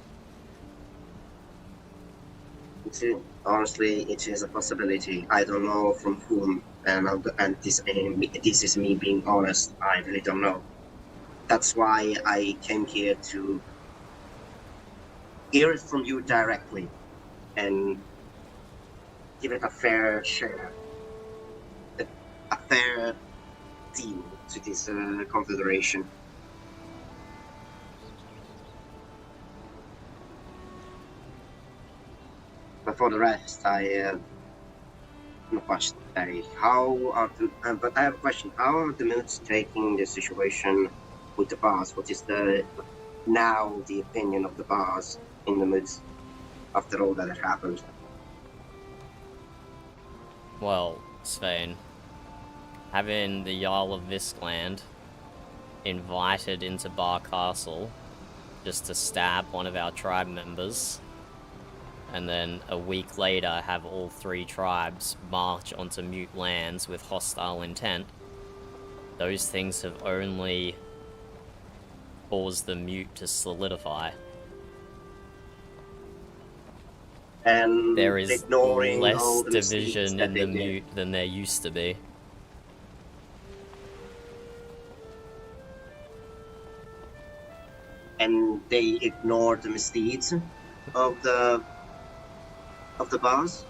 G: Honestly, it is a possibility. I don't know from whom, and this is me being honest. I really don't know. That's why I came here to hear it from you directly and give it a fair share, a fair deal to this confederation. But for the rest, I not much to say. But I have a question. How are the Moots taking the situation with the bars? What is the opinion of the bars in the Moots after all that had happened?
A: Well, Svein, having the Jarl of Viskland invited into Bar Castle just to stab one of our tribe members, and then a week later have all 3 tribes march onto Mute lands with hostile intent, those things have only caused the Mute to solidify.
G: And
A: There is
G: ignoring
A: less
G: all the mistakes
A: division
G: that
A: in
G: they
A: the
G: did.
A: Mute than there used to be.
G: And they ignore the misdeeds of the bars.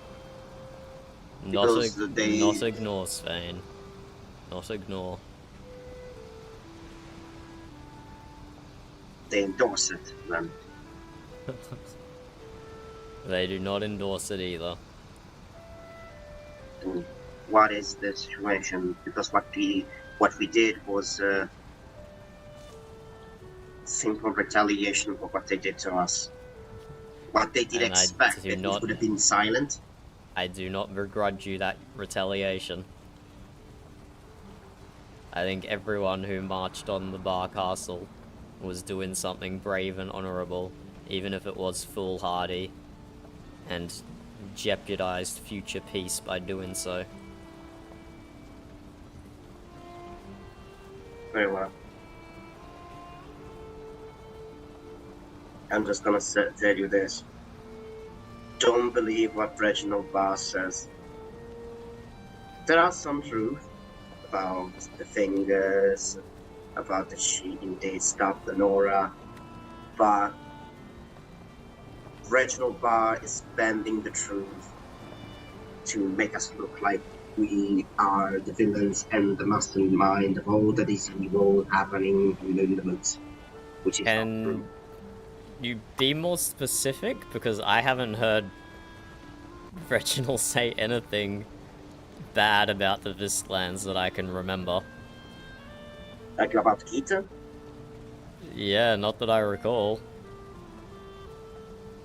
G: Because they-
A: Not ignore, Svein. Not ignore.
G: They endorse it. Then
A: They do not endorse it either.
G: and what is the situation? Because what we did was simple retaliation for what they did to us. What they did
A: And I
G: expect,
A: do
G: that
A: not-
G: it would have been silent.
A: I do not begrudge you that retaliation. I think everyone who marched on the Bar Castle was doing something brave and honourable, even if it was foolhardy, and jeopardized future peace by doing so.
G: Very well. I'm just gonna tell you this. Don't believe what Reginald Barr says. There are some truth, about the fingers, about the cheating they stopped the Nora, but Reginald Barr is bending the truth to make us look like we are the villains and the mastermind of all that is evil happening in the woods, which is not
A: Can
G: true.
A: you be more specific? Because I haven't heard Reginald say anything bad about the Mistlands that I can remember.
G: Like about Kita?
A: Yeah, not that I recall.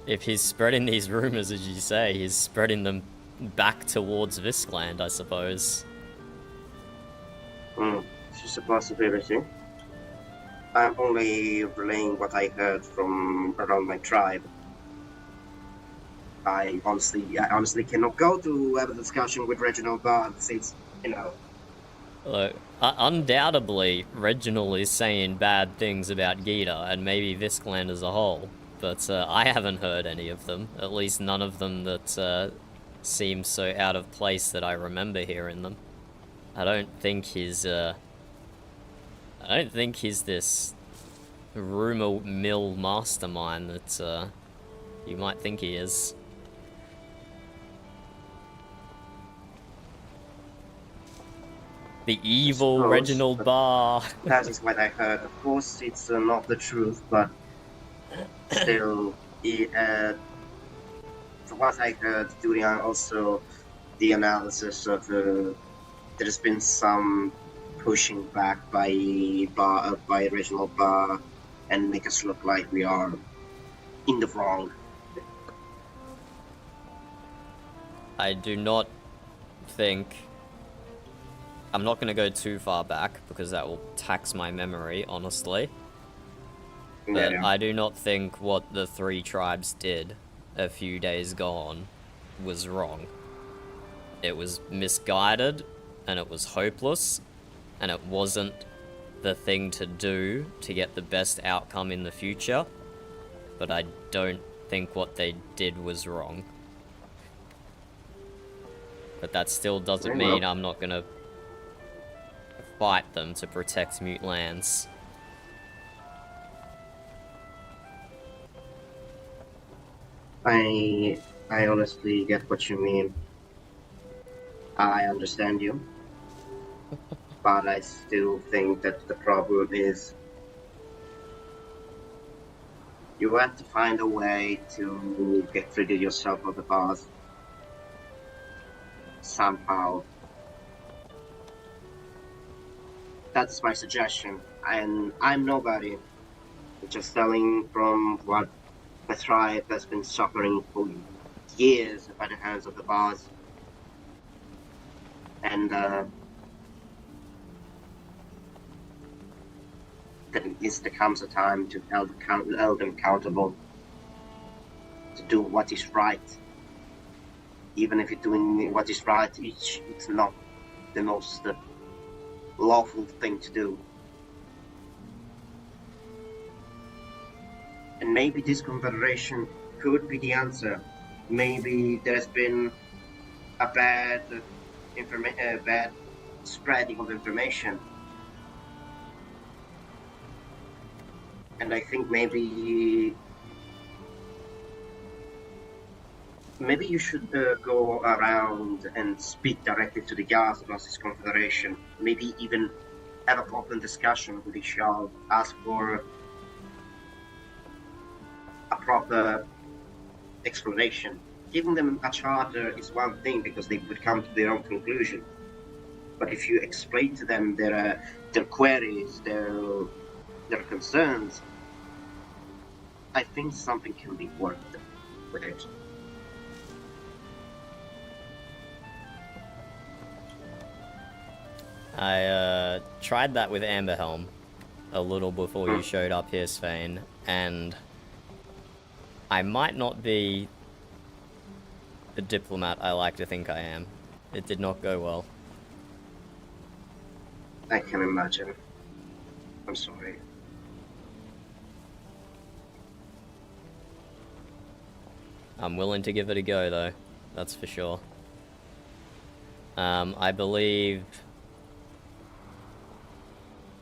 A: If he's spreading these rumors, as you say, he's spreading them back towards Viskland, I suppose.
G: It's just a possibility. I'm only relaying what I heard from around my tribe. I honestly cannot go to have a discussion with Reginald Bard since,
A: Look, undoubtedly, Reginald is saying bad things about Gita and maybe Viskland as a whole, but I haven't heard any of them. At least none of them that seem so out of place that I remember hearing them. I don't think he's this rumor mill mastermind that you might think he is. The evil
G: suppose,
A: Reginald
G: but
A: Barr.
G: that is what I heard. Of course, it's not the truth, but still, from what I heard during also the analysis of there's been some pushing back by Reginald Barr and make us look like we are in the wrong.
A: I do not think... I'm not going to go too far back because that will tax my memory, honestly. But
G: Yeah.
A: I do not think what the three tribes did a few days gone was wrong. It was misguided, and it was hopeless, and it wasn't the thing to do to get the best outcome in the future. But I don't think what they did was wrong. But that still doesn't mean I'm not gonna fight them to protect Mute Lands.
G: I honestly get what you mean. I understand you. But I still think that the problem is you have to find a way to get rid of yourself of the past. Somehow. That's my suggestion. And I'm nobody. I'm just telling from what the tribe has been suffering for years by the hands of the boss. And there comes a time to hold them accountable to do what is right. Even if you're doing what is right, it's not the most lawful thing to do. And maybe this confederation could be the answer. Maybe there's been a bad spreading of information. And I think maybe you should go around and speak directly to the guards of this confederation. Maybe even have a open discussion with each other, ask for a proper explanation. Giving them a charter is one thing because they would come to their own conclusion. But if you explain to them their queries, their concerns, I think something can be worked with it.
A: I tried that with Amberhelm a little before you showed up here, Svein, and I might not be the diplomat I like to think I am. It did not go well.
G: I can imagine. I'm sorry.
A: I'm willing to give it a go, though. That's for sure. I believe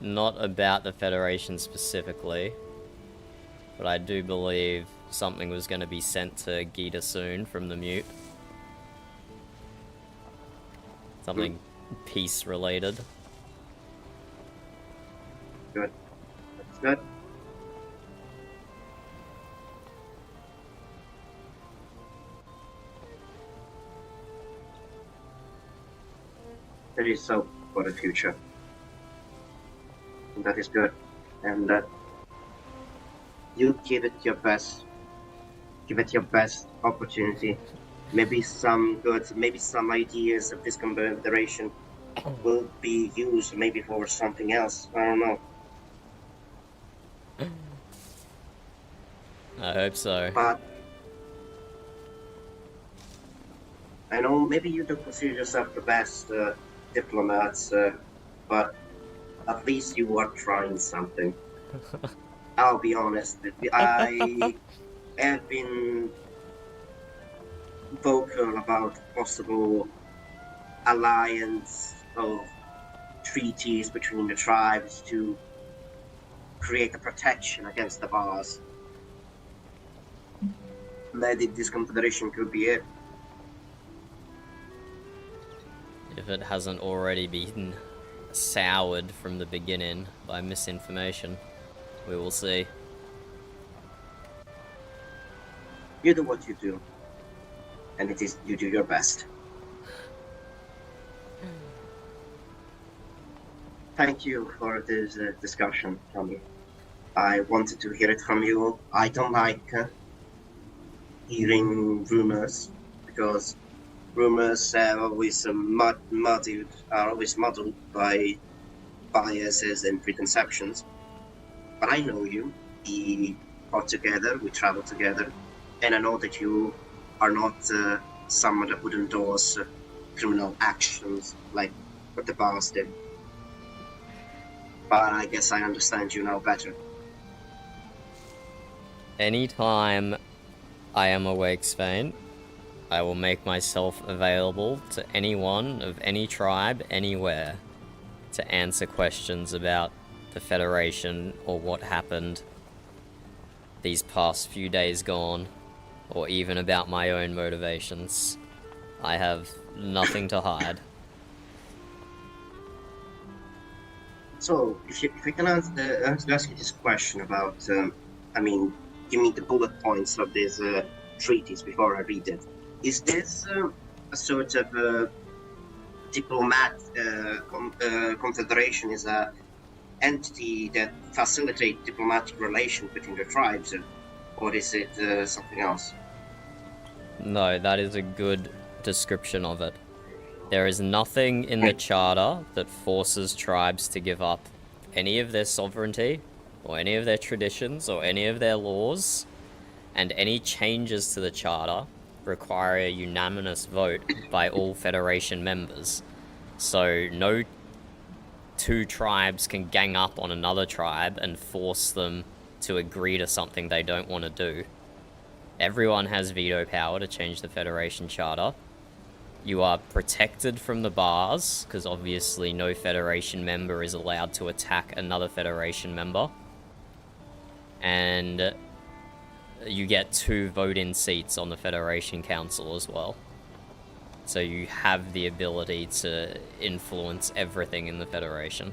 A: Not about the Federation specifically, but I do believe something was going to be sent to Gita soon from the Mute. Something peace related.
G: Good. That's good. It is so for the future. And that is good. And you give it your best. Give it your best opportunity. Maybe some good, maybe some ideas of this confederation will be used maybe for something else. I don't know.
A: I hope so.
G: But I know maybe you don't consider yourself the best diplomats, but at least you are trying something. I'll be honest. I have been vocal about possible alliance of treaties between the tribes to create a protection against the bars. Maybe this confederation could be it.
A: If it hasn't already been soured from the beginning by misinformation, we will see.
G: You do what you do, and it is you do your best. Thank you for this discussion, Tommy. I wanted to hear it from you. I don't like hearing rumors, because rumors are always muddled by biases and preconceptions. But I know you. We fought together, we traveled together, and I know that you are not someone that would endorse criminal actions like what the boss did. But I guess I understand you now better.
A: Anytime I am awake, Svein, I will make myself available to anyone of any tribe, anywhere, to answer questions about the Federation or what happened these past few days gone, or even about my own motivations. I have nothing to hide.
G: So, if I can ask you this question about, give me the bullet points of these treaties before I read it. Is this a sort of confederation? Is a entity that facilitates diplomatic relations between the tribes, or is it something else?
A: No, that is a good description of it. There is nothing in the charter that forces tribes to give up any of their sovereignty, or any of their traditions, or any of their laws, and any changes to the charter require a unanimous vote by all Federation members. So no two tribes can gang up on another tribe and force them to agree to something they don't want to do. Everyone has veto power to change the Federation charter. You are protected from the bars, because obviously no Federation member is allowed to attack another Federation member. And you get 2 vote-in seats on the Federation Council as well. So you have the ability to influence everything in the Federation.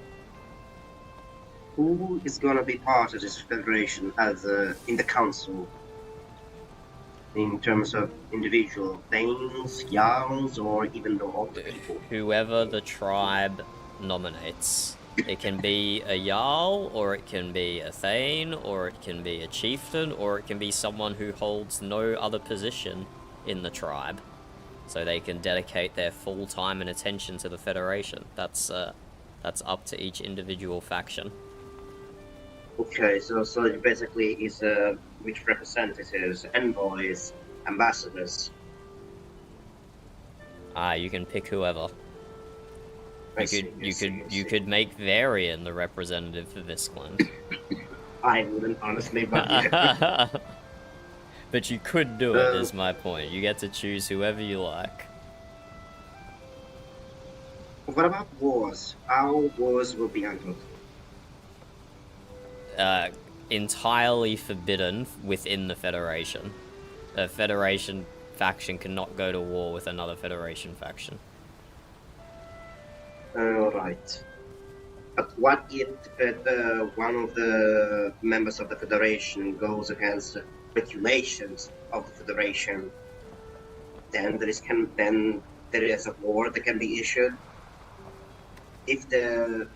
G: Who is going to be part of this federation as in the council? In terms of individual things, Jarls, or even the old people?
A: Whoever the tribe nominates. It can be a Jarl, or it can be a Thane, or it can be a chieftain, or it can be someone who holds no other position in the tribe. So they can dedicate their full time and attention to the Federation. That's up to each individual faction.
G: Okay, so it basically is which representatives, envoys, ambassadors.
A: You can pick whoever. You could make Varian the representative for Viscland.
G: I wouldn't honestly, but
A: But you could do it, is my point. You get to choose whoever you like.
G: What about wars? How wars will be handled?
A: entirely forbidden within the Federation. A Federation faction cannot go to war with another Federation faction.
G: Alright. But what if one of the members of the Federation goes against the regulations of the Federation? Then there is a war that can be issued. If the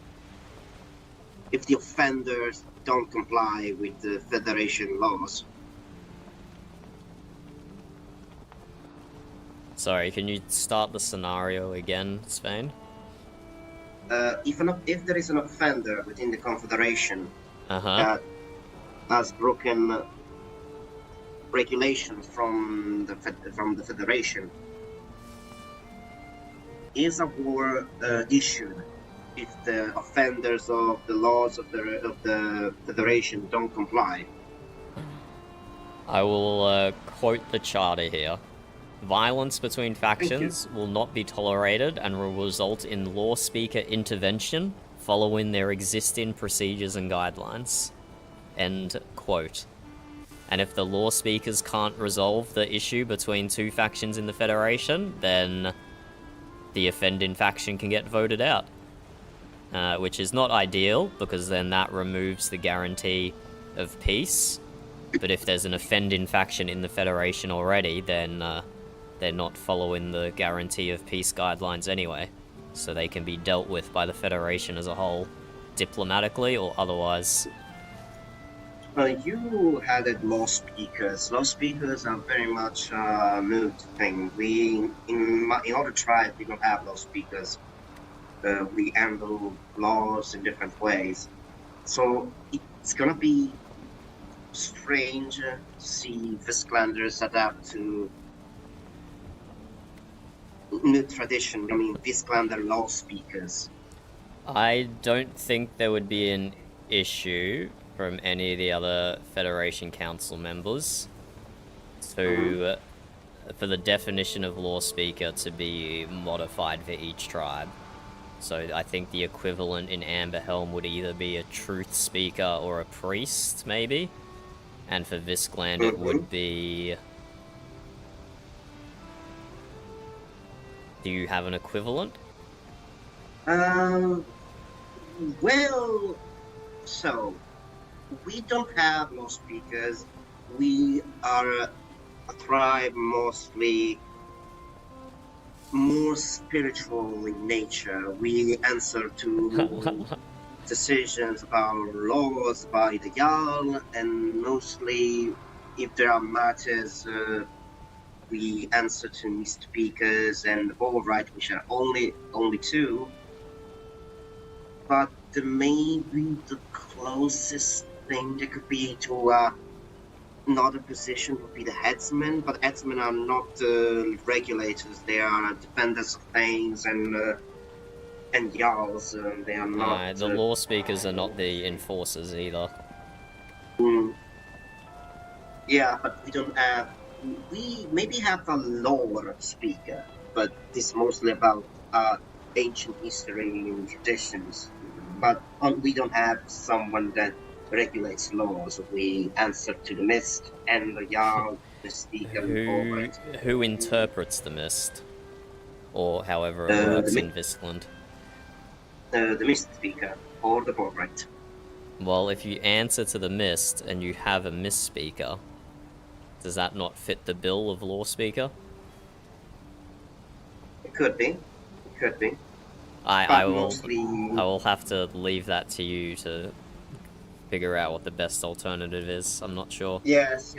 G: offenders don't comply with the Federation laws.
A: Sorry, can you start the scenario again, Spain?
G: If there is an offender within the Confederation
A: Uh-huh.
G: that has broken regulations from the Federation, is a war issued if the offenders of the laws of the Federation don't comply?
A: I will quote the charter here. Violence between factions will not be tolerated and will result in law speaker intervention following their existing procedures and guidelines. End quote. And if the law speakers can't resolve the issue between two factions in the Federation, then the offending faction can get voted out. Which is not ideal, because then that removes the guarantee of peace. But if there's an offending faction in the Federation already, then they're not following the guarantee of peace guidelines anyway. So they can be dealt with by the Federation as a whole, diplomatically or otherwise.
G: You added law speakers. Law speakers are very much a moot thing. In other tribes, we don't have law speakers. We handle laws in different ways. So it's gonna be strange to see Visclanders adapt to new tradition. I mean, Visclander law speakers.
A: I don't think there would be an issue from any of the other Federation Council members to for the definition of law speaker to be modified for each tribe. So I think the equivalent in Amberhelm would either be a truth speaker or a priest, maybe. And for Viscland it would be... Do you have an equivalent?
G: Well, so we don't have law speakers. We are a tribe mostly more spiritual in nature. We answer to decisions about laws by the Jarl, and mostly if there are matters, we answer to Mist Speakers and the Ballright, which are only two. But maybe the closest thing that could be to another position would be the headsmen, but headsmen are not regulators. They are defenders of things and jarls. They are not.
A: The law speakers are not the enforcers either.
G: Yeah, but we don't have. We maybe have a lore speaker, but it's mostly about ancient history and traditions. But we don't have someone that regulates laws. We answer to the Mist and the Jarl, the speaker,
A: who interprets the Mist, or however it works in Viscland.
G: The Mist speaker or the Ballright.
A: Well, if you answer to the Mist and you have a Mist speaker, does that not fit the bill of law speaker?
G: It could be. It could be.
A: I will have to leave that to you to figure out what the best alternative is. I'm not sure.
G: Yes.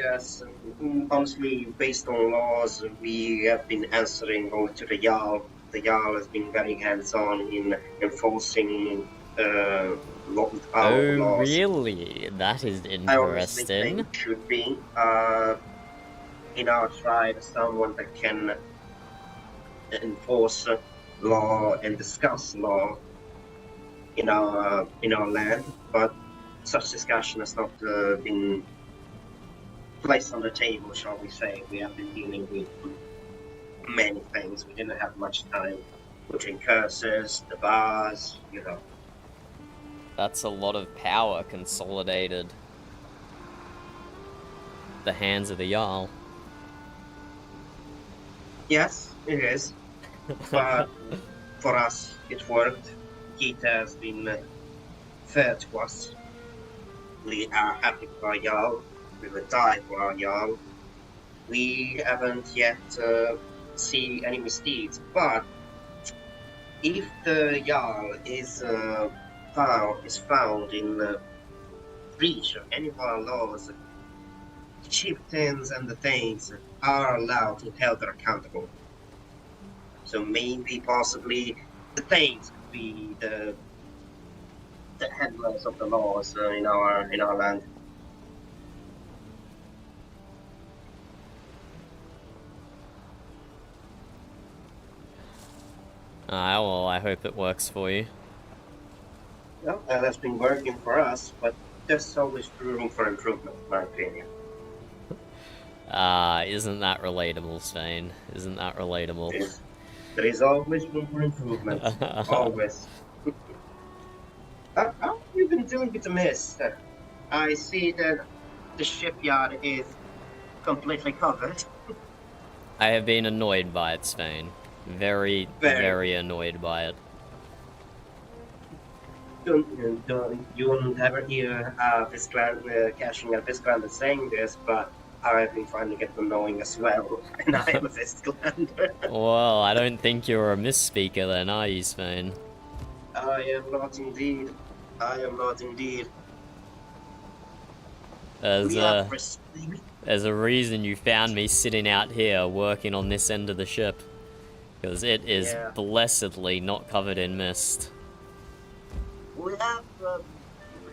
G: Honestly, based on laws, we have been answering only to the Jarl. The Jarl has been very hands-on in enforcing our laws.
A: Oh, really? That is interesting.
G: I honestly think it should be in our tribe someone that can enforce law and discuss law in our land, but such discussion has not been placed on the table, shall we say. We have been dealing with many things. We didn't have much time between curses, the bars,
A: That's a lot of power consolidated. The hands of the Jarl.
G: Yes, it is. But for us, it worked. It has been fair to us. We are happy for our Jarl. We will die for our Jarl. We haven't yet seen any misdeeds, but if the Jarl is found in breach of any of our laws, the chieftains and the thanes are allowed to held accountable. So maybe, possibly, the thanes could be the handlers of the laws in our land.
A: Well, I hope it works for you.
G: Well, that has been working for us, but there's always room for improvement, in my opinion.
A: Isn't that relatable, Svein? Isn't that relatable?
G: There is always room for improvement. Always. How have you been doing with the mist? I see that the shipyard is completely covered.
A: I have been annoyed by it, Svein. Very, very annoyed by it.
G: You won't ever hear cashing a Visclander saying this, but I've been finding it annoying as well, and I am a Visclander.
A: Well, I don't think you're a misspeaker then, are you, Svein?
G: I am not indeed. I am not indeed.
A: There's a reason you found me sitting out here working on this end of the ship. Because it is blessedly not covered in mist.
G: We have a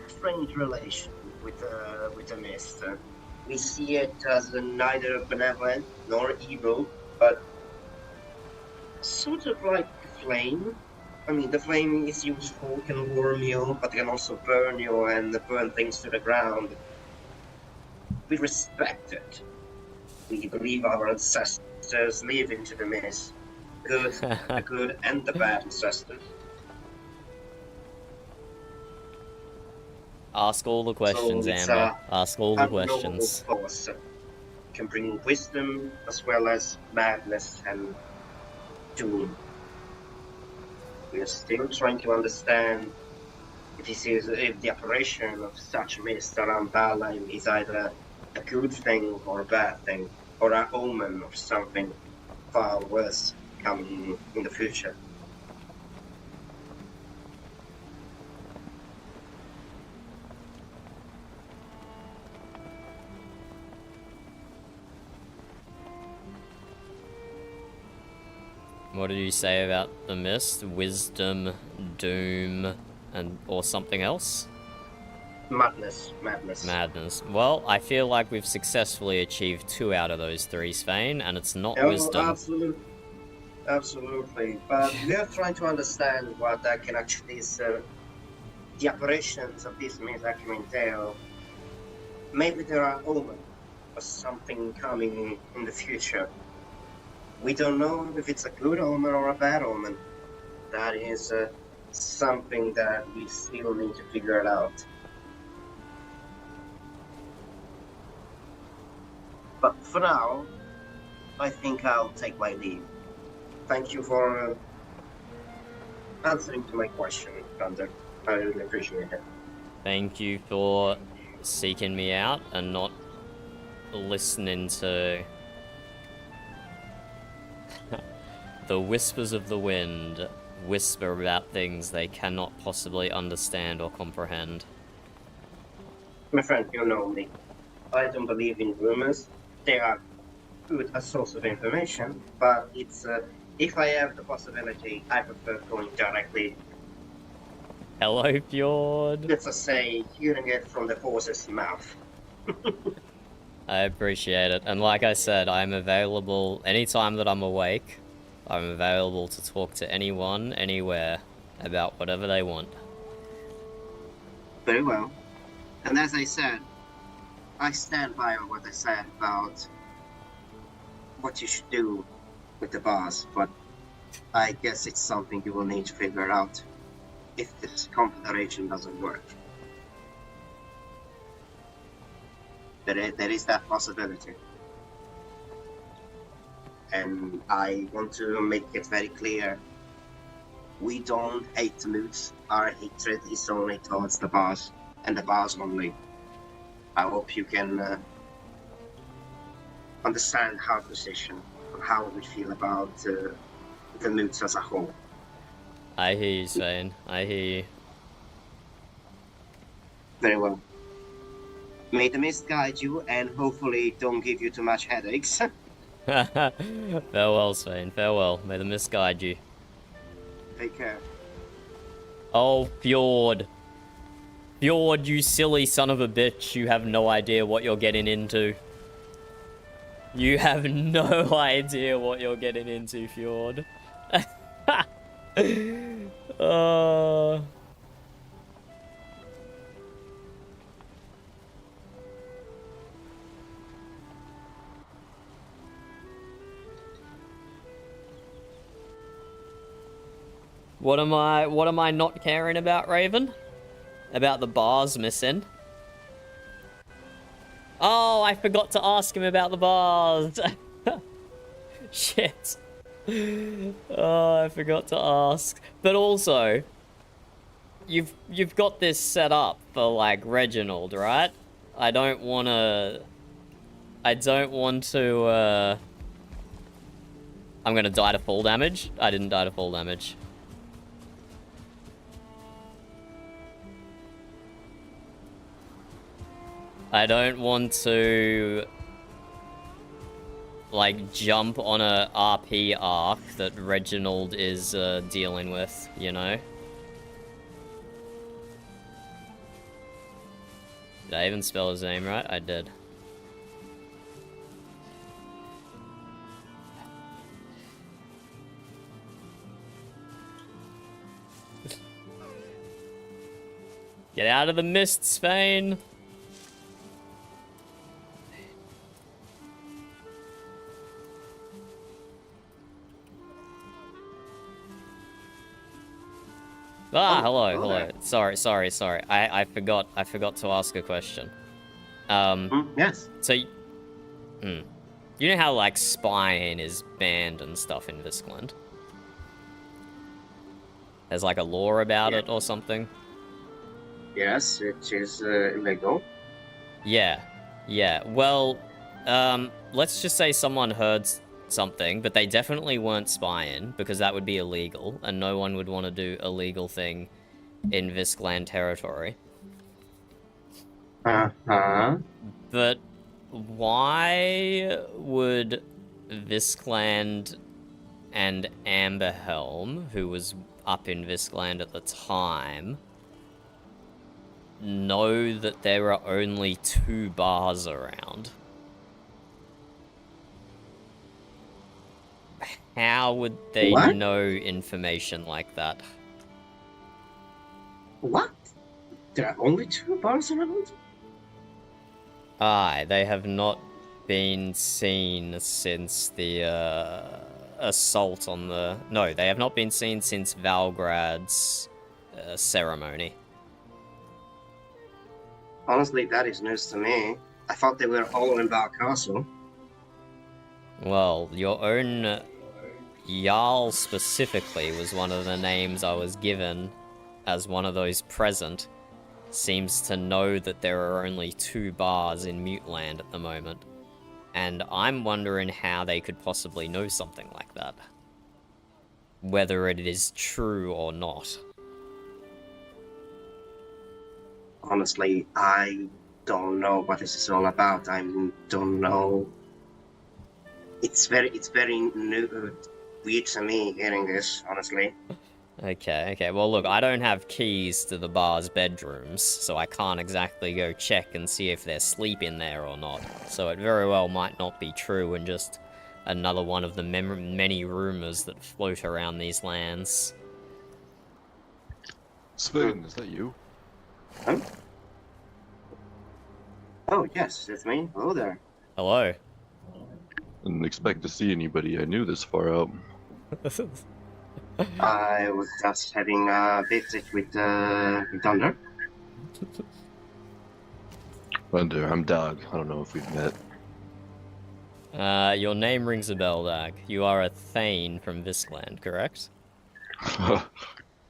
G: strange relation with the mist. We see it as neither benevolent nor evil, but sort of like flame. I mean, the flame is useful, can warm you, but can also burn you and burn things to the ground. We respect it. We believe our ancestors live into the mist. The good and the bad ancestors.
A: Ask all the questions, Amber. Ask all the questions.
G: Force can bring wisdom as well as madness and doom. We are still trying to understand if the apparition of such mist around Valheim is either a good thing or a bad thing, or an omen of something far worse coming in the future.
A: What did you say about the mist? Wisdom, doom, or something else?
G: Madness.
A: Madness. Well, I feel like we've successfully achieved 2 out of those 3, Svein, and it's not wisdom.
G: Absolutely. But we are trying to understand what that can actually the operations of this mist actually entail. Maybe there are omens or something coming in the future. We don't know if it's a good omen or a bad omen. That is something that we still need to figure out. But for now, I think I'll take my leave. Thank you for answering to my question, Thunder. I really appreciate it.
A: Thank you for seeking me out and not listening to the whispers of the wind whisper about things they cannot possibly understand or comprehend.
G: My friend, you know me. I don't believe in rumors. They are good a source of information, but it's if I have the possibility, I prefer going directly.
A: Hello, Fjord.
G: Let's just say, hearing it from the horse's mouth.
A: I appreciate it, and like I said, I'm available anytime that I'm awake. I'm available to talk to anyone, anywhere, about whatever they want.
G: Very well. And as I said, I stand by what I said about what you should do with the boss, but I guess it's something you will need to figure out. if this confederation doesn't work. There is that possibility. And I want to make it very clear, we don't hate the moods. Our hatred is only towards the boss, and the boss only. I hope you can understand our position, how we feel about the moods as a whole.
A: I hear you, Svein. I hear you.
G: Very well. May the mist guide you, and hopefully don't give you too much headaches.
A: Farewell, Svein. Farewell. May the mist guide you.
G: Take care.
A: Oh, Fjord. Fjord, you silly son of a bitch. You have no idea what you're getting into. You have no idea what you're getting into, Fjord. What am I not caring about, Raven? About the bars missing? Oh, I forgot to ask him about the bars. Shit. Oh, I forgot to ask. But also, you've got this set up for like Reginald, right? I don't want to. I'm gonna die to full damage. I didn't die to full damage. I don't want to, like, jump on a RP arc that Reginald is dealing with, you know? Did I even spell his name right? I did. Get out of the mist, Svein! Ah, hello. Sorry. I forgot to ask a question.
G: Yes.
A: So, you know how, like, spying is banned and stuff in Viskland? There's, like, a law about it or something?
G: Yes, it is illegal.
A: Yeah. Well, let's just say someone heard something, but they definitely weren't spying, because that would be illegal, and no one would want to do a legal thing in Viskland territory.
G: Uh-huh.
A: But why would Viskland and Amberhelm, who was up in Viskland at the time, know that there are only 2 bars around? How would they know information like that?
G: What? There are only 2 bars around?
A: Aye, they have not been seen since the assault on the... No, they have not been seen since Valgrad's ceremony.
G: Honestly, that is news to me. I thought they were all in Val Castle.
A: Well, your own Jarl specifically was one of the names I was given as one of those present. Seems to know that there are only 2 bars in Muteland at the moment. And I'm wondering how they could possibly know something like that. Whether it is true or not.
G: Honestly, I don't know what this is all about. I don't know. It's very new, weird to me hearing this, honestly.
A: Okay. Well, look, I don't have keys to the bar's bedrooms, so I can't exactly go check and see if they're sleeping there or not. So it very well might not be true and just another one of the many rumors that float around these lands.
H: Sven, is that you?
G: Huh? Oh, yes, that's me. Hello there.
A: Hello.
H: Didn't expect to see anybody I knew this far out.
G: I was just having a visit with Thunder.
H: Thunder, I'm Doug. I don't know if we've met.
A: Your name rings a bell, Dag. You are a Thane from Viscland, correct?
H: I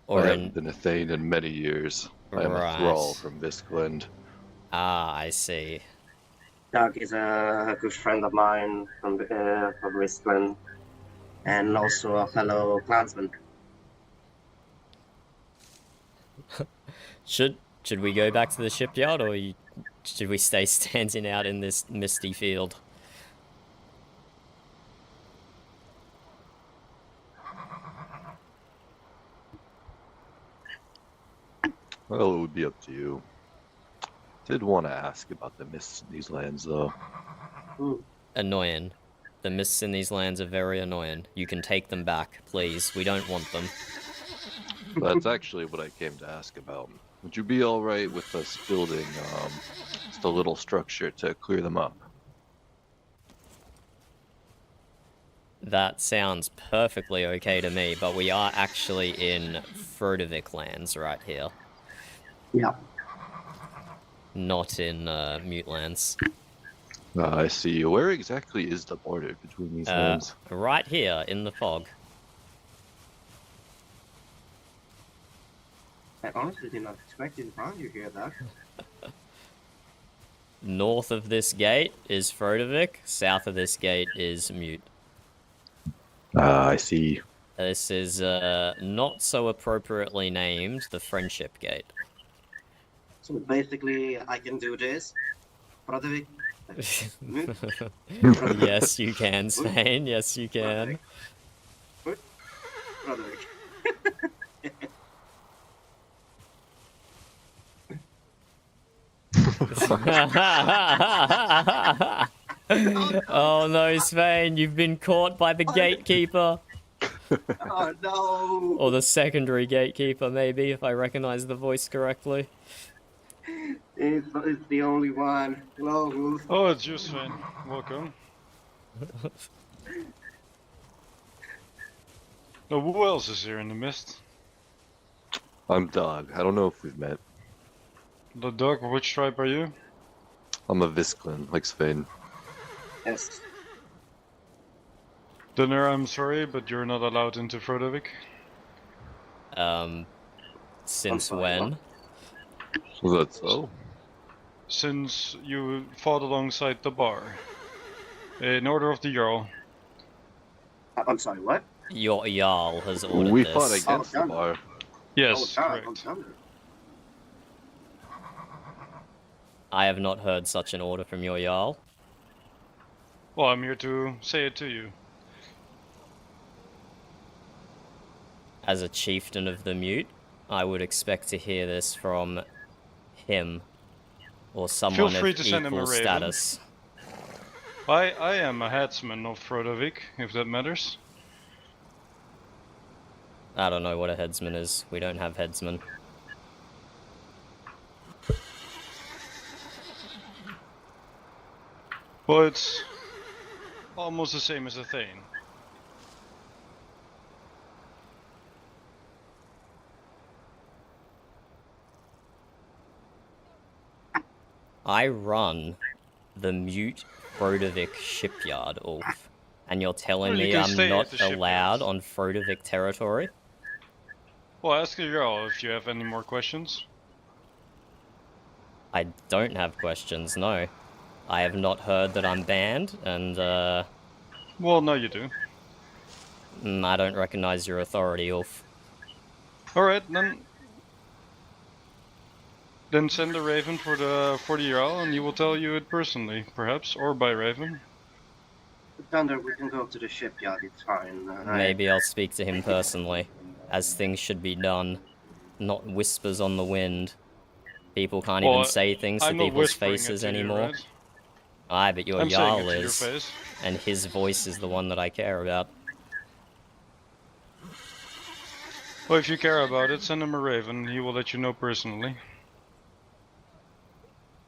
A: Or
H: haven't been a Thane in many years. I am
A: Right.
H: a thrall from Viscland.
A: Ah, I see.
G: Doug is a good friend of mine from Westland, and also a fellow clansman.
A: Should we go back to the shipyard, or should we stay standing out in this misty field?
H: Well, it would be up to you. Did want to ask about the mists in these lands, though.
A: Annoying. The mists in these lands are very annoying. You can take them back, please. We don't want them.
H: That's actually what I came to ask about. Would you be alright with us building just a little structure to clear them up?
A: That sounds perfectly okay to me, but we are actually in Frodovik lands right here,
G: Yeah.
A: not in Mutlands.
H: I see. Where exactly is the border between these lands?
A: Right here in the fog.
G: I honestly did not expect to find you here, Doug.
A: North of this gate is Frodovik, south of this gate is Mute.
H: I see.
A: This is not so appropriately named the Friendship Gate.
G: So basically, I can do this. Broderick.
A: Yes, you can, Spain. Yes, you can.
G: Broderick.
A: Oh no, Spain, you've been caught by the gatekeeper.
G: Oh no!
A: Or the secondary gatekeeper, maybe, if I recognize the voice correctly.
G: It's the only one. Hello, Wolf.
E: Oh, it's you, Sven. Welcome. Now, who else is here in the mist?
H: I'm Doug. I don't know if we've met.
E: The dog, which tribe are you?
H: I'm a Visclan, like Sven.
G: Yes.
E: Dinner, I'm sorry, but you're not allowed into Frodovik.
A: Since
G: sorry,
A: when?
H: So that's so.
E: Since you fought alongside the bar. In order of the Jarl.
G: I'm sorry, what?
A: Your Jarl has ordered
H: We
A: this.
H: fought against the
G: done.
H: bar.
E: Yes,
G: Oh, God,
E: correct.
G: Thunder.
A: I have not heard such an order from your Jarl.
E: Well, I'm here to say it to you.
A: As a chieftain of the Mute, I would expect to hear this from him or someone
E: free
A: of
E: to send him a
A: equal
E: raven.
A: status.
E: I am a headsman of Frodovik, if that matters.
A: I don't know what a headsman is. We don't have headsmen.
E: Well, it's almost the same as a Thane.
A: I run the Mute Frodovik shipyard, Ulf. And you're telling
E: Well, you
A: me
E: can
A: I'm
E: stay at
A: not
E: the shipyard.
A: allowed on Frodovik territory?
E: Well, ask the Jarl if you have any more questions.
A: I don't have questions, no. I have not heard that I'm banned, and
E: Well, no, you do.
A: I don't recognize your authority, Ulf.
E: Alright, then send a raven for the Jarl, and he will tell you it personally, perhaps, or by raven.
G: Thunder, we can go to the shipyard, it's fine.
A: Maybe I'll speak to him personally, as things should be done, not whispers on the wind. People can't
E: Well,
A: even say things to
E: I'm not
A: people's
E: whispering it
A: faces
E: to you,
A: anymore.
E: right?
A: Aye, but your
E: I'm saying
A: Jarl
E: it to your
A: is,
E: face.
A: and his voice is the one that I care about.
E: Well, if you care about it, send him a raven. He will let you know personally.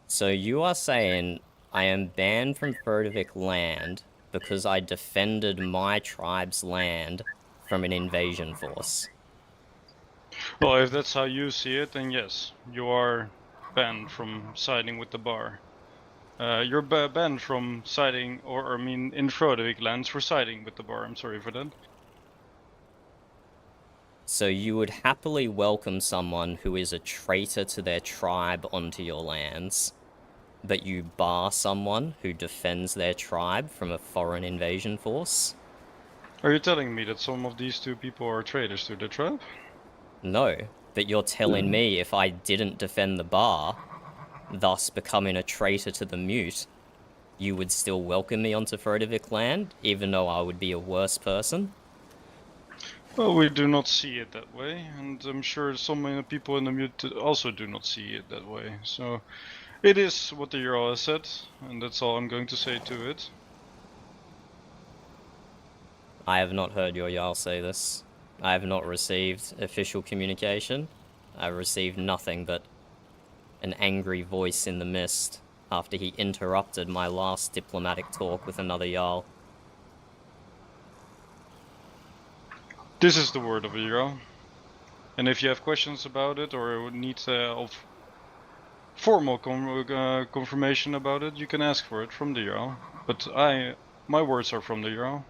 A: So you are saying I am banned from Frodovik land because I defended my tribe's land from an invasion force.
E: Well, if that's how you see it, then yes, you are banned from siding with the bar. You're banned from siding, or I mean, in Frodevik lands for siding with the bar. I'm sorry for that.
A: So you would happily welcome someone who is a traitor to their tribe onto your lands, but you bar someone who defends their tribe from a foreign invasion force?
E: Are you telling me that some of these two people are traitors to the tribe?
A: No, but you're telling me if I didn't defend the bar, thus becoming a traitor to the mute, you would still welcome me onto Frodevik land, even though I would be a worse person?
E: Well, we do not see it that way, and I'm sure so many people in the mute also do not see it that way. So, it is what the Jarl has said, and that's all I'm going to say to it.
A: I have not heard your Jarl say this. I have not received official communication. I've received nothing but an angry voice in the mist after he interrupted my last diplomatic talk with another Jarl.
E: This is the word of a Jarl. And if you have questions about it or need of formal confirmation about it, you can ask for it from the Jarl. But my words are from the Jarl.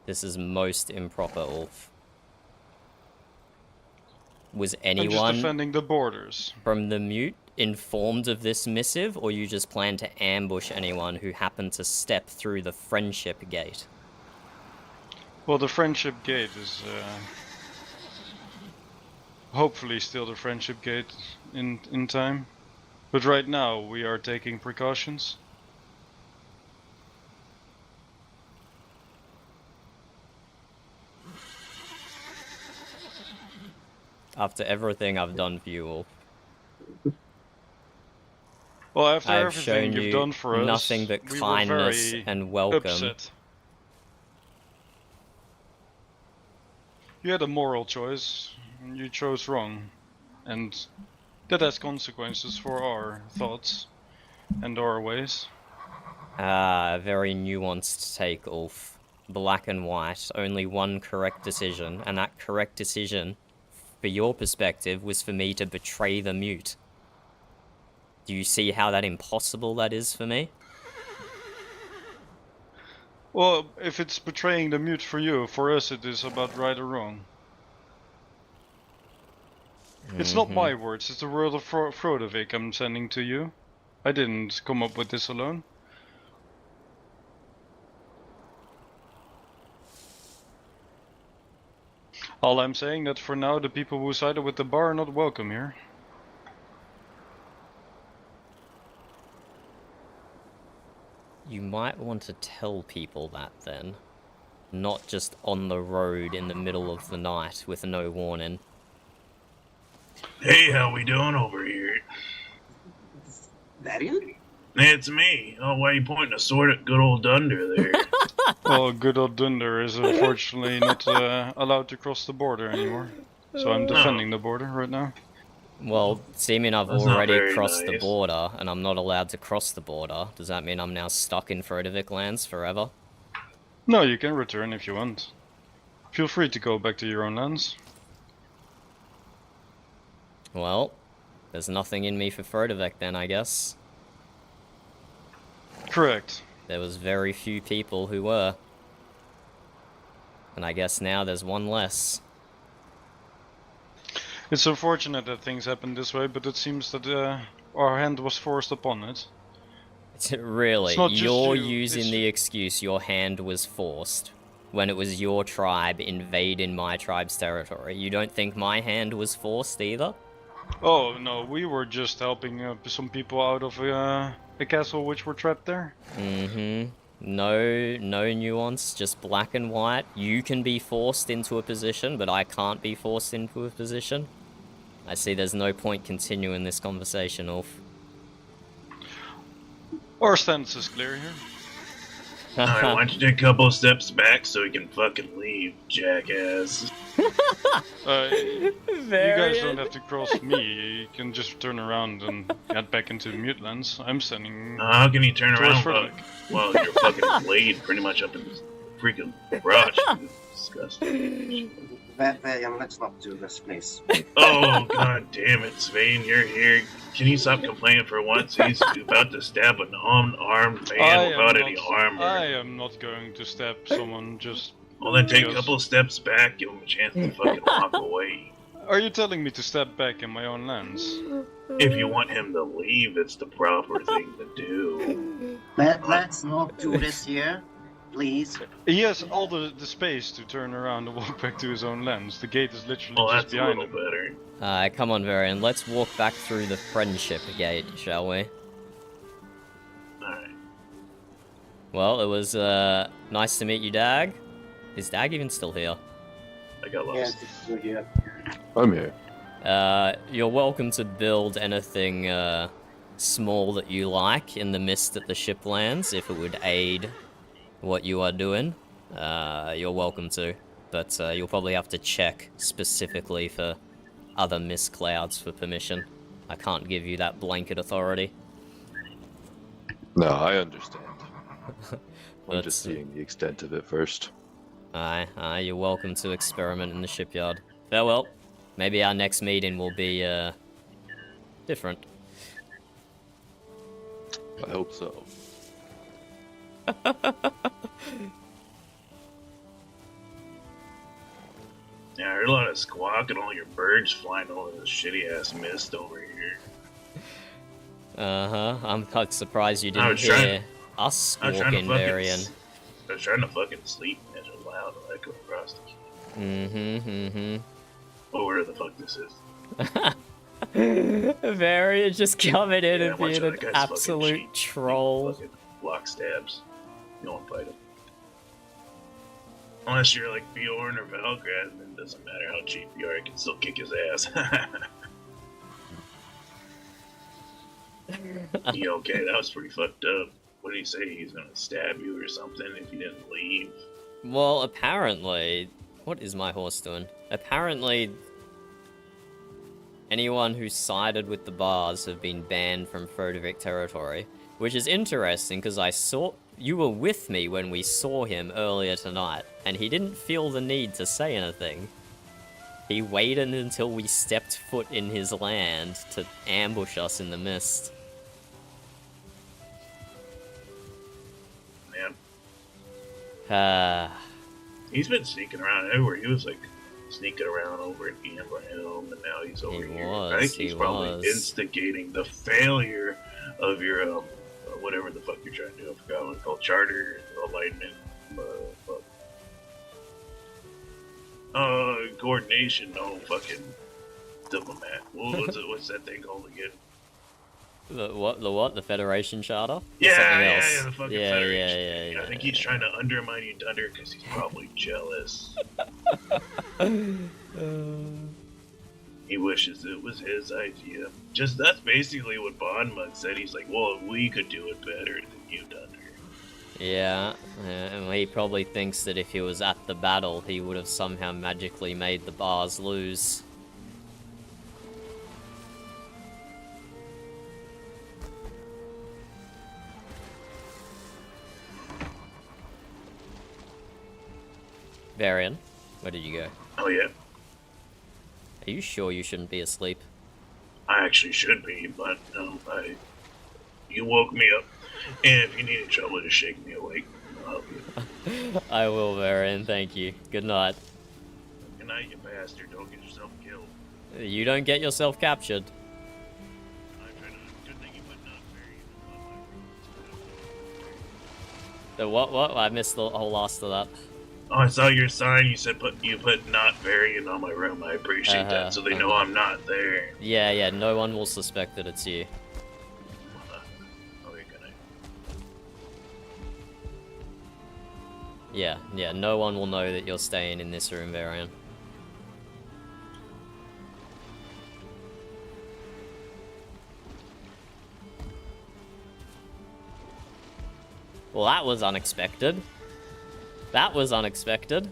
A: This is most improper, Ulf. Was
E: I'm just
A: anyone
E: defending the borders.
A: from the mute informed of this missive, or you just plan to ambush anyone who happened to step through the friendship gate?
E: Well, the friendship gate is hopefully still the friendship gate in time. But right now we are taking precautions.
A: After everything I've done for you all,
E: Well, after
A: I've
E: everything
A: shown
E: you've
A: you
E: done for us,
A: nothing but
E: we
A: kindness
E: were very
A: and welcome.
E: upset. You had a moral choice, and you chose wrong, and that has consequences for our thoughts and our ways.
A: Ah, a very nuanced take, Ulf. Black and white, only one correct decision, and that correct decision, for your perspective, was for me to betray the mute. Do you see how that impossible that is for me?
E: Well, if it's betraying the mute for you, for us it is about right or wrong. It's not my words, it's the word of Frodevik I'm sending to you. I didn't come up with this alone. All I'm saying that for now the people who sided with the bar are not welcome here.
A: You might want to tell people that then. Not just on the road in the middle of the night with no warning.
B: Hey, how we doing over here?
G: Varian?
B: It's me. Oh, why are you pointing a sword at good old Dunder there?
E: Well, good old Dunder is unfortunately not allowed to cross the border anymore. So I'm defending the border right now.
A: Well, seeming I've
B: That's not
A: already
B: very
A: crossed the
B: nice.
A: border, and I'm not allowed to cross the border, does that mean I'm now stuck in Frodevik lands forever?
E: No, you can return if you want. Feel free to go back to your own lands.
A: Well, there's nothing in me for Frodevik then, I guess.
E: Correct.
A: There was very few people who were. And I guess now there's one less.
E: It's unfortunate that things happen this way, but it seems that our hand was forced upon it.
A: Really,
E: It's not just
A: you're
E: you,
A: using
E: it's-
A: the excuse your hand was forced when it was your tribe invading my tribe's territory. You don't think my hand was forced either?
E: Oh no, we were just helping some people out of a castle which were trapped there.
A: Mm-hmm. No nuance, just black and white. You can be forced into a position, but I can't be forced into a position. I see there's no point continuing this conversation, Ulf.
E: Our stance is clear here.
B: Alright, why don't you take a couple steps back so we can fucking leave, jackass?
E: You guys
A: Varian.
E: don't have to cross me. You can just turn around and head back into Mistlands. I'm standing
B: How can you turn
E: towards
B: around
E: Frederick.
B: while your fucking blade pretty much up in this freaking brush? Disgusting.
G: Varian, let's not do this, please.
B: Oh, god damn it, Svein, you're here. Can you stop complaining for once? He's about to stab an unarmed man without any armor.
E: I am not going to stab someone just...
B: Well, then take a
E: because-
B: couple steps back, give him a chance to fucking walk away.
E: Are you telling me to step back in my own lands?
B: If you want him to leave, it's the proper thing to do.
G: Let's not do this here, please.
E: He has all the space to turn around and walk back to his own lands. The gate is literally
B: Well,
E: just
B: that's a
E: behind
B: little
E: him.
B: better.
A: Come on, Varian. Let's walk back through the friendship gate, shall we?
B: Alright.
A: Well, it was nice to meet you, Dag. Is Dag even still here?
B: I got
G: Yes,
B: lost.
G: this is here.
H: I'm here.
A: You're welcome to build anything small that you like in the mist that the ship lands, if it would aid what you are doing. You're welcome to, but you'll probably have to check specifically for other mist clouds for permission. I can't give you that blanket authority.
H: No, I understand. I'm
A: But,
H: just seeing the extent of it first.
A: Aye, you're welcome to experiment in the shipyard. Farewell. Maybe our next meeting will be, different.
H: I hope so.
B: Yeah, I heard a lot of squawk and all your birds flying over this shitty ass mist over here.
A: Uh-huh. I'm quite surprised you
B: I
A: didn't
B: was trying-
A: hear us
B: I was trying to
A: squawking,
B: fucking.
A: Varian.
B: I was trying to fucking sleep and it was loud and echo across the.
A: Mm-hmm.
B: Oh, where the fuck this is?
A: Varian just coming in
B: Yeah,
A: and
B: watch
A: being
B: out,
A: an
B: that guy's fucking
A: absolute
B: cheap.
A: troll.
B: Fucking block stabs. You don't fight him. Unless you're like Bjorn or Valgrad, then it doesn't matter how cheap you are, you can still kick his ass. Yeah, okay, that was pretty fucked up. What did he say? He's gonna stab you or something if you didn't leave?
A: Well, apparently... What is my horse doing? Apparently... Anyone who sided with the bars have been banned from Frodevik territory. Which is interesting, because I saw... You were with me when we saw him earlier tonight, and he didn't feel the need to say anything. He waited until we stepped foot in his land to ambush us in the mist.
B: Man, he's been sneaking around everywhere. He was like sneaking around over in Valheim, and now he's over
A: He
B: here.
A: was,
B: I think he's
A: he
B: probably
A: was.
B: instigating the failure of your whatever the fuck you're trying to do. I forgot what it's called. Charter, alignment, coordination. No fucking diplomat. What's that thing called again?
A: The what? The Federation Charter? Or
B: Yeah,
A: something
B: yeah,
A: else?
B: yeah, the fucking
A: Yeah,
B: Federation.
A: yeah,
B: I think he's trying to undermine you, Dunder, because he's probably jealous. He wishes it was his idea. That's basically what Bondmug said. He's like, well, we could do it better than you, Dunder.
A: Yeah, and he probably thinks that if he was at the battle, he would have somehow magically made the bars lose. Varian, where did you go?
B: Oh yeah,
A: Are you sure you shouldn't be asleep?
B: I actually should be, but no, you woke me up. And if you need any trouble, just shake me awake. I'll help you.
A: I will, Varian, thank you. Good night.
B: Good night, you bastard. Don't get yourself killed.
A: You don't get yourself captured.
B: I'm trying to. Good thing you put not very.
A: The what? I missed the whole last of that.
B: Oh, I saw your sign. You said you put not variant on my room. I appreciate that, so they know I'm not there.
A: Yeah, no one will suspect that it's you.
B: Okay, good night.
A: Yeah, no one will know that you're staying in this room, Varian. Well, that was unexpected. That was unexpected.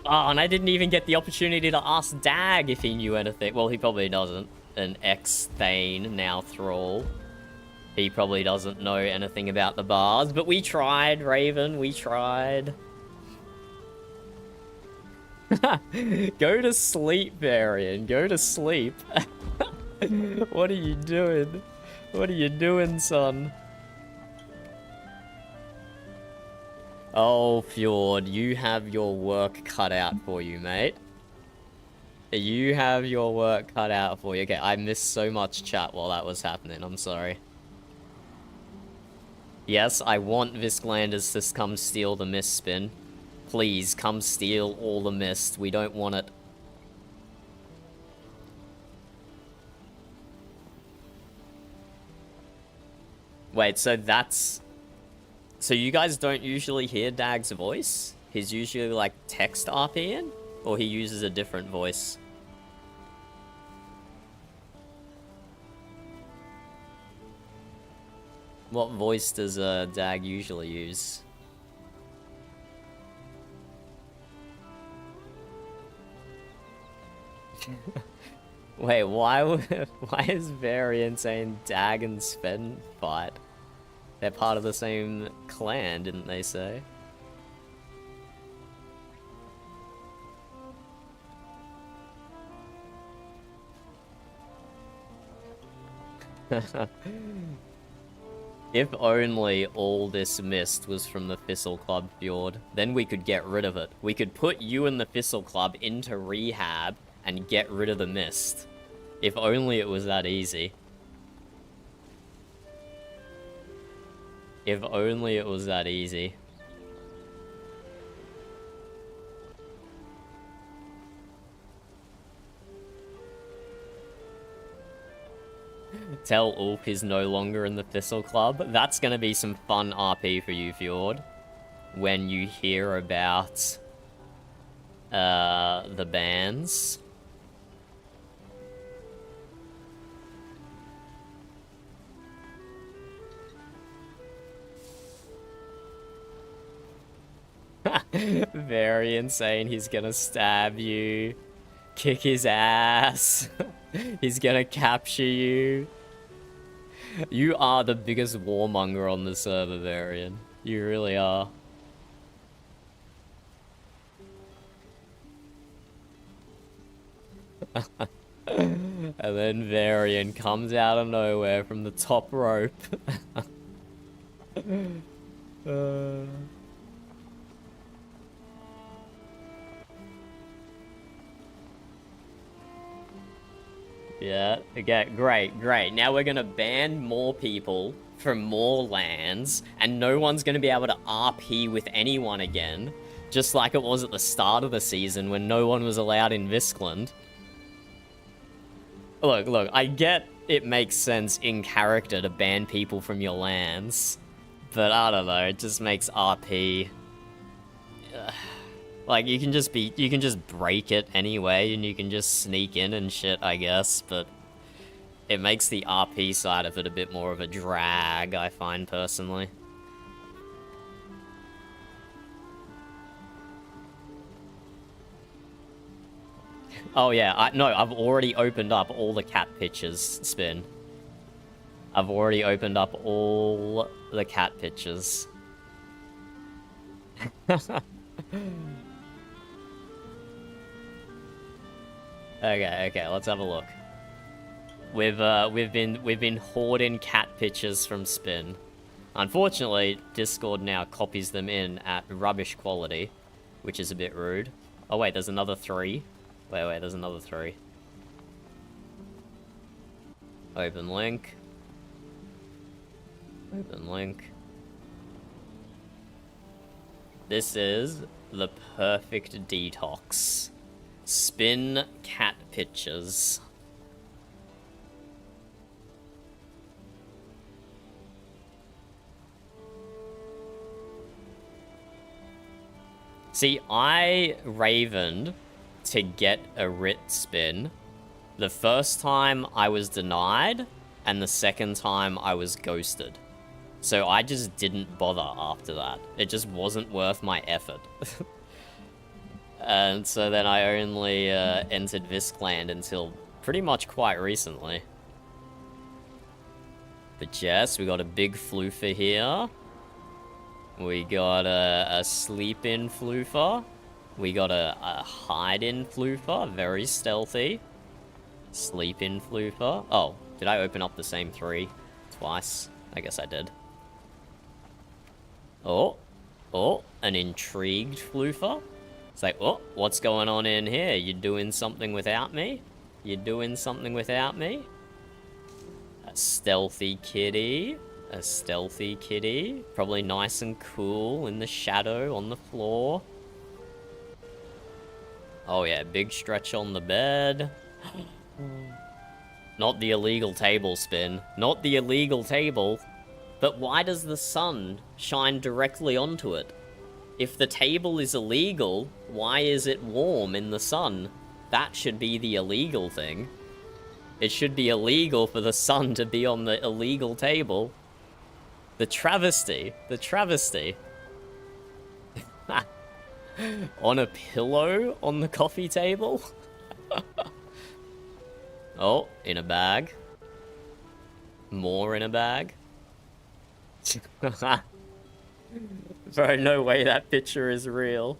A: Oh, and I didn't even get the opportunity to ask Dag if he knew anything. Well, he probably doesn't. An ex-Thane, now Thrall. He probably doesn't know anything about the bars, but we tried, Raven, we tried. Go to sleep, Varian, go to sleep. What are you doing? What are you doing, son? Oh, Fjord, you have your work cut out for you, mate. You have your work cut out for you. Okay, I missed so much chat while that was happening, I'm sorry. Yes, I want Visclanders to come steal the mist spin. Please, come steal all the mist. We don't want it. Wait, so that's... So you guys don't usually hear Dag's voice? He's usually like text RPing? Or he uses a different voice? What voice does Dag usually use? Wait, why is Varian saying Dag and Sven fight? They're part of the same clan, didn't they say? If only all this mist was from the Thistle Club, Fjord, then we could get rid of it. We could put you and the Thistle Club into rehab and get rid of the mist. If only it was that easy. If only it was that easy. Tell Ulp is no longer in the Thistle Club. That's gonna be some fun RP for you, Fjord. When you hear about the bans. Very insane. He's gonna stab you, kick his ass. He's gonna capture you. You are the biggest warmonger on the server, Varian. You really are. And then Varian comes out of nowhere from the top rope. Yeah, okay, great. Now we're gonna ban more people from more lands, and no one's gonna be able to RP with anyone again, just like it was at the start of the season when no one was allowed in Viscland. Look, I get it makes sense in character to ban people from your lands, but I don't know, it just makes RP... Like, you can just break it anyway, and you can just sneak in and shit, I guess, but it makes the RP side of it a bit more of a drag, I find, personally. Oh yeah, I've already opened up all the cat pictures, Spin. I've already opened up all the cat pictures. Okay, let's have a look. We've been hoarding cat pictures from Spin. Unfortunately, Discord now copies them in at rubbish quality, which is a bit rude. Oh wait, there's another 3. Wait, there's another 3. Open link. Open link. This is the perfect detox. Spin cat pictures. See, I ravened to get a writ spin. The first time I was denied, and the second time I was ghosted. So I just didn't bother after that. It just wasn't worth my effort. And so then I only entered Viscland until pretty much quite recently. But yes, we got a big floofer here. We got a sleep-in floofer. We got a hide-in floofer, very stealthy. Sleep-in floofer. Oh, did I open up the same 3 twice? I guess I did. Oh, an intrigued floofer. It's like, oh, what's going on in here? You doing something without me? You doing something without me? A stealthy kitty. A stealthy kitty. Probably nice and cool in the shadow on the floor. Oh yeah, big stretch on the bed. Not the illegal table spin. Not the illegal table. But why does the sun shine directly onto it? If the table is illegal, why is it warm in the sun? That should be the illegal thing. It should be illegal for the sun to be on the illegal table. The travesty. The travesty. On a pillow on the coffee table? Oh, in a bag. More in a bag. Bro, no way that picture is real.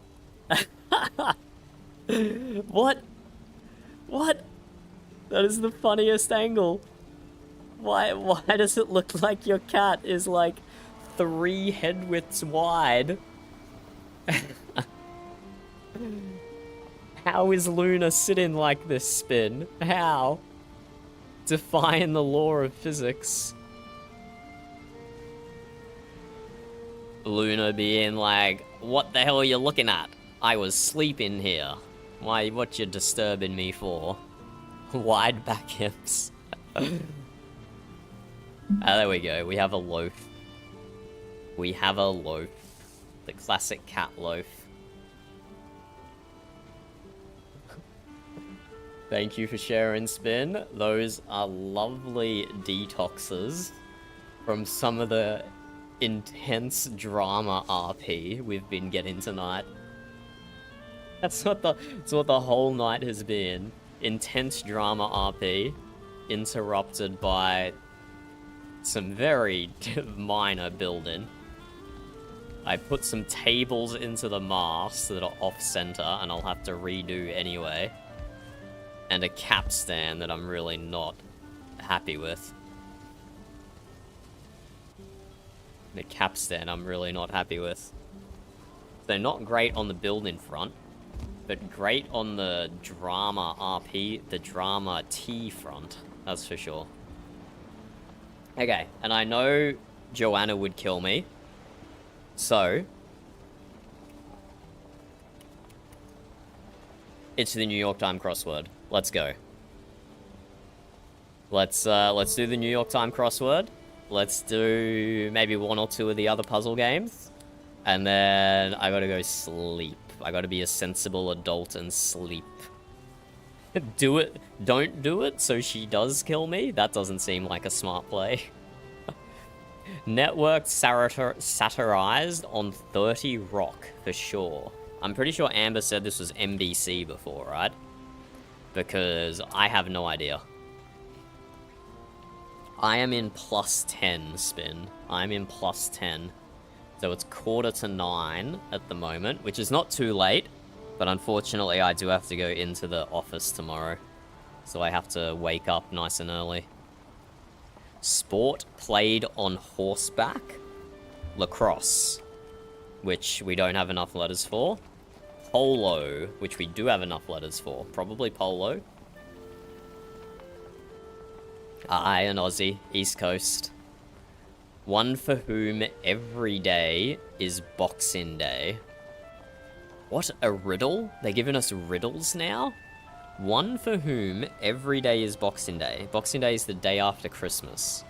A: What? What? That is the funniest angle. Why does it look like your cat is like 3 head widths wide? How is Luna sitting like this, Spin? How? Defying the law of physics. Luna being like, what the hell are you looking at? I was sleeping here. Why, what you disturbing me for? Wide back hips. There we go, we have a loaf. We have a loaf. The classic cat loaf. Thank you for sharing, Spin. Those are lovely detoxes from some of the intense drama RP we've been getting tonight. That's what the whole night has been. Intense drama RP, interrupted by some very minor building. I put some tables into the mast that are off-center, and I'll have to redo anyway. And a capstan that I'm really not happy with. The capstan I'm really not happy with. So not great on the building front, but great on the drama RP, the drama T front, that's for sure. Okay, and I know Joanna would kill me, so it's the New York Times crossword. Let's go. Let's do the New York Times crossword. Let's do maybe 1 or 2 of the other puzzle games. And then I gotta go sleep. I gotta be a sensible adult and sleep. Do it. Don't do it so she does kill me? That doesn't seem like a smart play. Network satirized on 30 Rock, for sure. I'm pretty sure Amber said this was NBC before, right? Because I have no idea. I am in +10, Spin. I'm in +10. So it's 8:45 at the moment, which is not too late. But unfortunately, I do have to go into the office tomorrow. So I have to wake up nice and early. Sport played on horseback. Lacrosse, which we don't have enough letters for. Polo, which we do have enough letters for. Probably polo. I, an Aussie, East Coast. One for whom every day is Boxing Day. What, a riddle? They're giving us riddles now? One for whom every day is Boxing Day. Boxing Day is the day after Christmas.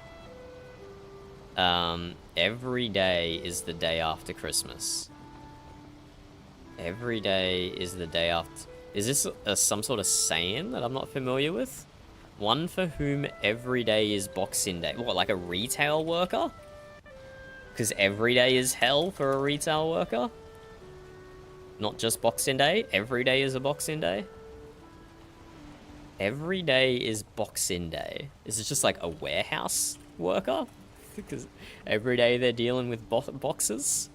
A: Every day is the day after Christmas. Every day is the day after... Is this some sort of saying that I'm not familiar with? One for whom every day is Boxing Day. What, like a retail worker? Because every day is hell for a retail worker. Not just Boxing Day. Every day is a Boxing Day. Every day is Boxing Day. Is it just like a warehouse worker? Because every day they're dealing with boxes.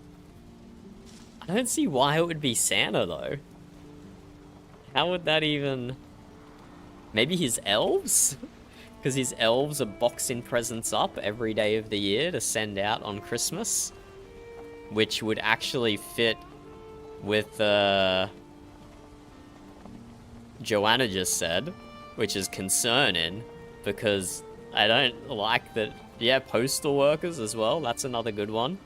A: I don't see why it would be Santa though. How would that even... Maybe his elves? Because his elves are boxing presents up every day of the year to send out on Christmas. Which would actually fit with Joanna just said, which is concerning, because I don't like that. Yeah, postal workers as well, that's another good one.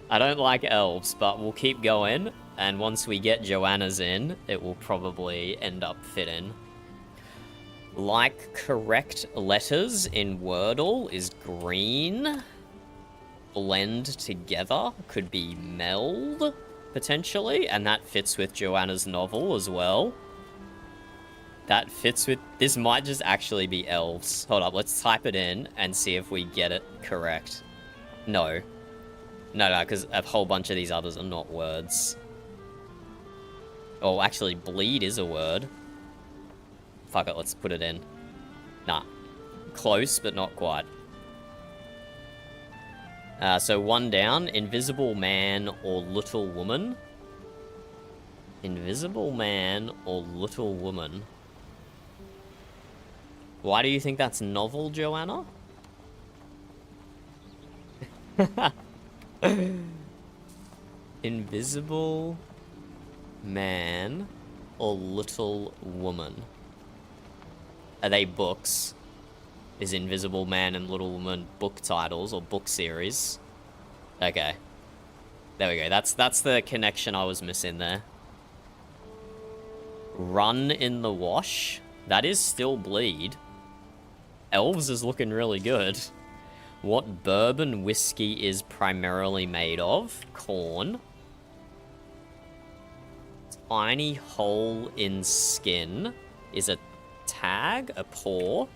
A: I don't like elves, but we'll keep going, and once we get Joanna's in, it will probably end up fitting. Like correct letters in Wordle is green. Blend together could be meld, potentially, and that fits with Joanna's novel as well. That fits with... This might just actually be elves. Hold up, let's type it in and see if we get it correct. No. No, because a whole bunch of these others are not words. Oh, actually, bleed is a word. Fuck it, let's put it in. Nah. Close, but not quite. So one down, invisible man or little woman. Invisible man or little woman. Why do you think that's novel, Joanna? Invisible man or little woman. Are they books? Is Invisible Man and Little Woman book titles or book series? Okay. There we go. That's the connection I was missing there. Run in the wash. That is still bleed. Elves is looking really good. What bourbon whiskey is primarily made of? Corn. Tiny hole in skin is a tag, a paw.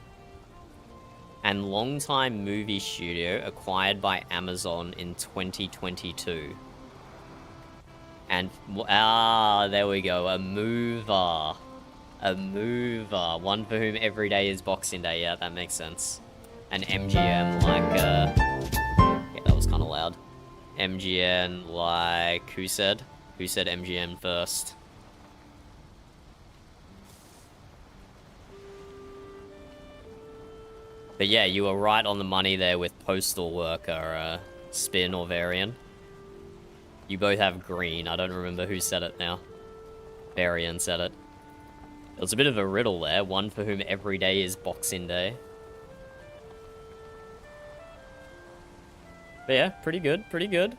A: And longtime movie studio acquired by Amazon in 2022. And, there we go, a mover. A mover. One for whom every day is Boxing Day. Yeah, that makes sense. An MGM like, yeah, that was kind of loud. MGM like, who said? Who said MGM first? But yeah, you were right on the money there with postal worker, Spin or Varian. You both have green. I don't remember who said it now. Varian said it. It was a bit of a riddle there. One for whom every day is Boxing Day. But yeah, pretty good, pretty good.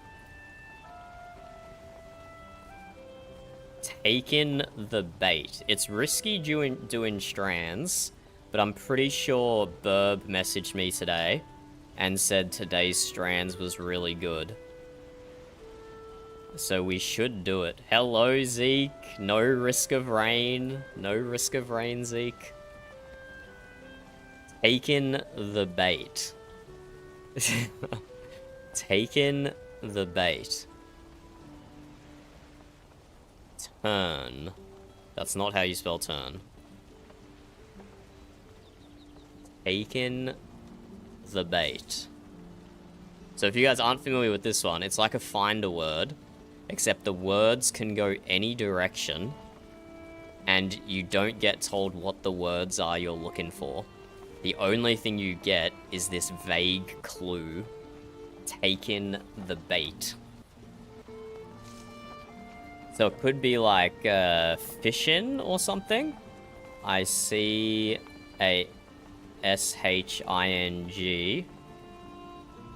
A: Taking the bait. It's risky doing strands. But I'm pretty sure Burb messaged me today and said today's strands was really good. So we should do it. Hello, Zeke. No risk of rain. No risk of rain, Zeke. Taking the bait. Taking the bait. Turn. That's not how you spell turn. Taken the bait. So if you guys aren't familiar with this one, it's like a find a word, except the words can go any direction, and you don't get told what the words are you're looking for. The only thing you get is this vague clue. Taken the bait. So it could be like fishing or something. I see a S-H-I-N-G,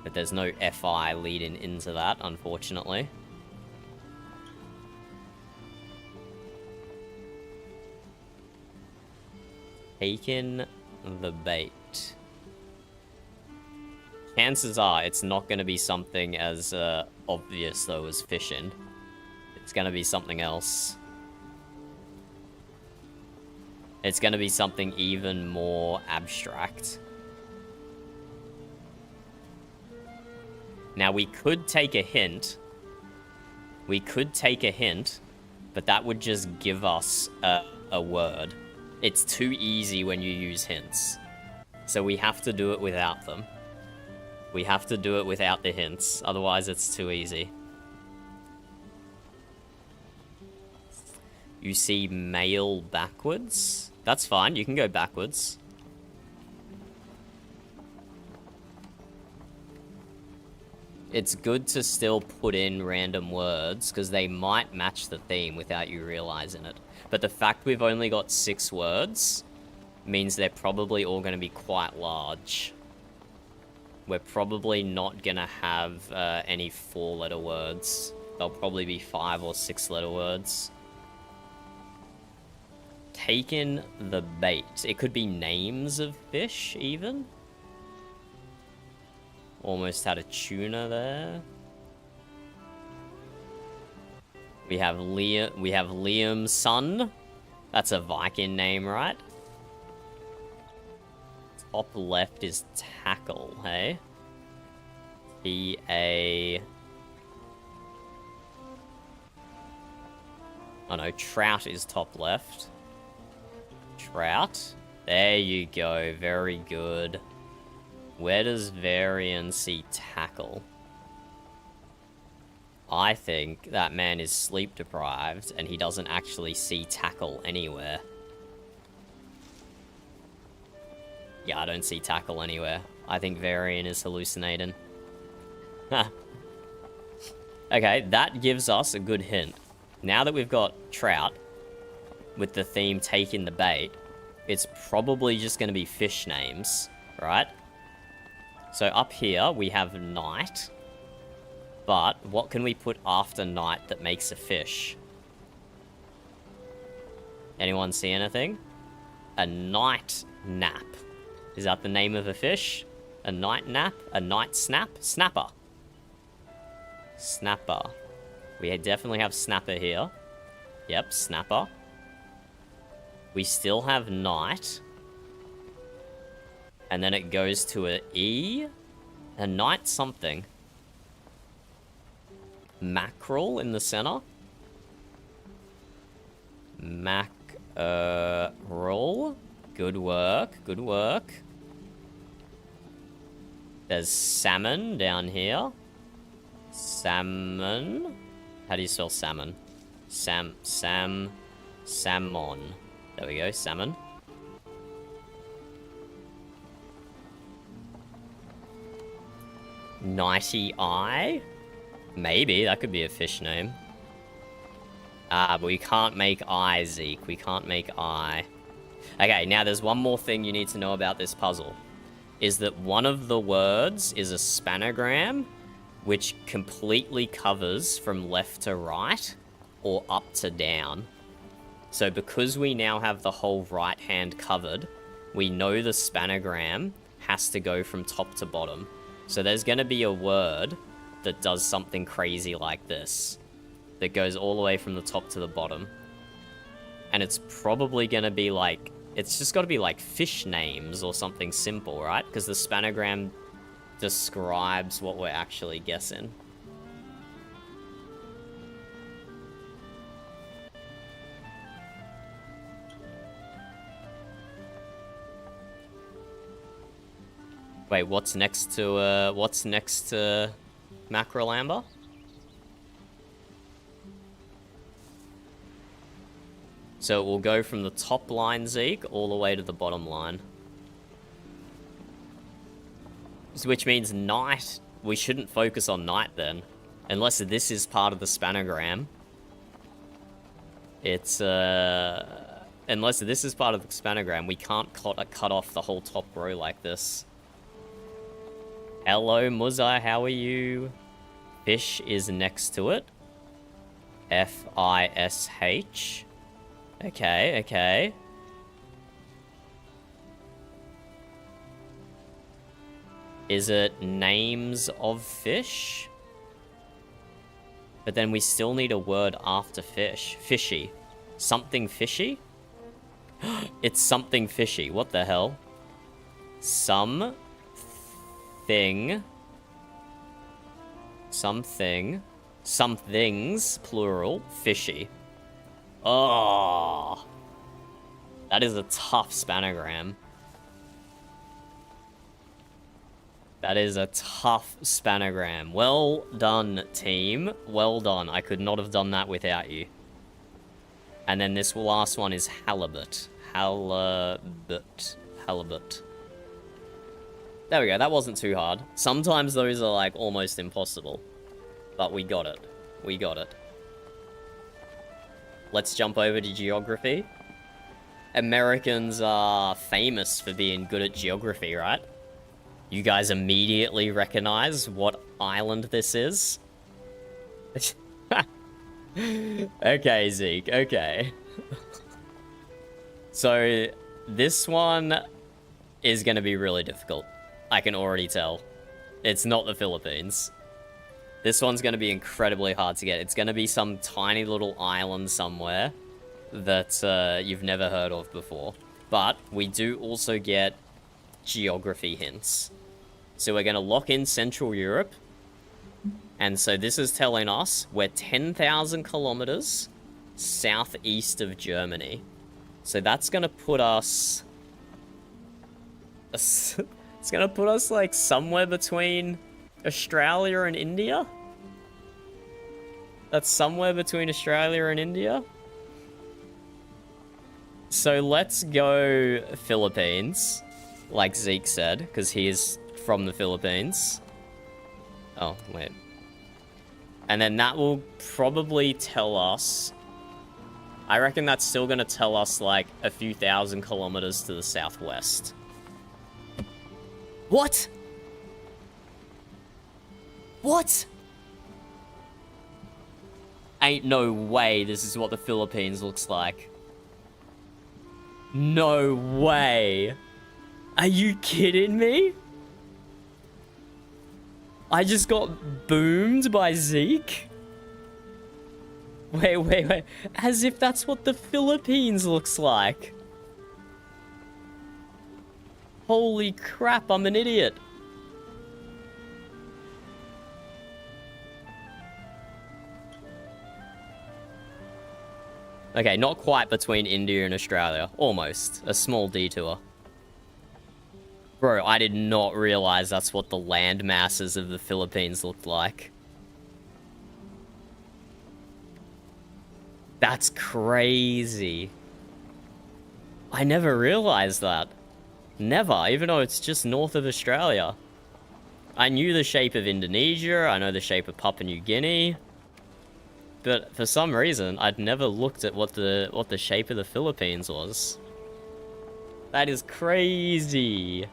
A: but there's no F-I leading into that, unfortunately. Taking the bait. Chances are it's not going to be something as obvious, though, as fishing. It's going to be something else. It's going to be something even more abstract. Now, we could take a hint. We could take a hint, but that would just give us a word. It's too easy when you use hints. So we have to do it without them. We have to do it without the hints, otherwise it's too easy. You see male backwards? That's fine, you can go backwards. It's good to still put in random words, because they might match the theme without you realizing it. But the fact we've only got 6 words means they're probably all going to be quite large. We're probably not going to have any 4-letter words. They'll probably be 5 or 6-letter words. Take in the bait. It could be names of fish, even. Almost had a tuna there. We have Liam's son. That's a Viking name, right? Top left is tackle, hey? T-A... Oh no, trout is top left. Trout. There you go, very good. Where does Varian see tackle? I think that man is sleep deprived and he doesn't actually see tackle anywhere. Yeah, I don't see tackle anywhere. I think Varian is hallucinating. Okay, that gives us a good hint. Now that we've got trout, with the theme taking the bait, it's probably just going to be fish names, right? So up here, we have night. But what can we put after night that makes a fish? Anyone see anything? A night nap. Is that the name of a fish? A night nap? A night snap? Snapper. Snapper. We definitely have snapper here. Yep, snapper. We still have night. And then it goes to a E. A night something. Mackerel in the center. Mackerel. Good work, good work. There's salmon down here. Salmon. How do you spell salmon? Salmon. There we go, salmon. Nighty Eye? Maybe, that could be a fish name. But we can't make eye, Zeke. We can't make eye. Okay, now there's one more thing you need to know about this puzzle. Is that one of the words is a spanogram, which completely covers from left to right, or up to down. So because we now have the whole right hand covered, we know the spanogram has to go from top to bottom. So there's going to be a word that does something crazy like this, that goes all the way from the top to the bottom. And it's probably going to be like, it's just got to be like fish names or something simple, right? Because the spanogram describes what we're actually guessing. Wait, what's next to mackerel amber? So it will go from the top line, Zeke, all the way to the bottom line. Which means night, we shouldn't focus on night then. Unless this is part of the spanogram. It's, unless this is part of the spanogram, we can't cut off the whole top row like this. Hello, Muzai, how are you? Fish is next to it. F-I-S-H. Okay, okay. Is it names of fish? But then we still need a word after fish. Fishy. Something fishy? It's something fishy. What the hell? Something Something. Somethings, plural, fishy. Oh. That is a tough spanogram. That is a tough spanogram. Well done, team. Well done. I could not have done that without you. And then this last one is halibut. Halibut. Halibut. There we go. That wasn't too hard. Sometimes those are like almost impossible. But we got it. We got it. Let's jump over to geography. Americans are famous for being good at geography, right? You guys immediately recognize what island this is? Okay, Zeke, okay. So, this one is going to be really difficult. I can already tell. It's not the Philippines. This one's going to be incredibly hard to get. It's going to be some tiny little island somewhere that you've never heard of before. But we do also get geography hints. So we're going to lock in Central Europe. And so this is telling us we're 10,000 kilometers southeast of Germany. So that's going to put us... It's going to put us like somewhere between Australia and India? That's somewhere between Australia and India? So let's go Philippines, like Zeke said, because he is from the Philippines. Oh, wait. And then that will probably tell us... I reckon that's still going to tell us, like, a few thousand kilometers to the southwest. What? What? Ain't no way this is what the Philippines looks like. No way. Are you kidding me? I just got boomed by Zeke? Wait. As if that's what the Philippines looks like. Holy crap, I'm an idiot. Okay, not quite between India and Australia. Almost. A small detour. Bro, I did not realize that's what the land masses of the Philippines looked like. That's crazy. I never realized that. Never, even though it's just north of Australia. I knew the shape of Indonesia, I know the shape of Papua New Guinea. But for some reason, I'd never looked at what the shape of the Philippines was. That is crazy.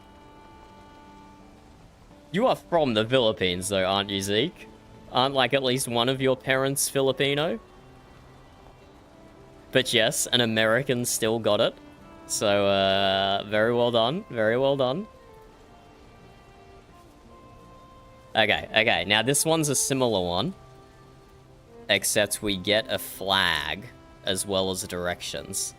A: You are from the Philippines though, aren't you, Zeke? Aren't like at least one of your parents Filipino? But yes, an American still got it. So, very well done. Very well done. Okay. Now this one's a similar one. Except we get a flag as well as directions.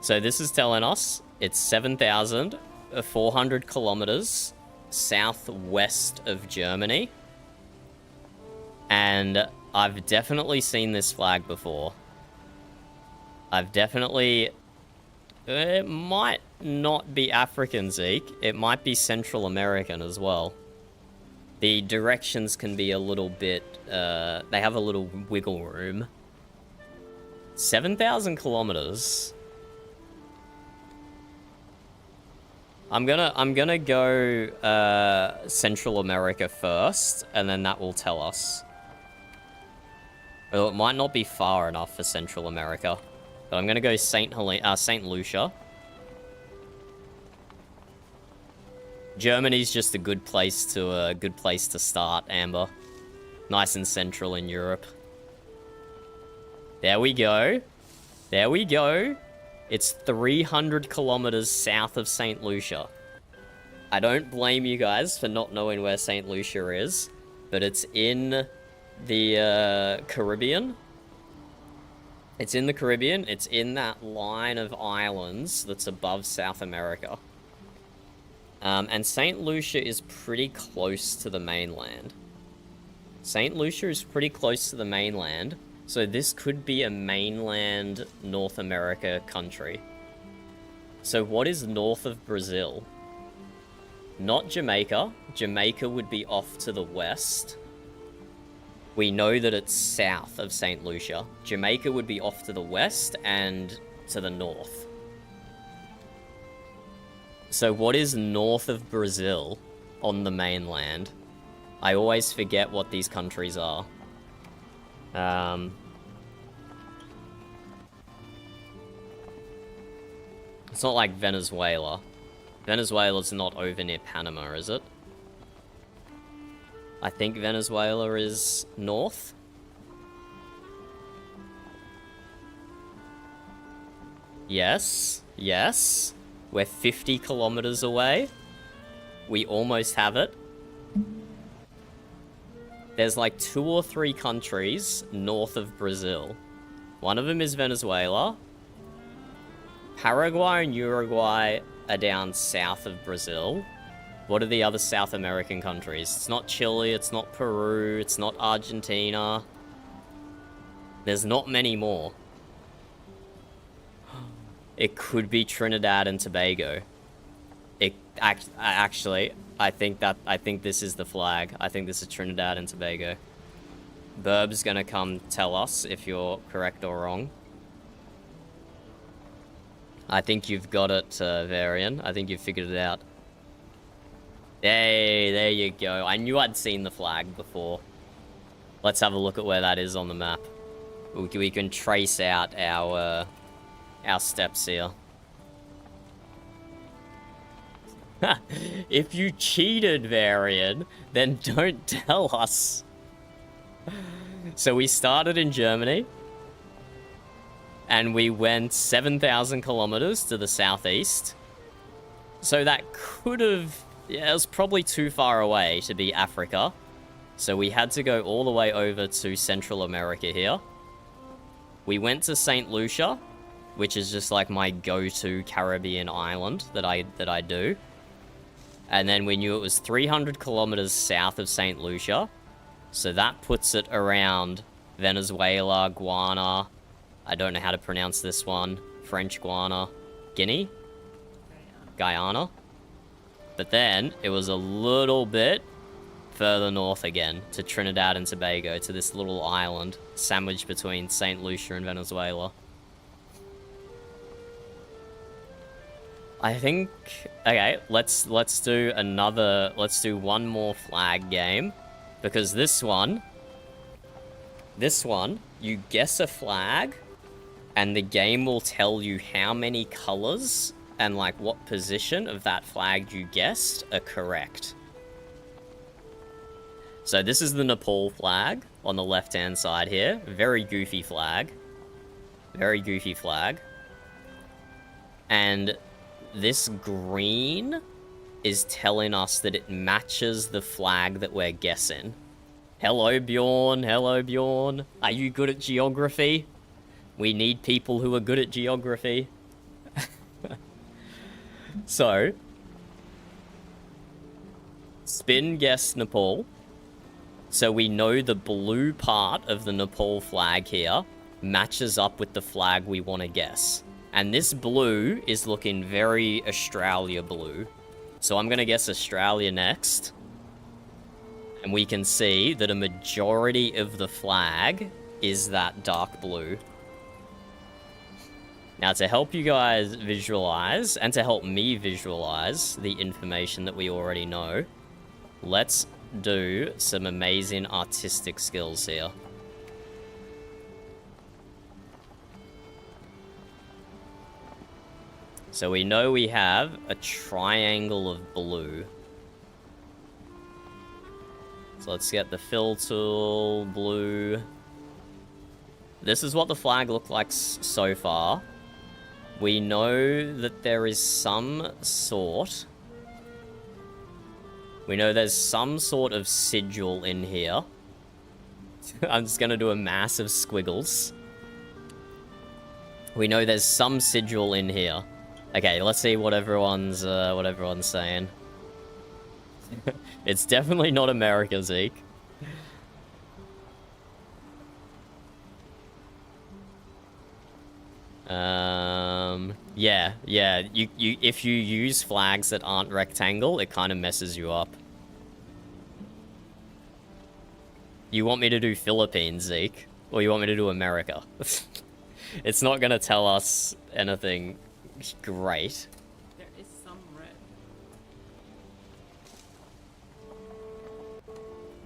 A: So this is telling us it's 7,400 kilometers southwest of Germany. And I've definitely seen this flag before. I've definitely... It might not be African, Zeke. It might be Central American as well. The directions can be a little bit, they have a little wiggle room. 7,000 kilometers. I'm gonna go, Central America first, and then that will tell us. Well, it might not be far enough for Central America. But I'm gonna go St. Lucia. Germany's just a good place to start, Amber. Nice and central in Europe. There we go. There we go. It's 300 kilometers south of St. Lucia. I don't blame you guys for not knowing where St. Lucia is, but it's in the Caribbean. It's in the Caribbean. It's in that line of islands that's above South America. And St. Lucia is pretty close to the mainland. St. Lucia is pretty close to the mainland, so this could be a mainland North America country. So what is north of Brazil? Not Jamaica. Jamaica would be off to the west. We know that it's south of St. Lucia. Jamaica would be off to the west and to the north. So what is north of Brazil on the mainland? I always forget what these countries are. It's not like Venezuela. Venezuela's not over near Panama, is it? I think Venezuela is north. Yes, yes. We're 50 kilometers away. We almost have it. There's like 2 or 3 countries north of Brazil. One of them is Venezuela. Paraguay and Uruguay are down south of Brazil. What are the other South American countries? It's not Chile, it's not Peru, it's not Argentina. There's not many more. It could be Trinidad and Tobago. Actually, I think this is the flag. I think this is Trinidad and Tobago. Burb's gonna come tell us if you're correct or wrong. I think you've got it, Varian. I think you've figured it out. Hey, there you go. I knew I'd seen the flag before. Let's have a look at where that is on the map. We can trace out our steps here. If you cheated, Varian, then don't tell us. So we started in Germany. And we went 7,000 kilometers to the southeast. So that could have... Yeah, it was probably too far away to be Africa. So we had to go all the way over to Central America here. We went to St. Lucia, which is just like my go-to Caribbean island that I do. And then we knew it was 300 kilometers south of St. Lucia. So that puts it around Venezuela, Guyana. I don't know how to pronounce this one. French Guiana. Guinea? Guyana. But then it was a little bit further north again to Trinidad and Tobago, to this little island sandwiched between St. Lucia and Venezuela. I think... Okay, let's do another... Let's do one more flag game. Because this one, you guess a flag, and the game will tell you how many colors and like what position of that flag you guessed are correct. So this is the Nepal flag on the left-hand side here. Very goofy flag. Very goofy flag. And this green is telling us that it matches the flag that we're guessing. Hello, Bjorn. Hello, Bjorn. Are you good at geography? We need people who are good at geography. So, Spin guessed Nepal. So we know the blue part of the Nepal flag here matches up with the flag we want to guess. And this blue is looking very Australia blue. So I'm going to guess Australia next. And we can see that a majority of the flag is that dark blue. Now, to help you guys visualize, and to help me visualize the information that we already know, let's do some amazing artistic skills here. So we know we have a triangle of blue. So let's get the fill tool, blue. This is what the flag looked like so far. We know that there is some sort... We know there's some sort of sigil in here. I'm just gonna do a mass of squiggles. We know there's some sigil in here. Okay, let's see what everyone's saying. It's definitely not America, Zeke. Yeah. If you use flags that aren't rectangle, it kind of messes you up. You want me to do Philippines, Zeke? Or you want me to do America? It's not gonna tell us anything great.
F: There is some red.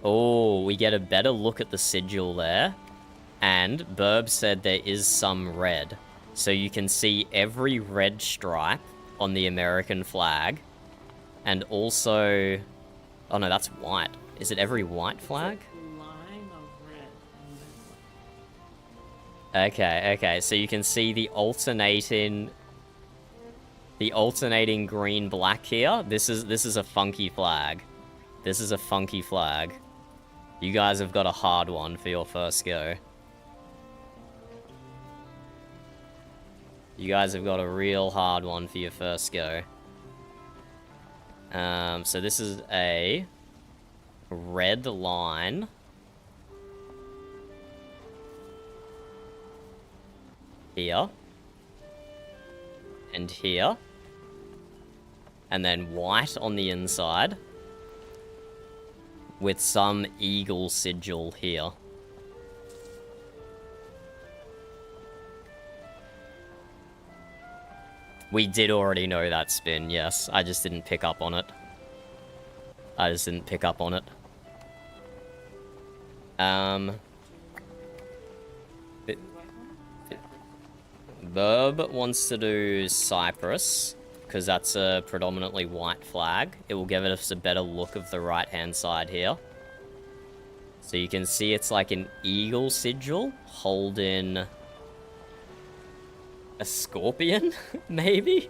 A: Oh, we get a better look at the sigil there. And Burb said there is some red. So you can see every red stripe on the American flag. And also... Oh no, that's white. Is it every white flag?
F: Line of red. And then
A: Okay. So you can see the alternating green-black here. This is a funky flag. This is a funky flag. You guys have got a hard one for your first go. You guys have got a real hard one for your first go. So this is a red line. Here. And here. And then white on the inside. With some eagle sigil here. We did already know that spin, yes. I just didn't pick up on it. Verb wants to do Cyprus, because that's a predominantly white flag. It will give us a better look of the right-hand side here. So you can see it's like an eagle sigil holding a scorpion, maybe?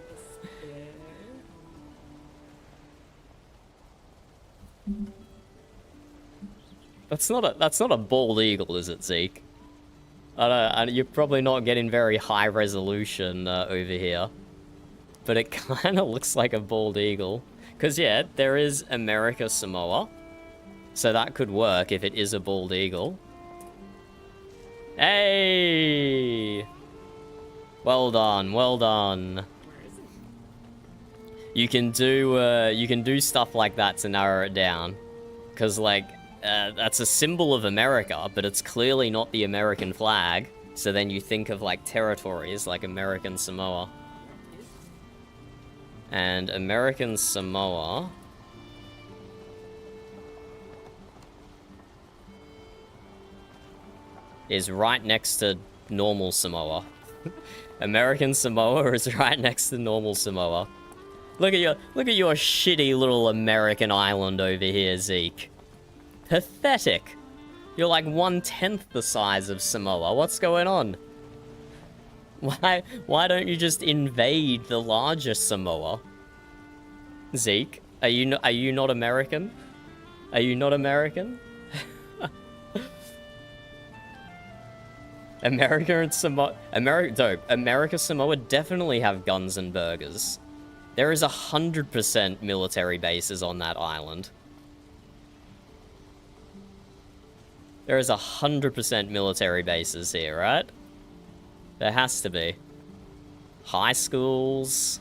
A: That's not a bald eagle, is it, Zeke? You're probably not getting very high resolution over here. But it kind of looks like a bald eagle. Because, yeah, there is America Samoa. So that could work if it is a bald eagle. Hey! Well done, well done.
F: where is it?
A: You can do stuff like that to narrow it down. Because, like, that's a symbol of America, but it's clearly not the American flag. So then you think of, like, territories like American Samoa. And American Samoa... is right next to normal Samoa. American Samoa is right next to normal Samoa. Look at your shitty little American island over here, Zeke. Pathetic. You're like 1/10 the size of Samoa. What's going on? Why don't you just invade the larger Samoa? Zeke, are you not American? Are you not American? America Samoa definitely have guns and burgers. There is 100% military bases on that island. There is 100% military bases here, right? There has to be. High schools.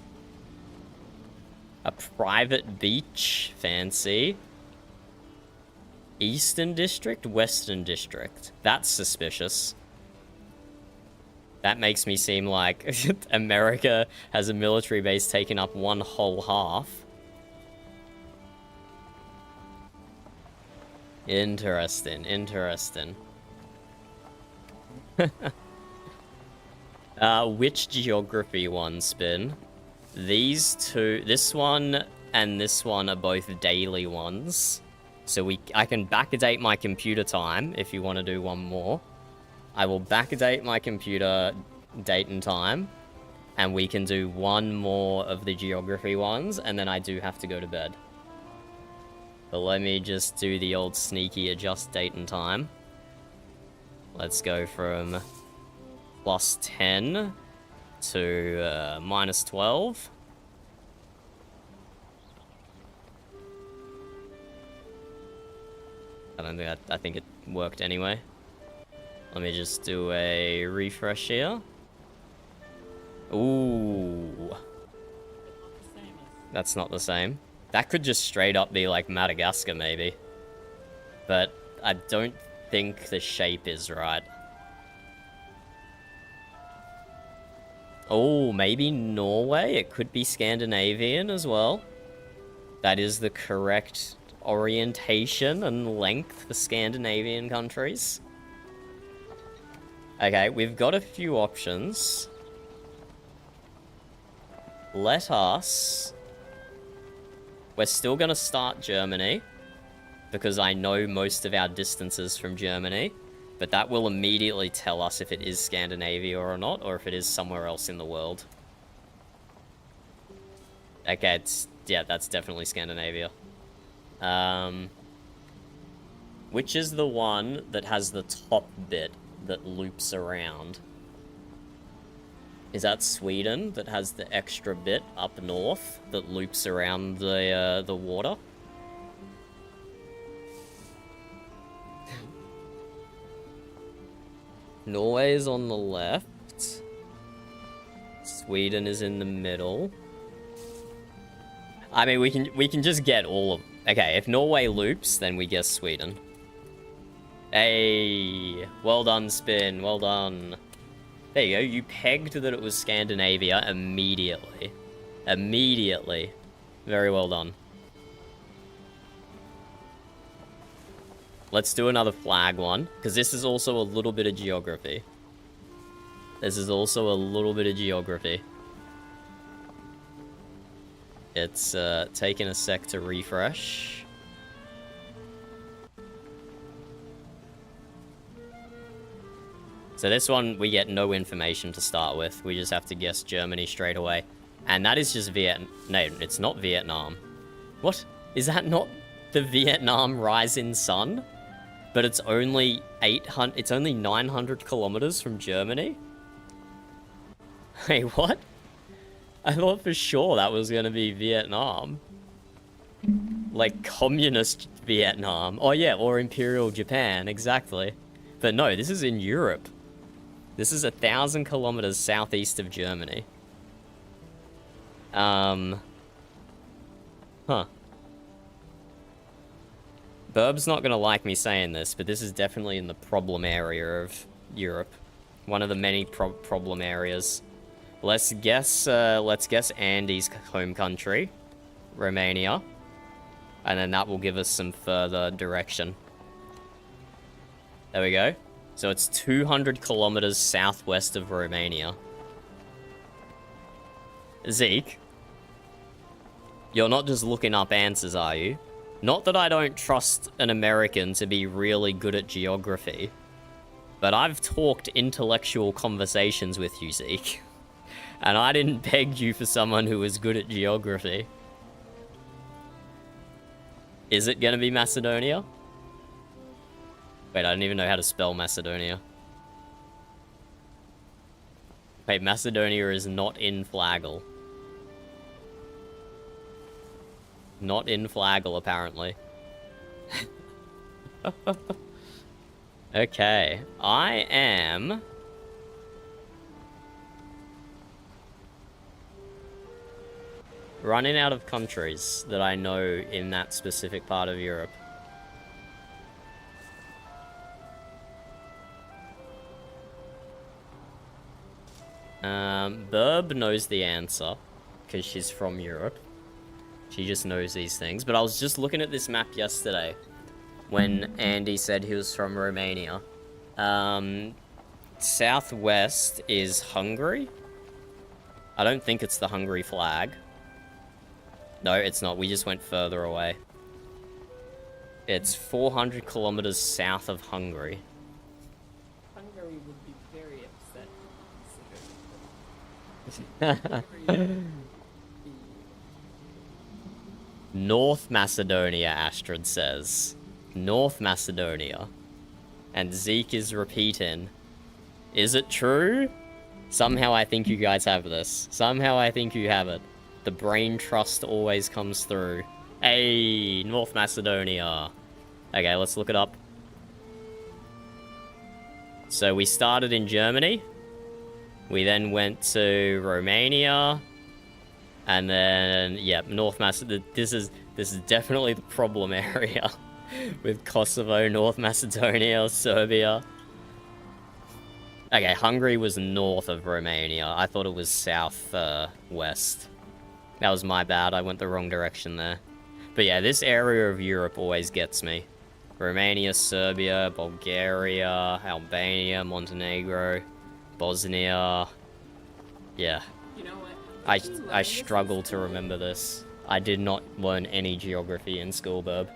A: A private beach. Fancy. Eastern District, Western District. That's suspicious. That makes me seem like America has a military base taking up one whole half. Interesting, interesting. Which geography one, Spin? These two, this one and this one are both daily ones. So I can backdate my computer time if you want to do one more. I will backdate my computer date and time, and we can do one more of the geography ones, and then I do have to go to bed. But let me just do the old sneaky adjust date and time. Let's go from +10 to -12. I think it worked anyway. Let me just do a refresh here. Ooh.
F: Same as
A: That's not the same. That could just straight up be like Madagascar, maybe. But I don't think the shape is right. Oh, maybe Norway? It could be Scandinavian as well. That is the correct orientation and length for Scandinavian countries. Okay, we've got a few options. Let us... We're still going to start Germany, because I know most of our distances from Germany, but that will immediately tell us if it is Scandinavia or not, or if it is somewhere else in the world. Okay, yeah, that's definitely Scandinavia. Which is the one that has the top bit that loops around? Is that Sweden that has the extra bit up north that loops around the water? Norway is on the left. Sweden is in the middle. I mean, we can just get all of... Okay, if Norway loops, then we guess Sweden. Hey, well done, Spin. Well done. There you go. You pegged that it was Scandinavia immediately. Immediately. Very well done. Let's do another flag one, because this is also a little bit of geography. This is also a little bit of geography. It's taking a sec to refresh. So this one, we get no information to start with. We just have to guess Germany straight away. And that is just Vietnam. No, it's not Vietnam. What? Is that not the Vietnam rising sun? But it's only 800... It's only 900 kilometers from Germany? Wait, what? I thought for sure that was going to be Vietnam. Like, communist Vietnam. Oh yeah, or Imperial Japan, exactly. But no, this is in Europe. This is 1,000 kilometers southeast of Germany. Huh. Burb's not gonna like me saying this, but this is definitely in the problem area of Europe. One of the many problem areas. Let's guess Andy's home country, Romania. And then that will give us some further direction. There we go. So it's 200 kilometers southwest of Romania. Zeke, you're not just looking up answers, are you? Not that I don't trust an American to be really good at geography, but I've talked intellectual conversations with you, Zeke. And I didn't peg you for someone who was good at geography. Is it gonna be Macedonia? Wait, I don't even know how to spell Macedonia. Wait, Macedonia is not in Flagel. Not in Flagel, apparently. Okay, I am... running out of countries that I know in that specific part of Europe. Burb knows the answer, because she's from Europe. She just knows these things. But I was just looking at this map yesterday, when Andy said he was from Romania. Southwest is Hungary. I don't think it's the Hungary flag. No, it's not. We just went further away. It's 400 kilometers south of Hungary.
F: Hungary would be very upset.
A: North Macedonia, Astrid says. North Macedonia. And Zeke is repeating. Is it true? Somehow I think you guys have this. Somehow I think you have it. The brain trust always comes through. Hey, North Macedonia. Okay, let's look it up. So we started in Germany. We then went to Romania. And then, yeah, North Macedonia. This is definitely the problem area. With Kosovo, North Macedonia, Serbia. Okay, Hungary was north of Romania. I thought it was south, west. That was my bad. I went the wrong direction there. But yeah, this area of Europe always gets me. Romania, Serbia, Bulgaria, Albania, Montenegro, Bosnia. Yeah.
F: You know what?
A: I struggle to remember this. I did not learn any geography in school, Burb.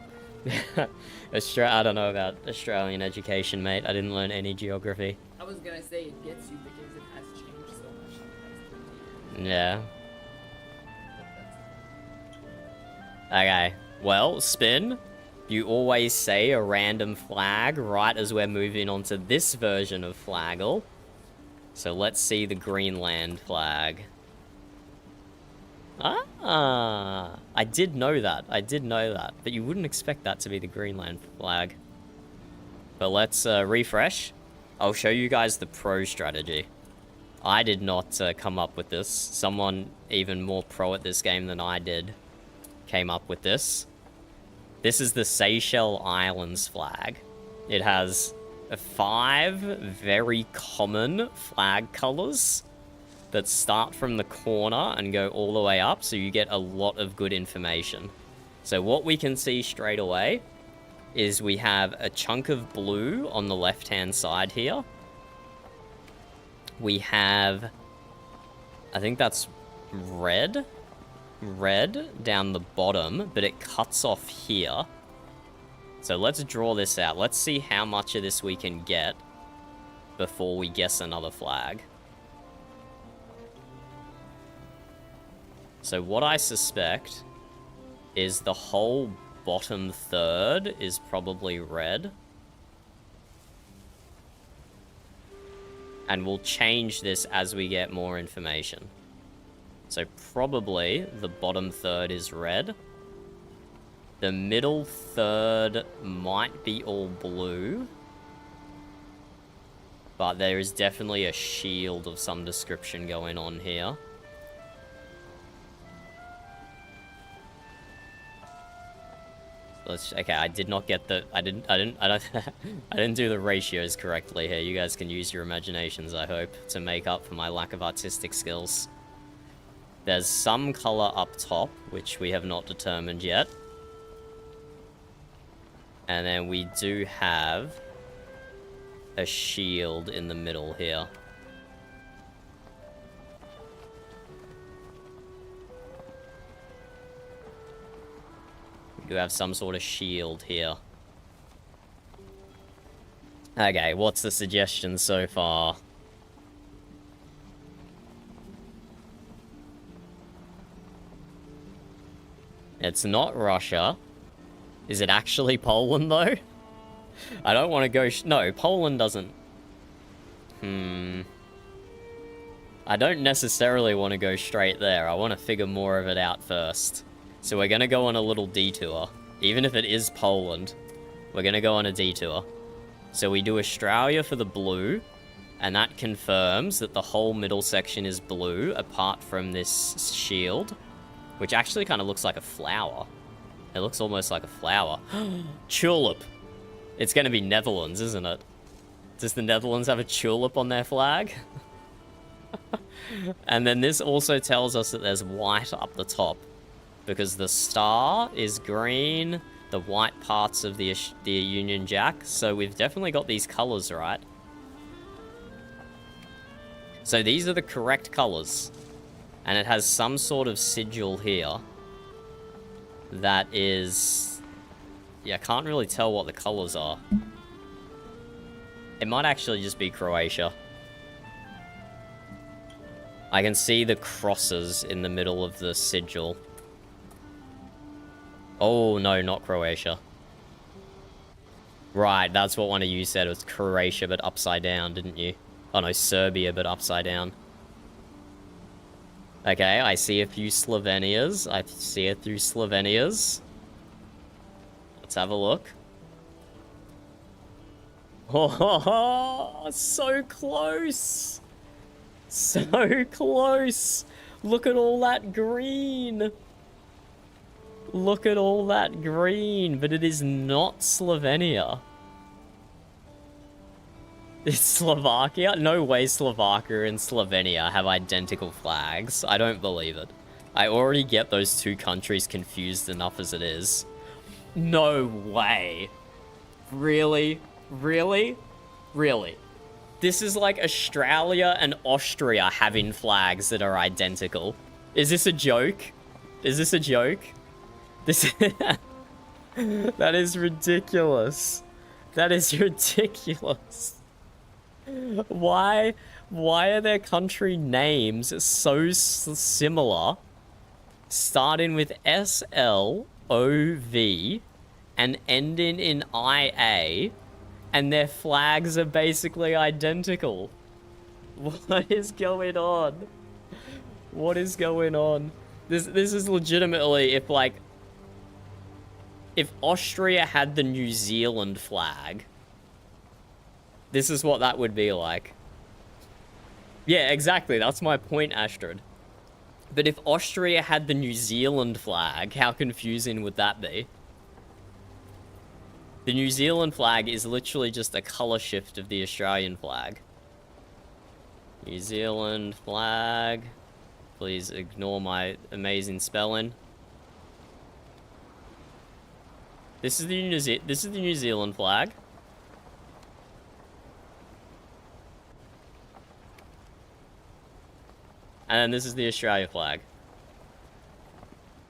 A: I don't know about Australian education, mate. I didn't learn any geography.
F: I was gonna say it gets you because it has changed so much in the past 30 years.
A: Yeah. Okay. Well, Spin, you always say a random flag right as we're moving on to this version of Flaggle. So let's see the Greenland flag. Ah, I did know that. But you wouldn't expect that to be the Greenland flag. But let's refresh. I'll show you guys the pro strategy. I did not come up with this. Someone even more pro at this game than I did came up with this. This is the Seychelles Islands flag. It has 5 very common flag colors that start from the corner and go all the way up, so you get a lot of good information. So what we can see straight away is we have a chunk of blue on the left-hand side here. We have, I think that's red down the bottom, but it cuts off here. So let's draw this out. Let's see how much of this we can get before we guess another flag. So what I suspect is the whole bottom third is probably red. And we'll change this as we get more information. So probably the bottom third is red. The middle third might be all blue. But there is definitely a shield of some description going on here. Okay, I did not get the, I didn't do the ratios correctly here. You guys can use your imaginations, I hope, to make up for my lack of artistic skills. There's some color up top, which we have not determined yet. And then we do have a shield in the middle here. We do have some sort of shield here. Okay, what's the suggestion so far? It's not Russia. Is it actually Poland, though? I don't want to go... No, Poland doesn't... I don't necessarily want to go straight there. I want to figure more of it out first. So we're going to go on a little detour. Even if it is Poland, we're going to go on a detour. So we do Australia for the blue, and that confirms that the whole middle section is blue, apart from this shield, which actually kind of looks like a flower. It looks almost like a flower. Tulip! It's going to be Netherlands, isn't it? Does the Netherlands have a tulip on their flag? And then this also tells us that there's white up the top, because the star is green, the white parts of the Union Jack, so we've definitely got these colors right. So these are the correct colors, and it has some sort of sigil here that is... Yeah, I can't really tell what the colors are. It might actually just be Croatia. I can see the crosses in the middle of the sigil. Oh, no, not Croatia. Right, that's what one of you said. It was Croatia, but upside down, didn't you? Oh, no, Serbia, but upside down. Okay, I see a few Slovenias. I see it through Slovenias. Let's have a look. Oh, so close! So close! Look at all that green! Look at all that green, but it is not Slovenia. It's Slovakia? No way Slovakia and Slovenia have identical flags. I don't believe it. I already get those two countries confused enough as it is. No way. Really? Really? Really? This is like Australia and Austria having flags that are identical. Is this a joke? Is this a joke? This That is ridiculous. That is ridiculous. Why are their country names so similar, starting with SLOV and ending in IA, and their flags are basically identical? What is going on? What is going on? This is legitimately if Austria had the New Zealand flag, this is what that would be like. Yeah, exactly. That's my point, Astrid. But if Austria had the New Zealand flag, how confusing would that be? The New Zealand flag is literally just a color shift of the Australian flag. New Zealand flag. Please ignore my amazing spelling. This is the New Zealand flag. And then this is the Australia flag.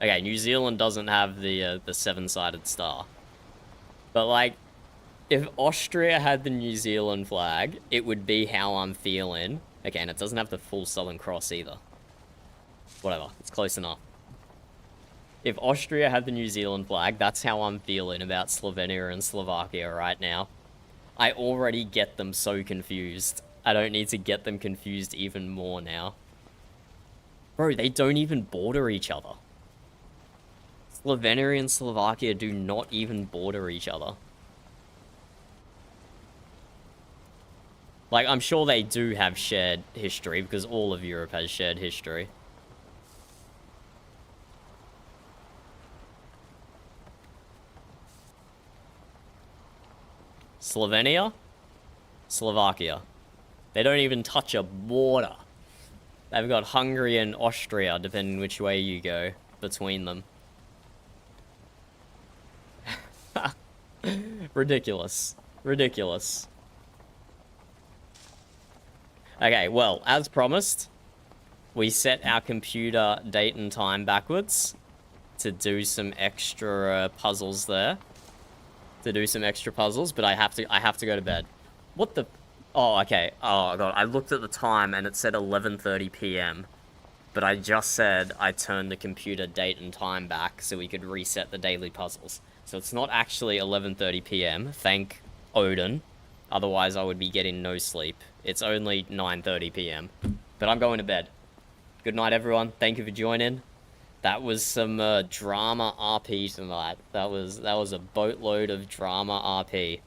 A: Okay, New Zealand doesn't have the seven-sided star. But like, if Austria had the New Zealand flag, it would be how I'm feeling. Okay, and it doesn't have the full Southern Cross either. Whatever, it's close enough. If Austria had the New Zealand flag, that's how I'm feeling about Slovenia and Slovakia right now. I already get them so confused. I don't need to get them confused even more now. Bro, they don't even border each other. Slovenia and Slovakia do not even border each other. Like, I'm sure they do have shared history, because all of Europe has shared history. Slovenia? Slovakia. They don't even touch a border. They've got Hungary and Austria, depending which way you go, between them. Ridiculous. Ridiculous. Okay, well, as promised, we set our computer date and time backwards to do some extra puzzles there. But I have to go to bed. What the? Oh, okay. Oh god, I looked at the time and it said 11:30 p.m. But I just said I turned the computer date and time back so we could reset the daily puzzles. So it's not actually 11:30 p.m. Thank Odin. Otherwise I would be getting no sleep. It's only 9:30 p.m. But I'm going to bed. Good night, everyone. Thank you for joining. That was some drama RP tonight. That was a boatload of drama RP.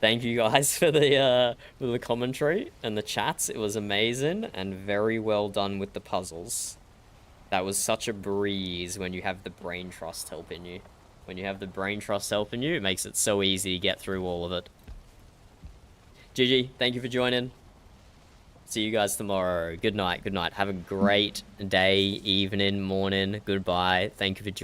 A: Thank you guys for the commentary and the chats. It was amazing and very well done with the puzzles. That was such a breeze when you have the brain trust helping you. When you have the brain trust helping you, it makes it so easy to get through all of it. GG, thank you for joining. See you guys tomorrow. Good night, good night. Have a great day, evening, morning. Goodbye. Thank you for joining.